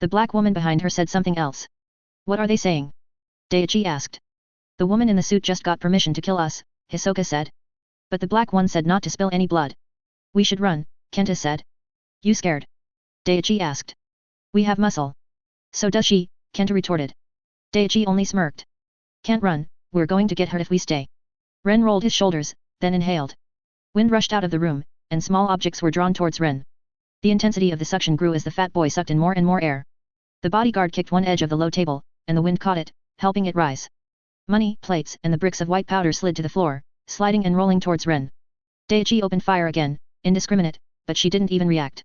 The black woman behind her said something else. What are they saying? Daichi asked. The woman in the suit just got permission to kill us, Hisoka said. But the black one said not to spill any blood. We should run, Kenta said. You scared? Daichi asked. We have muscle. So does she, Kenta retorted. Daichi only smirked. Can't run, we're going to get hurt if we stay. Ren rolled his shoulders, then inhaled. Wind rushed out of the room, and small objects were drawn towards Ren. The intensity of the suction grew as the fat boy sucked in more and more air. The bodyguard kicked one edge of the low table, and the wind caught it, helping it rise. Money, plates and the bricks of white powder slid to the floor, sliding and rolling towards Ren. Daichi opened fire again, indiscriminate, but she didn't even react.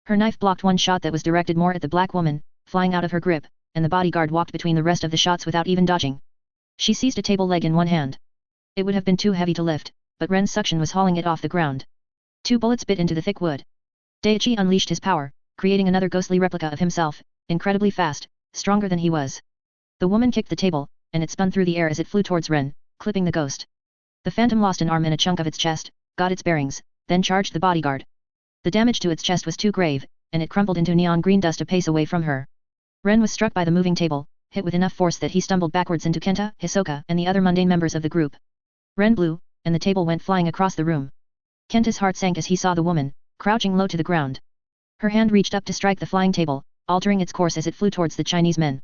Her knife blocked one shot that was directed more at the black woman, flying out of her grip, and the bodyguard walked between the rest of the shots without even dodging. She seized a table leg in one hand. It would have been too heavy to lift, but Ren's suction was hauling it off the ground. 2 bullets bit into the thick wood. Daichi unleashed his power, creating another ghostly replica of himself, incredibly fast, stronger than he was. The woman kicked the table, and it spun through the air as it flew towards Ren, clipping the ghost. The phantom lost an arm and a chunk of its chest, got its bearings, then charged the bodyguard. The damage to its chest was too grave, and it crumpled into neon green dust a pace away from her. Ren was struck by the moving table, hit with enough force that he stumbled backwards into Kenta, Hisoka, and the other mundane members of the group. Ren blew, and the table went flying across the room. Kenta's heart sank as he saw the woman, crouching low to the ground. Her hand reached up to strike the flying table, altering its course as it flew towards the Chinese men.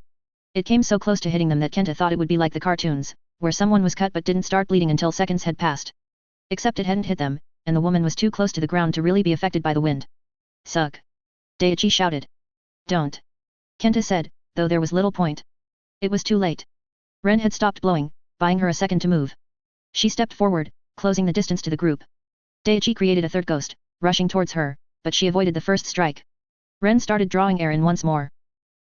It came so close to hitting them that Kenta thought it would be like the cartoons, where someone was cut but didn't start bleeding until seconds had passed. Except it hadn't hit them, and the woman was too close to the ground to really be affected by the wind. Suck! Daichi shouted. Don't! Kenta said, though there was little point. It was too late. Ren had stopped blowing, buying her a second to move. She stepped forward, closing the distance to the group. Daichi created a third ghost, rushing towards her, but she avoided the first strike. Ren started drawing air in once more.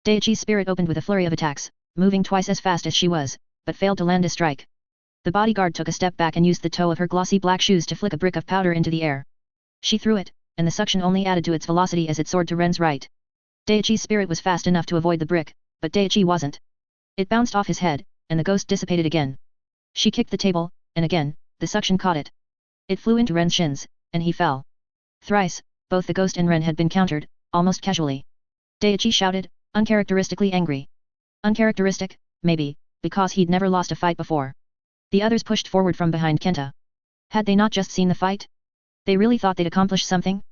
Daichi's spirit opened with a flurry of attacks, moving twice as fast as she was, but failed to land a strike. The bodyguard took a step back and used the toe of her glossy black shoes to flick a brick of powder into the air. She threw it, and the suction only added to its velocity as it soared to Ren's right. Daichi's spirit was fast enough to avoid the brick, but Daichi wasn't. It bounced off his head, and the ghost dissipated again. She kicked the table, and again, the suction caught it. It flew into Ren's shins, and he fell. Thrice, both the ghost and Ren had been countered, almost casually. Daichi shouted, uncharacteristically angry. Uncharacteristic, maybe, because he'd never lost a fight before. The others pushed forward from behind Kenta. Had they not just seen the fight? They really thought they'd accomplished something?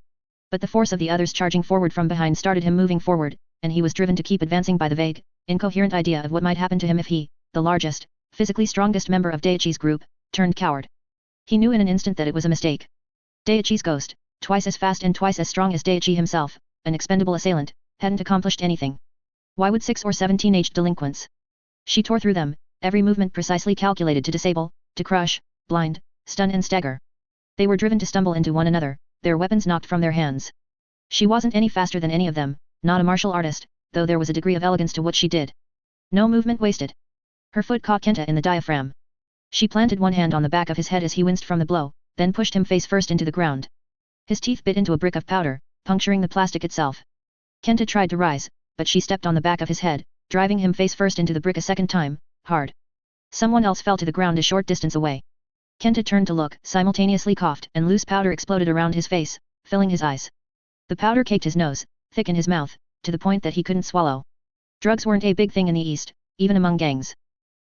But the force of the others charging forward from behind started him moving forward, and he was driven to keep advancing by the vague, incoherent idea of what might happen to him if he, the largest, physically strongest member of Daichi's group, turned coward. He knew in an instant that it was a mistake. Daichi's ghost, twice as fast and twice as strong as Daichi himself, an expendable assailant, hadn't accomplished anything. Why would 6 or 7 teenaged delinquents? She tore through them, every movement precisely calculated to disable, to crush, blind, stun and stagger. They were driven to stumble into one another, their weapons knocked from their hands. She wasn't any faster than any of them, not a martial artist, though there was a degree of elegance to what she did. No movement wasted. Her foot caught Kenta in the diaphragm. She planted one hand on the back of his head as he winced from the blow, then pushed him face first into the ground. His teeth bit into a brick of powder, puncturing the plastic itself. Kenta tried to rise, but she stepped on the back of his head, driving him face first into the brick a second time, hard. Someone else fell to the ground a short distance away. Kenta turned to look, simultaneously coughed, and loose powder exploded around his face, filling his eyes. The powder caked his nose, thick in his mouth, to the point that he couldn't swallow. Drugs weren't a big thing in the East, even among gangs.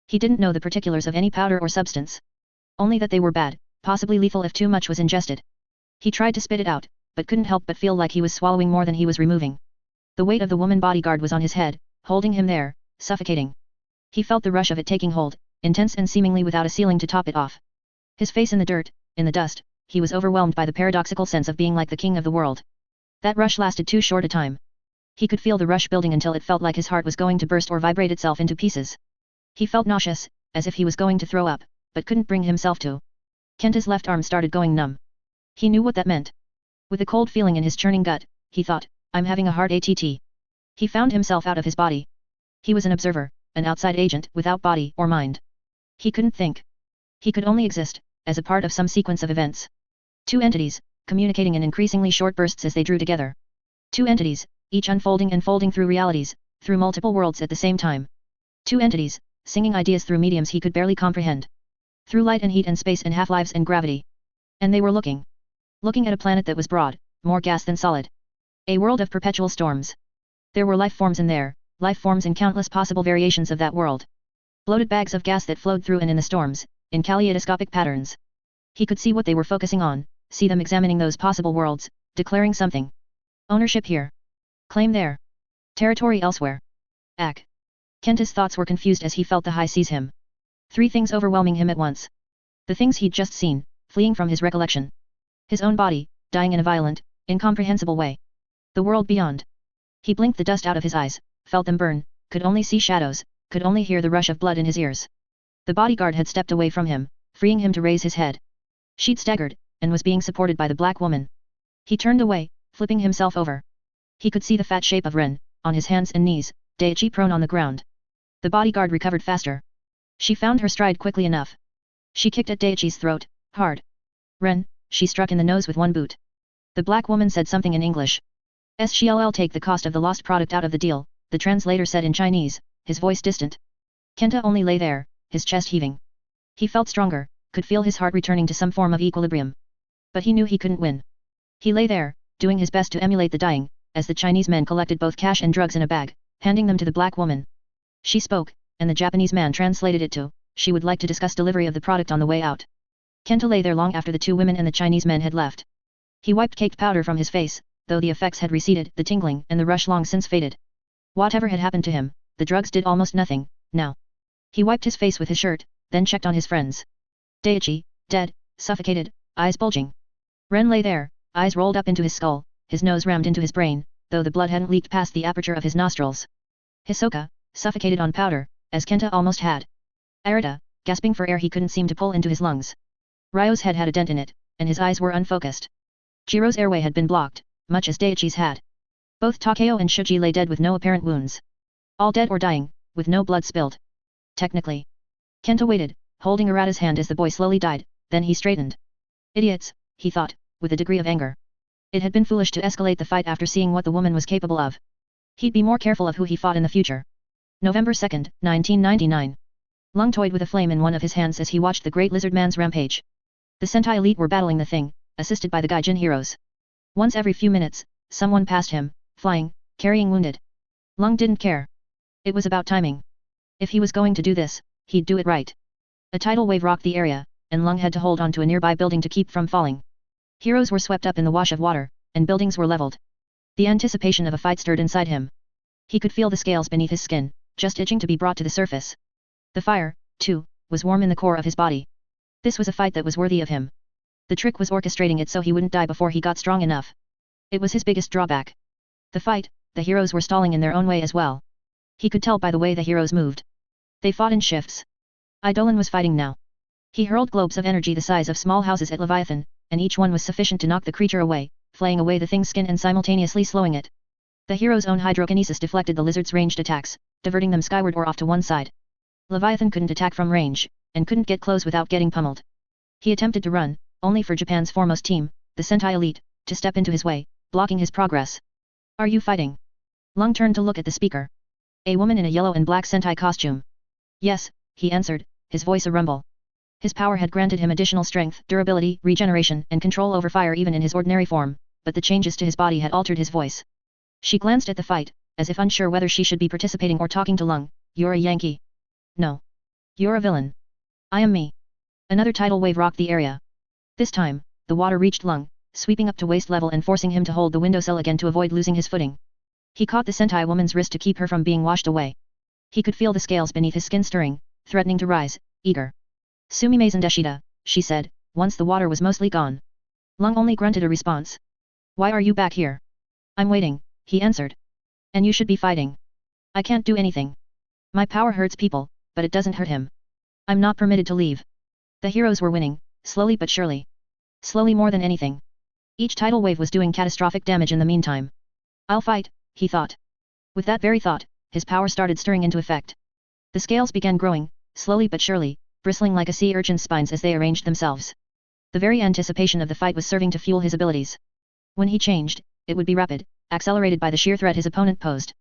He didn't know the particulars of any powder or substance. Only that they were bad, possibly lethal if too much was ingested. He tried to spit it out, but couldn't help but feel like he was swallowing more than he was removing. The weight of the woman bodyguard was on his head, holding him there, suffocating. He felt the rush of it taking hold, intense and seemingly without a ceiling to top it off. His face in the dirt, in the dust, he was overwhelmed by the paradoxical sense of being like the king of the world. That rush lasted too short a time. He could feel the rush building until it felt like his heart was going to burst or vibrate itself into pieces. He felt nauseous, as if he was going to throw up, but couldn't bring himself to. Kenta's left arm started going numb. He knew what that meant. With a cold feeling in his churning gut, he thought, I'm having a heart attack. He found himself out of his body. He was an observer, an outside agent without body or mind. He couldn't think. He could only exist, as a part of some sequence of events. Two entities, communicating in increasingly short bursts as they drew together. Two entities, each unfolding and folding through realities, through multiple worlds at the same time. Two entities, singing ideas through mediums he could barely comprehend. Through light and heat and space and half-lives and gravity. And they were looking at a planet that was broad, more gas than solid. A world of perpetual storms. There were life forms in there, life forms in countless possible variations of that world. Bloated bags of gas that flowed through and in the storms, in kaleidoscopic patterns. He could see what they were focusing on, see them examining those possible worlds, declaring something. Ownership here. Claim there. Territory elsewhere. Ack. Kenta's thoughts were confused as he felt the high seize him. Three things overwhelming him at once. The things he'd just seen, fleeing from his recollection. His own body, dying in a violent, incomprehensible way. The world beyond. He blinked the dust out of his eyes, felt them burn, could only see shadows, could only hear the rush of blood in his ears. The bodyguard had stepped away from him, freeing him to raise his head. She'd staggered, and was being supported by the black woman. He turned away, flipping himself over. He could see the fat shape of Ren, on his hands and knees, Daichi prone on the ground. The bodyguard recovered faster. She found her stride quickly enough. She kicked at Daichi's throat, hard. Ren, she struck in the nose with one boot. The black woman said something in English. "Shll take the cost of the lost product out of the deal," the translator said in Chinese, his voice distant. Kenta only lay there, his chest heaving. He felt stronger, could feel his heart returning to some form of equilibrium. But he knew he couldn't win. He lay there, doing his best to emulate the dying, as the Chinese men collected both cash and drugs in a bag, handing them to the black woman. She spoke, and the Japanese man translated it to, she would like to discuss delivery of the product on the way out. Kenta lay there long after the two women and the Chinese men had left. He wiped caked powder from his face, though the effects had receded, the tingling and the rush long since faded. Whatever had happened to him, the drugs did almost nothing, now. He wiped his face with his shirt, then checked on his friends. Daichi, dead, suffocated, eyes bulging. Ren lay there, eyes rolled up into his skull, his nose rammed into his brain, though the blood hadn't leaked past the aperture of his nostrils. Hisoka, suffocated on powder, as Kenta almost had. Arita, gasping for air he couldn't seem to pull into his lungs. Ryo's head had a dent in it, and his eyes were unfocused. Jiro's airway had been blocked, much as Daichi's had. Both Takeo and Shuji lay dead with no apparent wounds. All dead or dying, with no blood spilled. Technically. Kenta waited, holding Arata's hand as the boy slowly died, then he straightened. Idiots, he thought, with a degree of anger. It had been foolish to escalate the fight after seeing what the woman was capable of. He'd be more careful of who he fought in the future. November 2, 1999. Lung toyed with a flame in one of his hands as he watched the great lizard man's rampage. The Sentai elite were battling the thing, assisted by the Gaijin heroes. Once every few minutes, someone passed him, flying, carrying wounded. Lung didn't care. It was about timing. If he was going to do this, he'd do it right. A tidal wave rocked the area, and Lung had to hold on to a nearby building to keep from falling. Heroes were swept up in the wash of water, and buildings were leveled. The anticipation of a fight stirred inside him. He could feel the scales beneath his skin, just itching to be brought to the surface. The fire, too, was warm in the core of his body. This was a fight that was worthy of him. The trick was orchestrating it so he wouldn't die before he got strong enough. It was his biggest drawback. The fight, the heroes were stalling in their own way as well. He could tell by the way the heroes moved. They fought in shifts. Eidolon was fighting now. He hurled globes of energy the size of small houses at Leviathan, and each one was sufficient to knock the creature away, flaying away the thing's skin and simultaneously slowing it. The hero's own hydrokinesis deflected the lizard's ranged attacks, diverting them skyward or off to one side. Leviathan couldn't attack from range, and couldn't get close without getting pummeled. He attempted to run, only for Japan's foremost team, the Sentai elite, to step into his way, blocking his progress. Are you fighting? Lung turned to look at the speaker. A woman in a yellow and black Sentai costume. Yes, he answered, his voice a rumble. His power had granted him additional strength, durability, regeneration, and control over fire even in his ordinary form, but the changes to his body had altered his voice. She glanced at the fight, as if unsure whether she should be participating or talking to Lung. You're a Yankee. No. You're a villain. I am me. Another tidal wave rocked the area. This time, the water reached Lung, sweeping up to waist level and forcing him to hold the windowsill again to avoid losing his footing. He caught the Sentai woman's wrist to keep her from being washed away. He could feel the scales beneath his skin stirring, threatening to rise, eager. Sumimasen Deshida, she said, once the water was mostly gone. Lung only grunted a response. Why are you back here? I'm waiting, he answered. And you should be fighting. I can't do anything. My power hurts people, but it doesn't hurt him. I'm not permitted to leave. The heroes were winning, slowly but surely. Slowly more than anything. Each tidal wave was doing catastrophic damage in the meantime. I'll fight, he thought. With that very thought, his power started stirring into effect. The scales began growing, slowly but surely, bristling like a sea urchin's spines as they arranged themselves. The very anticipation of the fight was serving to fuel his abilities. When he changed, it would be rapid, accelerated by the sheer threat his opponent posed.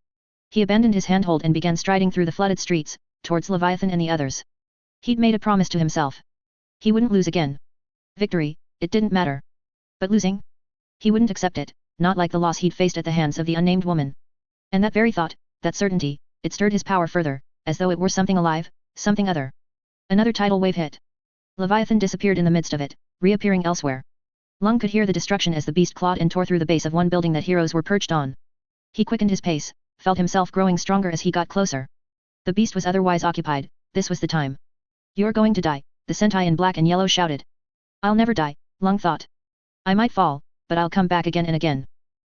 He abandoned his handhold and began striding through the flooded streets, towards Leviathan and the others. He'd made a promise to himself. He wouldn't lose again. Victory, it didn't matter. But losing? He wouldn't accept it, not like the loss he'd faced at the hands of the unnamed woman. And that very thought, that certainty, it stirred his power further, as though it were something alive, something other. Another tidal wave hit. Leviathan disappeared in the midst of it, reappearing elsewhere. Lung could hear the destruction as the beast clawed and tore through the base of one building that heroes were perched on. He quickened his pace, felt himself growing stronger as he got closer. The beast was otherwise occupied, this was the time. You're going to die, the Sentai in black and yellow shouted. I'll never die, Lung thought. I might fall, but I'll come back again and again.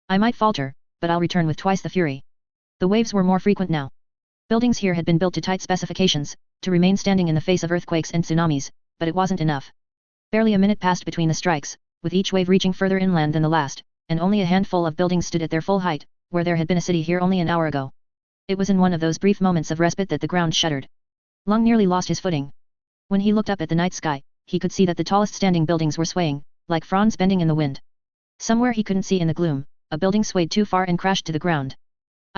I might falter, but I'll return with twice the fury. The waves were more frequent now. Buildings here had been built to tight specifications, to remain standing in the face of earthquakes and tsunamis, but it wasn't enough. Barely a minute passed between the strikes, with each wave reaching further inland than the last, and only a handful of buildings stood at their full height, where there had been a city here only an hour ago. It was in one of those brief moments of respite that the ground shuddered. Lung nearly lost his footing. When he looked up at the night sky, he could see that the tallest standing buildings were swaying, like fronds bending in the wind. Somewhere he couldn't see in the gloom, a building swayed too far and crashed to the ground.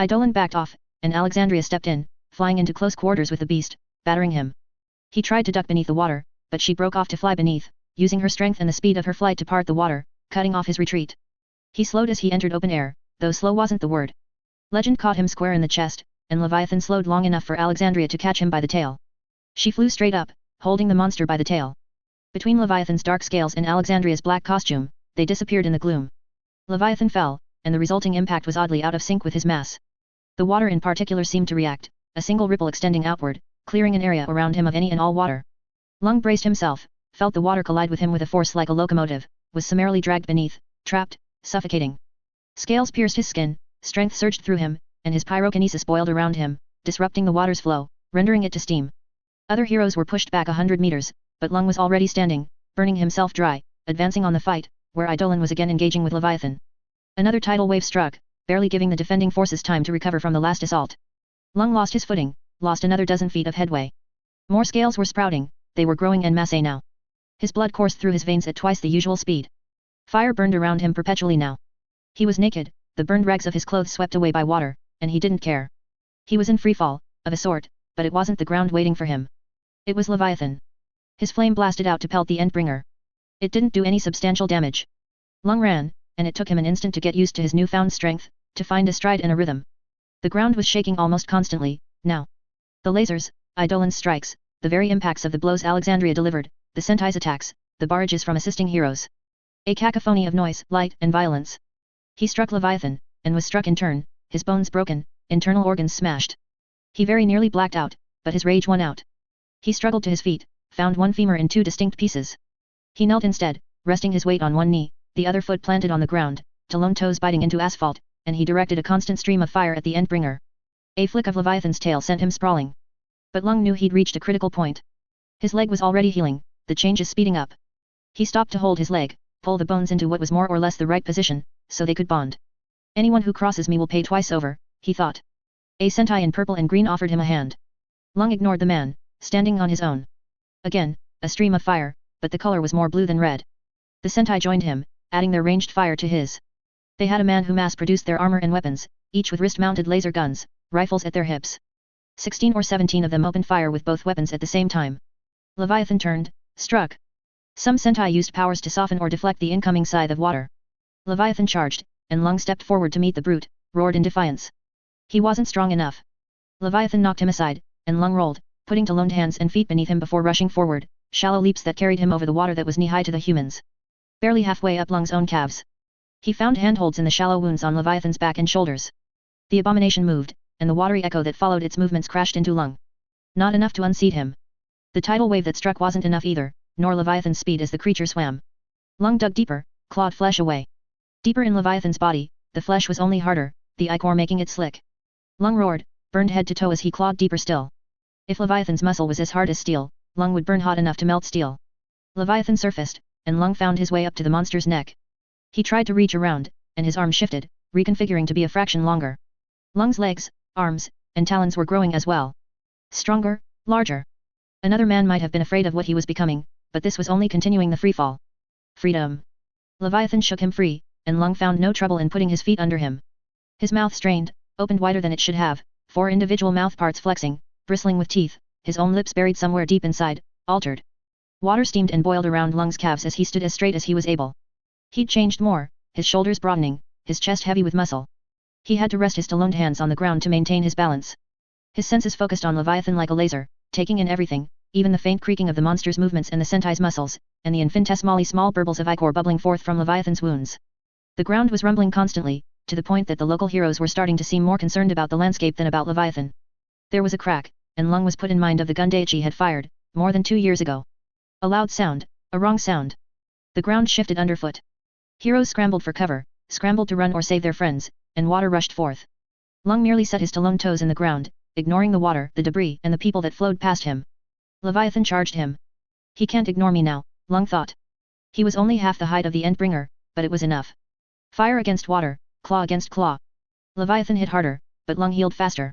Eidolon backed off, and Alexandria stepped in, flying into close quarters with the beast, battering him. He tried to duck beneath the water, but she broke off to fly beneath, using her strength and the speed of her flight to part the water, cutting off his retreat. He slowed as he entered open air, though slow wasn't the word. Legend caught him square in the chest, and Leviathan slowed long enough for Alexandria to catch him by the tail. She flew straight up, holding the monster by the tail. Between Leviathan's dark scales and Alexandria's black costume, they disappeared in the gloom. Leviathan fell, and the resulting impact was oddly out of sync with his mass. The water in particular seemed to react, a single ripple extending outward, clearing an area around him of any and all water. Lung braced himself, felt the water collide with him with a force like a locomotive, was summarily dragged beneath, trapped, suffocating. Scales pierced his skin, strength surged through him, and his pyrokinesis boiled around him, disrupting the water's flow, rendering it to steam. Other heroes were pushed back 100 meters, but Lung was already standing, burning himself dry, advancing on the fight, where Eidolon was again engaging with Leviathan. Another tidal wave struck, barely giving the defending forces time to recover from the last assault. Lung lost his footing, lost another dozen feet of headway. More scales were sprouting, they were growing en masse now. His blood coursed through his veins at twice the usual speed. Fire burned around him perpetually now. He was naked, the burned rags of his clothes swept away by water, and he didn't care. He was in freefall, of a sort, but it wasn't the ground waiting for him. It was Leviathan. His flame blasted out to pelt the Endbringer. It didn't do any substantial damage. Lung ran, and it took him an instant to get used to his newfound strength, to find a stride and a rhythm. The ground was shaking almost constantly, now. The lasers, Eidolon's strikes, the very impacts of the blows Alexandria delivered, the Sentai's attacks, the barrages from assisting heroes. A cacophony of noise, light, and violence. He struck Leviathan, and was struck in turn, his bones broken, internal organs smashed. He very nearly blacked out, but his rage won out. He struggled to his feet, found one femur in two distinct pieces. He knelt instead, resting his weight on one knee, the other foot planted on the ground, lone toes biting into asphalt, and he directed a constant stream of fire at the Endbringer. A flick of Leviathan's tail sent him sprawling. But Lung knew he'd reached a critical point. His leg was already healing, the changes speeding up. He stopped to hold his leg, pull the bones into what was more or less the right position, so they could bond. Anyone who crosses me will pay twice over, he thought. A Sentai in purple and green offered him a hand. Lung ignored the man, standing on his own. Again, a stream of fire, but the color was more blue than red. The Sentai joined him, adding their ranged fire to his. They had a man who mass-produced their armor and weapons, each with wrist-mounted laser guns, rifles at their hips. 16 or 17 of them opened fire with both weapons at the same time. Leviathan turned, struck. Some Sentai used powers to soften or deflect the incoming scythe of water. Leviathan charged, and Lung stepped forward to meet the brute, roared in defiance. He wasn't strong enough. Leviathan knocked him aside, and Lung rolled, putting taloned hands and feet beneath him before rushing forward, shallow leaps that carried him over the water that was knee-high to the humans. Barely halfway up Lung's own calves. He found handholds in the shallow wounds on Leviathan's back and shoulders. The abomination moved, and the watery echo that followed its movements crashed into Lung. Not enough to unseat him. The tidal wave that struck wasn't enough either, nor Leviathan's speed as the creature swam. Lung dug deeper, clawed flesh away. Deeper in Leviathan's body, the flesh was only harder, the ichor making it slick. Lung roared, burned head to toe as he clawed deeper still. If Leviathan's muscle was as hard as steel, Lung would burn hot enough to melt steel. Leviathan surfaced, and Lung found his way up to the monster's neck. He tried to reach around, and his arm shifted, reconfiguring to be a fraction longer. Lung's legs, arms, and talons were growing as well. Stronger, larger. Another man might have been afraid of what he was becoming, but this was only continuing the freefall. Freedom. Leviathan shook him free, and Lung found no trouble in putting his feet under him. His mouth strained, opened wider than it should have, 4 individual mouth parts flexing, bristling with teeth, his own lips buried somewhere deep inside, altered. Water steamed and boiled around Lung's calves as he stood as straight as he was able. He'd changed more, his shoulders broadening, his chest heavy with muscle. He had to rest his taloned hands on the ground to maintain his balance. His senses focused on Leviathan like a laser, taking in everything, even the faint creaking of the monster's movements and the Sentai's muscles, and the infinitesimally small burbles of ichor bubbling forth from Leviathan's wounds. The ground was rumbling constantly, to the point that the local heroes were starting to seem more concerned about the landscape than about Leviathan. There was a crack, and Lung was put in mind of the gun Daichi had fired, more than 2 years ago. A loud sound, a wrong sound. The ground shifted underfoot. Heroes scrambled for cover, scrambled to run or save their friends, and water rushed forth. Lung merely set his taloned toes in the ground, ignoring the water, the debris, and the people that flowed past him. Leviathan charged him. He can't ignore me now, Lung thought. He was only half the height of the Endbringer, but it was enough. Fire against water, claw against claw. Leviathan hit harder, but Lung healed faster.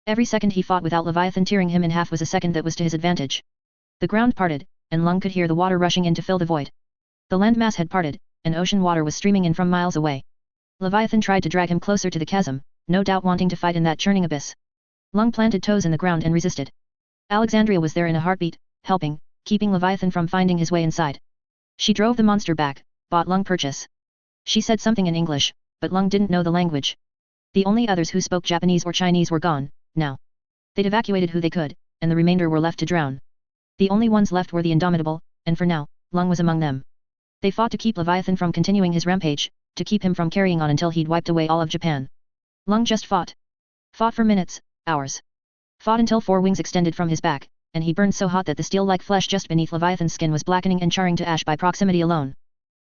Every second he fought without Leviathan tearing him in half was a second that was to his advantage. The ground parted, and Lung could hear the water rushing in to fill the void. The landmass had parted, and ocean water was streaming in from miles away. Leviathan tried to drag him closer to the chasm, no doubt wanting to fight in that churning abyss. Lung planted toes in the ground and resisted. Alexandria was there in a heartbeat, helping, keeping Leviathan from finding his way inside. She drove the monster back, bought Lung purchase. She said something in English, but Lung didn't know the language. The only others who spoke Japanese or Chinese were gone, now. They'd evacuated who they could, and the remainder were left to drown. The only ones left were the indomitable, and for now, Lung was among them. They fought to keep Leviathan from continuing his rampage, to keep him from carrying on until he'd wiped away all of Japan. Lung just fought. Fought for minutes, hours. Fought until 4 wings extended from his back, and he burned so hot that the steel-like flesh just beneath Leviathan's skin was blackening and charring to ash by proximity alone.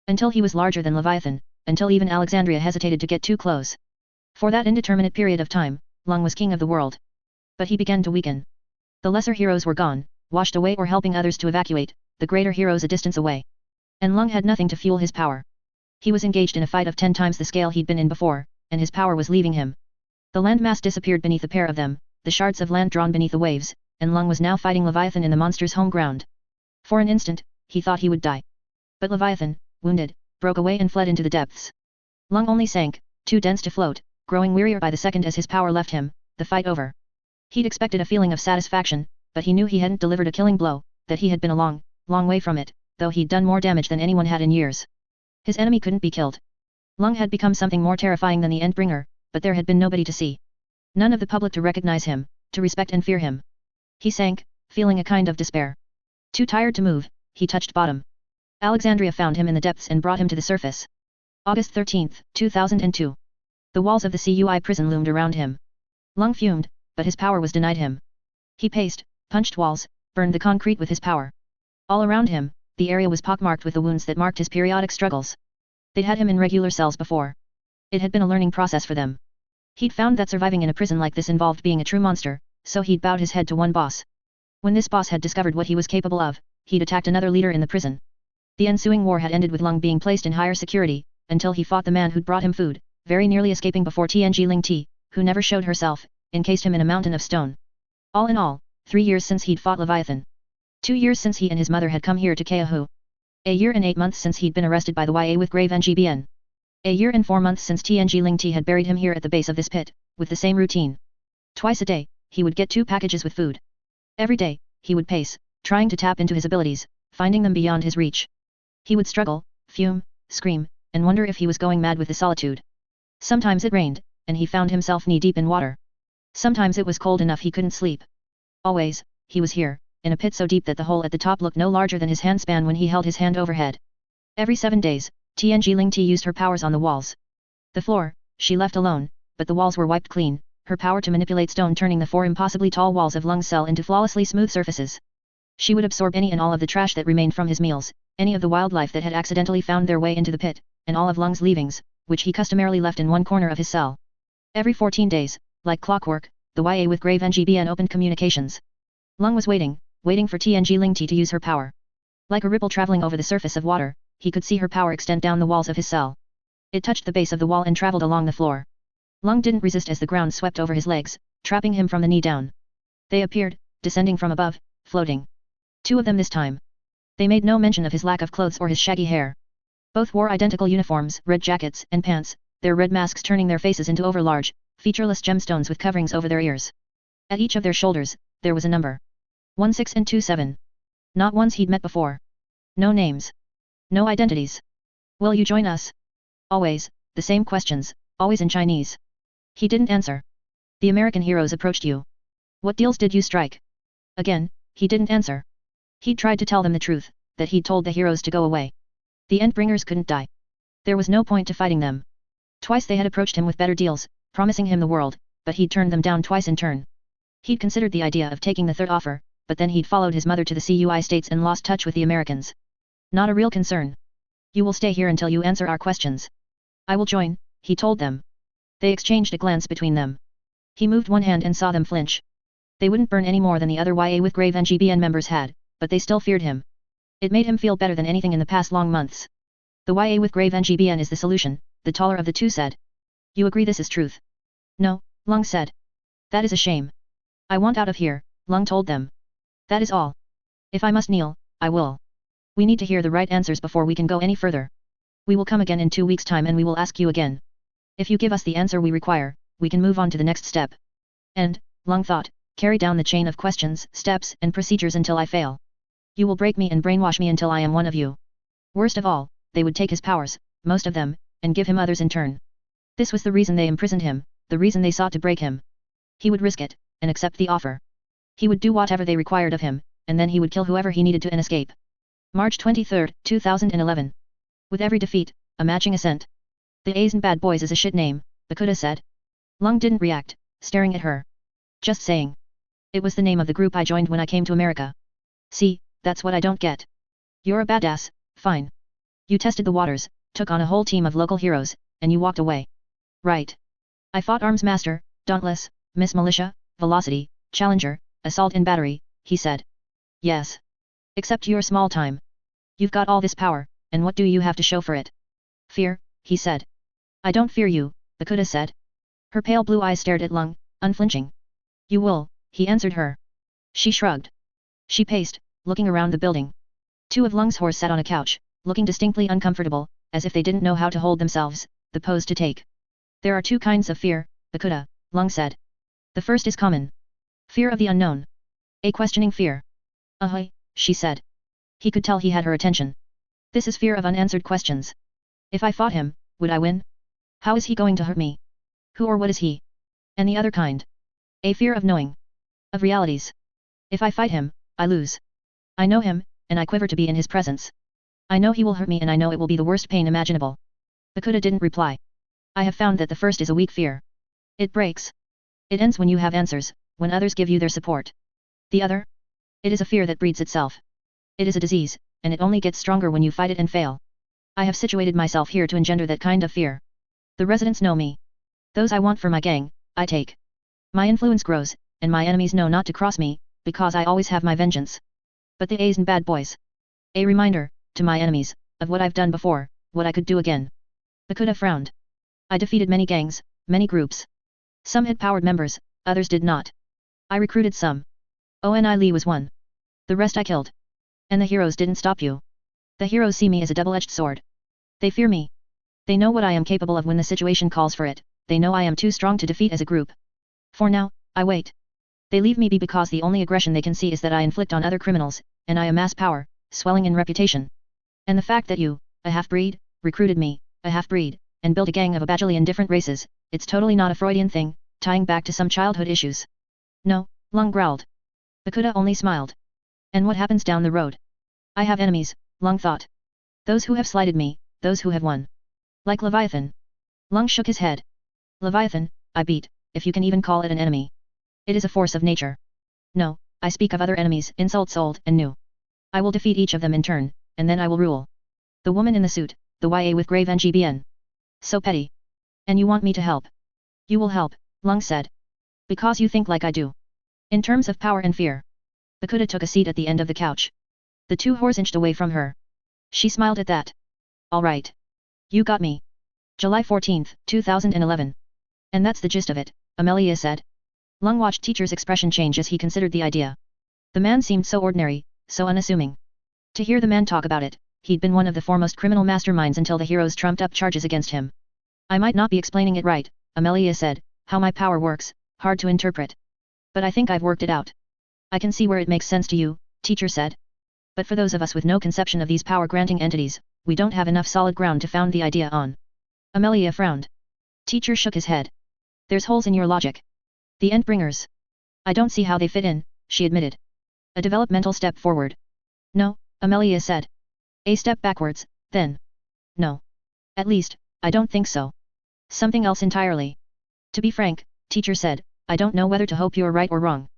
Until he was larger than Leviathan, until even Alexandria hesitated to get too close. For that indeterminate period of time, Lung was king of the world. But he began to weaken. The lesser heroes were gone, washed away or helping others to evacuate, the greater heroes a distance away. And Lung had nothing to fuel his power. He was engaged in a fight of 10 times the scale he'd been in before, and his power was leaving him. The landmass disappeared beneath a pair of them, the shards of land drawn beneath the waves, and Lung was now fighting Leviathan in the monster's home ground. For an instant, he thought he would die. But Leviathan, wounded, broke away and fled into the depths. Lung only sank, too dense to float, growing wearier by the second as his power left him, the fight over. He'd expected a feeling of satisfaction, but he knew he hadn't delivered a killing blow, that he had been a long, long way from it, though he'd done more damage than anyone had in years. His enemy couldn't be killed. Lung had become something more terrifying than the Endbringer, but there had been nobody to see. None of the public to recognize him, to respect and fear him. He sank, feeling a kind of despair. Too tired to move, he touched bottom. Alexandria found him in the depths and brought him to the surface. August 13, 2002. The walls of the CUI prison loomed around him. Lung fumed, but his power was denied him. He paced, punched walls, burned the concrete with his power. All around him, the area was pockmarked with the wounds that marked his periodic struggles. They'd had him in regular cells before. It had been a learning process for them. He'd found that surviving in a prison like this involved being a true monster, so he'd bowed his head to one boss. When this boss had discovered what he was capable of, he'd attacked another leader in the prison. The ensuing war had ended with Lung being placed in higher security, until he fought the man who'd brought him food, very nearly escaping before Tianji Ling Ti, who never showed herself, encased him in a mountain of stone. All in all, 3 years since he'd fought Leviathan. 2 years since he and his mother had come here to Keahu. A year and 8 months since he'd been arrested by the YA with grave NGBN. A year and 4 months since Tianji Ling Ti had buried him here at the base of this pit, with the same routine. Twice a day, he would get 2 packages with food. Every day, he would pace, trying to tap into his abilities, finding them beyond his reach. He would struggle, fume, scream, and wonder if he was going mad with the solitude. Sometimes it rained, and he found himself knee-deep in water. Sometimes it was cold enough he couldn't sleep. Always, he was here, in a pit so deep that the hole at the top looked no larger than his handspan when he held his hand overhead. Every 7 days, Tianji Ling Ti used her powers on the walls. The floor, she left alone, but the walls were wiped clean, her power to manipulate stone turning the 4 impossibly tall walls of Lung's cell into flawlessly smooth surfaces. She would absorb any and all of the trash that remained from his meals, any of the wildlife that had accidentally found their way into the pit, and all of Lung's leavings, which he customarily left in one corner of his cell. Every 14 days, like clockwork, the YA with grave NGBN opened communications. Lung was waiting for Tianji Ling Ti to use her power. Like a ripple traveling over the surface of water, he could see her power extend down the walls of his cell. It touched the base of the wall and traveled along the floor. Lung didn't resist as the ground swept over his legs, trapping him from the knee down. They appeared, descending from above, floating. 2 of them this time. They made no mention of his lack of clothes or his shaggy hair. Both wore identical uniforms, red jackets and pants, their red masks turning their faces into overlarge, featureless gemstones with coverings over their ears. At each of their shoulders, there was a number. 16 and 27. Not ones he'd met before. No names. No identities. Will you join us? Always, the same questions, always in Chinese. He didn't answer. The American heroes approached you. What deals did you strike? Again, he didn't answer. He'd tried to tell them the truth, that he'd told the heroes to go away. The Endbringers couldn't die. There was no point to fighting them. Twice they had approached him with better deals, promising him the world, but he'd turned them down twice in turn. He'd considered the idea of taking the third offer, but then he'd followed his mother to the CUI states and lost touch with the Americans. Not a real concern. You will stay here until you answer our questions. I will join, he told them. They exchanged a glance between them. He moved one hand and saw them flinch. They wouldn't burn any more than the other YA with grave NGBN members had, but they still feared him. It made him feel better than anything in the past long months. The YA with grave NGBN is the solution, the taller of the 2 said. You agree this is truth? No, Lung said. That is a shame. I want out of here, Lung told them. That is all. If I must kneel, I will. We need to hear the right answers before we can go any further. We will come again in 2 weeks' time and we will ask you again. If you give us the answer we require, we can move on to the next step. And, Lung thought, carry down the chain of questions, steps, and procedures until I fail. You will break me and brainwash me until I am one of you. Worst of all, they would take his powers, most of them, and give him others in turn. This was the reason they imprisoned him, the reason they sought to break him. He would risk it, and accept the offer. He would do whatever they required of him, and then he would kill whoever he needed to escape. March 23, 2011. With every defeat, a matching ascent. The A's and Bad Boys is a shit name, Bakuda said. Lung didn't react, staring at her. Just saying. It was the name of the group I joined when I came to America. See, that's what I don't get. You're a badass, fine. You tested the waters, took on a whole team of local heroes, and you walked away. Right. I fought Arms Master, Dauntless, Miss Militia, Velocity, Challenger, Assault and Battery, he said. Yes. Except you're small time. You've got all this power, and what do you have to show for it? Fear, he said. I don't fear you, Bakuda said. Her pale blue eyes stared at Lung, unflinching. You will, he answered her. She shrugged. She paced, looking around the building. Two of Lung's horse sat on a couch, looking distinctly uncomfortable, as if they didn't know how to hold themselves, the pose to take. There are two kinds of fear, Bakuda, Lung said. The first is common. Fear of the unknown. A questioning fear. Ahoy, she said. He could tell he had her attention. This is fear of unanswered questions. If I fought him, would I win? How is he going to hurt me? Who or what is he? And the other kind. A fear of knowing. Of realities. If I fight him, I lose. I know him, and I quiver to be in his presence. I know he will hurt me and I know it will be the worst pain imaginable. Bakuda didn't reply. I have found that the first is a weak fear. It breaks. It ends when you have answers, when others give you their support. The other? It is a fear that breeds itself. It is a disease, and it only gets stronger when you fight it and fail. I have situated myself here to engender that kind of fear. The residents know me. Those I want for my gang, I take. My influence grows, and my enemies know not to cross me, because I always have my vengeance. But the A's and Bad Boys. A reminder, to my enemies, of what I've done before, what I could do again. Bakuda frowned. I defeated many gangs, many groups. Some had powered members, others did not. I recruited some. Oni Lee was one. The rest I killed. And the heroes didn't stop you. The heroes see me as a double-edged sword. They fear me. They know what I am capable of when the situation calls for it, they know I am too strong to defeat as a group. For now, I wait. They leave me be because the only aggression they can see is that I inflict on other criminals, and I amass power, swelling in reputation. And the fact that you, a half-breed, recruited me, a half-breed, and built a gang of a bajillion different races, it's totally not a Freudian thing, tying back to some childhood issues. No, Lung growled. Bakuda only smiled. And what happens down the road? I have enemies, Lung thought. Those who have slighted me, those who have won. Like Leviathan. Lung shook his head. Leviathan, I beat, if you can even call it an enemy. It is a force of nature. No, I speak of other enemies, insults old and new. I will defeat each of them in turn, and then I will rule. The woman in the suit, the YA with grave NGBN. So petty. And you want me to help? You will help, Lung said. Because you think like I do. In terms of power and fear. Bakuda took a seat at the end of the couch. The two whores inched away from her. She smiled at that. All right. You got me. July 14, 2011. And that's the gist of it, Amelia said. Lung watched Teacher's expression change as he considered the idea. The man seemed so ordinary, so unassuming. To hear the man talk about it, he'd been one of the foremost criminal masterminds until the heroes trumped up charges against him. I might not be explaining it right, Amelia said, how my power works, hard to interpret. But I think I've worked it out. I can see where it makes sense to you, Teacher said. But for those of us with no conception of these power-granting entities, we don't have enough solid ground to found the idea on. Amelia frowned. Teacher shook his head. There's holes in your logic. The Endbringers. I don't see how they fit in, she admitted. A developmental step forward. No, Amelia said. A step backwards, then. No. At least, I don't think so. Something else entirely. To be frank, Teacher said, I don't know whether to hope you're right or wrong.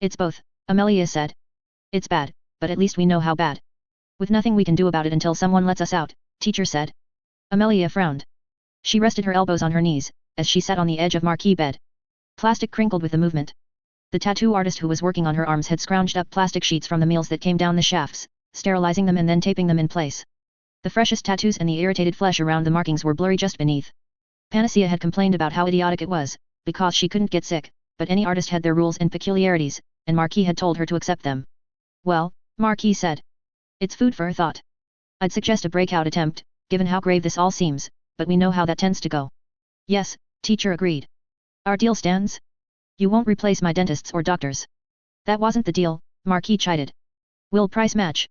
It's both, Amelia said. It's bad, but at least we know how bad. With nothing we can do about it until someone lets us out, Teacher said. Amelia frowned. She rested her elbows on her knees, as she sat on the edge of marquee bed. Plastic crinkled with the movement. The tattoo artist who was working on her arms had scrounged up plastic sheets from the meals that came down the shafts, sterilizing them and then taping them in place. The freshest tattoos and the irritated flesh around the markings were blurry just beneath. Panacea had complained about how idiotic it was, because she couldn't get sick, but any artist had their rules and peculiarities, and Marquis had told her to accept them. Well, Marquis said. It's food for thought. I'd suggest a breakout attempt, given how grave this all seems, but we know how that tends to go. Yes, Teacher agreed. Our deal stands? You won't replace my dentists or doctors. That wasn't the deal, Marquis chided. We'll price match.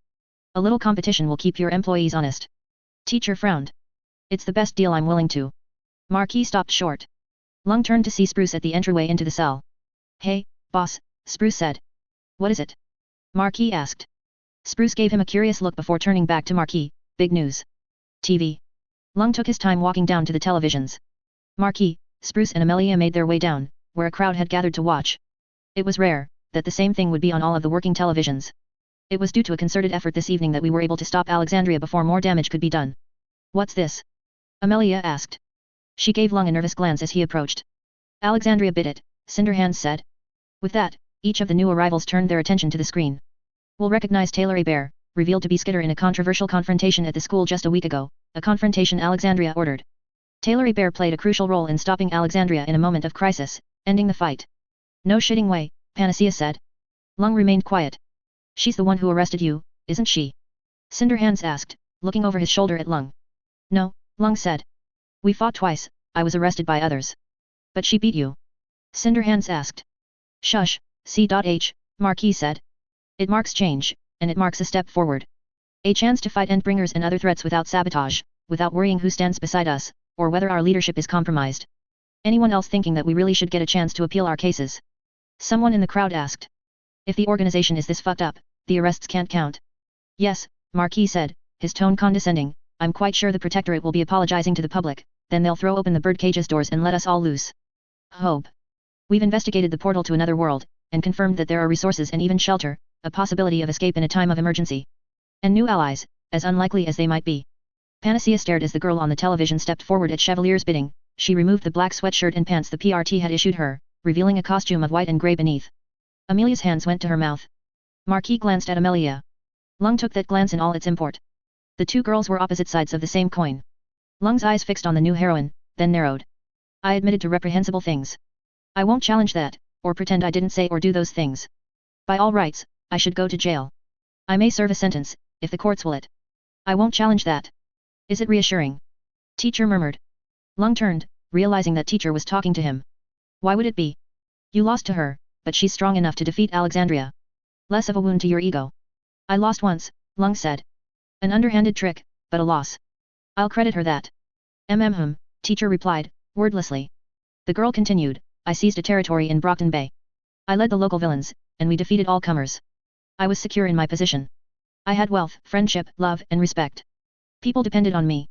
A little competition will keep your employees honest. Teacher frowned. It's the best deal I'm willing to. Marquis stopped short. Lung turned to see Spruce at the entryway into the cell. Hey, boss, Spruce said. What is it? Marquis asked. Spruce gave him a curious look before turning back to Marquis. Big news. TV. Lung took his time walking down to the televisions. Marquis, Spruce and Amelia made their way down, where a crowd had gathered to watch. It was rare that the same thing would be on all of the working televisions. It was due to a concerted effort this evening that we were able to stop Alexandria before more damage could be done. What's this? Amelia asked. She gave Lung a nervous glance as he approached. Alexandria bit it, Cinderhands said. With that, each of the new arrivals turned their attention to the screen. We'll recognize Taylor Bear, revealed to be Skitter in a controversial confrontation at the school just a week ago, a confrontation Alexandria ordered. Taylor Bear played a crucial role in stopping Alexandria in a moment of crisis, ending the fight. No shitting way, Panacea said. Lung remained quiet. She's the one who arrested you, isn't she? Cinderhands asked, looking over his shoulder at Lung. No, Lung said. We fought twice, I was arrested by others. But she beat you? Cinderhands asked. Shush, C.H, Marquis said. It marks change, and it marks a step forward. A chance to fight Endbringers and other threats without sabotage, without worrying who stands beside us, or whether our leadership is compromised. Anyone else thinking that we really should get a chance to appeal our cases? Someone in the crowd asked. If the organization is this fucked up, the arrests can't count. Yes, Marquis said, his tone condescending, I'm quite sure the Protectorate will be apologizing to the public, then they'll throw open the birdcage's doors and let us all loose. Hope. We've investigated the portal to another world, and confirmed that there are resources and even shelter, a possibility of escape in a time of emergency. And new allies, as unlikely as they might be. Panacea stared as the girl on the television stepped forward at Chevalier's bidding. She removed the black sweatshirt and pants the PRT had issued her, revealing a costume of white and grey beneath. Amelia's hands went to her mouth. Marquis glanced at Amelia. Lung took that glance in all its import. The two girls were opposite sides of the same coin. Lung's eyes fixed on the new heroine, then narrowed. I admitted to reprehensible things. I won't challenge that, or pretend I didn't say or do those things. By all rights, I should go to jail. I may serve a sentence, if the courts will it. I won't challenge that. Is it reassuring? Teacher murmured. Lung turned, realizing that Teacher was talking to him. Why would it be? You lost to her, but she's strong enough to defeat Alexandria. Less of a wound to your ego. I lost once, Lung said. An underhanded trick, but a loss. I'll credit her that. Teacher replied, wordlessly. The girl continued, I seized a territory in Brockton Bay. I led the local villains, and we defeated all comers. I was secure in my position. I had wealth, friendship, love, and respect. People depended on me.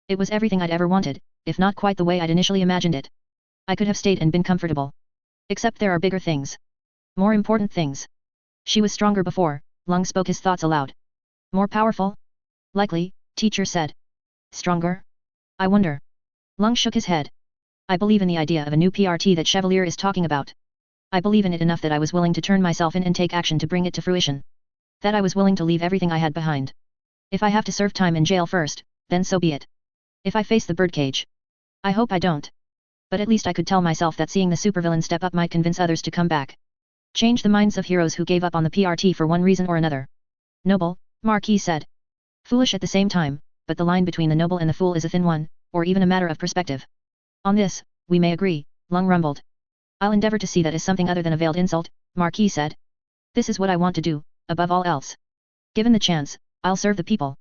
It was everything I'd ever wanted, if not quite the way I'd initially imagined it. I could have stayed and been comfortable. Except there are bigger things. More important things. She was stronger before, Lung spoke his thoughts aloud. More powerful? Likely, Teacher said. Stronger? I wonder. Lung shook his head. I believe in the idea of a new PRT that Chevalier is talking about. I believe in it enough that I was willing to turn myself in and take action to bring it to fruition. That I was willing to leave everything I had behind. If I have to serve time in jail first, then so be it. If I face the birdcage. I hope I don't. But at least I could tell myself that seeing the supervillain step up might convince others to come back. Change the minds of heroes who gave up on the PRT for one reason or another. Noble, Marquis said. Foolish at the same time, but the line between the noble and the fool is a thin one, or even a matter of perspective. On this, we may agree, Lung rumbled. I'll endeavor to see that as something other than a veiled insult, Marquis said. This is what I want to do, above all else. Given the chance, I'll serve the people.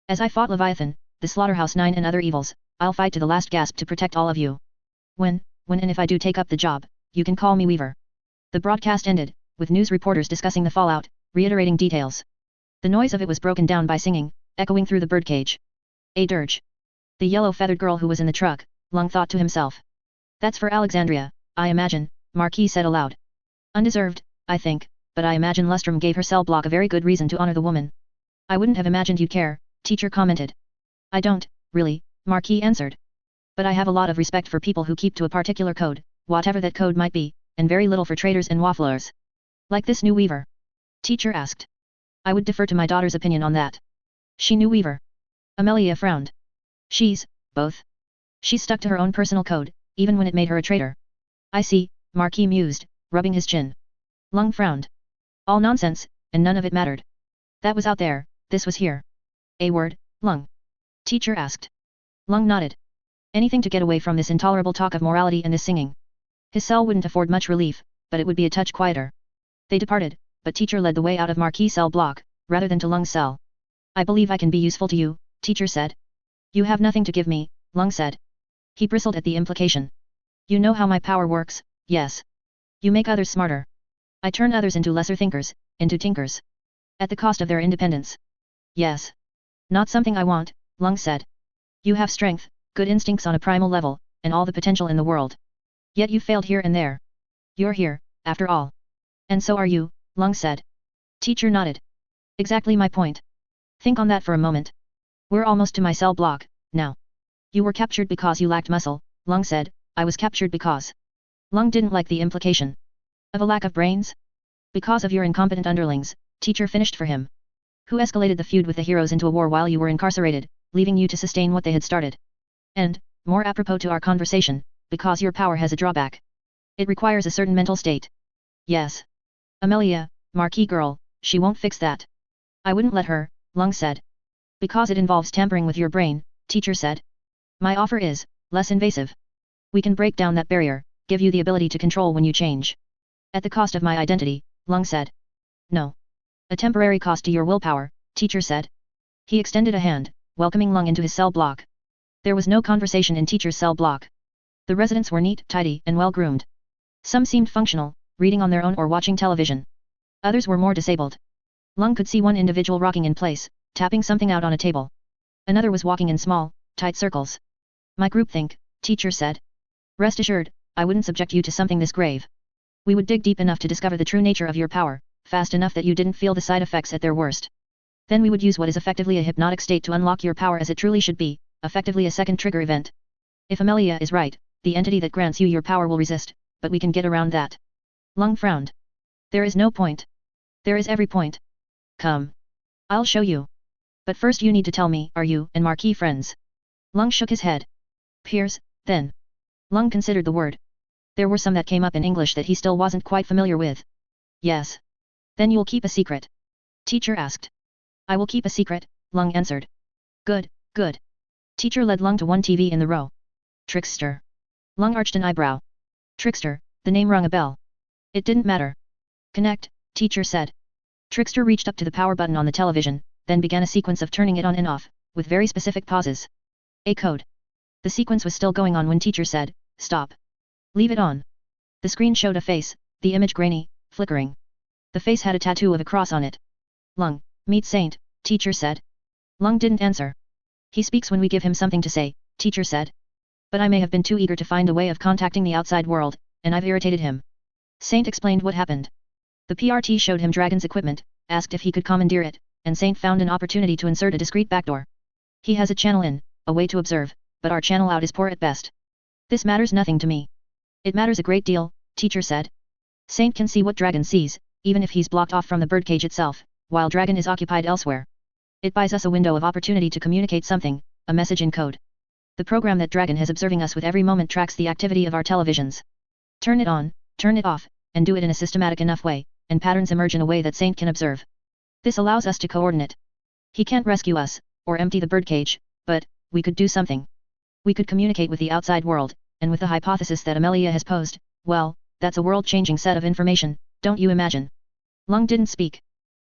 As I fought Leviathan, the Slaughterhouse 9 and other evils, I'll fight to the last gasp to protect all of you. When and if I do take up the job, you can call me Weaver. The broadcast ended, with news reporters discussing the fallout, reiterating details. The noise of it was broken down by singing, echoing through the birdcage. A dirge. The yellow-feathered girl who was in the truck, Lung thought to himself. That's for Alexandria, I imagine, Marquis said aloud. Undeserved, I think, but I imagine Lustrum gave her cell block a very good reason to honor the woman. I wouldn't have imagined you'd care, Teacher commented. I don't, really, Marquis answered. But I have a lot of respect for people who keep to a particular code, whatever that code might be, and very little for traitors and wafflers. Like this new Weaver? Teacher asked. I would defer to my daughter's opinion on that. She knew Weaver. Amelia frowned. She's, both. She stuck to her own personal code, even when it made her a traitor. I see, Marquis mused, rubbing his chin. Lung frowned. All nonsense, and none of it mattered. That was out there, this was here. A word, Lung? Teacher asked. Lung nodded. Anything to get away from this intolerable talk of morality and this singing. His cell wouldn't afford much relief, but it would be a touch quieter. They departed, but Teacher led the way out of Marquis' cell block, rather than to Lung's cell. I believe I can be useful to you, Teacher said. You have nothing to give me, Lung said. He bristled at the implication. You know how my power works, yes. You make others smarter. I turn others into lesser thinkers, into tinkers. At the cost of their independence. Yes. Not something I want, Lung said. You have strength, good instincts on a primal level, and all the potential in the world. Yet you failed here and there. You're here, after all. And so are you, Lung said. Teacher nodded. Exactly my point. Think on that for a moment. We're almost to my cell block, now. You were captured because you lacked muscle, Lung said. I was captured because. Lung didn't like the implication. Of a lack of brains? Because of your incompetent underlings, teacher finished for him. Who escalated the feud with the heroes into a war while you were incarcerated, leaving you to sustain what they had started. And, more apropos to our conversation, because your power has a drawback. It requires a certain mental state. Yes. Amelia, marquee girl, she won't fix that. I wouldn't let her, Lung said. Because it involves tampering with your brain, teacher said. My offer is, less invasive. We can break down that barrier, give you the ability to control when you change. At the cost of my identity, Lung said. No. A temporary cost to your willpower, teacher said. He extended a hand, welcoming Lung into his cell block. There was no conversation in teacher's cell block. The residents were neat, tidy, and well-groomed. Some seemed functional, reading on their own or watching television. Others were more disabled. Lung could see one individual rocking in place, tapping something out on a table. Another was walking in small, tight circles. My groupthink, teacher said. Rest assured, I wouldn't subject you to something this grave. We would dig deep enough to discover the true nature of your power, fast enough that you didn't feel the side effects at their worst. Then we would use what is effectively a hypnotic state to unlock your power as it truly should be, effectively a second trigger event. If Amelia is right, the entity that grants you your power will resist, but we can get around that. Lung frowned. There is no point. There is every point. Come. I'll show you. But first you need to tell me, are you and Marquis friends? Lung shook his head. Peers, then. Lung considered the word. There were some that came up in English that he still wasn't quite familiar with. Yes. Then you'll keep a secret? Teacher asked. I will keep a secret, Lung answered. Good, good. Teacher led Lung to one TV in the row. Trickster. Lung arched an eyebrow. Trickster, the name rung a bell. It didn't matter. Connect, teacher said. Trickster reached up to the power button on the television, then began a sequence of turning it on and off, with very specific pauses. A code. The sequence was still going on when teacher said, stop. Leave it on. The screen showed a face, the image grainy, flickering. The face had a tattoo of a cross on it. Lung, meet Saint, teacher said. Lung didn't answer. He speaks when we give him something to say, teacher said. But I may have been too eager to find a way of contacting the outside world, and I've irritated him. Saint explained what happened. The PRT showed him Dragon's equipment, asked if he could commandeer it, and Saint found an opportunity to insert a discreet backdoor. He has a channel in, a way to observe, but our channel out is poor at best. This matters nothing to me. It matters a great deal, teacher said. Saint can see what Dragon sees, even if he's blocked off from the birdcage itself, while Dragon is occupied elsewhere. It buys us a window of opportunity to communicate something, a message in code. The program that Dragon has observing us with every moment tracks the activity of our televisions. Turn it on, turn it off, and do it in a systematic enough way, and patterns emerge in a way that Saint can observe. This allows us to coordinate. He can't rescue us, or empty the birdcage, but, we could do something. We could communicate with the outside world, and with the hypothesis that Amelia has posed, well, that's a world-changing set of information, don't you imagine? Lung didn't speak.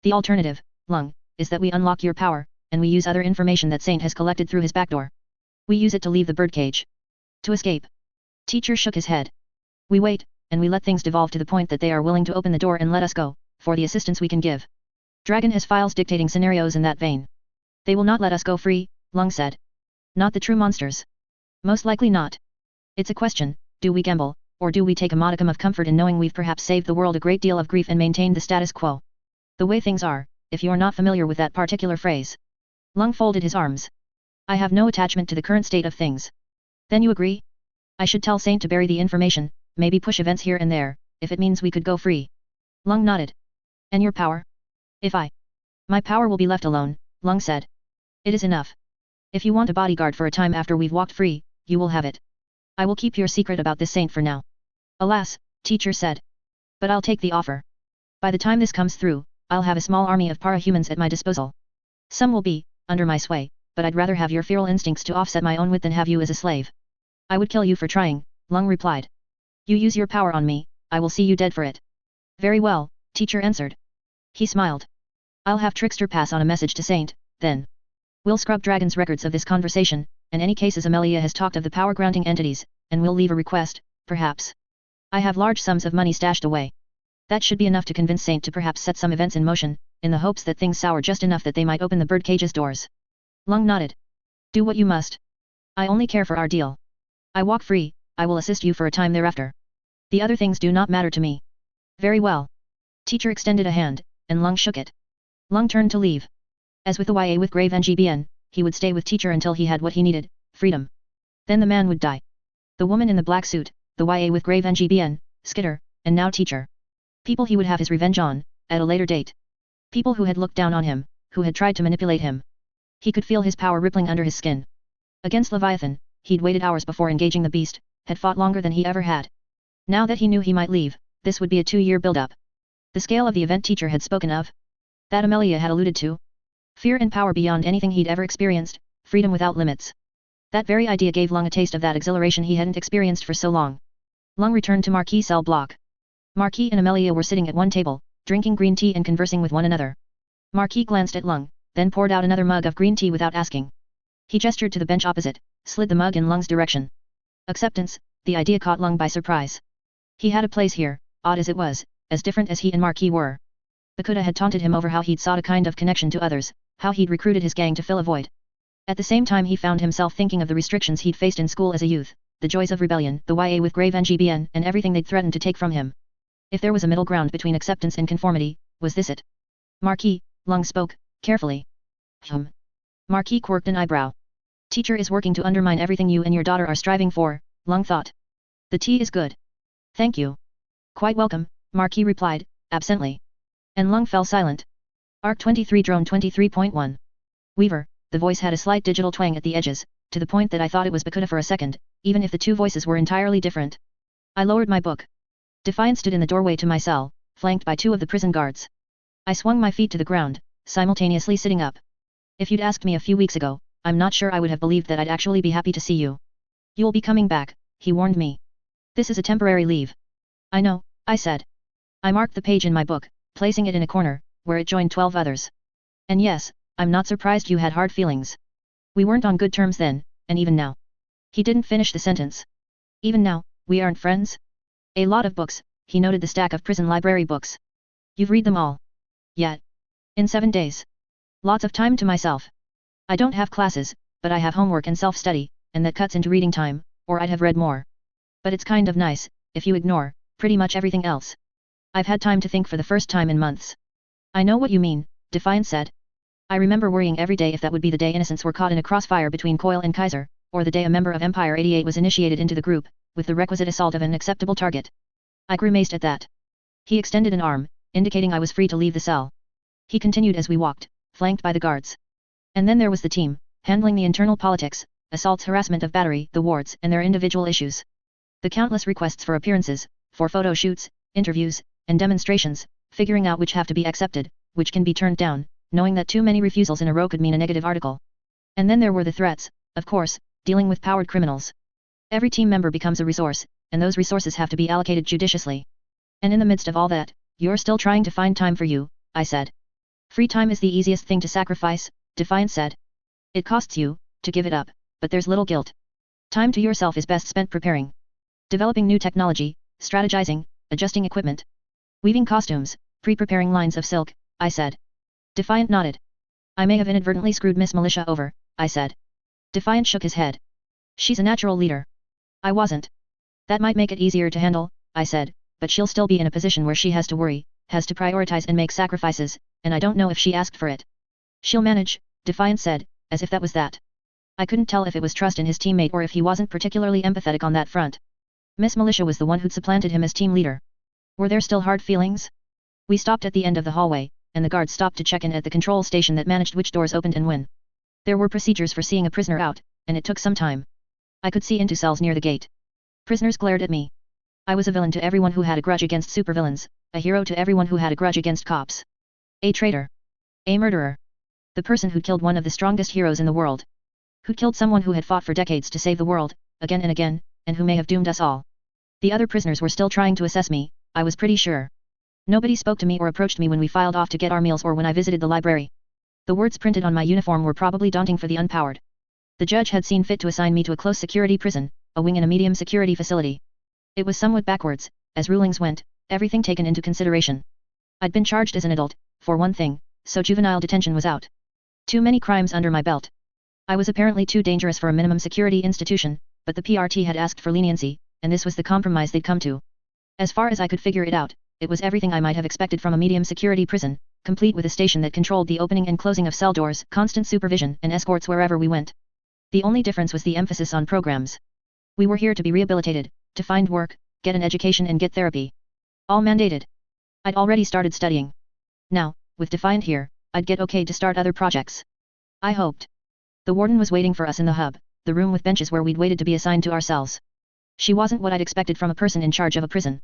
The alternative, Lung, is that we unlock your power, and we use other information that Saint has collected through his backdoor. We use it to leave the birdcage. To escape. Teacher shook his head. We wait, and we let things devolve to the point that they are willing to open the door and let us go, for the assistance we can give. Dragon has files dictating scenarios in that vein. They will not let us go free, Lung said. Not the true monsters. Most likely not. It's a question, do we gamble, or do we take a modicum of comfort in knowing we've perhaps saved the world a great deal of grief and maintained the status quo? The way things are, if you're not familiar with that particular phrase. Lung folded his arms. I have no attachment to the current state of things. Then you agree? I should tell Saint to bury the information, maybe push events here and there, if it means we could go free. Lung nodded. And your power? If I... My power will be left alone, Lung said. It is enough. If you want a bodyguard for a time after we've walked free, you will have it. I will keep your secret about this Saint for now. Alas, teacher said. But I'll take the offer. By the time this comes through, I'll have a small army of para-humans at my disposal. Some will be, under my sway, but I'd rather have your feral instincts to offset my own wit than have you as a slave. I would kill you for trying, Lung replied. You use your power on me, I will see you dead for it. Very well, teacher answered. He smiled. I'll have Trickster pass on a message to Saint, then. We'll scrub Dragon's records of this conversation, and any cases Amelia has talked of the power-granting entities, and we'll leave a request, perhaps. I have large sums of money stashed away. That should be enough to convince Saint to perhaps set some events in motion, in the hopes that things sour just enough that they might open the birdcage's doors. Lung nodded. Do what you must, I only care for our deal. I walk free, I will assist you for a time thereafter. The other things do not matter to me. Very well. Teacher extended a hand, and Lung shook it. Lung turned to leave. As with the YA with grave NGBN, he would stay with teacher until he had what he needed, freedom. Then the man would die. The woman in the black suit, the YA with grave NGBN, Skitter, and now teacher. People he would have his revenge on, at a later date. People who had looked down on him, who had tried to manipulate him. He could feel his power rippling under his skin. Against Leviathan, he'd waited hours before engaging the beast, had fought longer than he ever had. Now that he knew he might leave, this would be a 2-year build-up. The scale of the event teacher had spoken of. That Amelia had alluded to. Fear and power beyond anything he'd ever experienced, freedom without limits. That very idea gave Lung a taste of that exhilaration he hadn't experienced for so long. Lung returned to Marquis' cell block. Marquis and Amelia were sitting at one table, drinking green tea and conversing with one another. Marquis glanced at Lung, then poured out another mug of green tea without asking. He gestured to the bench opposite, slid the mug in Lung's direction. Acceptance, the idea caught Lung by surprise. He had a place here, odd as it was, as different as he and Marquis were. Bakuda had taunted him over how he'd sought a kind of connection to others, how he'd recruited his gang to fill a void. At the same time he found himself thinking of the restrictions he'd faced in school as a youth, the joys of rebellion, the YA with grave NGBN, and everything they'd threatened to take from him. If there was a middle ground between acceptance and conformity, was this it? Marquis, Lung spoke, carefully. Marquis quirked an eyebrow. Teacher is working to undermine everything you and your daughter are striving for, Lung thought. The tea is good. Thank you. Quite welcome, Marquis replied, absently. And Lung fell silent. Arc 23 Drone 23.1. Weaver, the voice had a slight digital twang at the edges, to the point that I thought it was Bakuda for a second, even if the two voices were entirely different. I lowered my book. Defiant stood in the doorway to my cell, flanked by 2 of the prison guards. I swung my feet to the ground, simultaneously sitting up. If you'd asked me a few weeks ago, I'm not sure I would have believed that I'd actually be happy to see you. You'll be coming back, he warned me. This is a temporary leave. I know, I said. I marked the page in my book, placing it in a corner, where it joined 12 others. And yes, I'm not surprised you had hard feelings. We weren't on good terms then, and even now. He didn't finish the sentence. Even now, we aren't friends? A lot of books, he noted the stack of prison library books. You've read them all. Yet. In 7 days. Lots of time to myself. I don't have classes, but I have homework and self-study, and that cuts into reading time, or I'd have read more. But it's kind of nice, if you ignore, pretty much everything else. I've had time to think for the first time in months. I know what you mean, Defiant said. I remember worrying every day if that would be the day innocents were caught in a crossfire between Coil and Kaiser, or the day a member of Empire 88 was initiated into the group, with the requisite assault of an acceptable target. I grimaced at that. He extended an arm, indicating I was free to leave the cell. He continued as we walked, flanked by the guards. And then there was the team, handling the internal politics, assaults, harassment of battery, the wards, and their individual issues. The countless requests for appearances, for photo shoots, interviews, and demonstrations, figuring out which have to be accepted, which can be turned down, knowing that too many refusals in a row could mean a negative article. And then there were the threats, of course, dealing with powered criminals. Every team member becomes a resource, and those resources have to be allocated judiciously. And in the midst of all that, you're still trying to find time for you, I said. Free time is the easiest thing to sacrifice, Defiant said. It costs you, to give it up, but there's little guilt. Time to yourself is best spent preparing. Developing new technology, strategizing, adjusting equipment. Weaving costumes, pre-preparing lines of silk, I said. Defiant nodded. I may have inadvertently screwed Miss Militia over, I said. Defiant shook his head. She's a natural leader. I wasn't. That might make it easier to handle, I said, but she'll still be in a position where she has to worry, has to prioritize and make sacrifices, and I don't know if she asked for it. She'll manage, Defiant said, as if that was that. I couldn't tell if it was trust in his teammate or if he wasn't particularly empathetic on that front. Miss Militia was the one who'd supplanted him as team leader. Were there still hard feelings? We stopped at the end of the hallway, and the guards stopped to check in at the control station that managed which doors opened and when. There were procedures for seeing a prisoner out, and it took some time. I could see into cells near the gate. Prisoners glared at me. I was a villain to everyone who had a grudge against supervillains, a hero to everyone who had a grudge against cops. A traitor. A murderer. The person who'd killed one of the strongest heroes in the world. Who'd killed someone who had fought for decades to save the world, again and again, and who may have doomed us all. The other prisoners were still trying to assess me, I was pretty sure. Nobody spoke to me or approached me when we filed off to get our meals or when I visited the library. The words printed on my uniform were probably daunting for the unpowered. The judge had seen fit to assign me to a close security prison, a wing in a medium security facility. It was somewhat backwards, as rulings went, everything taken into consideration. I'd been charged as an adult, for one thing, so juvenile detention was out. Too many crimes under my belt. I was apparently too dangerous for a minimum security institution, but the PRT had asked for leniency, and this was the compromise they'd come to. As far as I could figure it out, it was everything I might have expected from a medium security prison, complete with a station that controlled the opening and closing of cell doors, constant supervision, and escorts wherever we went. The only difference was the emphasis on programs. We were here to be rehabilitated, to find work, get an education and get therapy. All mandated. I'd already started studying. Now, with Defiant here, I'd get okay to start other projects. I hoped. The warden was waiting for us in the hub, the room with benches where we'd waited to be assigned to our cells. She wasn't what I'd expected from a person in charge of a prison.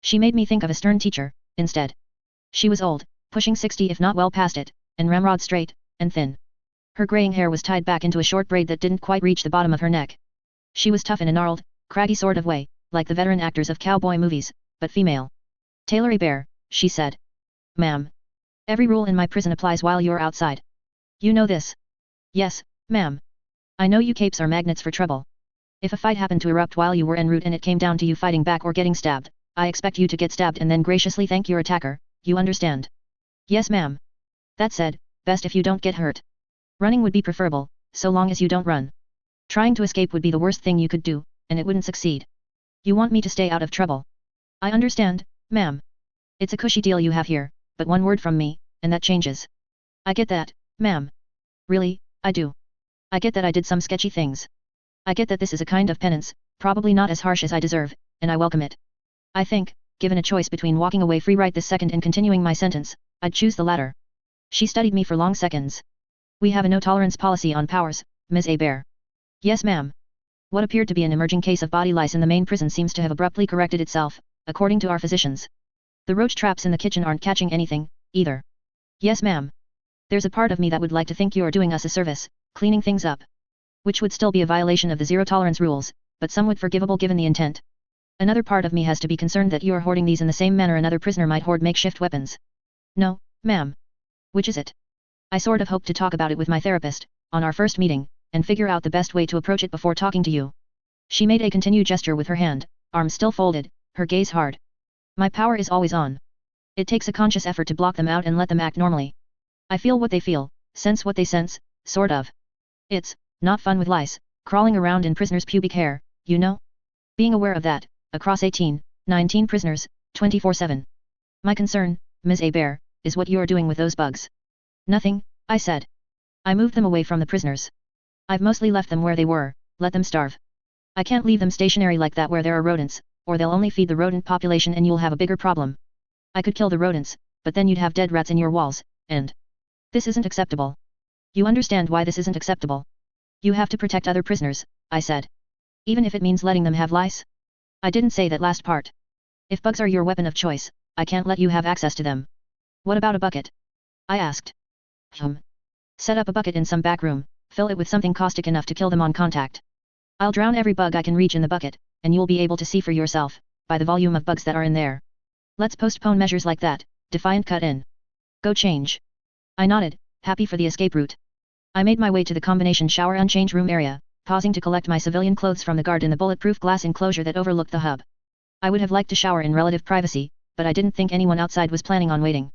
She made me think of a stern teacher, instead. She was old, pushing 60 if not well past it, and ramrod straight, and thin. Her graying hair was tied back into a short braid that didn't quite reach the bottom of her neck. She was tough in a gnarled, craggy sort of way, like the veteran actors of cowboy movies, but female. Taylor A. Bear, she said. Ma'am. Every rule in my prison applies while you're outside. You know this? Yes, ma'am. I know you capes are magnets for trouble. If a fight happened to erupt while you were en route and it came down to you fighting back or getting stabbed, I expect you to get stabbed and then graciously thank your attacker, you understand? Yes ma'am. That said, best if you don't get hurt. Running would be preferable, so long as you don't run. Trying to escape would be the worst thing you could do, and it wouldn't succeed. You want me to stay out of trouble. I understand, ma'am. It's a cushy deal you have here, but one word from me, and that changes. I get that, ma'am. Really, I do. I get that I did some sketchy things. I get that this is a kind of penance, probably not as harsh as I deserve, and I welcome it. I think, given a choice between walking away free right this second and continuing my sentence, I'd choose the latter. She studied me for long seconds. We have a no-tolerance policy on powers, Ms. A. Bear. Yes ma'am. What appeared to be an emerging case of body lice in the main prison seems to have abruptly corrected itself, according to our physicians. The roach traps in the kitchen aren't catching anything, either. Yes ma'am. There's a part of me that would like to think you're doing us a service, cleaning things up. Which would still be a violation of the zero-tolerance rules, but somewhat forgivable given the intent. Another part of me has to be concerned that you're hoarding these in the same manner another prisoner might hoard makeshift weapons. No, ma'am. Which is it? I sort of hoped to talk about it with my therapist, on our first meeting, and figure out the best way to approach it before talking to you. She made a continued gesture with her hand, arms still folded, her gaze hard. My power is always on. It takes a conscious effort to block them out and let them act normally. I feel what they feel, sense what they sense, sort of. It's not fun with lice, crawling around in prisoners' pubic hair, you know? Being aware of that, across 18, 19 prisoners, 24/7. My concern, Ms. A. Bear, is what you're doing with those bugs. Nothing, I said. I moved them away from the prisoners. I've mostly left them where they were, let them starve. I can't leave them stationary like that where there are rodents, or they'll only feed the rodent population and you'll have a bigger problem. I could kill the rodents, but then you'd have dead rats in your walls, and this isn't acceptable. You understand why this isn't acceptable? You have to protect other prisoners, I said. Even if it means letting them have lice? I didn't say that last part. If bugs are your weapon of choice, I can't let you have access to them. What about a bucket? I asked. Set up a bucket in some back room, fill it with something caustic enough to kill them on contact. I'll drown every bug I can reach in the bucket, and you'll be able to see for yourself, by the volume of bugs that are in there. Let's postpone measures like that, Defiant cut in. Go change. I nodded, happy for the escape route. I made my way to the combination shower and change room area, pausing to collect my civilian clothes from the guard in the bulletproof glass enclosure that overlooked the hub. I would have liked to shower in relative privacy, but I didn't think anyone outside was planning on waiting.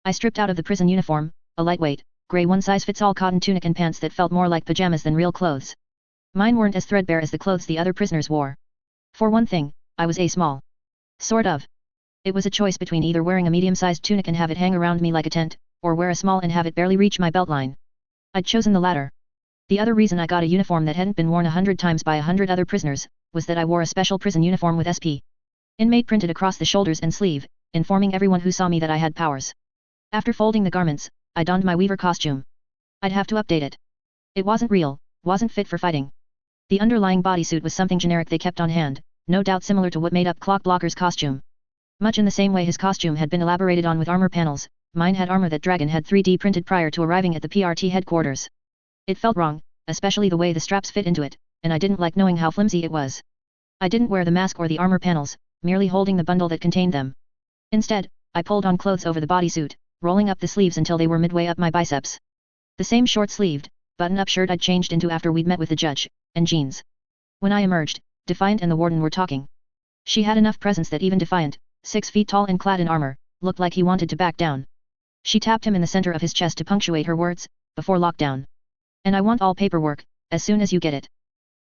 I stripped out of the prison uniform, a lightweight, grey one-size-fits-all cotton tunic and pants that felt more like pajamas than real clothes. Mine weren't as threadbare as the clothes the other prisoners wore. For one thing, I was a small. Sort of. It was a choice between either wearing a medium-sized tunic and have it hang around me like a tent, or wear a small and have it barely reach my beltline. I'd chosen the latter. The other reason I got a uniform that hadn't been worn 100 times by 100 other prisoners, was that I wore a special prison uniform with SP. Inmate printed across the shoulders and sleeve, informing everyone who saw me that I had powers. After folding the garments, I donned my weaver costume. I'd have to update it. It wasn't real, wasn't fit for fighting. The underlying bodysuit was something generic they kept on hand, no doubt similar to what made up Clockblocker's costume. Much in the same way his costume had been elaborated on with armor panels, mine had armor that Dragon had 3D printed prior to arriving at the PRT headquarters. It felt wrong, especially the way the straps fit into it, and I didn't like knowing how flimsy it was. I didn't wear the mask or the armor panels, merely holding the bundle that contained them. Instead, I pulled on clothes over the bodysuit, rolling up the sleeves until they were midway up my biceps. The same short-sleeved, button-up shirt I'd changed into after we'd met with the judge, and jeans. When I emerged, Defiant and the warden were talking. She had enough presence that even Defiant, 6 feet tall and clad in armor, looked like he wanted to back down. She tapped him in the center of his chest to punctuate her words, before lockdown. And I want all paperwork, as soon as you get it.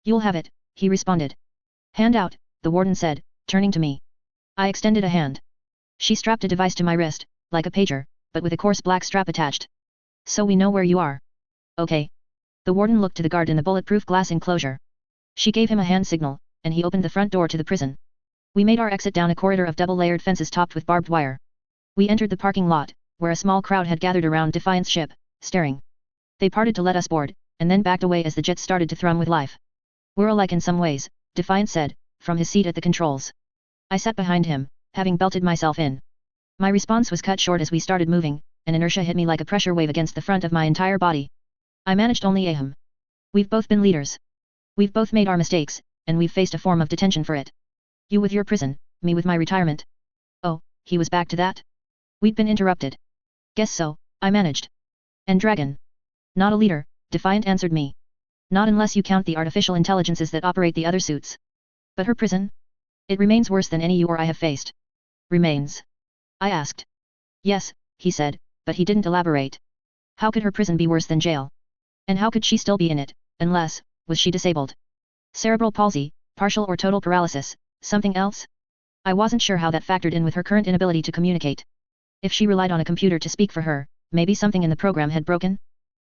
You'll have it, he responded. Hand out, the warden said, turning to me. I extended a hand. She strapped a device to my wrist, like a pager, but with a coarse black strap attached. So we know where you are. Okay. The warden looked to the guard in the bulletproof glass enclosure. She gave him a hand signal, and he opened the front door to the prison. We made our exit down a corridor of double-layered fences topped with barbed wire. We entered the parking lot, where a small crowd had gathered around Defiant's ship, staring. They parted to let us board, and then backed away as the jet started to thrum with life. We're alike in some ways, Defiant said, from his seat at the controls. I sat behind him, having belted myself in. My response was cut short as we started moving, and inertia hit me like a pressure wave against the front of my entire body. I managed only ahem. We've both been leaders. We've both made our mistakes, and we've faced a form of detention for it. You with your prison, me with my retirement. Oh, he was back to that? We'd been interrupted. Guess so, I managed. And Dragon? Not a leader, Defiant answered me. Not unless you count the artificial intelligences that operate the other suits. But her prison? It remains worse than any you or I have faced. Remains? I asked. Yes, he said, but he didn't elaborate. How could her prison be worse than jail? And how could she still be in it, unless, was she disabled? Cerebral palsy, partial or total paralysis, something else? I wasn't sure how that factored in with her current inability to communicate. If she relied on a computer to speak for her, maybe something in the program had broken?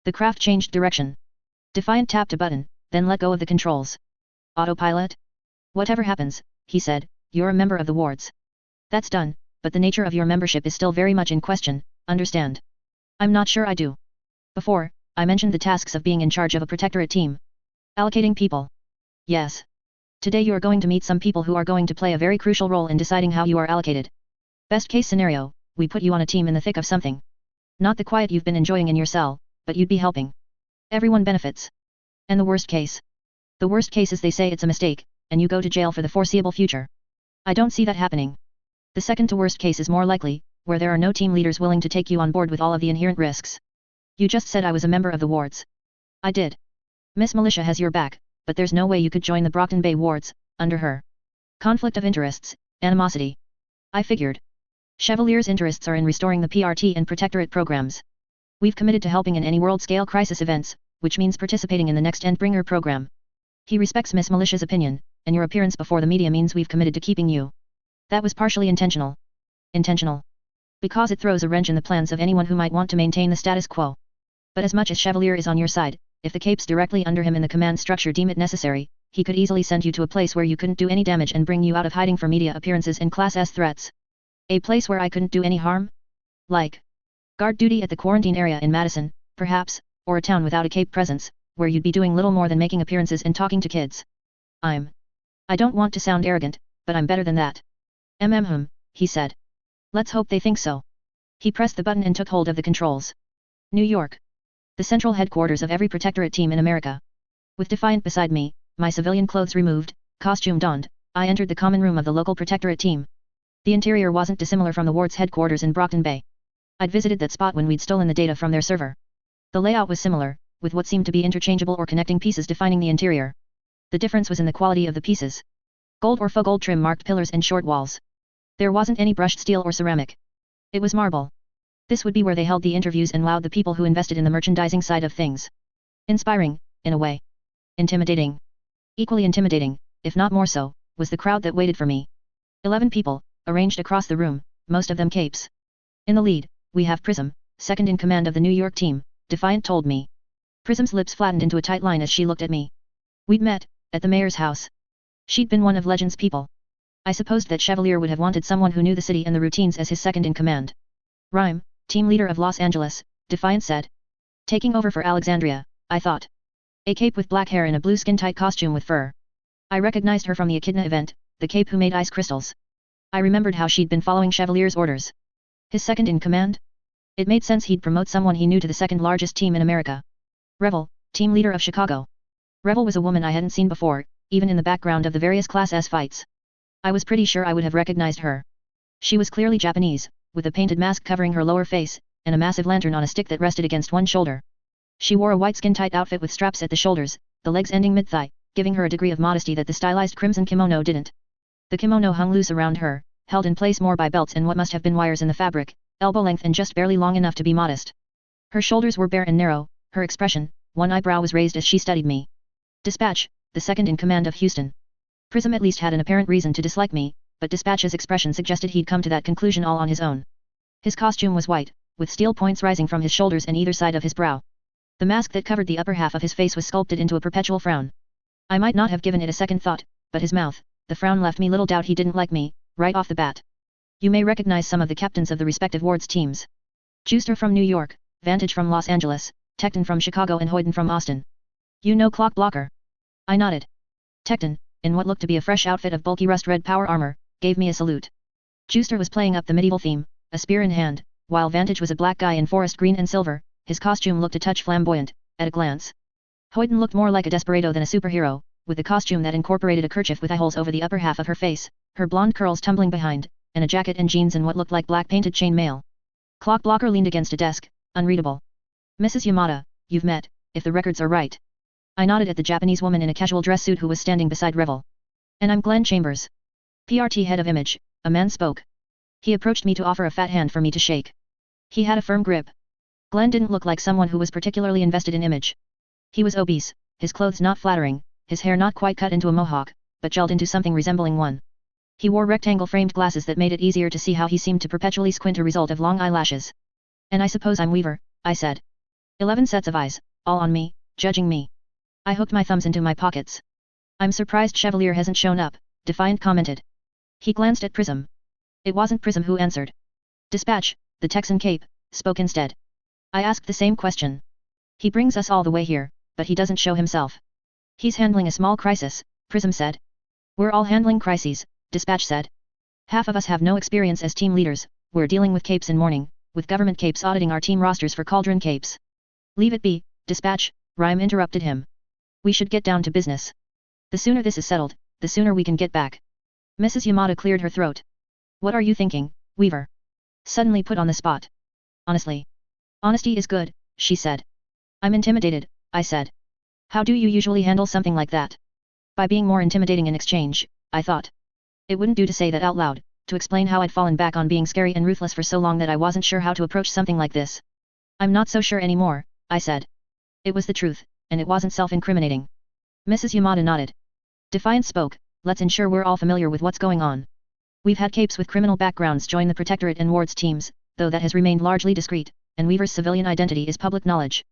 The craft changed direction. Defiant tapped a button, then let go of the controls. Autopilot? Whatever happens, he said, you're a member of the wards. That's done, but the nature of your membership is still very much in question, understand? I'm not sure I do. Before, I mentioned the tasks of being in charge of a protectorate team. Allocating people. Yes. Today you are going to meet some people who are going to play a very crucial role in deciding how you are allocated. Best case scenario, we put you on a team in the thick of something. Not the quiet you've been enjoying in your cell, but you'd be helping. Everyone benefits. And the worst case? The worst case is they say it's a mistake, and you go to jail for the foreseeable future. I don't see that happening. The second to worst case is more likely, where there are no team leaders willing to take you on board with all of the inherent risks. You just said I was a member of the wards. I did. Miss Militia has your back, but there's no way you could join the Brockton Bay wards, under her. Conflict of interests, animosity. I figured. Chevalier's interests are in restoring the PRT and Protectorate programs. We've committed to helping in any world-scale crisis events, which means participating in the next Endbringer program. He respects Miss Militia's opinion, and your appearance before the media means we've committed to keeping you. That was partially intentional. Intentional. Because it throws a wrench in the plans of anyone who might want to maintain the status quo. But as much as Chevalier is on your side, if the capes directly under him in the command structure deem it necessary, he could easily send you to a place where you couldn't do any damage and bring you out of hiding for media appearances and Class S threats. A place where I couldn't do any harm? Like guard duty at the quarantine area in Madison, perhaps, or a town without a cape presence, where you'd be doing little more than making appearances and talking to kids. I don't want to sound arrogant, but I'm better than that. He said. Let's hope they think so. He pressed the button and took hold of the controls. New York. The central headquarters of every protectorate team in America. With Defiant beside me, my civilian clothes removed, costume donned, I entered the common room of the local protectorate team. The interior wasn't dissimilar from the ward's headquarters in Brockton Bay. I'd visited that spot when we'd stolen the data from their server. The layout was similar, with what seemed to be interchangeable or connecting pieces defining the interior. The difference was in the quality of the pieces. Gold or faux gold trim marked pillars and short walls. There wasn't any brushed steel or ceramic. It was marble. This would be where they held the interviews and wowed the people who invested in the merchandising side of things. Inspiring, in a way. Intimidating. Equally intimidating, if not more so, was the crowd that waited for me. 11 people, arranged across the room, most of them capes. In the lead, we have Prism, second in command of the New York team, Defiant told me. Prism's lips flattened into a tight line as she looked at me. We'd met, at the mayor's house. She'd been one of Legend's people. I supposed that Chevalier would have wanted someone who knew the city and the routines as his second in command. Rhyme, team leader of Los Angeles, Defiant said. Taking over for Alexandria, I thought. A cape with black hair in a blue skin-tight costume with fur. I recognized her from the Echidna event, the cape who made ice crystals. I remembered how she'd been following Chevalier's orders. His second in command? It made sense he'd promote someone he knew to the second largest team in America. Revel, team leader of Chicago. Revel was a woman I hadn't seen before, even in the background of the various Class S fights. I was pretty sure I would have recognized her. She was clearly Japanese, with a painted mask covering her lower face, and a massive lantern on a stick that rested against one shoulder. She wore a white skin-tight outfit with straps at the shoulders, the legs ending mid-thigh, giving her a degree of modesty that the stylized crimson kimono didn't. The kimono hung loose around her, held in place more by belts and what must have been wires in the fabric, elbow length and just barely long enough to be modest. Her shoulders were bare and narrow, her expression, One eyebrow was raised as she studied me. Dispatch, the second in command of Houston. Prism at least had an apparent reason to dislike me, but Dispatch's expression suggested he'd come to that conclusion all on his own. His costume was white, with steel points rising from his shoulders and either side of his brow. The mask that covered the upper half of his face was sculpted into a perpetual frown. I might not have given it a second thought, but his mouth, the frown left me little doubt he didn't like me, right off the bat. You may recognize some of the captains of the respective wards teams. Juster from New York, Vantage from Los Angeles, Tecton from Chicago and Hoyden from Austin. You know Clock Blocker? I nodded. Tecton, in what looked to be a fresh outfit of bulky rust-red power armor, gave me a salute. Juster was playing up the medieval theme, a spear in hand, while Vantage was a black guy in forest green and silver. His costume looked a touch flamboyant, at a glance. Hoyden looked more like a desperado than a superhero, with a costume that incorporated a kerchief with eye holes over the upper half of her face, her blonde curls tumbling behind, and a jacket and jeans in what looked like black painted chain mail. Clock Blocker leaned against a desk, unreadable. Mrs. Yamada, you've met, if the records are right. I nodded at the Japanese woman in a casual dress suit who was standing beside Revel. And I'm Glenn Chambers. PRT head of image, a man spoke. He approached me to offer a fat hand for me to shake. He had a firm grip. Glenn didn't look like someone who was particularly invested in image. He was obese, his clothes not flattering, his hair not quite cut into a mohawk, but gelled into something resembling one. He wore rectangle-framed glasses that made it easier to see how he seemed to perpetually squint, a result of long eyelashes. And I suppose I'm Weaver, I said. 11 sets of eyes, all on me, judging me. I hooked my thumbs into my pockets. I'm surprised Chevalier hasn't shown up, Defiant commented. He glanced at Prism. It wasn't Prism who answered. Dispatch, the Texan Cape, spoke instead. I asked the same question. He brings us all the way here, but he doesn't show himself. He's handling a small crisis, Prism said. We're all handling crises, Dispatch said. Half of us have no experience as team leaders, we're dealing with capes in mourning, with government capes auditing our team rosters for cauldron capes. Leave it be, Dispatch, Rhyme interrupted him. We should get down to business. The sooner this is settled, the sooner we can get back. Mrs. Yamada cleared her throat. What are you thinking, Weaver? Suddenly put on the spot. Honestly. Honesty is good, she said. I'm intimidated, I said. How do you usually handle something like that? By being more intimidating in exchange, I thought. It wouldn't do to say that out loud, to explain how I'd fallen back on being scary and ruthless for so long that I wasn't sure how to approach something like this. I'm not so sure anymore, I said. It was the truth, and it wasn't self-incriminating. Mrs. Yamada nodded. Defiant spoke, let's ensure we're all familiar with what's going on. We've had capes with criminal backgrounds join the Protectorate and Wards teams, though that has remained largely discreet, and Weaver's civilian identity is public knowledge.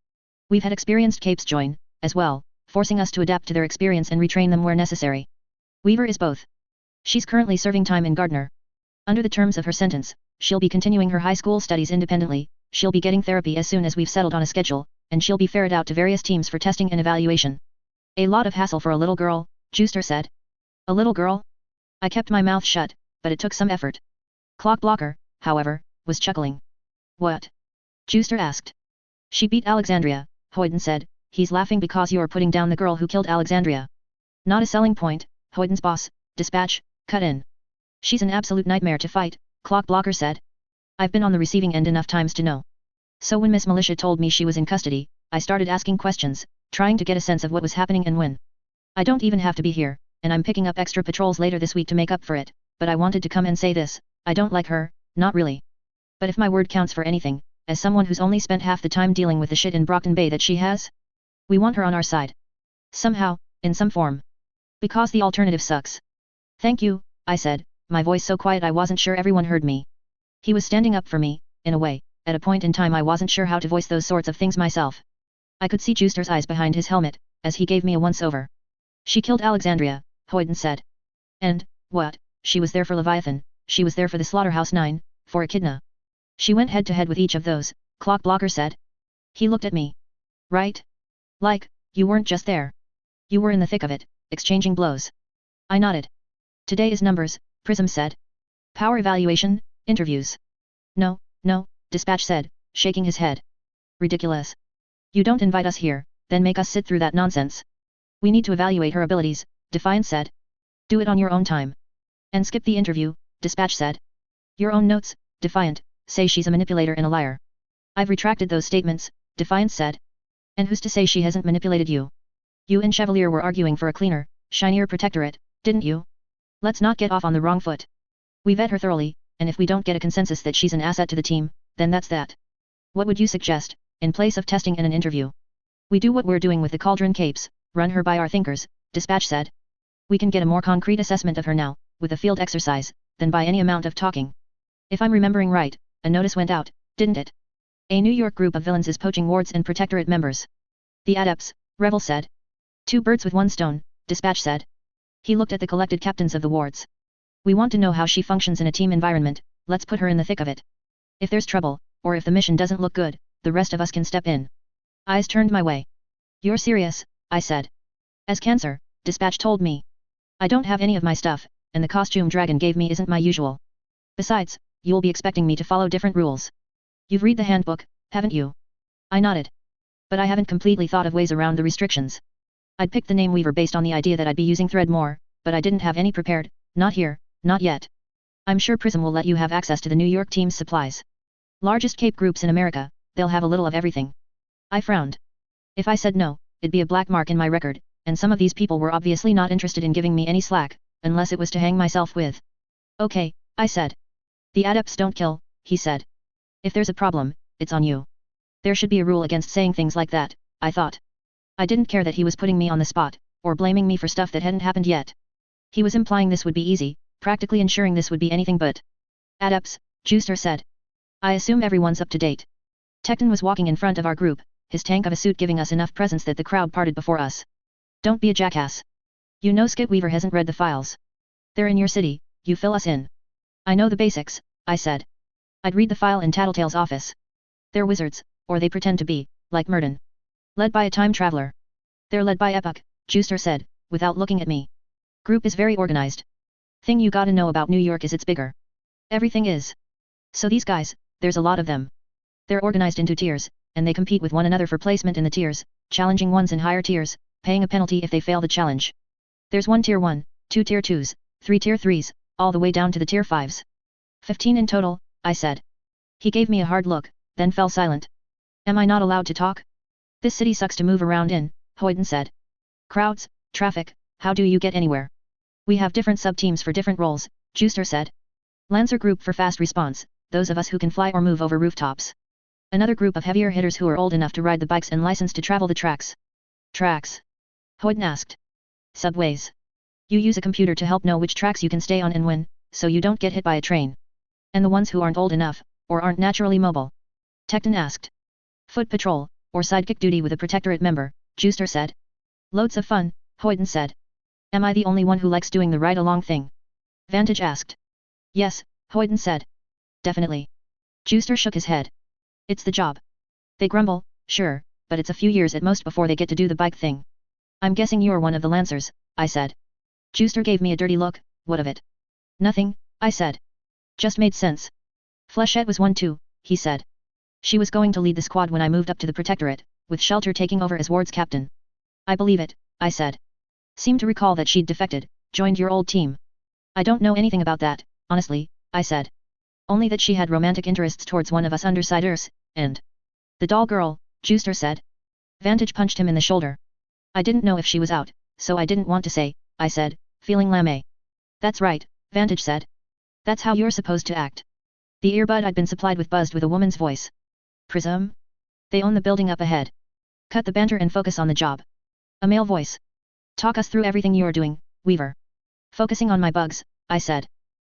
We've had experienced capes join, as well, forcing us to adapt to their experience and retrain them where necessary. Weaver is both. She's currently serving time in Gardner. Under the terms of her sentence, she'll be continuing her high school studies independently, she'll be getting therapy as soon as we've settled on a schedule, and she'll be ferried out to various teams for testing and evaluation. A lot of hassle for a little girl, Juster said. A little girl? I kept my mouth shut, but it took some effort. Clock Blocker, however, was chuckling. What? Juster asked. She beat Alexandria, Hoyden said. He's laughing because you're putting down the girl who killed Alexandria. Not a selling point, Hoyden's boss, Dispatch, cut in. She's an absolute nightmare to fight, Clock Blocker said. I've been on the receiving end enough times to know. So when Miss Militia told me she was in custody, I started asking questions, trying to get a sense of what was happening and when. I don't even have to be here, and I'm picking up extra patrols later this week to make up for it, but I wanted to come and say this, I don't like her, not really. But if my word counts for anything, as someone who's only spent half the time dealing with the shit in Brockton Bay that she has, we want her on our side. Somehow, in some form. Because the alternative sucks. Thank you, I said, my voice so quiet I wasn't sure everyone heard me. He was standing up for me, in a way, at a point in time I wasn't sure how to voice those sorts of things myself. I could see Juster's eyes behind his helmet, as he gave me a once-over. She killed Alexandria, Hoyden said. And, what, she was there for Leviathan, she was there for the Slaughterhouse 9, for Echidna. She went head-to-head with each of those, Clock Blocker said. He looked at me. Right? Like, you weren't just there. You were in the thick of it, exchanging blows. I nodded. Today is numbers, Prism said. Power evaluation, interviews. No, Dispatch said, shaking his head. Ridiculous. You don't invite us here, then make us sit through that nonsense. We need to evaluate her abilities, Defiant said. Do it on your own time. And skip the interview, Dispatch said. Your own notes, Defiant, say she's a manipulator and a liar. I've retracted those statements, Defiant said. And who's to say she hasn't manipulated you? You and Chevalier were arguing for a cleaner, shinier protectorate, didn't you? Let's not get off on the wrong foot. We vet her thoroughly, and if we don't get a consensus that she's an asset to the team, then that's that. What would you suggest, in place of testing and an interview? We do what we're doing with the cauldron capes, run her by our thinkers, dispatch said. We can get a more concrete assessment of her now, with a field exercise, than by any amount of talking. If I'm remembering right, a notice went out, didn't it? A New York group of villains is poaching wards and protectorate members. The adepts, Revel said. 2 birds with 1 stone, dispatch said. He looked at the collected captains of the wards. We want to know how she functions in a team environment, let's put her in the thick of it. If there's trouble, or if the mission doesn't look good, the rest of us can step in. Eyes turned my way. You're serious, I said. As cancer, dispatch told me. I don't have any of my stuff, and the costume dragon gave me isn't my usual. Besides, you'll be expecting me to follow different rules. You've read the handbook, haven't you? I nodded. But I haven't completely thought of ways around the restrictions. I'd picked the name Weaver based on the idea that I'd be using thread more, but I didn't have any prepared, not here, not yet. I'm sure Prism will let you have access to the New York team's supplies. Largest cape groups in America, they'll have a little of everything. I frowned. If I said no, it'd be a black mark in my record, and some of these people were obviously not interested in giving me any slack, unless it was to hang myself with. Okay, I said. The adepts don't kill, he said. If there's a problem, it's on you. There should be a rule against saying things like that, I thought. I didn't care that he was putting me on the spot, or blaming me for stuff that hadn't happened yet. He was implying this would be easy, practically ensuring this would be anything but. Adepts, Juster said. I assume everyone's up to date. Tecton was walking in front of our group, his tank of a suit giving us enough presence that the crowd parted before us. Don't be a jackass. You know Skip Weaver hasn't read the files. They're in your city, you fill us in. I know the basics, I said. I'd read the file in Tattletale's office. They're wizards, or they pretend to be, like Murden. Led by a time traveler. They're led by Epoch, Juster said, without looking at me. Group is very organized. Thing you gotta know about New York is it's bigger. Everything is. So these guys, there's a lot of them. They're organized into tiers, and they compete with one another for placement in the tiers, challenging ones in higher tiers, paying a penalty if they fail the challenge. There's 1 tier 1, 2 tier 2s, 3 tier 3s, all the way down to the tier 5s. 15 in total, I said. He gave me a hard look, then fell silent. Am I not allowed to talk? This city sucks to move around in, Hoyden said. Crowds, traffic, how do you get anywhere? We have different sub-teams for different roles, Juster said. Lancer group for fast response, those of us who can fly or move over rooftops. Another group of heavier hitters who are old enough to ride the bikes and licensed to travel the tracks. Tracks? Hoyden asked. Subways. You use a computer to help know which tracks you can stay on and when, so you don't get hit by a train. And the ones who aren't old enough, or aren't naturally mobile? Tecton asked. Foot patrol, or sidekick duty with a protectorate member, Juster said. Loads of fun, Hoyden said. Am I the only one who likes doing the ride-along thing? Vantage asked. Yes, Hoyden said. Definitely. Juster shook his head. It's the job. They grumble, sure, but it's a few years at most before they get to do the bike thing. I'm guessing you're one of the Lancers, I said. Juster gave me a dirty look, what of it? Nothing, I said. Just made sense. Flechette was one too, he said. She was going to lead the squad when I moved up to the Protectorate, with Shelter taking over as Ward's captain. I believe it, I said. Seem to recall that she'd defected, joined your old team. I don't know anything about that, honestly, I said. Only that she had romantic interests towards one of us undersiders, and... The doll girl, Juster said. Vantage punched him in the shoulder. I didn't know if she was out, so I didn't want to say, I said, feeling lame. That's right, Vantage said. That's how you're supposed to act. The earbud I'd been supplied with buzzed with a woman's voice. Prism? They own the building up ahead. Cut the banter and focus on the job. A male voice. Talk us through everything you're doing, Weaver. Focusing on my bugs, I said.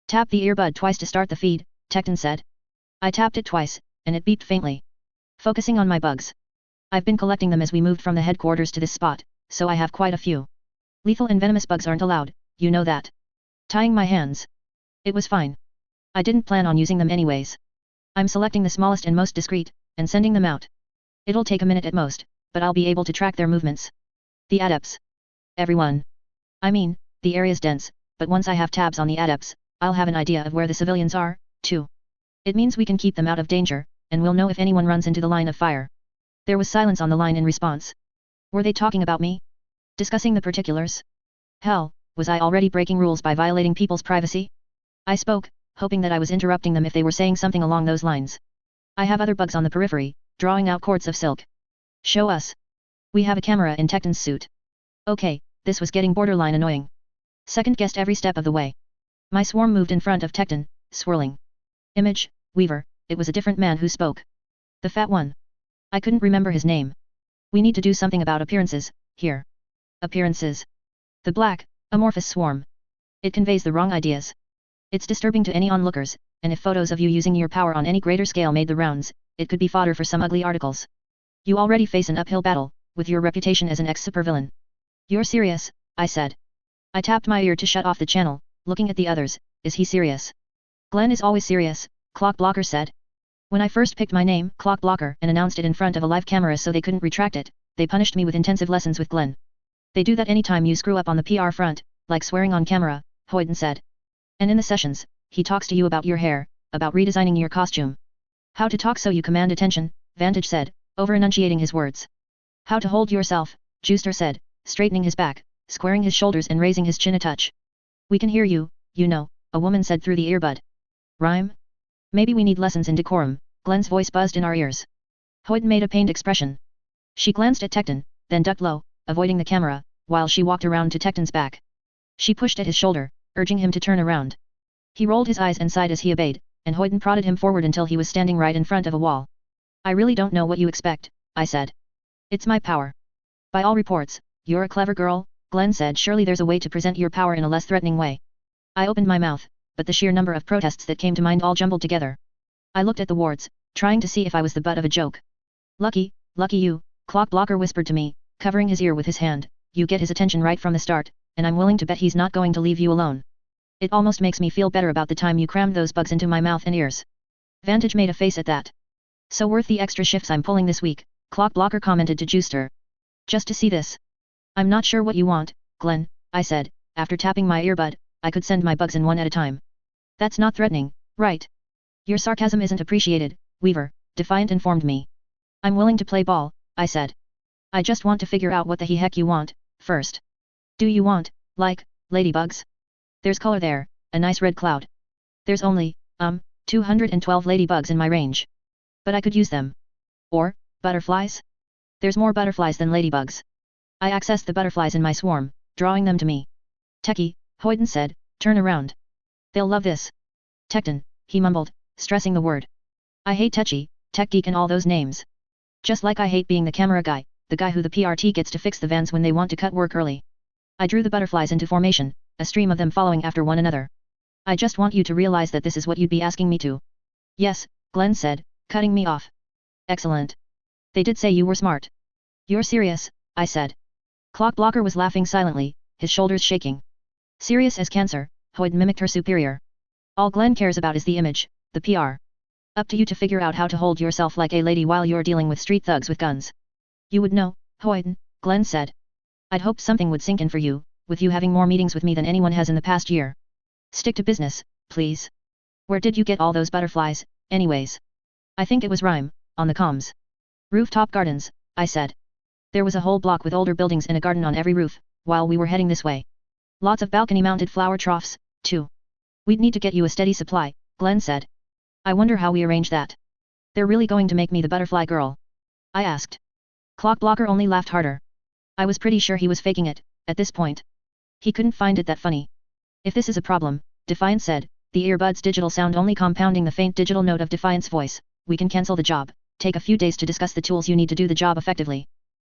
Tap the earbud twice to start the feed, Tecton said. I tapped it twice, and it beeped faintly. Focusing on my bugs. I've been collecting them as we moved from the headquarters to this spot, so I have quite a few. Lethal and venomous bugs aren't allowed, you know that. Tying my hands. It was fine. I didn't plan on using them anyways. I'm selecting the smallest and most discreet, and sending them out. It'll take a minute at most, but I'll be able to track their movements. The adepts. Everyone. I mean, the area's dense, but once I have tabs on the adepts, I'll have an idea of where the civilians are, too. It means we can keep them out of danger, and we'll know if anyone runs into the line of fire. There was silence on the line in response. Were they talking about me? Discussing the particulars? Hell, was I already breaking rules by violating people's privacy? I spoke, hoping that I was interrupting them if they were saying something along those lines. I have other bugs on the periphery, drawing out cords of silk. Show us. We have a camera in Tecton's suit. Okay, this was getting borderline annoying. Second-guessed every step of the way. My swarm moved in front of Tecton, swirling. Image, Weaver, it was a different man who spoke. The fat one. I couldn't remember his name. We need to do something about appearances, here. Appearances. The black, amorphous swarm. It conveys the wrong ideas. It's disturbing to any onlookers, and if photos of you using your power on any greater scale made the rounds, it could be fodder for some ugly articles. You already face an uphill battle, with your reputation as an ex-supervillain. You're serious, I said. I tapped my ear to shut off the channel, looking at the others. Is he serious? Glenn is always serious, Clock Blocker said. When I first picked my name, Clock Blocker, and announced it in front of a live camera so they couldn't retract it, they punished me with intensive lessons with Glenn. They do that anytime you screw up on the PR front, like swearing on camera, Hoyden said. And in the sessions, he talks to you about your hair, about redesigning your costume. How to talk so you command attention, Vantage said, over-enunciating his words. How to hold yourself, Juster said, straightening his back, squaring his shoulders and raising his chin a touch. We can hear you, you know, a woman said through the earbud. Rhyme? Maybe we need lessons in decorum, Glenn's voice buzzed in our ears. Hoyden made a pained expression. She glanced at Tecton, then ducked low, avoiding the camera, while she walked around to Tecton's back. She pushed at his shoulder, urging him to turn around. He rolled his eyes and sighed as he obeyed, and Hoyden prodded him forward until he was standing right in front of a wall. I really don't know what you expect, I said. It's my power. By all reports, you're a clever girl, Glenn said. Surely there's a way to present your power in a less threatening way. I opened my mouth, but the sheer number of protests that came to mind all jumbled together. I looked at the wards, trying to see if I was the butt of a joke. Lucky you, Clock Blocker whispered to me, covering his ear with his hand. You get his attention right from the start, and I'm willing to bet he's not going to leave you alone. It almost makes me feel better about the time you crammed those bugs into my mouth and ears. Vantage made a face at that. So worth the extra shifts I'm pulling this week, Clock Blocker commented to Juster. Just to see this. I'm not sure what you want, Glenn, I said. After tapping my earbud, I could send my bugs in one at a time. That's not threatening, right? Your sarcasm isn't appreciated, Weaver, Defiant informed me. I'm willing to play ball, I said. I just want to figure out what the heck you want, first. Do you want, like, ladybugs? There's color there, a nice red cloud. There's only, 212 ladybugs in my range. But I could use them. Or, butterflies? There's more butterflies than ladybugs. I accessed the butterflies in my swarm, drawing them to me. Techie, Hoyden said, turn around. They'll love this. Tecton, he mumbled, stressing the word. I hate Techie, Tech Geek and all those names. Just like I hate being the camera guy, the guy who the PRT gets to fix the vans when they want to cut work early. I drew the butterflies into formation, a stream of them following after one another. I just want you to realize that this is what you'd be asking me to. Yes, Glenn said, cutting me off. Excellent. They did say you were smart. You're serious, I said. Clock Blocker was laughing silently, his shoulders shaking. Serious as cancer, Hoyden mimicked her superior. All Glenn cares about is the image, the PR. Up to you to figure out how to hold yourself like a lady while you're dealing with street thugs with guns. You would know, Hoyden, Glenn said. I'd hoped something would sink in for you, with you having more meetings with me than anyone has in the past year. Stick to business, please. Where did you get all those butterflies, anyways? I think it was Rhyme, on the comms. Rooftop gardens, I said. There was a whole block with older buildings and a garden on every roof, while we were heading this way. Lots of balcony-mounted flower troughs, too. We'd need to get you a steady supply, Glenn said. I wonder how we arrange that. They're really going to make me the butterfly girl? I asked. Clock Blocker only laughed harder. I was pretty sure he was faking it, at this point. He couldn't find it that funny. If this is a problem, Defiant said, the earbud's digital sound only compounding the faint digital note of Defiant's voice, we can cancel the job, take a few days to discuss the tools you need to do the job effectively.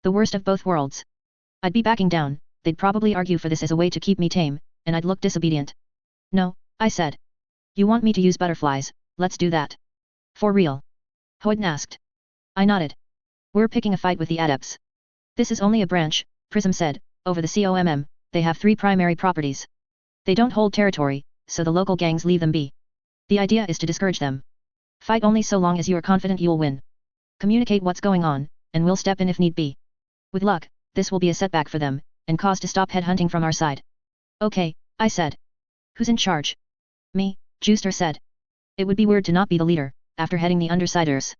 The worst of both worlds. I'd be backing down, they'd probably argue for this as a way to keep me tame, and I'd look disobedient. No, I said. You want me to use butterflies, let's do that. For real? Hoyden asked. I nodded. We're picking a fight with the adepts. This is only a branch, Prism said, over the COMM, they have 3 primary properties. They don't hold territory, so the local gangs leave them be. The idea is to discourage them. Fight only so long as you are confident you'll win. Communicate what's going on, and we'll step in if need be. With luck, this will be a setback for them, and cause to stop headhunting from our side. Okay, I said. Who's in charge? Me, Juster said. It would be weird to not be the leader, after heading the Undersiders.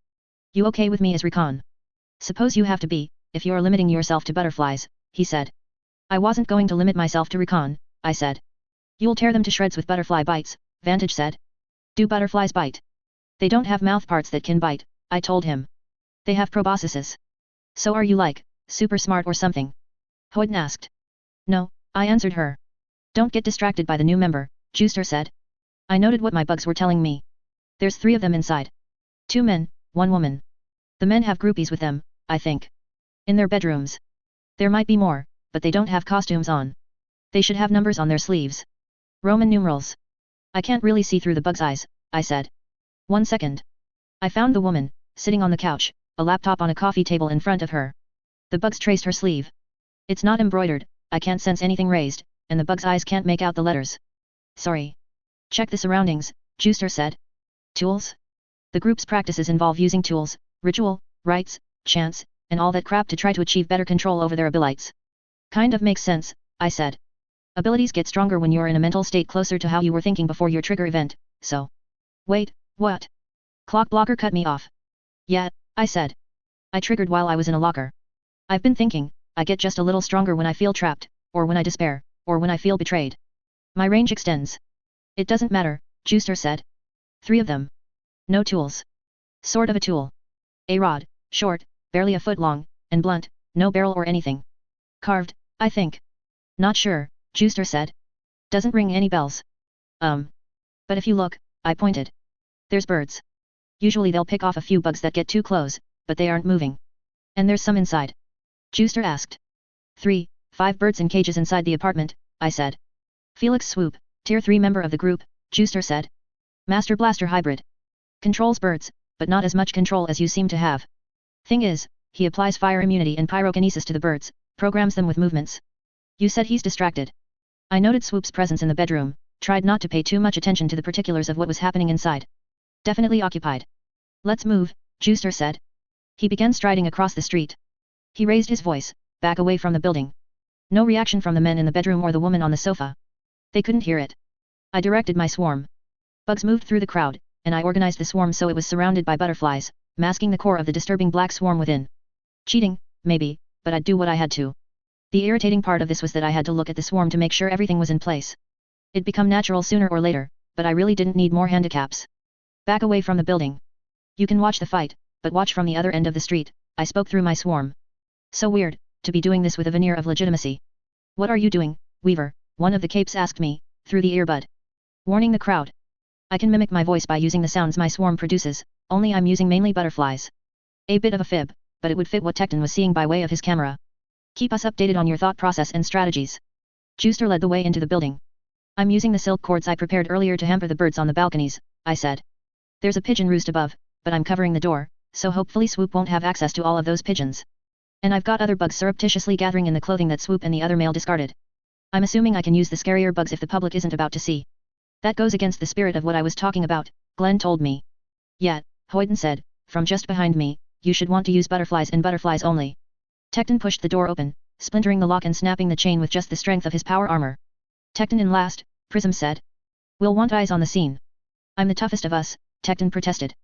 You okay with me as recon? Suppose you have to be, if you're limiting yourself to butterflies, he said. I wasn't going to limit myself to recon, I said. You'll tear them to shreds with butterfly bites, Vantage said. Do butterflies bite? They don't have mouth parts that can bite, I told him. They have proboscises. So are you like, super smart or something? Hoyden asked. No, I answered her. Don't get distracted by the new member, Juster said. I noted what my bugs were telling me. There's 3 of them inside. 2 men, 1 woman. The men have groupies with them, I think. In their bedrooms. There might be more, but they don't have costumes on. They should have numbers on their sleeves. Roman numerals. I can't really see through the bug's eyes, I said. 1 second. I found the woman, sitting on the couch, a laptop on a coffee table in front of her. The bugs traced her sleeve. It's not embroidered, I can't sense anything raised, and the bug's eyes can't make out the letters. Sorry. Check the surroundings, Juster said. Tools? The group's practices involve using tools, ritual, rites, chants, and all that crap to try to achieve better control over their abilities. Kind of makes sense, I said. Abilities get stronger when you're in a mental state closer to how you were thinking before your trigger event, so. Wait, what? Clock blocker cut me off. Yeah, I said. I triggered while I was in a locker. I've been thinking, I get just a little stronger when I feel trapped, or when I despair, or when I feel betrayed. My range extends. It doesn't matter, Juster said. 3 of them. No tools. Sort of a tool. A rod, short, barely a foot long, and blunt, no barrel or anything. Carved, I think. Not sure, Juster said. Doesn't ring any bells. But if you look, I pointed. There's birds. Usually they'll pick off a few bugs that get too close, but they aren't moving. And there's some inside. Juster asked. 5 birds in cages inside the apartment, I said. Felix Swoop, Tier 3 member of the group, Juster said. Master Blaster hybrid. Controls birds, but not as much control as you seem to have. Thing is, he applies fire immunity and pyrokinesis to the birds, programs them with movements. You said he's distracted. I noted Swoop's presence in the bedroom, tried not to pay too much attention to the particulars of what was happening inside. Definitely occupied. Let's move, Juster said. He began striding across the street. He raised his voice, back away from the building. No reaction from the men in the bedroom or the woman on the sofa. They couldn't hear it. I directed my swarm. Bugs moved through the crowd, and I organized the swarm so it was surrounded by butterflies, masking the core of the disturbing black swarm within. Cheating, maybe, but I'd do what I had to. The irritating part of this was that I had to look at the swarm to make sure everything was in place. It'd become natural sooner or later, but I really didn't need more handicaps. Back away from the building. You can watch the fight, but watch from the other end of the street, I spoke through my swarm. So weird, to be doing this with a veneer of legitimacy. What are you doing, Weaver? One of the capes asked me, through the earbud. Warning the crowd. I can mimic my voice by using the sounds my swarm produces, only I'm using mainly butterflies. A bit of a fib, but it would fit what Tecton was seeing by way of his camera. Keep us updated on your thought process and strategies. Juster led the way into the building. I'm using the silk cords I prepared earlier to hamper the birds on the balconies, I said. There's a pigeon roost above, but I'm covering the door, so hopefully Swoop won't have access to all of those pigeons. And I've got other bugs surreptitiously gathering in the clothing that Swoop and the other male discarded. I'm assuming I can use the scarier bugs if the public isn't about to see. That goes against the spirit of what I was talking about, Glenn told me. Yeah, Hoyton said, from just behind me, you should want to use butterflies and butterflies only. Tecton pushed the door open, splintering the lock and snapping the chain with just the strength of his power armor. Tecton in last, Prism said. We'll want eyes on the scene. I'm the toughest of us, Tecton protested.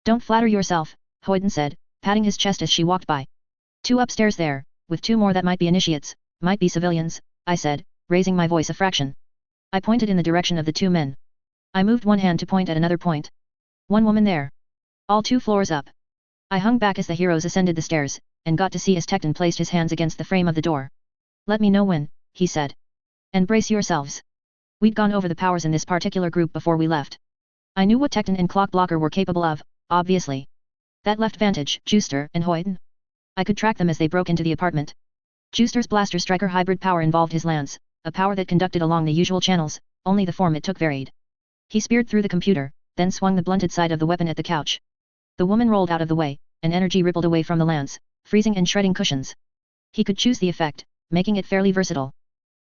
Don't flatter yourself, Hoyton said, patting his chest as she walked by. 2 upstairs there, with 2 more that might be initiates, might be civilians, I said, raising my voice a fraction. I pointed in the direction of the 2 men. I moved one hand to point at another point. 1 woman there. All 2 floors up. I hung back as the heroes ascended the stairs, and got to see as Tecton placed his hands against the frame of the door. Let me know when, he said. And brace yourselves. We'd gone over the powers in this particular group before we left. I knew what Tecton and Clock Blocker were capable of, obviously. That left Vantage, Juster, and Hoyton. I could track them as they broke into the apartment. Juster's Blaster Striker hybrid power involved his lance, a power that conducted along the usual channels, only the form it took varied. He speared through the computer, then swung the blunted side of the weapon at the couch. The woman rolled out of the way, and energy rippled away from the lance, freezing and shredding cushions. He could choose the effect, making it fairly versatile.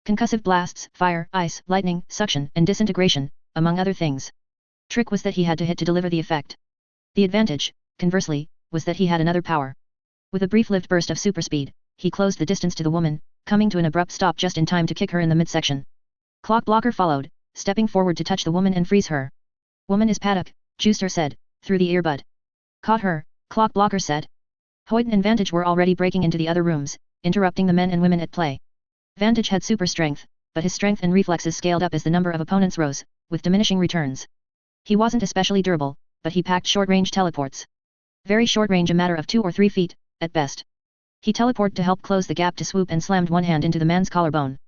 Concussive blasts, fire, ice, lightning, suction, and disintegration, among other things. Trick was that he had to hit to deliver the effect. The advantage, conversely, was that he had another power. With a brief-lived burst of superspeed, he closed the distance to the woman, coming to an abrupt stop just in time to kick her in the midsection. Clock Blocker followed, stepping forward to touch the woman and freeze her. Woman is Paddock, Juster said, through the earbud. Caught her, Clock Blocker said. Hoyton and Vantage were already breaking into the other rooms, interrupting the men and women at play. Vantage had super strength, but his strength and reflexes scaled up as the number of opponents rose, with diminishing returns. He wasn't especially durable, but he packed short-range teleports. Very short range, a matter of 2 or 3 feet, at best. He teleported to help close the gap to Swoop and slammed one hand into the man's collarbone.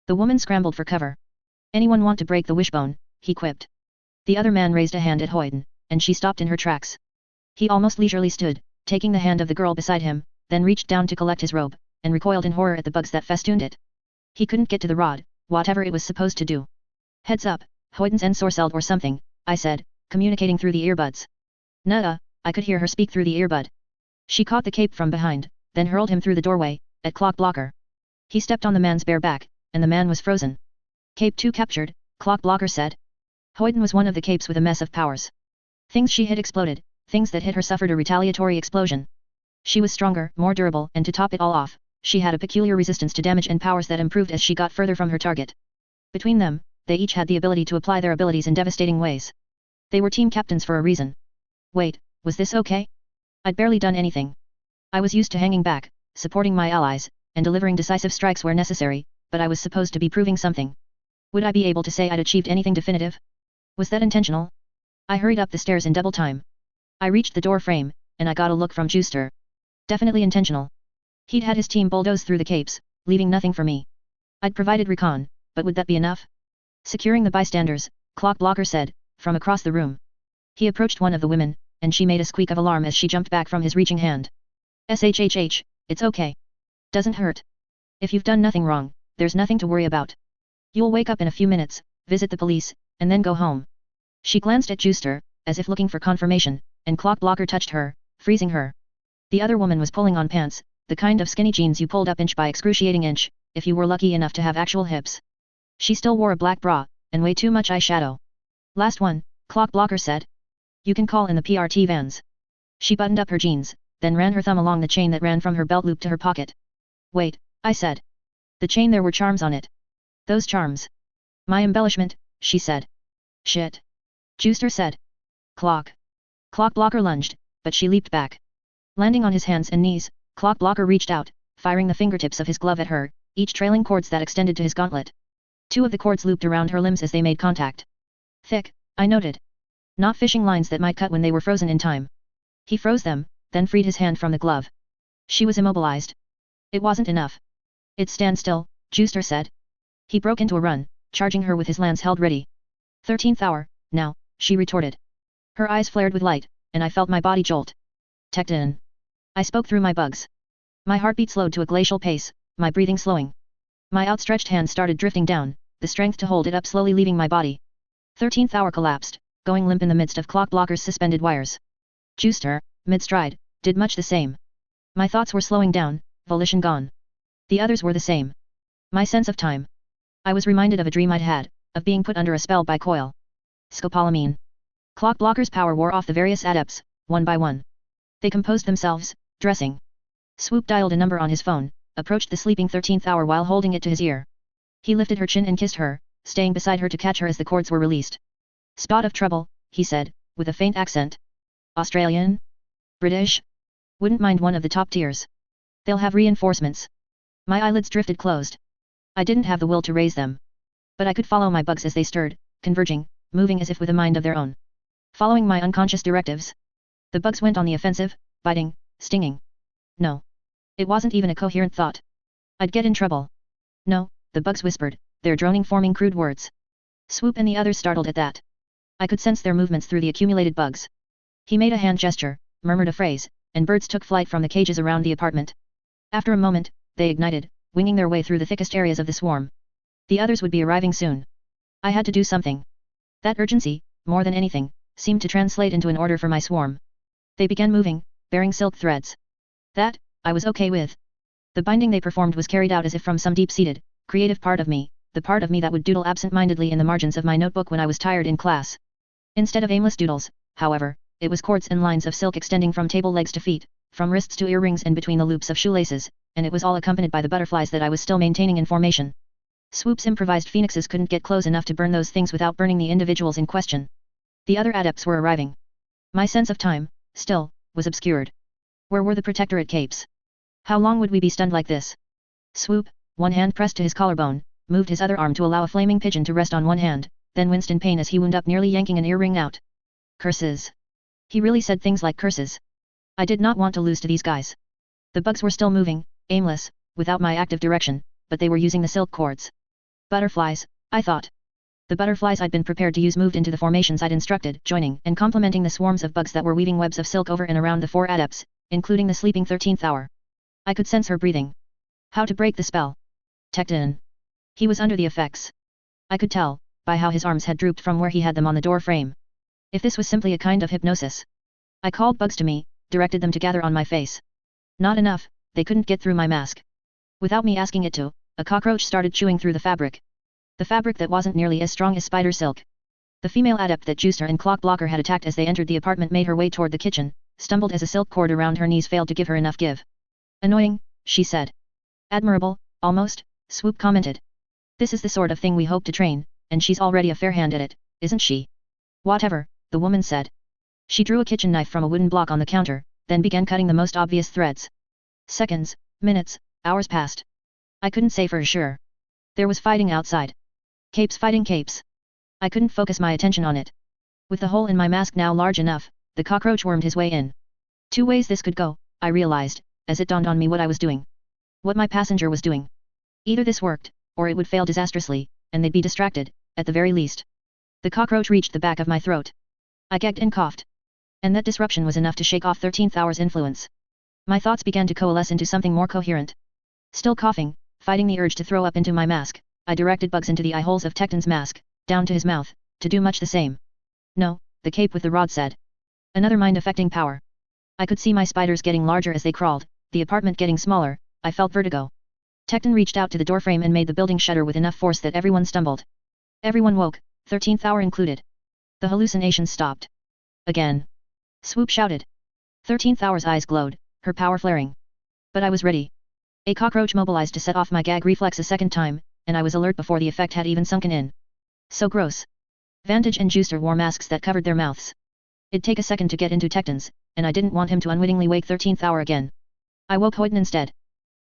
The woman scrambled for cover. Anyone want to break the wishbone, he quipped. The other man raised a hand at Hoyton, and she stopped in her tracks. He almost leisurely stood, taking the hand of the girl beside him, then reached down to collect his robe, and recoiled in horror at the bugs that festooned it. He couldn't get to the rod, whatever it was supposed to do. Heads up, Hoydens ensorcelled or something, I said, communicating through the earbuds. Nuh-uh, I could hear her speak through the earbud. She caught the cape from behind, then hurled him through the doorway, at Clock Blocker. He stepped on the man's bare back, and the man was frozen. Cape 2 captured, Clock Blocker said. Hoyden was one of the capes with a mess of powers. Things she hit exploded, things that hit her suffered a retaliatory explosion. She was stronger, more durable, and to top it all off, she had a peculiar resistance to damage and powers that improved as she got further from her target. Between them, they each had the ability to apply their abilities in devastating ways. They were team captains for a reason. Wait, was this okay? I'd barely done anything. I was used to hanging back, supporting my allies, and delivering decisive strikes where necessary, but I was supposed to be proving something. Would I be able to say I'd achieved anything definitive? Was that intentional? I hurried up the stairs in double time. I reached the door frame, and I got a look from Juster. Definitely intentional. He'd had his team bulldoze through the capes, leaving nothing for me. I'd provided recon, but would that be enough? Securing the bystanders, Clock Blocker said, from across the room. He approached one of the women, and she made a squeak of alarm as she jumped back from his reaching hand. SHHH, it's okay. Doesn't hurt. If you've done nothing wrong, there's nothing to worry about. You'll wake up in a few minutes, visit the police, and then go home. She glanced at Juster, as if looking for confirmation, and Clock Blocker touched her, freezing her. The other woman was pulling on pants, the kind of skinny jeans you pulled up inch by excruciating inch, if you were lucky enough to have actual hips. She still wore a black bra, and way too much eyeshadow. Last one, Clock Blocker said. You can call in the PRT vans. She buttoned up her jeans, then ran her thumb along the chain that ran from her belt loop to her pocket. Wait, I said. The chain, there were charms on it. Those charms. My embellishment, she said. Shit. Juster said. Clock. Clock Blocker lunged, but she leaped back. Landing on his hands and knees, Clock Blocker reached out, firing the fingertips of his glove at her, each trailing cords that extended to his gauntlet. Two of the cords looped around her limbs as they made contact. Thick, I noted. Not fishing lines that might cut when they were frozen in time. He froze them, then freed his hand from the glove. She was immobilized. It wasn't enough. It's stand still, Juster said. He broke into a run, charging her with his lance held ready. 13th hour, now, she retorted. Her eyes flared with light, and I felt my body jolt. Tecton. I spoke through my bugs. My heartbeat slowed to a glacial pace, my breathing slowing. My outstretched hand started drifting down, the strength to hold it up slowly leaving my body. 13th hour collapsed, going limp in the midst of Clock Blocker's suspended wires. Juster, mid-stride, did much the same. My thoughts were slowing down, volition gone. The others were the same. My sense of time. I was reminded of a dream I'd had, of being put under a spell by Coil. Scopolamine. Clock Blocker's power wore off the various adepts, one by one. They composed themselves, dressing. Swoop dialed a number on his phone, approached the sleeping 13th hour while holding it to his ear. He lifted her chin and kissed her, staying beside her to catch her as the cords were released. Spot of trouble, he said, with a faint accent. Australian? British? Wouldn't mind one of the top tiers. They'll have reinforcements. My eyelids drifted closed. I didn't have the will to raise them. But I could follow my bugs as they stirred, converging, moving as if with a mind of their own. Following my unconscious directives. The bugs went on the offensive, biting, stinging. No. It wasn't even a coherent thought. I'd get in trouble. No, the bugs whispered, their droning forming crude words. Swoop and the others startled at that. I could sense their movements through the accumulated bugs. He made a hand gesture, murmured a phrase, and birds took flight from the cages around the apartment. After a moment, they ignited, winging their way through the thickest areas of the swarm. The others would be arriving soon. I had to do something. That urgency, more than anything, seemed to translate into an order for my swarm. They began moving, bearing silk threads. That, I was okay with. The binding they performed was carried out as if from some deep-seated, creative part of me, the part of me that would doodle absent-mindedly in the margins of my notebook when I was tired in class. Instead of aimless doodles, however, it was cords and lines of silk extending from table legs to feet, from wrists to earrings and between the loops of shoelaces, and it was all accompanied by the butterflies that I was still maintaining in formation. Swoop's improvised phoenixes couldn't get close enough to burn those things without burning the individuals in question. The other adepts were arriving. My sense of time, still, was obscured. Where were the Protectorate capes? How long would we be stunned like this? Swoop, one hand pressed to his collarbone, moved his other arm to allow a flaming pigeon to rest on one hand, then winced in pain as he wound up nearly yanking an earring out. Curses. He really said things like curses. I did not want to lose to these guys. The bugs were still moving, aimless, without my active direction, but they were using the silk cords. Butterflies, I thought. The butterflies I'd been prepared to use moved into the formations I'd instructed, joining and complementing the swarms of bugs that were weaving webs of silk over and around the four adepts, including the sleeping 13th hour. I could sense her breathing. How to break the spell? Tecton. He was under the effects. I could tell, by how his arms had drooped from where he had them on the door frame. If this was simply a kind of hypnosis. I called bugs to me, directed them to gather on my face. Not enough, they couldn't get through my mask. Without me asking it to, a cockroach started chewing through the fabric. The fabric that wasn't nearly as strong as spider silk. The female adept that Juicer and Clockblocker had attacked as they entered the apartment made her way toward the kitchen, stumbled as a silk cord around her knees failed to give her enough give. Annoying, she said. Admirable, almost, Swoop commented. This is the sort of thing we hope to train, and she's already a fair hand at it, isn't she? Whatever, the woman said. She drew a kitchen knife from a wooden block on the counter, then began cutting the most obvious threads. Seconds, minutes, hours passed. I couldn't say for sure. There was fighting outside. Capes fighting capes. I couldn't focus my attention on it. With the hole in my mask now large enough, the cockroach wormed his way in. Two ways this could go, I realized, as it dawned on me what I was doing. What my passenger was doing. Either this worked, or it would fail disastrously, and they'd be distracted, at the very least. The cockroach reached the back of my throat. I gagged and coughed. And that disruption was enough to shake off 13th hour's influence. My thoughts began to coalesce into something more coherent. Still coughing, fighting the urge to throw up into my mask, I directed bugs into the eye holes of Tecton's mask, down to his mouth, to do much the same. No, the cape with the rod said. Another mind-affecting power. I could see my spiders getting larger as they crawled, the apartment getting smaller, I felt vertigo. Tecton reached out to the doorframe and made the building shudder with enough force that everyone stumbled. Everyone woke, 13th hour included. The hallucinations stopped. Again. Swoop shouted. 13th hour's eyes glowed, her power flaring. But I was ready. A cockroach mobilized to set off my gag reflex a second time, and I was alert before the effect had even sunken in. So gross. Vantage and Juicer wore masks that covered their mouths. It'd take a second to get into Tecton's, and I didn't want him to unwittingly wake 13th hour again. I woke Hoyton instead.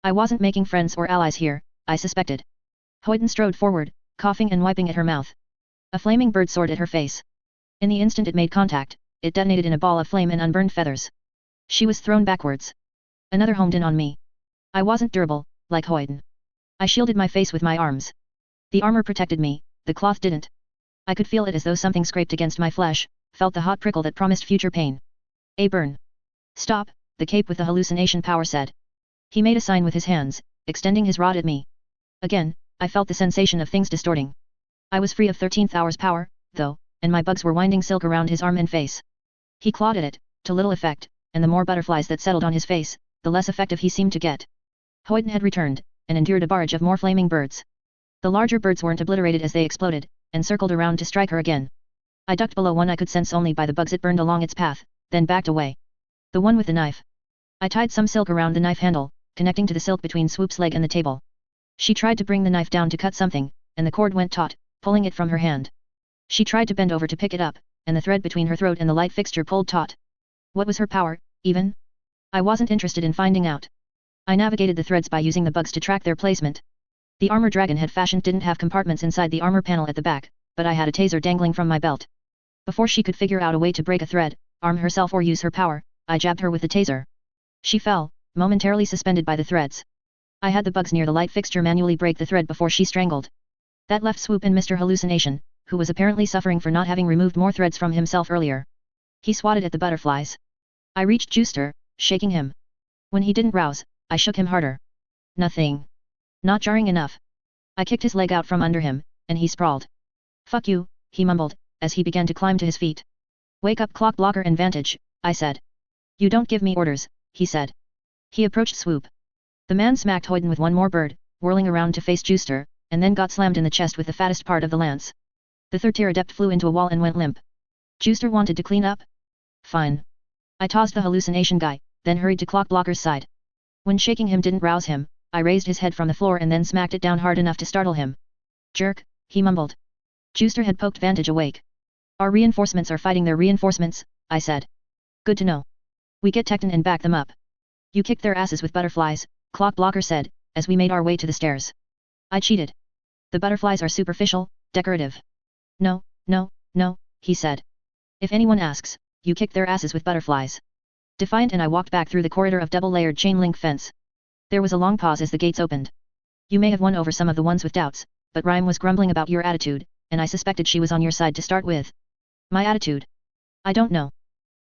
I wasn't making friends or allies here, I suspected. Hoyton strode forward, coughing and wiping at her mouth. A flaming bird soared at her face. In the instant it made contact, it detonated in a ball of flame and unburned feathers. She was thrown backwards. Another homed in on me. I wasn't durable, like Hoyton. I shielded my face with my arms. The armor protected me, the cloth didn't. I could feel it as though something scraped against my flesh, felt the hot prickle that promised future pain. A burn. Stop, the cape with the hallucination power said. He made a sign with his hands, extending his rod at me. Again, I felt the sensation of things distorting. I was free of 13th hour's power, though, and my bugs were winding silk around his arm and face. He clawed at it, to little effect, and the more butterflies that settled on his face, the less effective he seemed to get. Hoyton had returned, and endured a barrage of more flaming birds. The larger birds weren't obliterated as they exploded, and circled around to strike her again. I ducked below one I could sense only by the bugs it burned along its path, then backed away. The one with the knife. I tied some silk around the knife handle, connecting to the silk between Swoop's leg and the table. She tried to bring the knife down to cut something, and the cord went taut, pulling it from her hand. She tried to bend over to pick it up, and the thread between her throat and the light fixture pulled taut. What was her power, even? I wasn't interested in finding out. I navigated the threads by using the bugs to track their placement. The armor Dragon had fashioned didn't have compartments inside the armor panel at the back, but I had a taser dangling from my belt. Before she could figure out a way to break a thread, arm herself or use her power, I jabbed her with the taser. She fell, momentarily suspended by the threads. I had the bugs near the light fixture manually break the thread before she strangled. That left Swoop in Mr. Hallucination, who was apparently suffering for not having removed more threads from himself earlier. He swatted at the butterflies. I reached Juicer, shaking him. When he didn't rouse, I shook him harder. Nothing. Not jarring enough. I kicked his leg out from under him, and he sprawled. Fuck you, he mumbled, as he began to climb to his feet. Wake up Clockblocker and Vantage, I said. You don't give me orders, he said. He approached Swoop. The man smacked Hoyton with one more bird, whirling around to face Juicer, and then got slammed in the chest with the fattest part of the lance. The third tier adept flew into a wall and went limp. Juicer wanted to clean up? Fine. I tossed the hallucination guy, then hurried to Clockblocker's side. When shaking him didn't rouse him, I raised his head from the floor and then smacked it down hard enough to startle him. Jerk, he mumbled. Juicer had poked Vantage awake. Our reinforcements are fighting their reinforcements, I said. Good to know. We get Tecton and back them up. You kicked their asses with butterflies, Clockblocker said, as we made our way to the stairs. I cheated. The butterflies are superficial, decorative. No, no, no, he said. If anyone asks, you kicked their asses with butterflies. Defiant, and I walked back through the corridor of double-layered chain-link fence. There was a long pause as the gates opened. You may have won over some of the ones with doubts, but Rhyme was grumbling about your attitude, and I suspected she was on your side to start with. My attitude? I don't know.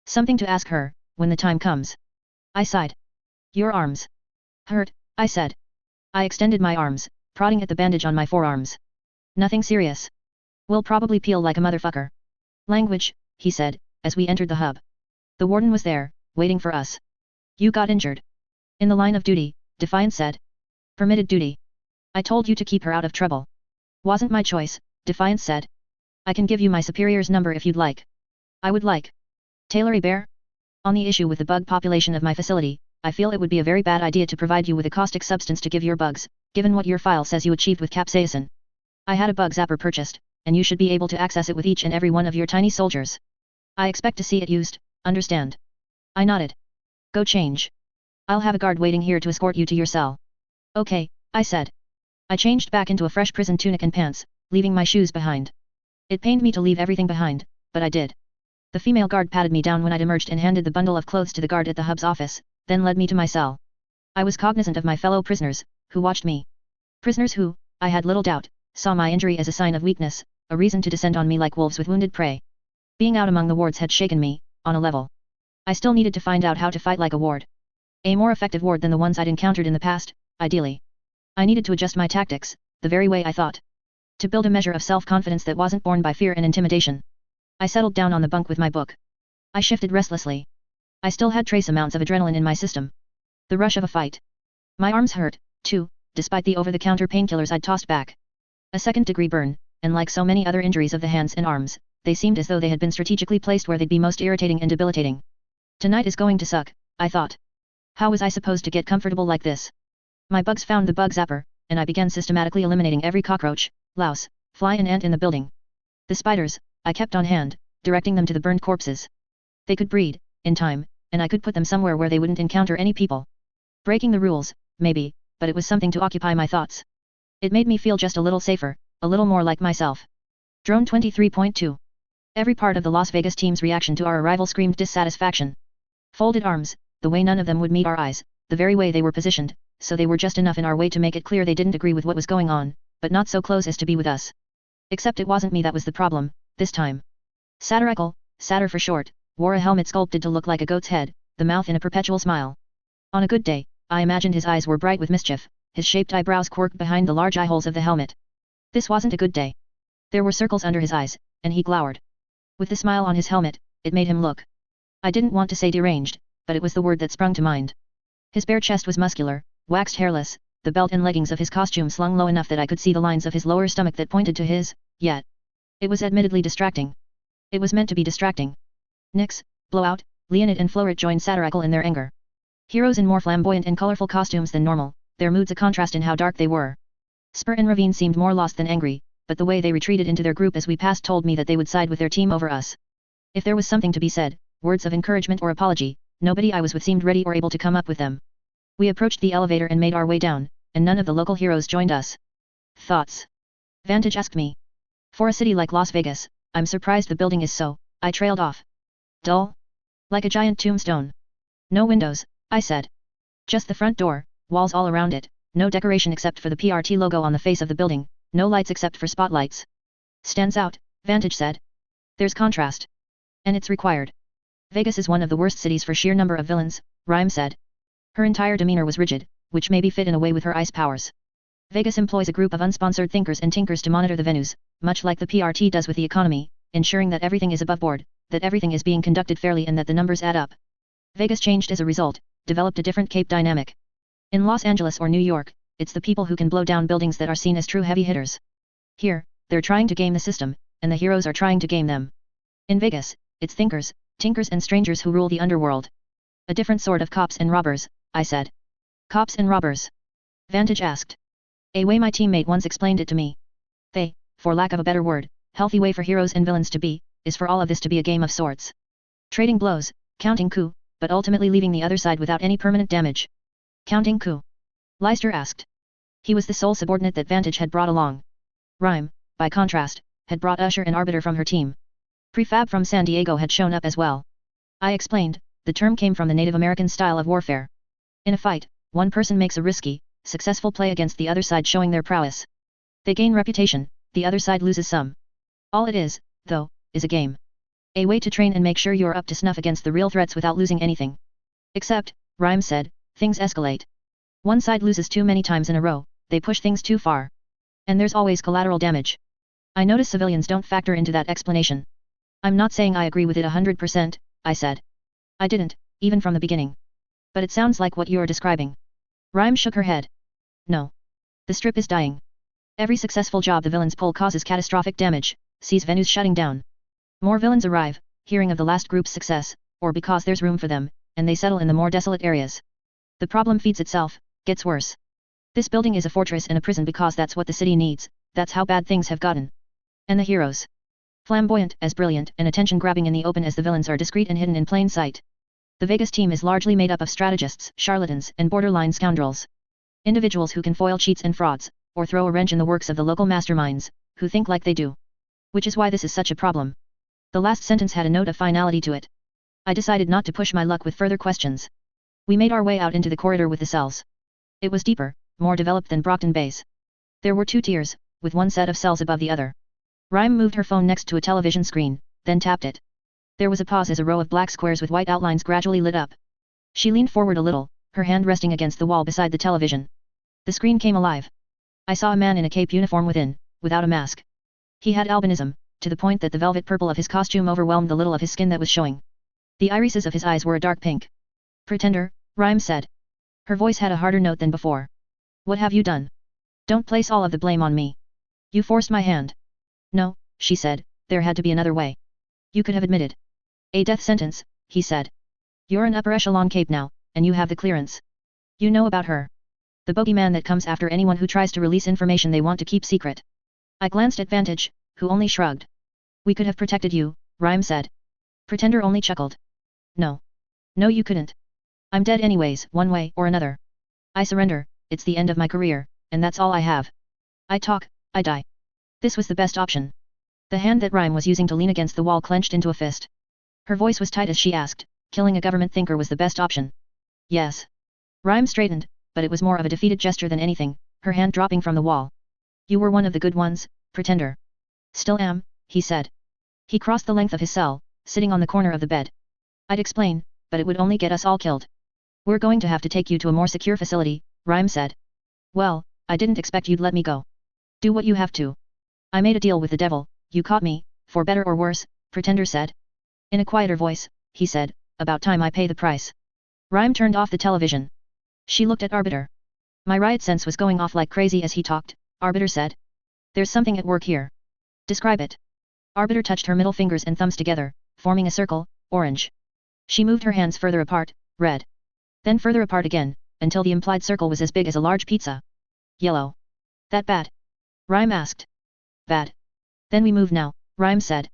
Something to ask her, when the time comes. I sighed. Your arms. Hurt, I said. I extended my arms, prodding at the bandage on my forearms. Nothing serious. Will probably peel like a motherfucker. Language, he said, as we entered the hub. The warden was there, waiting for us. You got injured. In the line of duty, Defiant said. Permitted duty. I told you to keep her out of trouble. Wasn't my choice, Defiant said. I can give you my superior's number if you'd like. I would like. Taylor A. Bear? On the issue with the bug population of my facility, I feel it would be a very bad idea to provide you with a caustic substance to give your bugs, given what your file says you achieved with capsaicin. I had a bug zapper purchased, and you should be able to access it with each and every one of your tiny soldiers. I expect to see it used, understand? I nodded. Go change. I'll have a guard waiting here to escort you to your cell. Okay, I said. I changed back into a fresh prison tunic and pants, leaving my shoes behind. It pained me to leave everything behind, but I did. The female guard patted me down when I'd emerged and handed the bundle of clothes to the guard at the hub's office, then led me to my cell. I was cognizant of my fellow prisoners, who watched me. Prisoners who, I had little doubt, saw my injury as a sign of weakness, a reason to descend on me like wolves with wounded prey. Being out among the wards had shaken me, on a level. I still needed to find out how to fight like a ward. A more effective ward than the ones I'd encountered in the past, ideally. I needed to adjust my tactics, the very way I thought. To build a measure of self-confidence that wasn't borne by fear and intimidation. I settled down on the bunk with my book. I shifted restlessly. I still had trace amounts of adrenaline in my system. The rush of a fight. My arms hurt, too, despite the over-the-counter painkillers I'd tossed back. A second-degree burn, and like so many other injuries of the hands and arms, they seemed as though they had been strategically placed where they'd be most irritating and debilitating. Tonight is going to suck, I thought. How was I supposed to get comfortable like this? My bugs found the bug zapper, and I began systematically eliminating every cockroach, louse, fly and ant in the building. The spiders, I kept on hand, directing them to the burned corpses. They could breed, in time, and I could put them somewhere where they wouldn't encounter any people. Breaking the rules, maybe, but it was something to occupy my thoughts. It made me feel just a little safer, a little more like myself. Drone 23.2. Every part of the Las Vegas team's reaction to our arrival screamed dissatisfaction. Folded arms, the way none of them would meet our eyes, the very way they were positioned, so they were just enough in our way to make it clear they didn't agree with what was going on, but not so close as to be with us. Except it wasn't me that was the problem, this time. Satirical, Satyr for short, wore a helmet sculpted to look like a goat's head, the mouth in a perpetual smile. On a good day, I imagined his eyes were bright with mischief, his shaped eyebrows quirked behind the large eye holes of the helmet. This wasn't a good day. There were circles under his eyes, and he glowered. With the smile on his helmet, it made him look. I didn't want to say deranged, but it was the word that sprung to mind. His bare chest was muscular, waxed hairless, the belt and leggings of his costume slung low enough that I could see the lines of his lower stomach that pointed to his, yet. It was admittedly distracting. It was meant to be distracting. Nyx, Blowout, Leonid and Floret joined satirical in their anger. Heroes in more flamboyant and colorful costumes than normal, their moods a contrast in how dark they were. Spur and Ravine seemed more lost than angry, but the way they retreated into their group as we passed told me that they would side with their team over us. If there was something to be said, words of encouragement or apology, nobody I was with seemed ready or able to come up with them. We approached the elevator and made our way down, and none of the local heroes joined us. Thoughts? Vantage asked me. For a city like Las Vegas, I'm surprised the building is so, I trailed off. Dull? Like a giant tombstone. No windows, I said. Just the front door, walls all around it, no decoration except for the PRT logo on the face of the building, no lights except for spotlights. Stands out, Vantage said. There's contrast. And it's required. Vegas is one of the worst cities for sheer number of villains, Rhyme said. Her entire demeanor was rigid, which maybe fit in a way with her ice powers. Vegas employs a group of unsponsored thinkers and tinkers to monitor the venues, much like the PRT does with the economy, ensuring that everything is above board, that everything is being conducted fairly and that the numbers add up. Vegas changed as a result, developed a different cape dynamic. In Los Angeles or New York, it's the people who can blow down buildings that are seen as true heavy hitters. Here, they're trying to game the system, and the heroes are trying to game them. In Vegas, it's thinkers, tinkers and strangers who rule the underworld. A different sort of cops and robbers, I said. Cops and robbers? Vantage asked. A way my teammate once explained it to me. They, for lack of a better word, healthy way for heroes and villains to be, is for all of this to be a game of sorts. Trading blows, counting coup, but ultimately leaving the other side without any permanent damage. Counting coup? Leicester asked. He was the sole subordinate that Vantage had brought along. Rhyme, by contrast, had brought Usher and Arbiter from her team. Prefab from San Diego had shown up as well. I explained, the term came from the Native American style of warfare. In a fight, one person makes a risky, successful play against the other side showing their prowess. They gain reputation, the other side loses some. All it is, though, is a game. A way to train and make sure you're up to snuff against the real threats without losing anything. Except, Rhyme said, things escalate. One side loses too many times in a row, they push things too far. And there's always collateral damage. I notice civilians don't factor into that explanation. I'm not saying I agree with it 100%, I said. I didn't, even from the beginning. But it sounds like what you're describing. Rhyme shook her head. No. The strip is dying. Every successful job the villains pull causes catastrophic damage, sees venues shutting down. More villains arrive, hearing of the last group's success, or because there's room for them, and they settle in the more desolate areas. The problem feeds itself, gets worse. This building is a fortress and a prison because that's what the city needs, that's how bad things have gotten. And the heroes? Flamboyant, as brilliant and attention-grabbing in the open as the villains are discreet and hidden in plain sight. The Vegas team is largely made up of strategists, charlatans, and borderline scoundrels. Individuals who can foil cheats and frauds, or throw a wrench in the works of the local masterminds, who think like they do. Which is why this is such a problem. The last sentence had a note of finality to it. I decided not to push my luck with further questions. We made our way out into the corridor with the cells. It was deeper, more developed than Brockton Base. There were 2 tiers, with one set of cells above the other. Rhyme moved her phone next to a television screen, then tapped it. There was a pause as a row of black squares with white outlines gradually lit up. She leaned forward a little, her hand resting against the wall beside the television. The screen came alive. I saw a man in a cape uniform within, without a mask. He had albinism, to the point that the velvet purple of his costume overwhelmed the little of his skin that was showing. The irises of his eyes were a dark pink. Pretender, Rhyme said. Her voice had a harder note than before. What have you done? Don't place all of the blame on me. You forced my hand. No, she said, there had to be another way. You could have admitted. A death sentence, he said. You're an upper echelon cape now, and you have the clearance. You know about her. The bogeyman that comes after anyone who tries to release information they want to keep secret. I glanced at Vantage, who only shrugged. We could have protected you, Rhyme said. Pretender only chuckled. No. No, you couldn't. I'm dead anyways, one way or another. I surrender, it's the end of my career, and that's all I have. I talk, I die. This was the best option. The hand that Rhyme was using to lean against the wall clenched into a fist. Her voice was tight as she asked, killing a government thinker was the best option. Yes. Rhyme straightened, but it was more of a defeated gesture than anything, her hand dropping from the wall. You were one of the good ones, Pretender. Still am, he said. He crossed the length of his cell, sitting on the corner of the bed. I'd explain, but it would only get us all killed. We're going to have to take you to a more secure facility, Rhyme said. Well, I didn't expect you'd let me go. Do what you have to. I made a deal with the devil, you caught me, for better or worse, Pretender said. In a quieter voice, he said, about time I pay the price. Rhyme turned off the television. She looked at Arbiter. My riot sense was going off like crazy as he talked, Arbiter said. There's something at work here. Describe it. Arbiter touched her middle fingers and thumbs together, forming a circle, orange. She moved her hands further apart, red. Then further apart again, until the implied circle was as big as a large pizza. Yellow. That bad? Rhyme asked. Bad. Then we move now, Rhyme said.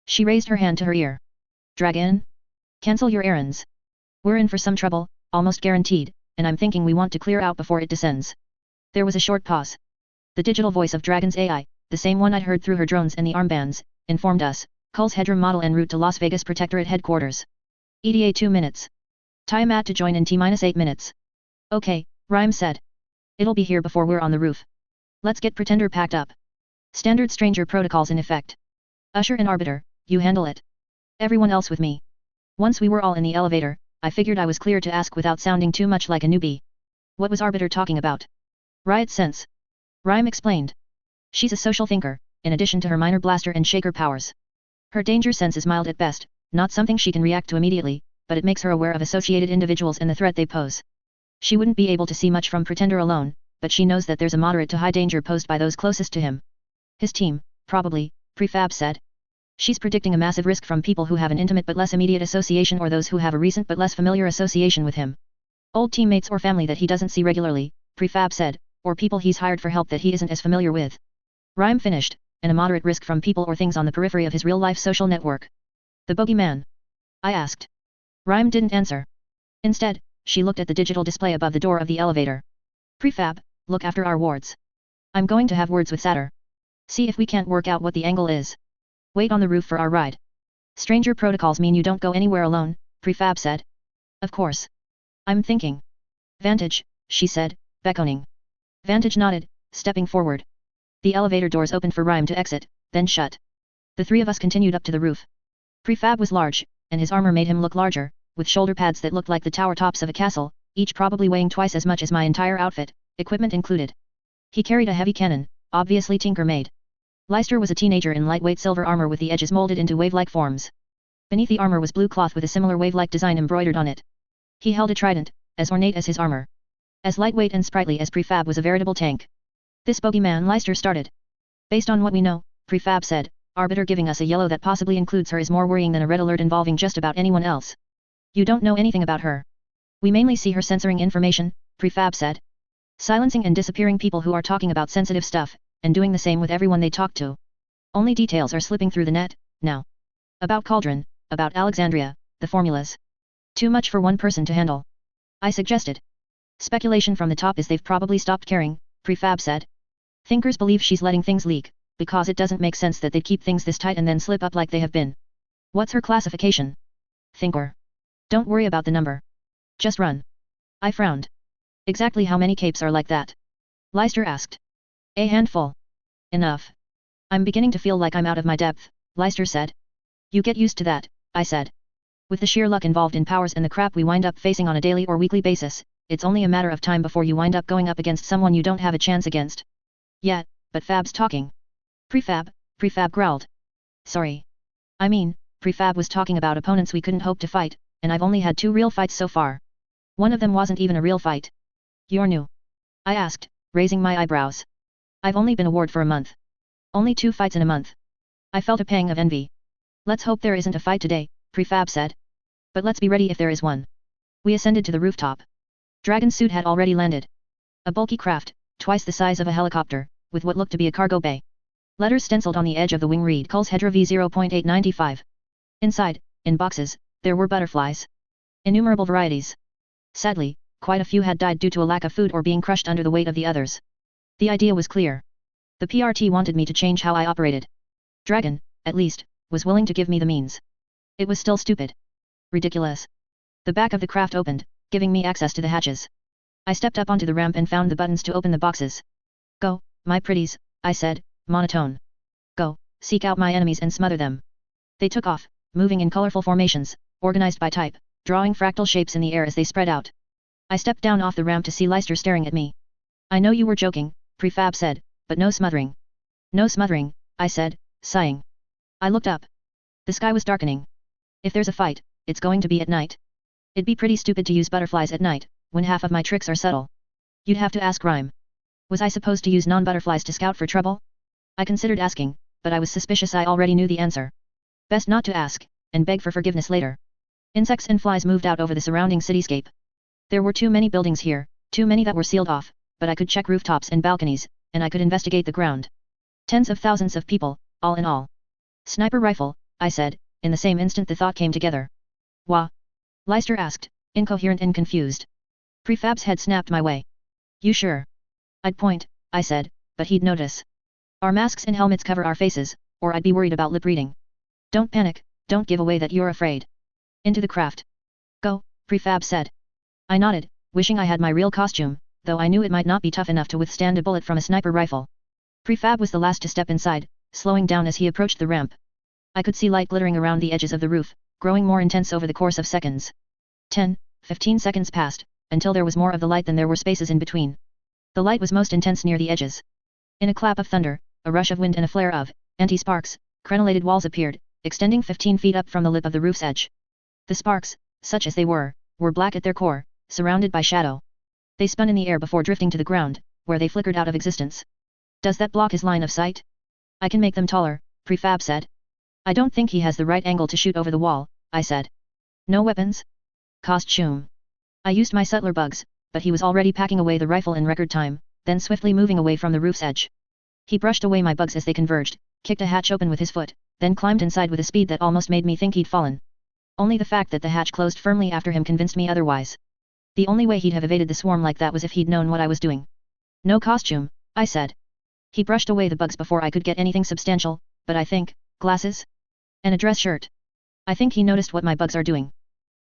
She raised her hand to her ear. Drag in? Cancel your errands. We're in for some trouble, almost guaranteed, and I'm thinking we want to clear out before it descends. There was a short pause. The digital voice of Dragon's AI, the same one I'd heard through her drones and the armbands, informed us, Cull's headroom model en route to Las Vegas Protectorate headquarters. ETA 2 minutes. Time at to join in T-8 minutes. Okay, Rhyme said. It'll be here before we're on the roof. Let's get Pretender packed up. Standard stranger protocols in effect. Usher and Arbiter, you handle it. Everyone else with me. Once we were all in the elevator, I figured I was clear to ask without sounding too much like a newbie. What was Arbiter talking about? Riot sense. Rhyme explained. She's a social thinker, in addition to her minor blaster and shaker powers. Her danger sense is mild at best, not something she can react to immediately, but it makes her aware of associated individuals and the threat they pose. She wouldn't be able to see much from Pretender alone, but she knows that there's a moderate to high danger posed by those closest to him. His team, probably, Prefab said. She's predicting a massive risk from people who have an intimate but less immediate association or those who have a recent but less familiar association with him. Old teammates or family that he doesn't see regularly, Prefab said, or people he's hired for help that he isn't as familiar with. Rhyme finished, and a moderate risk from people or things on the periphery of his real-life social network. The bogeyman? I asked. Rhyme didn't answer. Instead, she looked at the digital display above the door of the elevator. Prefab, look after our wards. I'm going to have words with Satyr. See if we can't work out what the angle is. Wait on the roof for our ride. Stranger protocols mean you don't go anywhere alone, Prefab said. Of course. I'm thinking. Vantage, she said, beckoning. Vantage nodded, stepping forward. The elevator doors opened for Rhyme to exit, then shut. The 3 of us continued up to the roof. Prefab was large, and his armor made him look larger, with shoulder pads that looked like the tower tops of a castle, each probably weighing twice as much as my entire outfit, equipment included. He carried a heavy cannon, obviously tinker-made. Leicester was a teenager in lightweight silver armor with the edges molded into wave-like forms. Beneath the armor was blue cloth with a similar wave-like design embroidered on it. He held a trident, as ornate as his armor. As lightweight and sprightly as Prefab was a veritable tank. This bogeyman, Leicester started. Based on what we know, Prefab said, Arbiter giving us a yellow that possibly includes her is more worrying than a red alert involving just about anyone else. You don't know anything about her. We mainly see her censoring information, Prefab said. Silencing and disappearing people who are talking about sensitive stuff, and doing the same with everyone they talk to. Only details are slipping through the net, now. About Cauldron, about Alexandria, the formulas. Too much for one person to handle. I suggested. Speculation from the top is they've probably stopped caring, Prefab said. Thinkers believe she's letting things leak, because it doesn't make sense that they'd keep things this tight and then slip up like they have been. What's her classification? Thinker. Don't worry about the number. Just run. I frowned. Exactly how many capes are like that? Leicester asked. A handful. Enough. I'm beginning to feel like I'm out of my depth, Leicester said. You get used to that, I said. With the sheer luck involved in powers and the crap we wind up facing on a daily or weekly basis, it's only a matter of time before you wind up going up against someone you don't have a chance against. Yeah, but Fab's talking. Prefab growled. Sorry. I mean, Prefab was talking about opponents we couldn't hope to fight, and I've only had 2 real fights so far. One of them wasn't even a real fight. You're new? I asked, raising my eyebrows. I've only been a ward for a month. Only 2 fights in a month. I felt a pang of envy. Let's hope there isn't a fight today, Prefab said. But let's be ready if there is one. We ascended to the rooftop. Dragon's suit had already landed. A bulky craft, twice the size of a helicopter, with what looked to be a cargo bay. Letters stenciled on the edge of the wing read Cul's Hedra V0.895. Inside, in boxes, there were butterflies. Innumerable varieties. Sadly, quite a few had died due to a lack of food or being crushed under the weight of the others. The idea was clear. The PRT wanted me to change how I operated. Dragon, at least, was willing to give me the means. It was still stupid. Ridiculous. The back of the craft opened, giving me access to the hatches. I stepped up onto the ramp and found the buttons to open the boxes. Go, my pretties, I said, monotone. Go, seek out my enemies and smother them. They took off, moving in colorful formations, organized by type, drawing fractal shapes in the air as they spread out. I stepped down off the ramp to see Leicester staring at me. I know you were joking, Prefab said, but no smothering. No smothering, I said, sighing. I looked up. The sky was darkening. If there's a fight, it's going to be at night. It'd be pretty stupid to use butterflies at night, when half of my tricks are subtle. You'd have to ask Rhyme. Was I supposed to use non-butterflies to scout for trouble? I considered asking, but I was suspicious I already knew the answer. Best not to ask, and beg for forgiveness later. Insects and flies moved out over the surrounding cityscape. There were too many buildings here, too many that were sealed off, but I could check rooftops and balconies, and I could investigate the ground. Tens of thousands of people, all in all. Sniper rifle, I said, in the same instant the thought came together. Wah? Leicester asked, incoherent and confused. Prefab's head snapped my way. You sure? I'd point, I said, but he'd notice. Our masks and helmets cover our faces, or I'd be worried about lip reading. Don't panic, don't give away that you're afraid. Into the craft. Go, Prefab said. I nodded, wishing I had my real costume, though I knew it might not be tough enough to withstand a bullet from a sniper rifle. Prefab was the last to step inside, slowing down as he approached the ramp. I could see light glittering around the edges of the roof, growing more intense over the course of seconds. 10, 15 seconds passed, until there was more of the light than there were spaces in between. The light was most intense near the edges. In a clap of thunder, a rush of wind and a flare of anti-sparks, crenellated walls appeared, extending 15 feet up from the lip of the roof's edge. The sparks, such as they were black at their core, surrounded by shadow. They spun in the air before drifting to the ground, where they flickered out of existence. Does that block his line of sight? I can make them taller, Prefab said. I don't think he has the right angle to shoot over the wall, I said. No weapons? Costume. I used my settler bugs, but he was already packing away the rifle in record time, then swiftly moving away from the roof's edge. He brushed away my bugs as they converged, kicked a hatch open with his foot, then climbed inside with a speed that almost made me think he'd fallen. Only the fact that the hatch closed firmly after him convinced me otherwise. The only way he'd have evaded the swarm like that was if he'd known what I was doing. No costume, I said. He brushed away the bugs before I could get anything substantial, but I think, glasses? And a dress shirt. I think he noticed what my bugs are doing.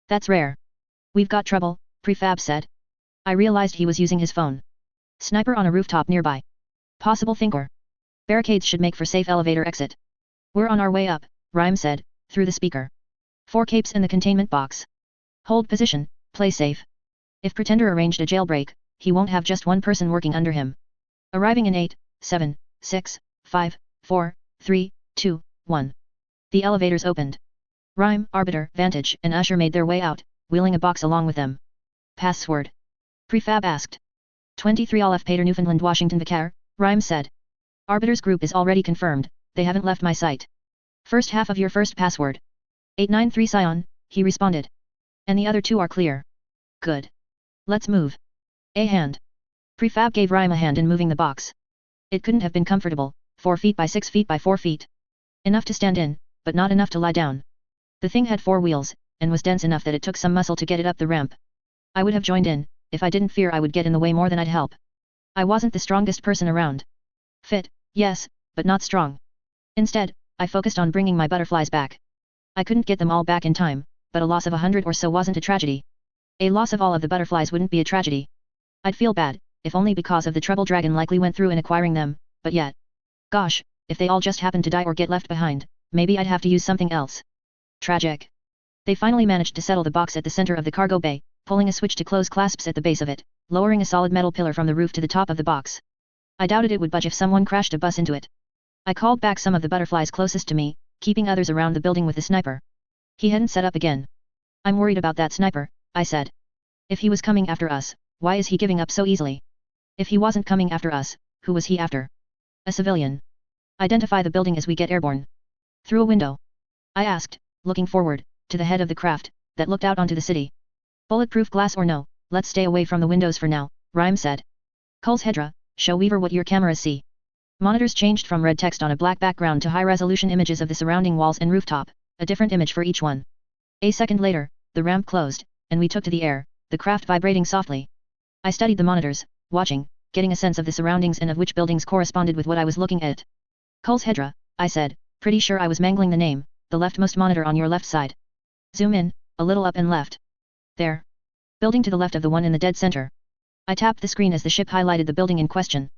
That's rare. We've got trouble, Prefab said. I realized he was using his phone. Sniper on a rooftop nearby. Possible thinker. Barricades should make for safe elevator exit. We're on our way up, Rhyme said, through the speaker. 4 capes in the containment box. Hold position, play safe. If Pretender arranged a jailbreak, he won't have just one person working under him. Arriving in 8, 7, 6, 5, 4, 3, 2, 1. The elevators opened. Rhyme, Arbiter, Vantage, and Usher made their way out, wheeling a box along with them. Password? Prefab asked. 23 Olaf Pater Newfoundland Washington Vicar, Rhyme said. Arbiter's group is already confirmed, they haven't left my site. First half of your first password. 893 Scion, he responded. And the other two are clear. Good. Let's move. A hand. Prefab gave Rhyme a hand in moving the box. It couldn't have been comfortable, 4 feet by 6 feet by 4 feet. Enough to stand in, but not enough to lie down. The thing had 4 wheels, and was dense enough that it took some muscle to get it up the ramp. I would have joined in, if I didn't fear I would get in the way more than I'd help. I wasn't the strongest person around. Fit, yes, but not strong. Instead, I focused on bringing my butterflies back. I couldn't get them all back in time, but a loss of 100 or so wasn't a tragedy. A loss of all of the butterflies wouldn't be a tragedy. I'd feel bad, if only because of the trouble Dragon likely went through in acquiring them, but yet. Gosh, if they all just happened to die or get left behind, maybe I'd have to use something else. Tragic. They finally managed to settle the box at the center of the cargo bay, pulling a switch to close clasps at the base of it, lowering a solid metal pillar from the roof to the top of the box. I doubted it would budge if someone crashed a bus into it. I called back some of the butterflies closest to me, keeping others around the building with the sniper. He hadn't set up again. I'm worried about that sniper, I said. If he was coming after us, why is he giving up so easily? If he wasn't coming after us, who was he after? A civilian. Identify the building as we get airborne. Through a window? I asked, looking forward, to the head of the craft, that looked out onto the city. Bulletproof glass or no, let's stay away from the windows for now, Rhyme said. Cul's Hedra, show Weaver what your cameras see. Monitors changed from red text on a black background to high-resolution images of the surrounding walls and rooftop, a different image for each one. A second later, the ramp closed, and we took to the air, the craft vibrating softly. I studied the monitors, watching, getting a sense of the surroundings and of which buildings corresponded with what I was looking at. Cul's Hedra, I said, pretty sure I was mangling the name, the leftmost monitor on your left side. Zoom in, a little up and left. There. Building to the left of the one in the dead center. I tapped the screen as the ship highlighted the building in question.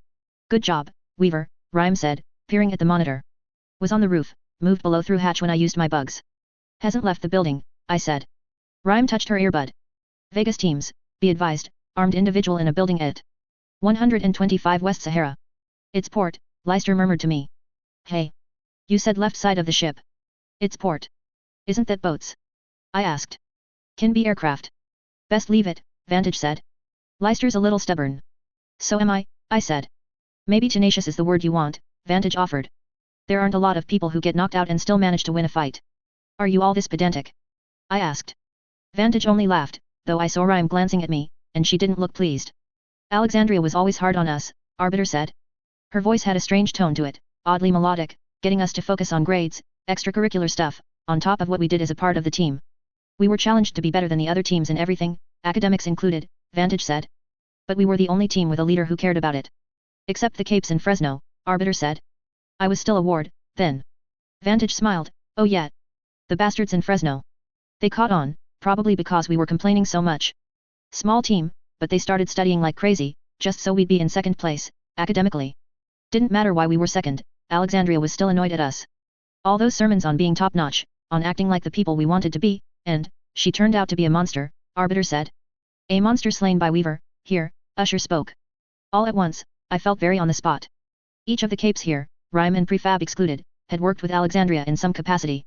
Good job, Weaver, Rhyme said, peering at the monitor. Was on the roof, moved below through hatch when I used my bugs. Hasn't left the building, I said. Rhyme touched her earbud. Vegas teams, be advised, armed individual in a building at 125 West Sahara. It's port, Leicester murmured to me. Hey. You said left side of the ship. It's port. Isn't that boats? I asked. Can be aircraft. Best leave it, Vantage said. Leicester's a little stubborn. So am I said. Maybe tenacious is the word you want, Vantage offered. There aren't a lot of people who get knocked out and still manage to win a fight. Are you all this pedantic? I asked. Vantage only laughed, though I saw Rhyme glancing at me, and she didn't look pleased. Alexandria was always hard on us, Arbiter said. Her voice had a strange tone to it, oddly melodic, getting us to focus on grades, extracurricular stuff, on top of what we did as a part of the team. We were challenged to be better than the other teams in everything, academics included, Vantage said. But we were the only team with a leader who cared about it. Except the Capes in Fresno, Arbiter said. I was still a ward, then. Vantage smiled, oh yeah. The bastards in Fresno. They caught on, probably because we were complaining so much. Small team, but they started studying like crazy, just so we'd be in second place, academically. Didn't matter why we were second, Alexandria was still annoyed at us. All those sermons on being top-notch, on acting like the people we wanted to be, and, she turned out to be a monster, Arbiter said. A monster slain by Weaver, here, Usher spoke. All at once, I felt very on the spot. Each of the Capes here, Rhyme and Prefab excluded, had worked with Alexandria in some capacity.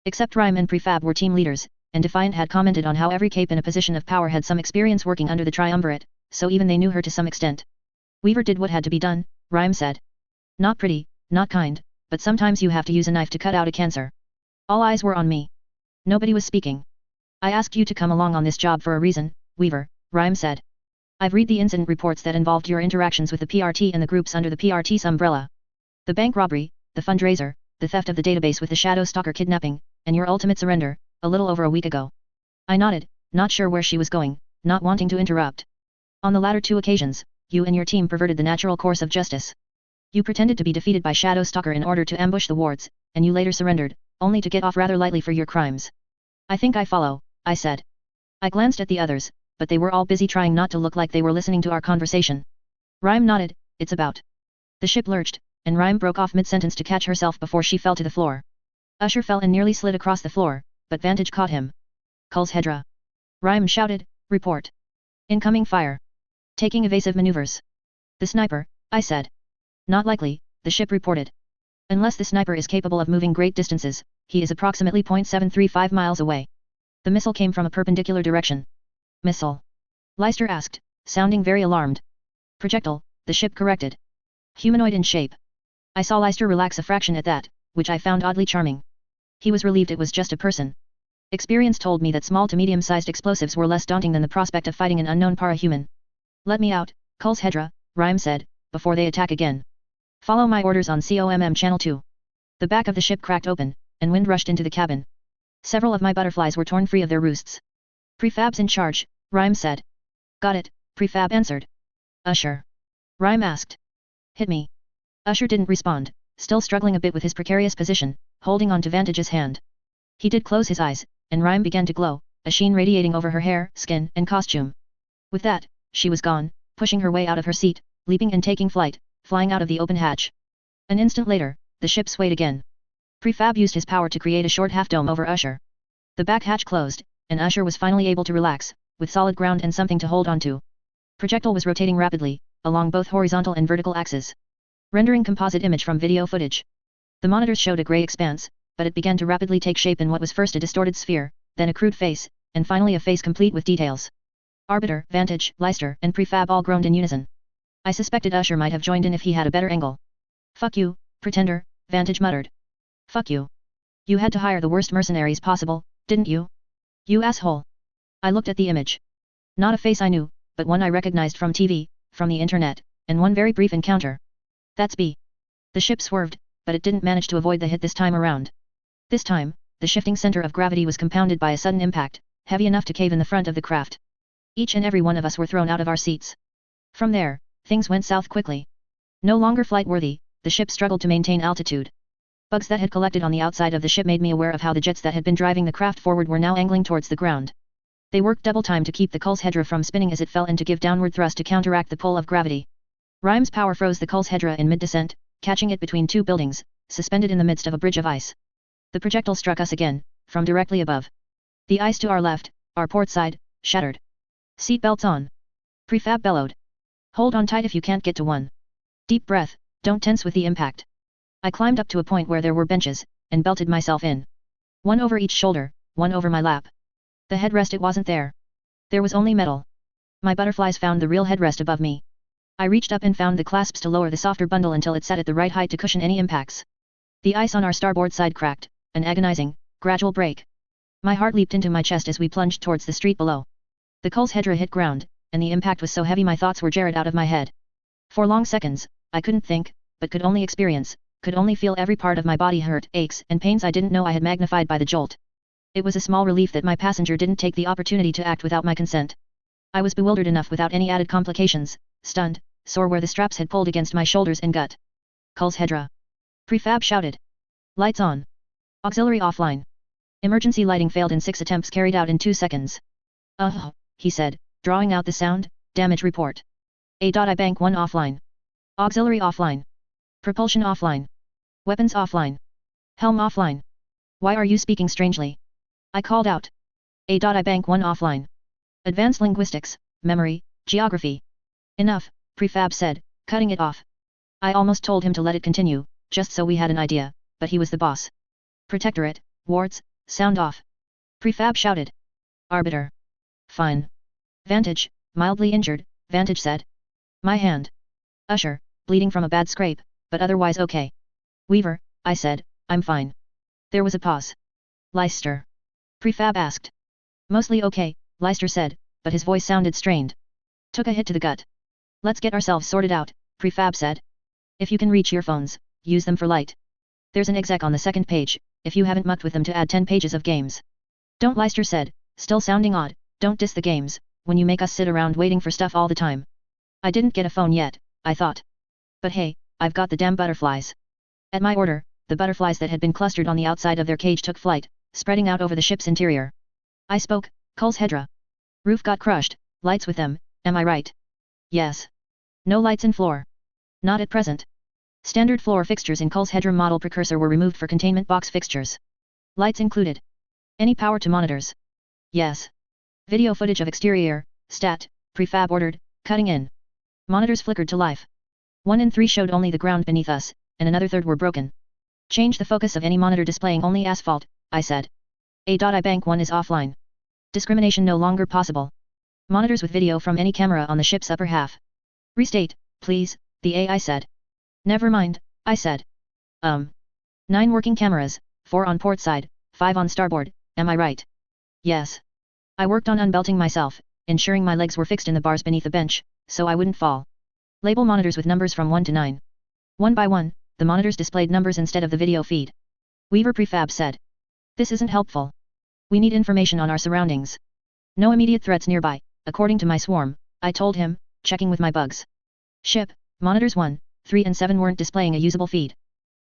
Except Rhyme and Prefab were team leaders, and Defiant had commented on how every Cape in a position of power had some experience working under the Triumvirate, so even they knew her to some extent. Weaver did what had to be done, Rhyme said. Not pretty, not kind, but sometimes you have to use a knife to cut out a cancer. All eyes were on me. Nobody was speaking. I asked you to come along on this job for a reason, Weaver, Rhyme said. I've read the incident reports that involved your interactions with the PRT and the groups under the PRT's umbrella. The bank robbery, the fundraiser, the theft of the database with the Shadow Stalker kidnapping, and your ultimate surrender, a little over a week ago. I nodded, not sure where she was going, not wanting to interrupt. On the latter two occasions, you and your team perverted the natural course of justice. You pretended to be defeated by Shadow Stalker in order to ambush the wards, and you later surrendered, only to get off rather lightly for your crimes. I think I follow, I said. I glanced at the others, but they were all busy trying not to look like they were listening to our conversation. Rhyme nodded, it's about. The ship lurched, and Rhyme broke off mid-sentence to catch herself before she fell to the floor. Usher fell and nearly slid across the floor, but Vantage caught him. Cul's Hedra. Rhyme shouted, report. Incoming fire. Taking evasive maneuvers. The sniper, I said. Not likely, the ship reported. Unless the sniper is capable of moving great distances, he is approximately 0.735 miles away. The missile came from a perpendicular direction. Missile? Leicester asked, sounding very alarmed. Projectile, the ship corrected. Humanoid in shape. I saw Leicester relax a fraction at that, which I found oddly charming. He was relieved it was just a person. Experience told me that small to medium-sized explosives were less daunting than the prospect of fighting an unknown para-human. Let me out, Kul's Hedra, Rhyme said, before they attack again. Follow my orders on COMM Channel 2. The back of the ship cracked open, and wind rushed into the cabin. Several of my butterflies were torn free of their roosts. Prefab's in charge, Rhyme said. Got it, Prefab answered. Usher. Rhyme asked. Hit me. Usher didn't respond, still struggling a bit with his precarious position, holding on to Vantage's hand. He did close his eyes, and Rhyme began to glow, a sheen radiating over her hair, skin, and costume. With that, she was gone, pushing her way out of her seat, leaping and taking flight, flying out of the open hatch. An instant later, the ship swayed again. Prefab used his power to create a short half-dome over Usher. The back hatch closed, and Usher was finally able to relax, with solid ground and something to hold on to. Projectile was rotating rapidly, along both horizontal and vertical axes. Rendering composite image from video footage. The monitors showed a grey expanse, but it began to rapidly take shape in what was first a distorted sphere, then a crude face, and finally a face complete with details. Arbiter, Vantage, Leicester, and Prefab all groaned in unison. I suspected Usher might have joined in if he had a better angle. Fuck you, Pretender, Vantage muttered. Fuck you. You had to hire the worst mercenaries possible, didn't you? You asshole. I looked at the image. Not a face I knew, but one I recognized from TV, from the internet, and one very brief encounter. That's B. The ship swerved, but it didn't manage to avoid the hit this time around. This time, the shifting center of gravity was compounded by a sudden impact, heavy enough to cave in the front of the craft. Each and every one of us were thrown out of our seats. From there, things went south quickly. No longer flight-worthy, the ship struggled to maintain altitude. Bugs that had collected on the outside of the ship made me aware of how the jets that had been driving the craft forward were now angling towards the ground. They worked double time to keep the Kul's Hedra from spinning as it fell and to give downward thrust to counteract the pull of gravity. Rhyme's power froze the Kul's Hedra in mid-descent, catching it between two buildings, suspended in the midst of a bridge of ice. The projectile struck us again, from directly above. The ice to our left, our port side, shattered. Seat belts on. Prefab bellowed. Hold on tight if you can't get to one. Deep breath, don't tense with the impact. I climbed up to a point where there were benches, and belted myself in. One over each shoulder, one over my lap. The headrest it wasn't there. There was only metal. My butterflies found the real headrest above me. I reached up and found the clasps to lower the softer bundle until it sat at the right height to cushion any impacts. The ice on our starboard side cracked, an agonizing, gradual break. My heart leaped into my chest as we plunged towards the street below. The Kul's Hedra hit ground, and the impact was so heavy my thoughts were jarred out of my head. For long seconds, I couldn't think, but could only experience, could only feel every part of my body hurt, aches and pains I didn't know I had magnified by the jolt. It was a small relief that my passenger didn't take the opportunity to act without my consent. I was bewildered enough without any added complications, stunned, sore where the straps had pulled against my shoulders and gut. Kul's Hedra. Prefab shouted. Lights on. Auxiliary offline. Emergency lighting failed in 6 attempts carried out in 2 seconds. He said, drawing out the sound, damage report. A.I bank 1 offline. Auxiliary offline. Propulsion offline. Weapons offline. Helm offline. Why are you speaking strangely? I called out. A.I bank 1 offline. Advanced linguistics, memory, geography. Enough, Prefab said, cutting it off. I almost told him to let it continue, just so we had an idea, but he was the boss. Protectorate, wards, sound off. Prefab shouted. Arbiter. Fine. Vantage, mildly injured, Vantage said. My hand. Usher, bleeding from a bad scrape, but otherwise okay. Weaver, I said, I'm fine. There was a pause. Leicester. Prefab asked. Mostly okay, Leicester said, but his voice sounded strained. Took a hit to the gut. Let's get ourselves sorted out, Prefab said. If you can reach your phones, use them for light. There's an exec on the second page, if you haven't mucked with them to add 10 pages of games. Don't, Leicester said, still sounding odd, don't diss the games, when you make us sit around waiting for stuff all the time. I didn't get a phone yet, I thought. But hey, I've got the damn butterflies. At my order, the butterflies that had been clustered on the outside of their cage took flight, spreading out over the ship's interior. I spoke, Kul's Hedra. Roof got crushed, lights with them, am I right? Yes. No lights in floor. Not at present. Standard floor fixtures in Kul's Hedra model precursor were removed for containment box fixtures. Lights included. Any power to monitors? Yes. Video footage of exterior, stat, Prefab ordered, cutting in. Monitors flickered to life. 1 in 3 showed only the ground beneath us, and another third were broken. Change the focus of any monitor displaying only asphalt, I said. Bank 1 is offline. Discrimination no longer possible. Monitors with video from any camera on the ship's upper half. Restate, please, the AI said. Never mind, I said. 9 working cameras, 4 on port side, 5 on starboard, am I right? Yes. I worked on unbelting myself, ensuring my legs were fixed in the bars beneath the bench, so I wouldn't fall. Label monitors with numbers from 1 to 9. 1 by 1, the monitors displayed numbers instead of the video feed. Weaver Prefab said. This isn't helpful. We need information on our surroundings. No immediate threats nearby, according to my swarm, I told him, checking with my bugs. Ship, monitors 1, 3 and 7 weren't displaying a usable feed.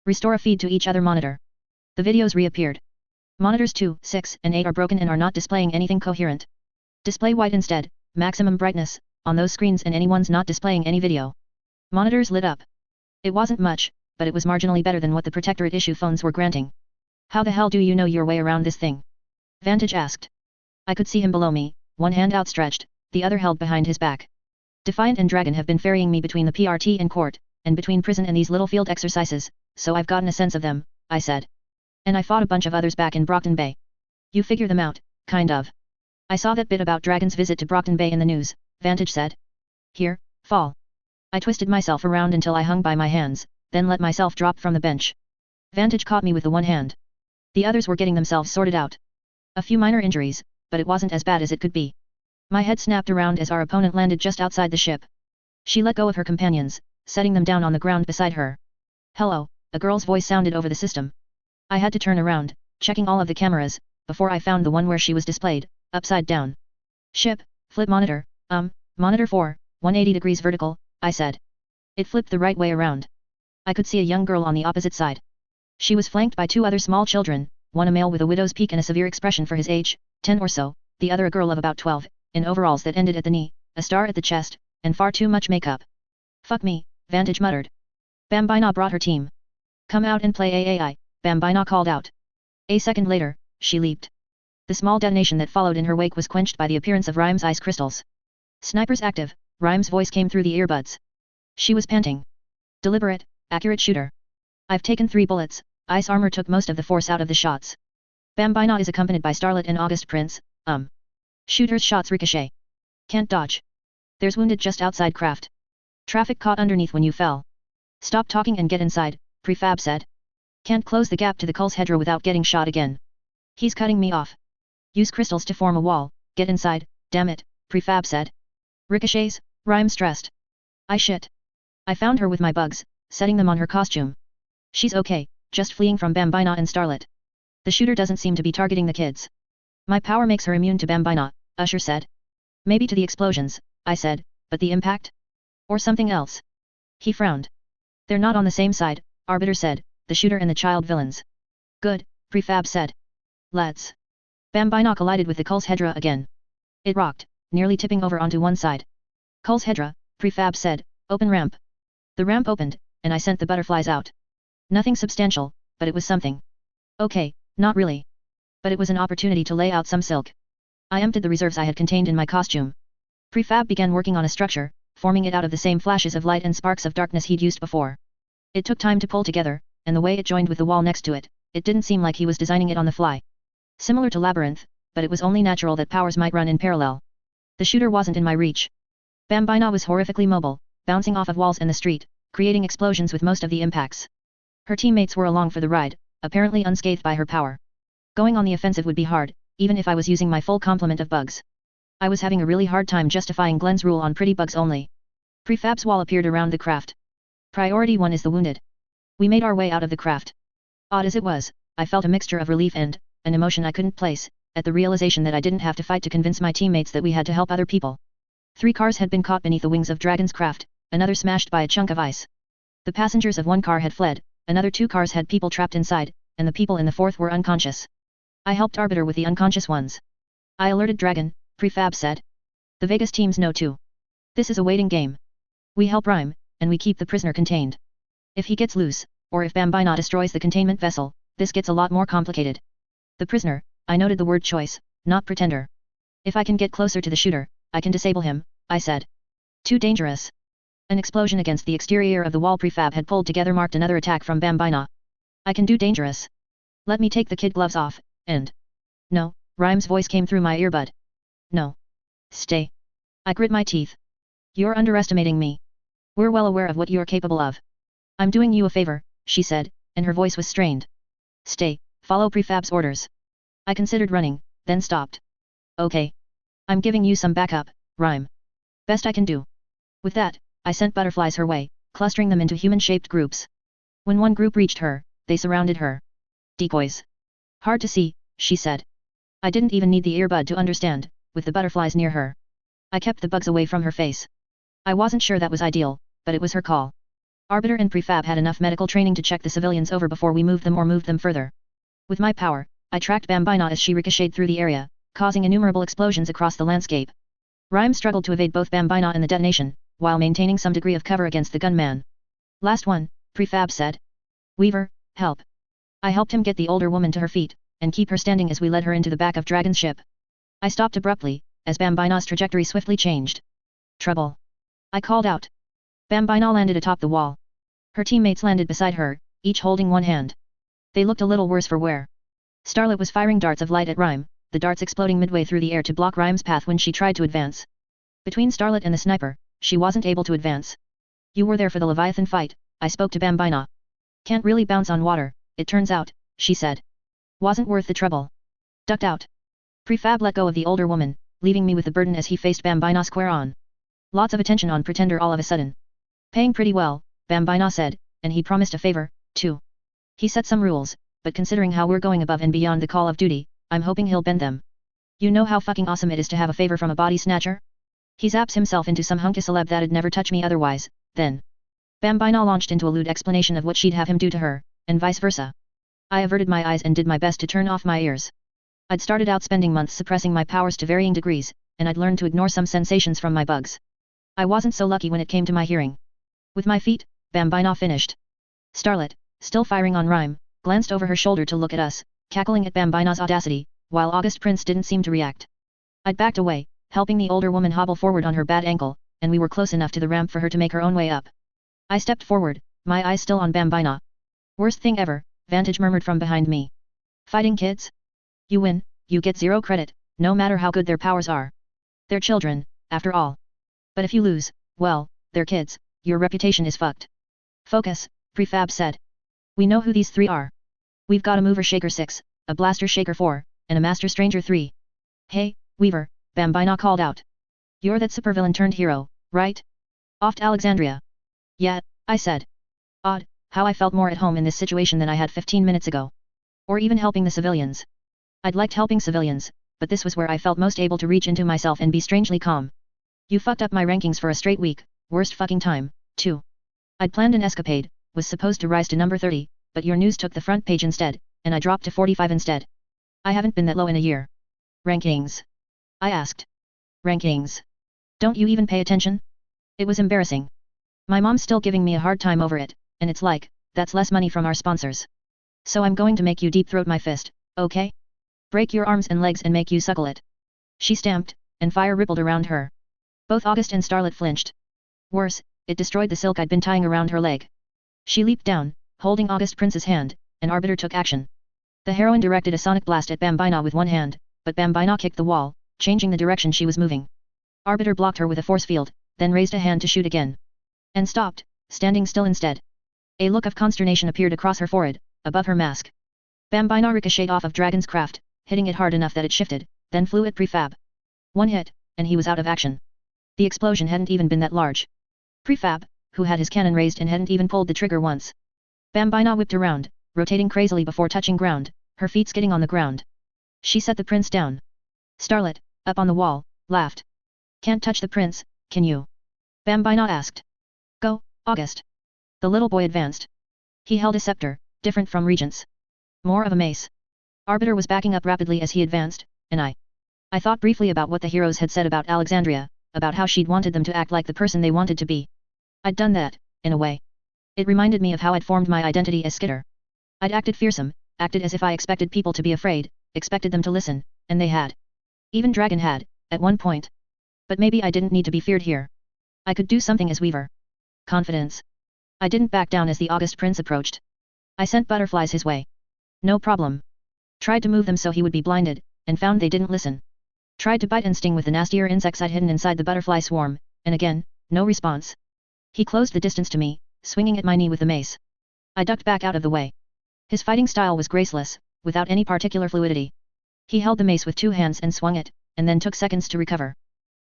Restore a feed to each other monitor. The videos reappeared. Monitors 2, 6 and 8 are broken and are not displaying anything coherent. Display white instead, maximum brightness, on those screens and any ones not displaying any video. Monitors lit up. It wasn't much, but it was marginally better than what the Protectorate issue phones were granting. How the hell do you know your way around this thing? Vantage asked. I could see him below me, one hand outstretched, the other held behind his back. Defiant and Dragon have been ferrying me between the PRT and court, and between prison and these little field exercises, so I've gotten a sense of them, I said. And I fought a bunch of others back in Brockton Bay. You figure them out, kind of. I saw that bit about Dragon's visit to Brockton Bay in the news, Vantage said. Here, fall. I twisted myself around until I hung by my hands, then let myself drop from the bench. Vantage caught me with the one hand. The others were getting themselves sorted out. A few minor injuries, but it wasn't as bad as it could be. My head snapped around as our opponent landed just outside the ship. She let go of her companions, setting them down on the ground beside her. Hello, a girl's voice sounded over the system. I had to turn around, checking all of the cameras, before I found the one where she was displayed, upside down. Ship, flip monitor, monitor 4, 180 degrees vertical, I said. It flipped the right way around. I could see a young girl on the opposite side. She was flanked by 2 other small children, one a male with a widow's peak and a severe expression for his age, 10 or so, the other a girl of about 12, in overalls that ended at the knee, a star at the chest, and far too much makeup. Fuck me, Vantage muttered. Bambina brought her team. Come out and play AAI, Bambina called out. A second later, she leaped. The small detonation that followed in her wake was quenched by the appearance of Rhyme's ice crystals. Snipers active, Rhyme's voice came through the earbuds. She was panting. Deliberate, accurate shooter. I've taken 3 bullets, ice armor took most of the force out of the shots. Bambina is accompanied by Starlet and August Prince, Shooter's shots ricochet. Can't dodge. There's wounded just outside craft. Traffic caught underneath when you fell. Stop talking and get inside, Prefab said. Can't close the gap to the Kul's Hedra without getting shot again. He's cutting me off. Use crystals to form a wall, get inside, damn it, Prefab said. Ricochets, Rhyme stressed. I shit. I found her with my bugs, setting them on her costume. She's okay, just fleeing from Bambina and Starlet. The shooter doesn't seem to be targeting the kids. My power makes her immune to Bambina, Usher said. Maybe to the explosions, I said, but the impact? Or something else? He frowned. They're not on the same side, Arbiter said, the shooter and the child villains. Good, Prefab said. Let's. Bambina collided with the Kul's Hedra again. It rocked, nearly tipping over onto one side. Kul's Hedra, Prefab said, open ramp. The ramp opened, and I sent the butterflies out. Nothing substantial, but it was something. Okay, not really. But it was an opportunity to lay out some silk. I emptied the reserves I had contained in my costume. Prefab began working on a structure, forming it out of the same flashes of light and sparks of darkness he'd used before. It took time to pull together, and the way it joined with the wall next to it, it didn't seem like he was designing it on the fly. Similar to Labyrinth, but it was only natural that powers might run in parallel. The shooter wasn't in my reach. Bambina was horrifically mobile, bouncing off of walls and the street, creating explosions with most of the impacts. Her teammates were along for the ride, apparently unscathed by her power. Going on the offensive would be hard, even if I was using my full complement of bugs. I was having a really hard time justifying Glenn's rule on pretty bugs only. Prefab's wall appeared around the craft. Priority 1 is the wounded. We made our way out of the craft. Odd as it was, I felt a mixture of relief and an emotion I couldn't place, at the realization that I didn't have to fight to convince my teammates that we had to help other people. 3 cars had been caught beneath the wings of Dragon's craft, another smashed by a chunk of ice. The passengers of 1 car had fled, another 2 cars had people trapped inside, and the people in the 4th were unconscious. I helped Arbiter with the unconscious ones. I alerted Dragon, Prefab said. The Vegas teams know too. This is a waiting game. We help Rhyme, and we keep the prisoner contained. If he gets loose, or if Bambina destroys the containment vessel, this gets a lot more complicated. The prisoner, I noted the word choice, not pretender. If I can get closer to the shooter, I can disable him, I said. Too dangerous. An explosion against the exterior of the wall prefab had pulled together marked another attack from Bambina. I can do dangerous. Let me take the kid gloves off, and... No, Rhyme's voice came through my earbud. No. Stay. I grit my teeth. You're underestimating me. We're well aware of what you're capable of. I'm doing you a favor, she said, and her voice was strained. Stay, follow prefab's orders. I considered running, then stopped. Okay. I'm giving you some backup, Rhyme. Best I can do. With that, I sent butterflies her way, clustering them into human-shaped groups. When one group reached her, they surrounded her. Decoys. Hard to see, she said. I didn't even need the earbud to understand, with the butterflies near her. I kept the bugs away from her face. I wasn't sure that was ideal, but it was her call. Arbiter and Prefab had enough medical training to check the civilians over before we moved them further. With my power, I tracked Bambina as she ricocheted through the area, causing innumerable explosions across the landscape. Rhyme struggled to evade both Bambina and the detonation, while maintaining some degree of cover against the gunman. Last one, Prefab said. Weaver, help. I helped him get the older woman to her feet, and keep her standing as we led her into the back of Dragon's ship. I stopped abruptly, as Bambina's trajectory swiftly changed. Trouble. I called out. Bambina landed atop the wall. Her teammates landed beside her, each holding one hand. They looked a little worse for wear. Starlet was firing darts of light at Rhyme, the darts exploding midway through the air to block Rhyme's path when she tried to advance. Between Starlet and the sniper, she wasn't able to advance. You were there for the Leviathan fight, I spoke to Bambina. Can't really bounce on water, it turns out, she said. Wasn't worth the trouble. Ducked out. Prefab let go of the older woman, leaving me with the burden as he faced Bambina square on. Lots of attention on Pretender all of a sudden. Paying pretty well, Bambina said, and he promised a favor, too. He set some rules, but considering how we're going above and beyond the call of duty, I'm hoping he'll bend them. You know how fucking awesome it is to have a favor from a body snatcher? He zaps himself into some hunky celeb that'd never touch me otherwise, then. Bambina launched into a lewd explanation of what she'd have him do to her, and vice versa. I averted my eyes and did my best to turn off my ears. I'd started out spending months suppressing my powers to varying degrees, and I'd learned to ignore some sensations from my bugs. I wasn't so lucky when it came to my hearing. With my feet, Bambina finished. Starlet, still firing on Rhyme, glanced over her shoulder to look at us, cackling at Bambina's audacity, while August Prince didn't seem to react. I'd backed away, helping the older woman hobble forward on her bad ankle, and we were close enough to the ramp for her to make her own way up. I stepped forward, my eyes still on Bambina. Worst thing ever, Vantage murmured from behind me. Fighting kids? You win, you get 0 credit, no matter how good their powers are. They're children, after all. But if you lose, well, they're kids, your reputation is fucked. Focus, Prefab said. We know who these 3 are. We've got a Mover Shaker 6, a Blaster Shaker 4, and a Master Stranger 3. Hey, Weaver, Bambina called out. You're that supervillain turned hero, right? Off to Alexandria. Yeah, I said. Odd, how I felt more at home in this situation than I had 15 minutes ago. Or even helping the civilians. I'd liked helping civilians, but this was where I felt most able to reach into myself and be strangely calm. You fucked up my rankings for a straight week, worst fucking time, too. I'd planned an escapade, was supposed to rise to number 30, but your news took the front page instead, and I dropped to 45 instead. I haven't been that low in a year. Rankings? I asked. Rankings? Don't you even pay attention? It was embarrassing. My mom's still giving me a hard time over it, and it's like, that's less money from our sponsors. So I'm going to make you deep-throat my fist, okay? Break your arms and legs and make you suckle it. She stamped, and fire rippled around her. Both August and Starlet flinched. Worse, it destroyed the silk I'd been tying around her leg. She leaped down, holding August Prince's hand, and Arbiter took action. The heroine directed a sonic blast at Bambina with one hand, but Bambina kicked the wall, changing the direction she was moving. Arbiter blocked her with a force field, then raised a hand to shoot again. And stopped, standing still instead. A look of consternation appeared across her forehead, above her mask. Bambina ricocheted off of Dragon's craft, hitting it hard enough that it shifted, then flew at Prefab. One hit, and he was out of action. The explosion hadn't even been that large. Prefab, who had his cannon raised and hadn't even pulled the trigger once. Bambina whipped around, rotating crazily before touching ground, her feet skidding on the ground. She set the prince down. Starlet, up on the wall, laughed. Can't touch the prince, can you? Bambina asked. Go, August. The little boy advanced. He held a scepter, different from Regent's. More of a mace. Arbiter was backing up rapidly as he advanced, and I thought briefly about what the heroes had said about Alexandria, about how she'd wanted them to act like the person they wanted to be. I'd done that, in a way. It reminded me of how I'd formed my identity as Skitter. I'd acted fearsome, acted as if I expected people to be afraid, expected them to listen, and they had. Even Dragon had, at one point. But maybe I didn't need to be feared here. I could do something as Weaver. Confidence. I didn't back down as the August Prince approached. I sent butterflies his way. No problem. Tried to move them so he would be blinded, and found they didn't listen. Tried to bite and sting with the nastier insects I'd hidden inside the butterfly swarm, and again, no response. He closed the distance to me, swinging at my knee with the mace. I ducked back out of the way. His fighting style was graceless, without any particular fluidity. He held the mace with 2 hands and swung it, and then took seconds to recover.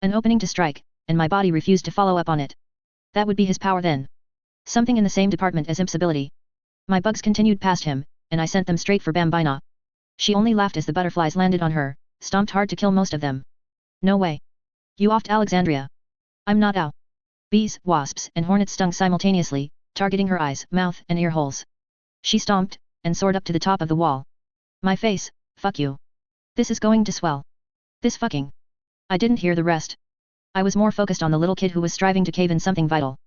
An opening to strike, and my body refused to follow up on it. That would be his power then. Something in the same department as Imp's ability. My bugs continued past him, and I sent them straight for Bambina. She only laughed as the butterflies landed on her, stomped hard to kill most of them. No way. You offed Alexandria. I'm not ow. Bees, wasps, and hornets stung simultaneously, targeting her eyes, mouth, and ear holes. She stomped, and soared up to the top of the wall. My face, fuck you. This is going to swell. This fucking. I didn't hear the rest. I was more focused on the little kid who was striving to cave in something vital.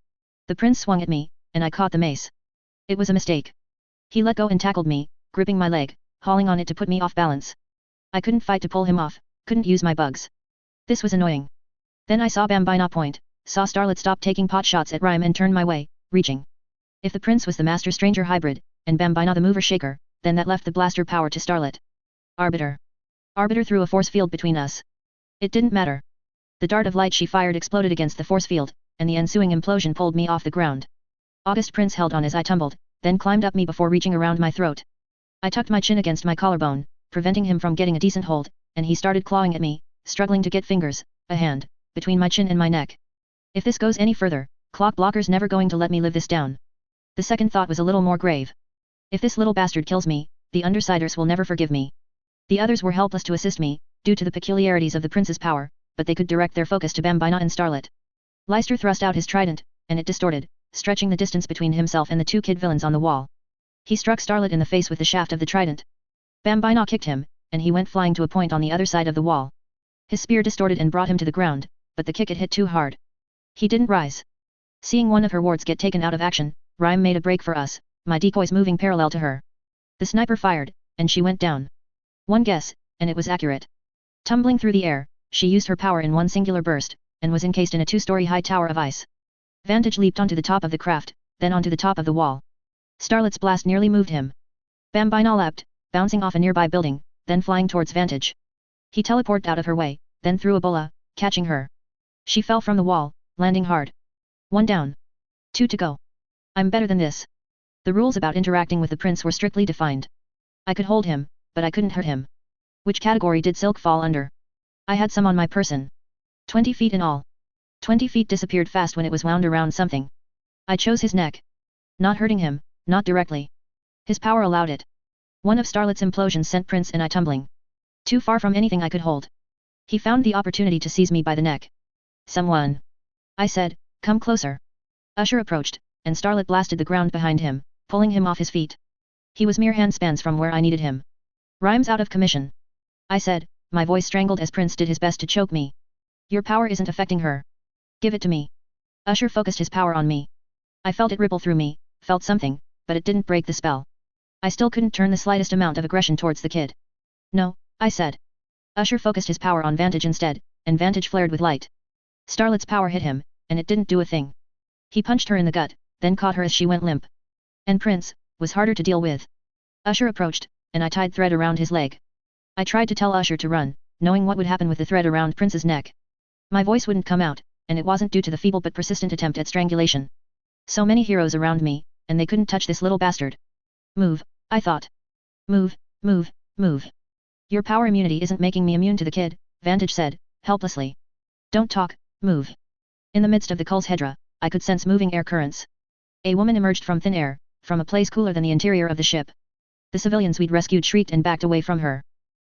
The prince swung at me, and I caught the mace. It was a mistake. He let go and tackled me, gripping my leg, hauling on it to put me off balance. I couldn't fight to pull him off, couldn't use my bugs. This was annoying. Then I saw Bambina point, saw Starlet stop taking pot shots at Rhyme and turn my way, reaching. If the prince was the master stranger hybrid, and Bambina the mover shaker, then that left the blaster power to Starlet. Arbiter. Arbiter threw a force field between us. It didn't matter. The dart of light she fired exploded against the force field, and the ensuing implosion pulled me off the ground. August Prince held on as I tumbled, then climbed up me before reaching around my throat. I tucked my chin against my collarbone, preventing him from getting a decent hold, and he started clawing at me, struggling to get fingers, a hand, between my chin and my neck. If this goes any further, Clock Blocker's never going to let me live this down. The second thought was a little more grave. If this little bastard kills me, the Undersiders will never forgive me. The others were helpless to assist me, due to the peculiarities of the prince's power, but they could direct their focus to Bambina and Starlet. Leicester thrust out his trident, and it distorted, stretching the distance between himself and the 2 kid villains on the wall. He struck Starlet in the face with the shaft of the trident. Bambina kicked him, and he went flying to a point on the other side of the wall. His spear distorted and brought him to the ground, but the kick had hit too hard. He didn't rise. Seeing one of her wards get taken out of action, Rhyme made a break for us, my decoys moving parallel to her. The sniper fired, and she went down. One guess, and it was accurate. Tumbling through the air, she used her power in one singular burst, and was encased in a 2-story high tower of ice. Vantage leaped onto the top of the craft, then onto the top of the wall. Starlet's blast nearly moved him. Bambina leapt, bouncing off a nearby building, then flying towards Vantage. He teleported out of her way, then threw a bola, catching her. She fell from the wall, landing hard. 1 down. 2 to go. I'm better than this. The rules about interacting with the prince were strictly defined. I could hold him, but I couldn't hurt him. Which category did Silk fall under? I had some on my person. 20 feet in all. 20 feet disappeared fast when it was wound around something. I chose his neck. Not hurting him, not directly. His power allowed it. One of Starlet's implosions sent Prince and I tumbling. Too far from anything I could hold. He found the opportunity to seize me by the neck. Someone. I said, come closer. Usher approached, and Starlet blasted the ground behind him, pulling him off his feet. He was mere handspans from where I needed him. Rhyme's out of commission. I said, my voice strangled as Prince did his best to choke me. Your power isn't affecting her. Give it to me. Usher focused his power on me. I felt it ripple through me, felt something, but it didn't break the spell. I still couldn't turn the slightest amount of aggression towards the kid. No, I said. Usher focused his power on Vantage instead, and Vantage flared with light. Starlet's power hit him, and it didn't do a thing. He punched her in the gut, then caught her as she went limp. And Prince was harder to deal with. Usher approached, and I tied thread around his leg. I tried to tell Usher to run, knowing what would happen with the thread around Prince's neck. My voice wouldn't come out, and it wasn't due to the feeble but persistent attempt at strangulation. So many heroes around me, and they couldn't touch this little bastard. Move, I thought. Move, move, move. Your power immunity isn't making me immune to the kid, Vantage said, helplessly. Don't talk, move. In the midst of the Kul's Hedra, I could sense moving air currents. A woman emerged from thin air, from a place cooler than the interior of the ship. The civilians we'd rescued shrieked and backed away from her.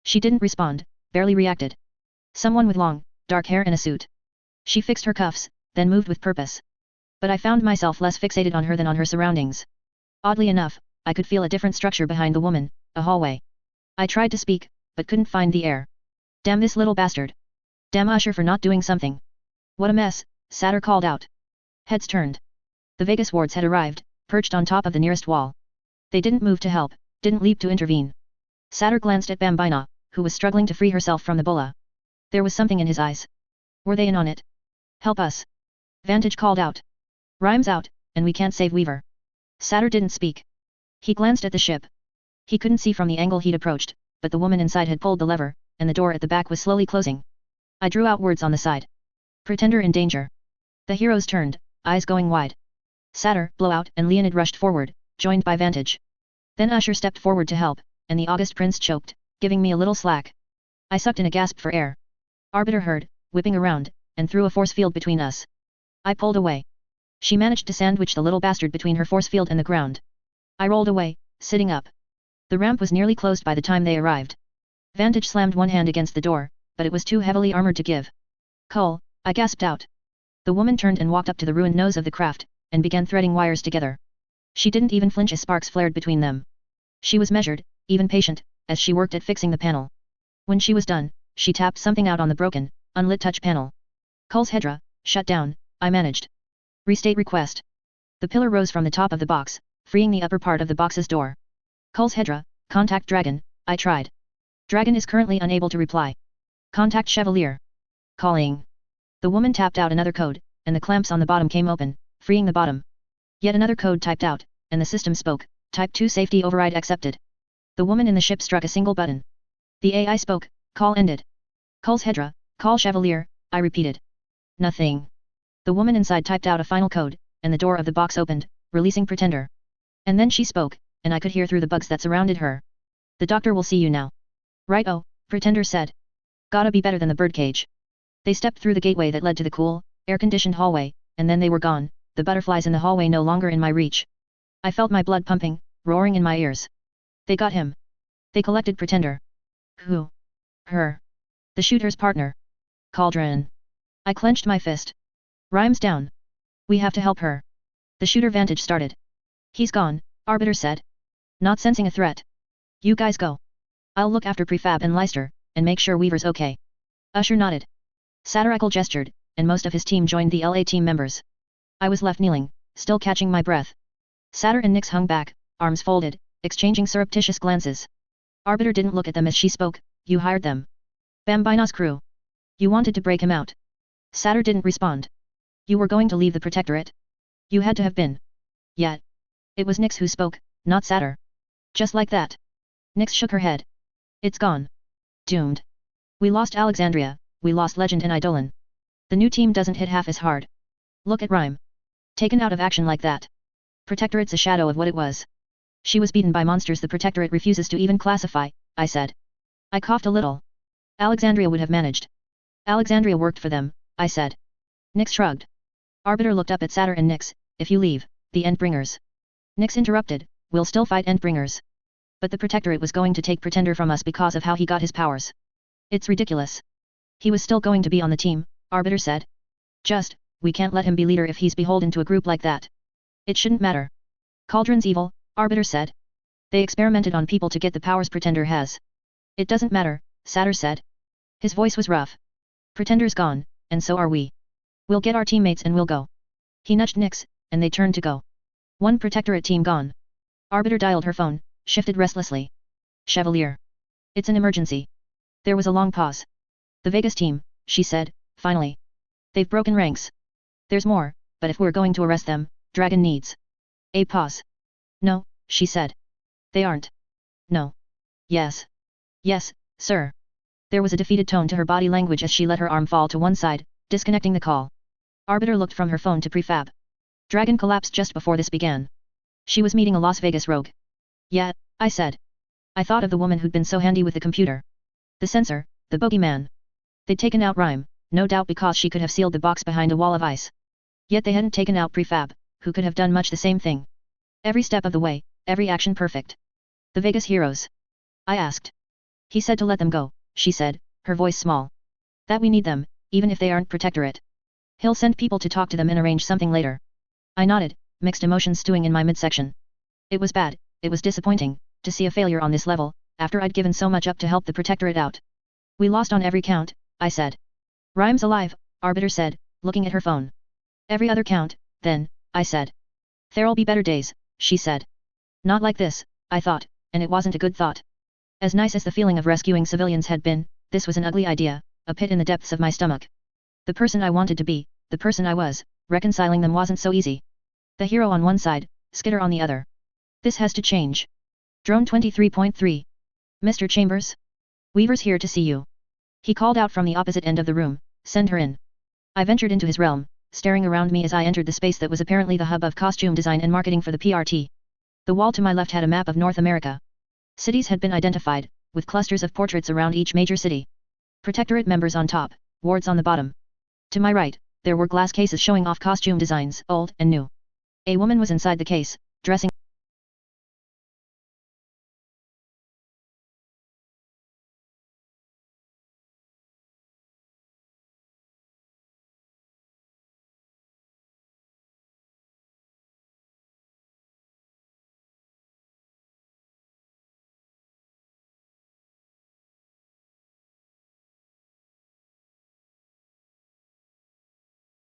She didn't respond, barely reacted. Someone with long, dark hair and a suit. She fixed her cuffs, then moved with purpose. But I found myself less fixated on her than on her surroundings. Oddly enough, I could feel a different structure behind the woman, a hallway. I tried to speak, but couldn't find the air. Damn this little bastard. Damn Usher for not doing something. What a mess, Satyr called out. Heads turned. The Vegas wards had arrived, perched on top of the nearest wall. They didn't move to help, didn't leap to intervene. Satyr glanced at Bambina, who was struggling to free herself from the bola. There was something in his eyes. Were they in on it? Help us. Vantage called out. Rhyme's out, and we can't save Weaver. Satyr didn't speak. He glanced at the ship. He couldn't see from the angle he'd approached, but the woman inside had pulled the lever, and the door at the back was slowly closing. I drew out words on the side. Pretender in danger. The heroes turned, eyes going wide. Satyr, Blowout, and Leonid rushed forward, joined by Vantage. Then Usher stepped forward to help, and the August Prince choked, giving me a little slack. I sucked in a gasp for air. Arbiter heard, whipping around, and threw a force field between us. I pulled away. She managed to sandwich the little bastard between her force field and the ground. I rolled away, sitting up. The ramp was nearly closed by the time they arrived. Vantage slammed one hand against the door, but it was too heavily armored to give. Cole, I gasped out. The woman turned and walked up to the ruined nose of the craft, and began threading wires together. She didn't even flinch as sparks flared between them. She was measured, even patient, as she worked at fixing the panel. When she was done, she tapped something out on the broken, unlit touch panel. Cole's Hedra, shut down, I managed. Restate request. The pillar rose from the top of the box, freeing the upper part of the box's door. Cole's Hedra, contact Dragon, I tried. Dragon is currently unable to reply. Contact Chevalier. Calling. The woman tapped out another code, and the clamps on the bottom came open, freeing the bottom. Yet another code typed out, and the system spoke, Type 2 safety override accepted. The woman in the ship struck a single button. The AI spoke, call ended. Cole's Hedra, call Chevalier, I repeated. Nothing. The woman inside typed out a final code, and the door of the box opened, releasing Pretender. And then she spoke, and I could hear through the bugs that surrounded her. The doctor will see you now. Right, oh, Pretender said. Gotta be better than the birdcage. They stepped through the gateway that led to the cool, air-conditioned hallway, and then they were gone, the butterflies in the hallway no longer in my reach. I felt my blood pumping, roaring in my ears. They got him. They collected Pretender. Who? Her. The shooter's partner. Cauldron. I clenched my fist. Rhymes down. We have to help her. The shooter Vantage started. He's gone, Arbiter said. Not sensing a threat. You guys go. I'll look after Prefab and Leicester, and make sure Weaver's okay. Usher nodded. Satirical gestured, and most of his team joined the LA team members. I was left kneeling, still catching my breath. Satyr and Nyx hung back, arms folded, exchanging surreptitious glances. Arbiter didn't look at them as she spoke, you hired them. Bambino's crew. You wanted to break him out. Satyr didn't respond. You were going to leave the Protectorate? You had to have been. Yet. It was Nyx who spoke, not Satyr. Just like that. Nyx shook her head. It's gone. Doomed. We lost Alexandria, we lost Legend and Eidolon. The new team doesn't hit half as hard. Look at Rhyme. Taken out of action like that. Protectorate's a shadow of what it was. She was beaten by monsters the Protectorate refuses to even classify, I said. I coughed a little. Alexandria would have managed. Alexandria worked for them, I said. Nyx shrugged. Arbiter looked up at Satyr and Nyx, if you leave, the Endbringers. Nyx interrupted, we'll still fight Endbringers. But the Protectorate was going to take Pretender from us because of how he got his powers. It's ridiculous. He was still going to be on the team, Arbiter said. We can't let him be leader if he's beholden to a group like that. It shouldn't matter. Cauldron's evil, Arbiter said. They experimented on people to get the powers Pretender has. It doesn't matter, Satyr said. His voice was rough. Pretender's gone, and so are we. We'll get our teammates and we'll go. He nudged Nyx, and they turned to go. One Protectorate team gone. Arbiter dialed her phone, shifted restlessly. Chevalier. It's an emergency. There was a long pause. The Vegas team, she said, finally. They've broken ranks. There's more, but if we're going to arrest them, Dragon needs. A pause. No, she said. They aren't. No. Yes. Yes, sir. There was a defeated tone to her body language as she let her arm fall to one side, disconnecting the call. Arbiter looked from her phone to Prefab. Dragon collapsed just before this began. She was meeting a Las Vegas rogue. Yeah, I said. I thought of the woman who'd been so handy with the computer. The censor, the bogeyman. They'd taken out Rhyme, no doubt because she could have sealed the box behind a wall of ice. Yet they hadn't taken out Prefab, who could have done much the same thing. Every step of the way, every action perfect. The Vegas heroes. I asked. He said to let them go, she said, her voice small. That we need them, even if they aren't Protectorate. He'll send people to talk to them and arrange something later. I nodded, mixed emotions stewing in my midsection. It was bad, it was disappointing, to see a failure on this level, after I'd given so much up to help the Protectorate out. We lost on every count, I said. Rhyme's alive, Arbiter said, looking at her phone. Every other count, then, I said. There'll be better days, she said. Not like this, I thought, and it wasn't a good thought. As nice as the feeling of rescuing civilians had been, this was an ugly idea, a pit in the depths of my stomach. The person I wanted to be, the person I was, reconciling them wasn't so easy. The hero on one side, Skitter on the other. This has to change. Drone 23.3. Mr. Chambers? Weaver's here to see you. He called out from the opposite end of the room, send her in. I ventured into his realm, staring around me as I entered the space that was apparently the hub of costume design and marketing for the PRT. The wall to my left had a map of North America. Cities had been identified, with clusters of portraits around each major city. Protectorate members on top, wards on the bottom. To my right, there were glass cases showing off costume designs, old and new. A woman was inside the case, dressing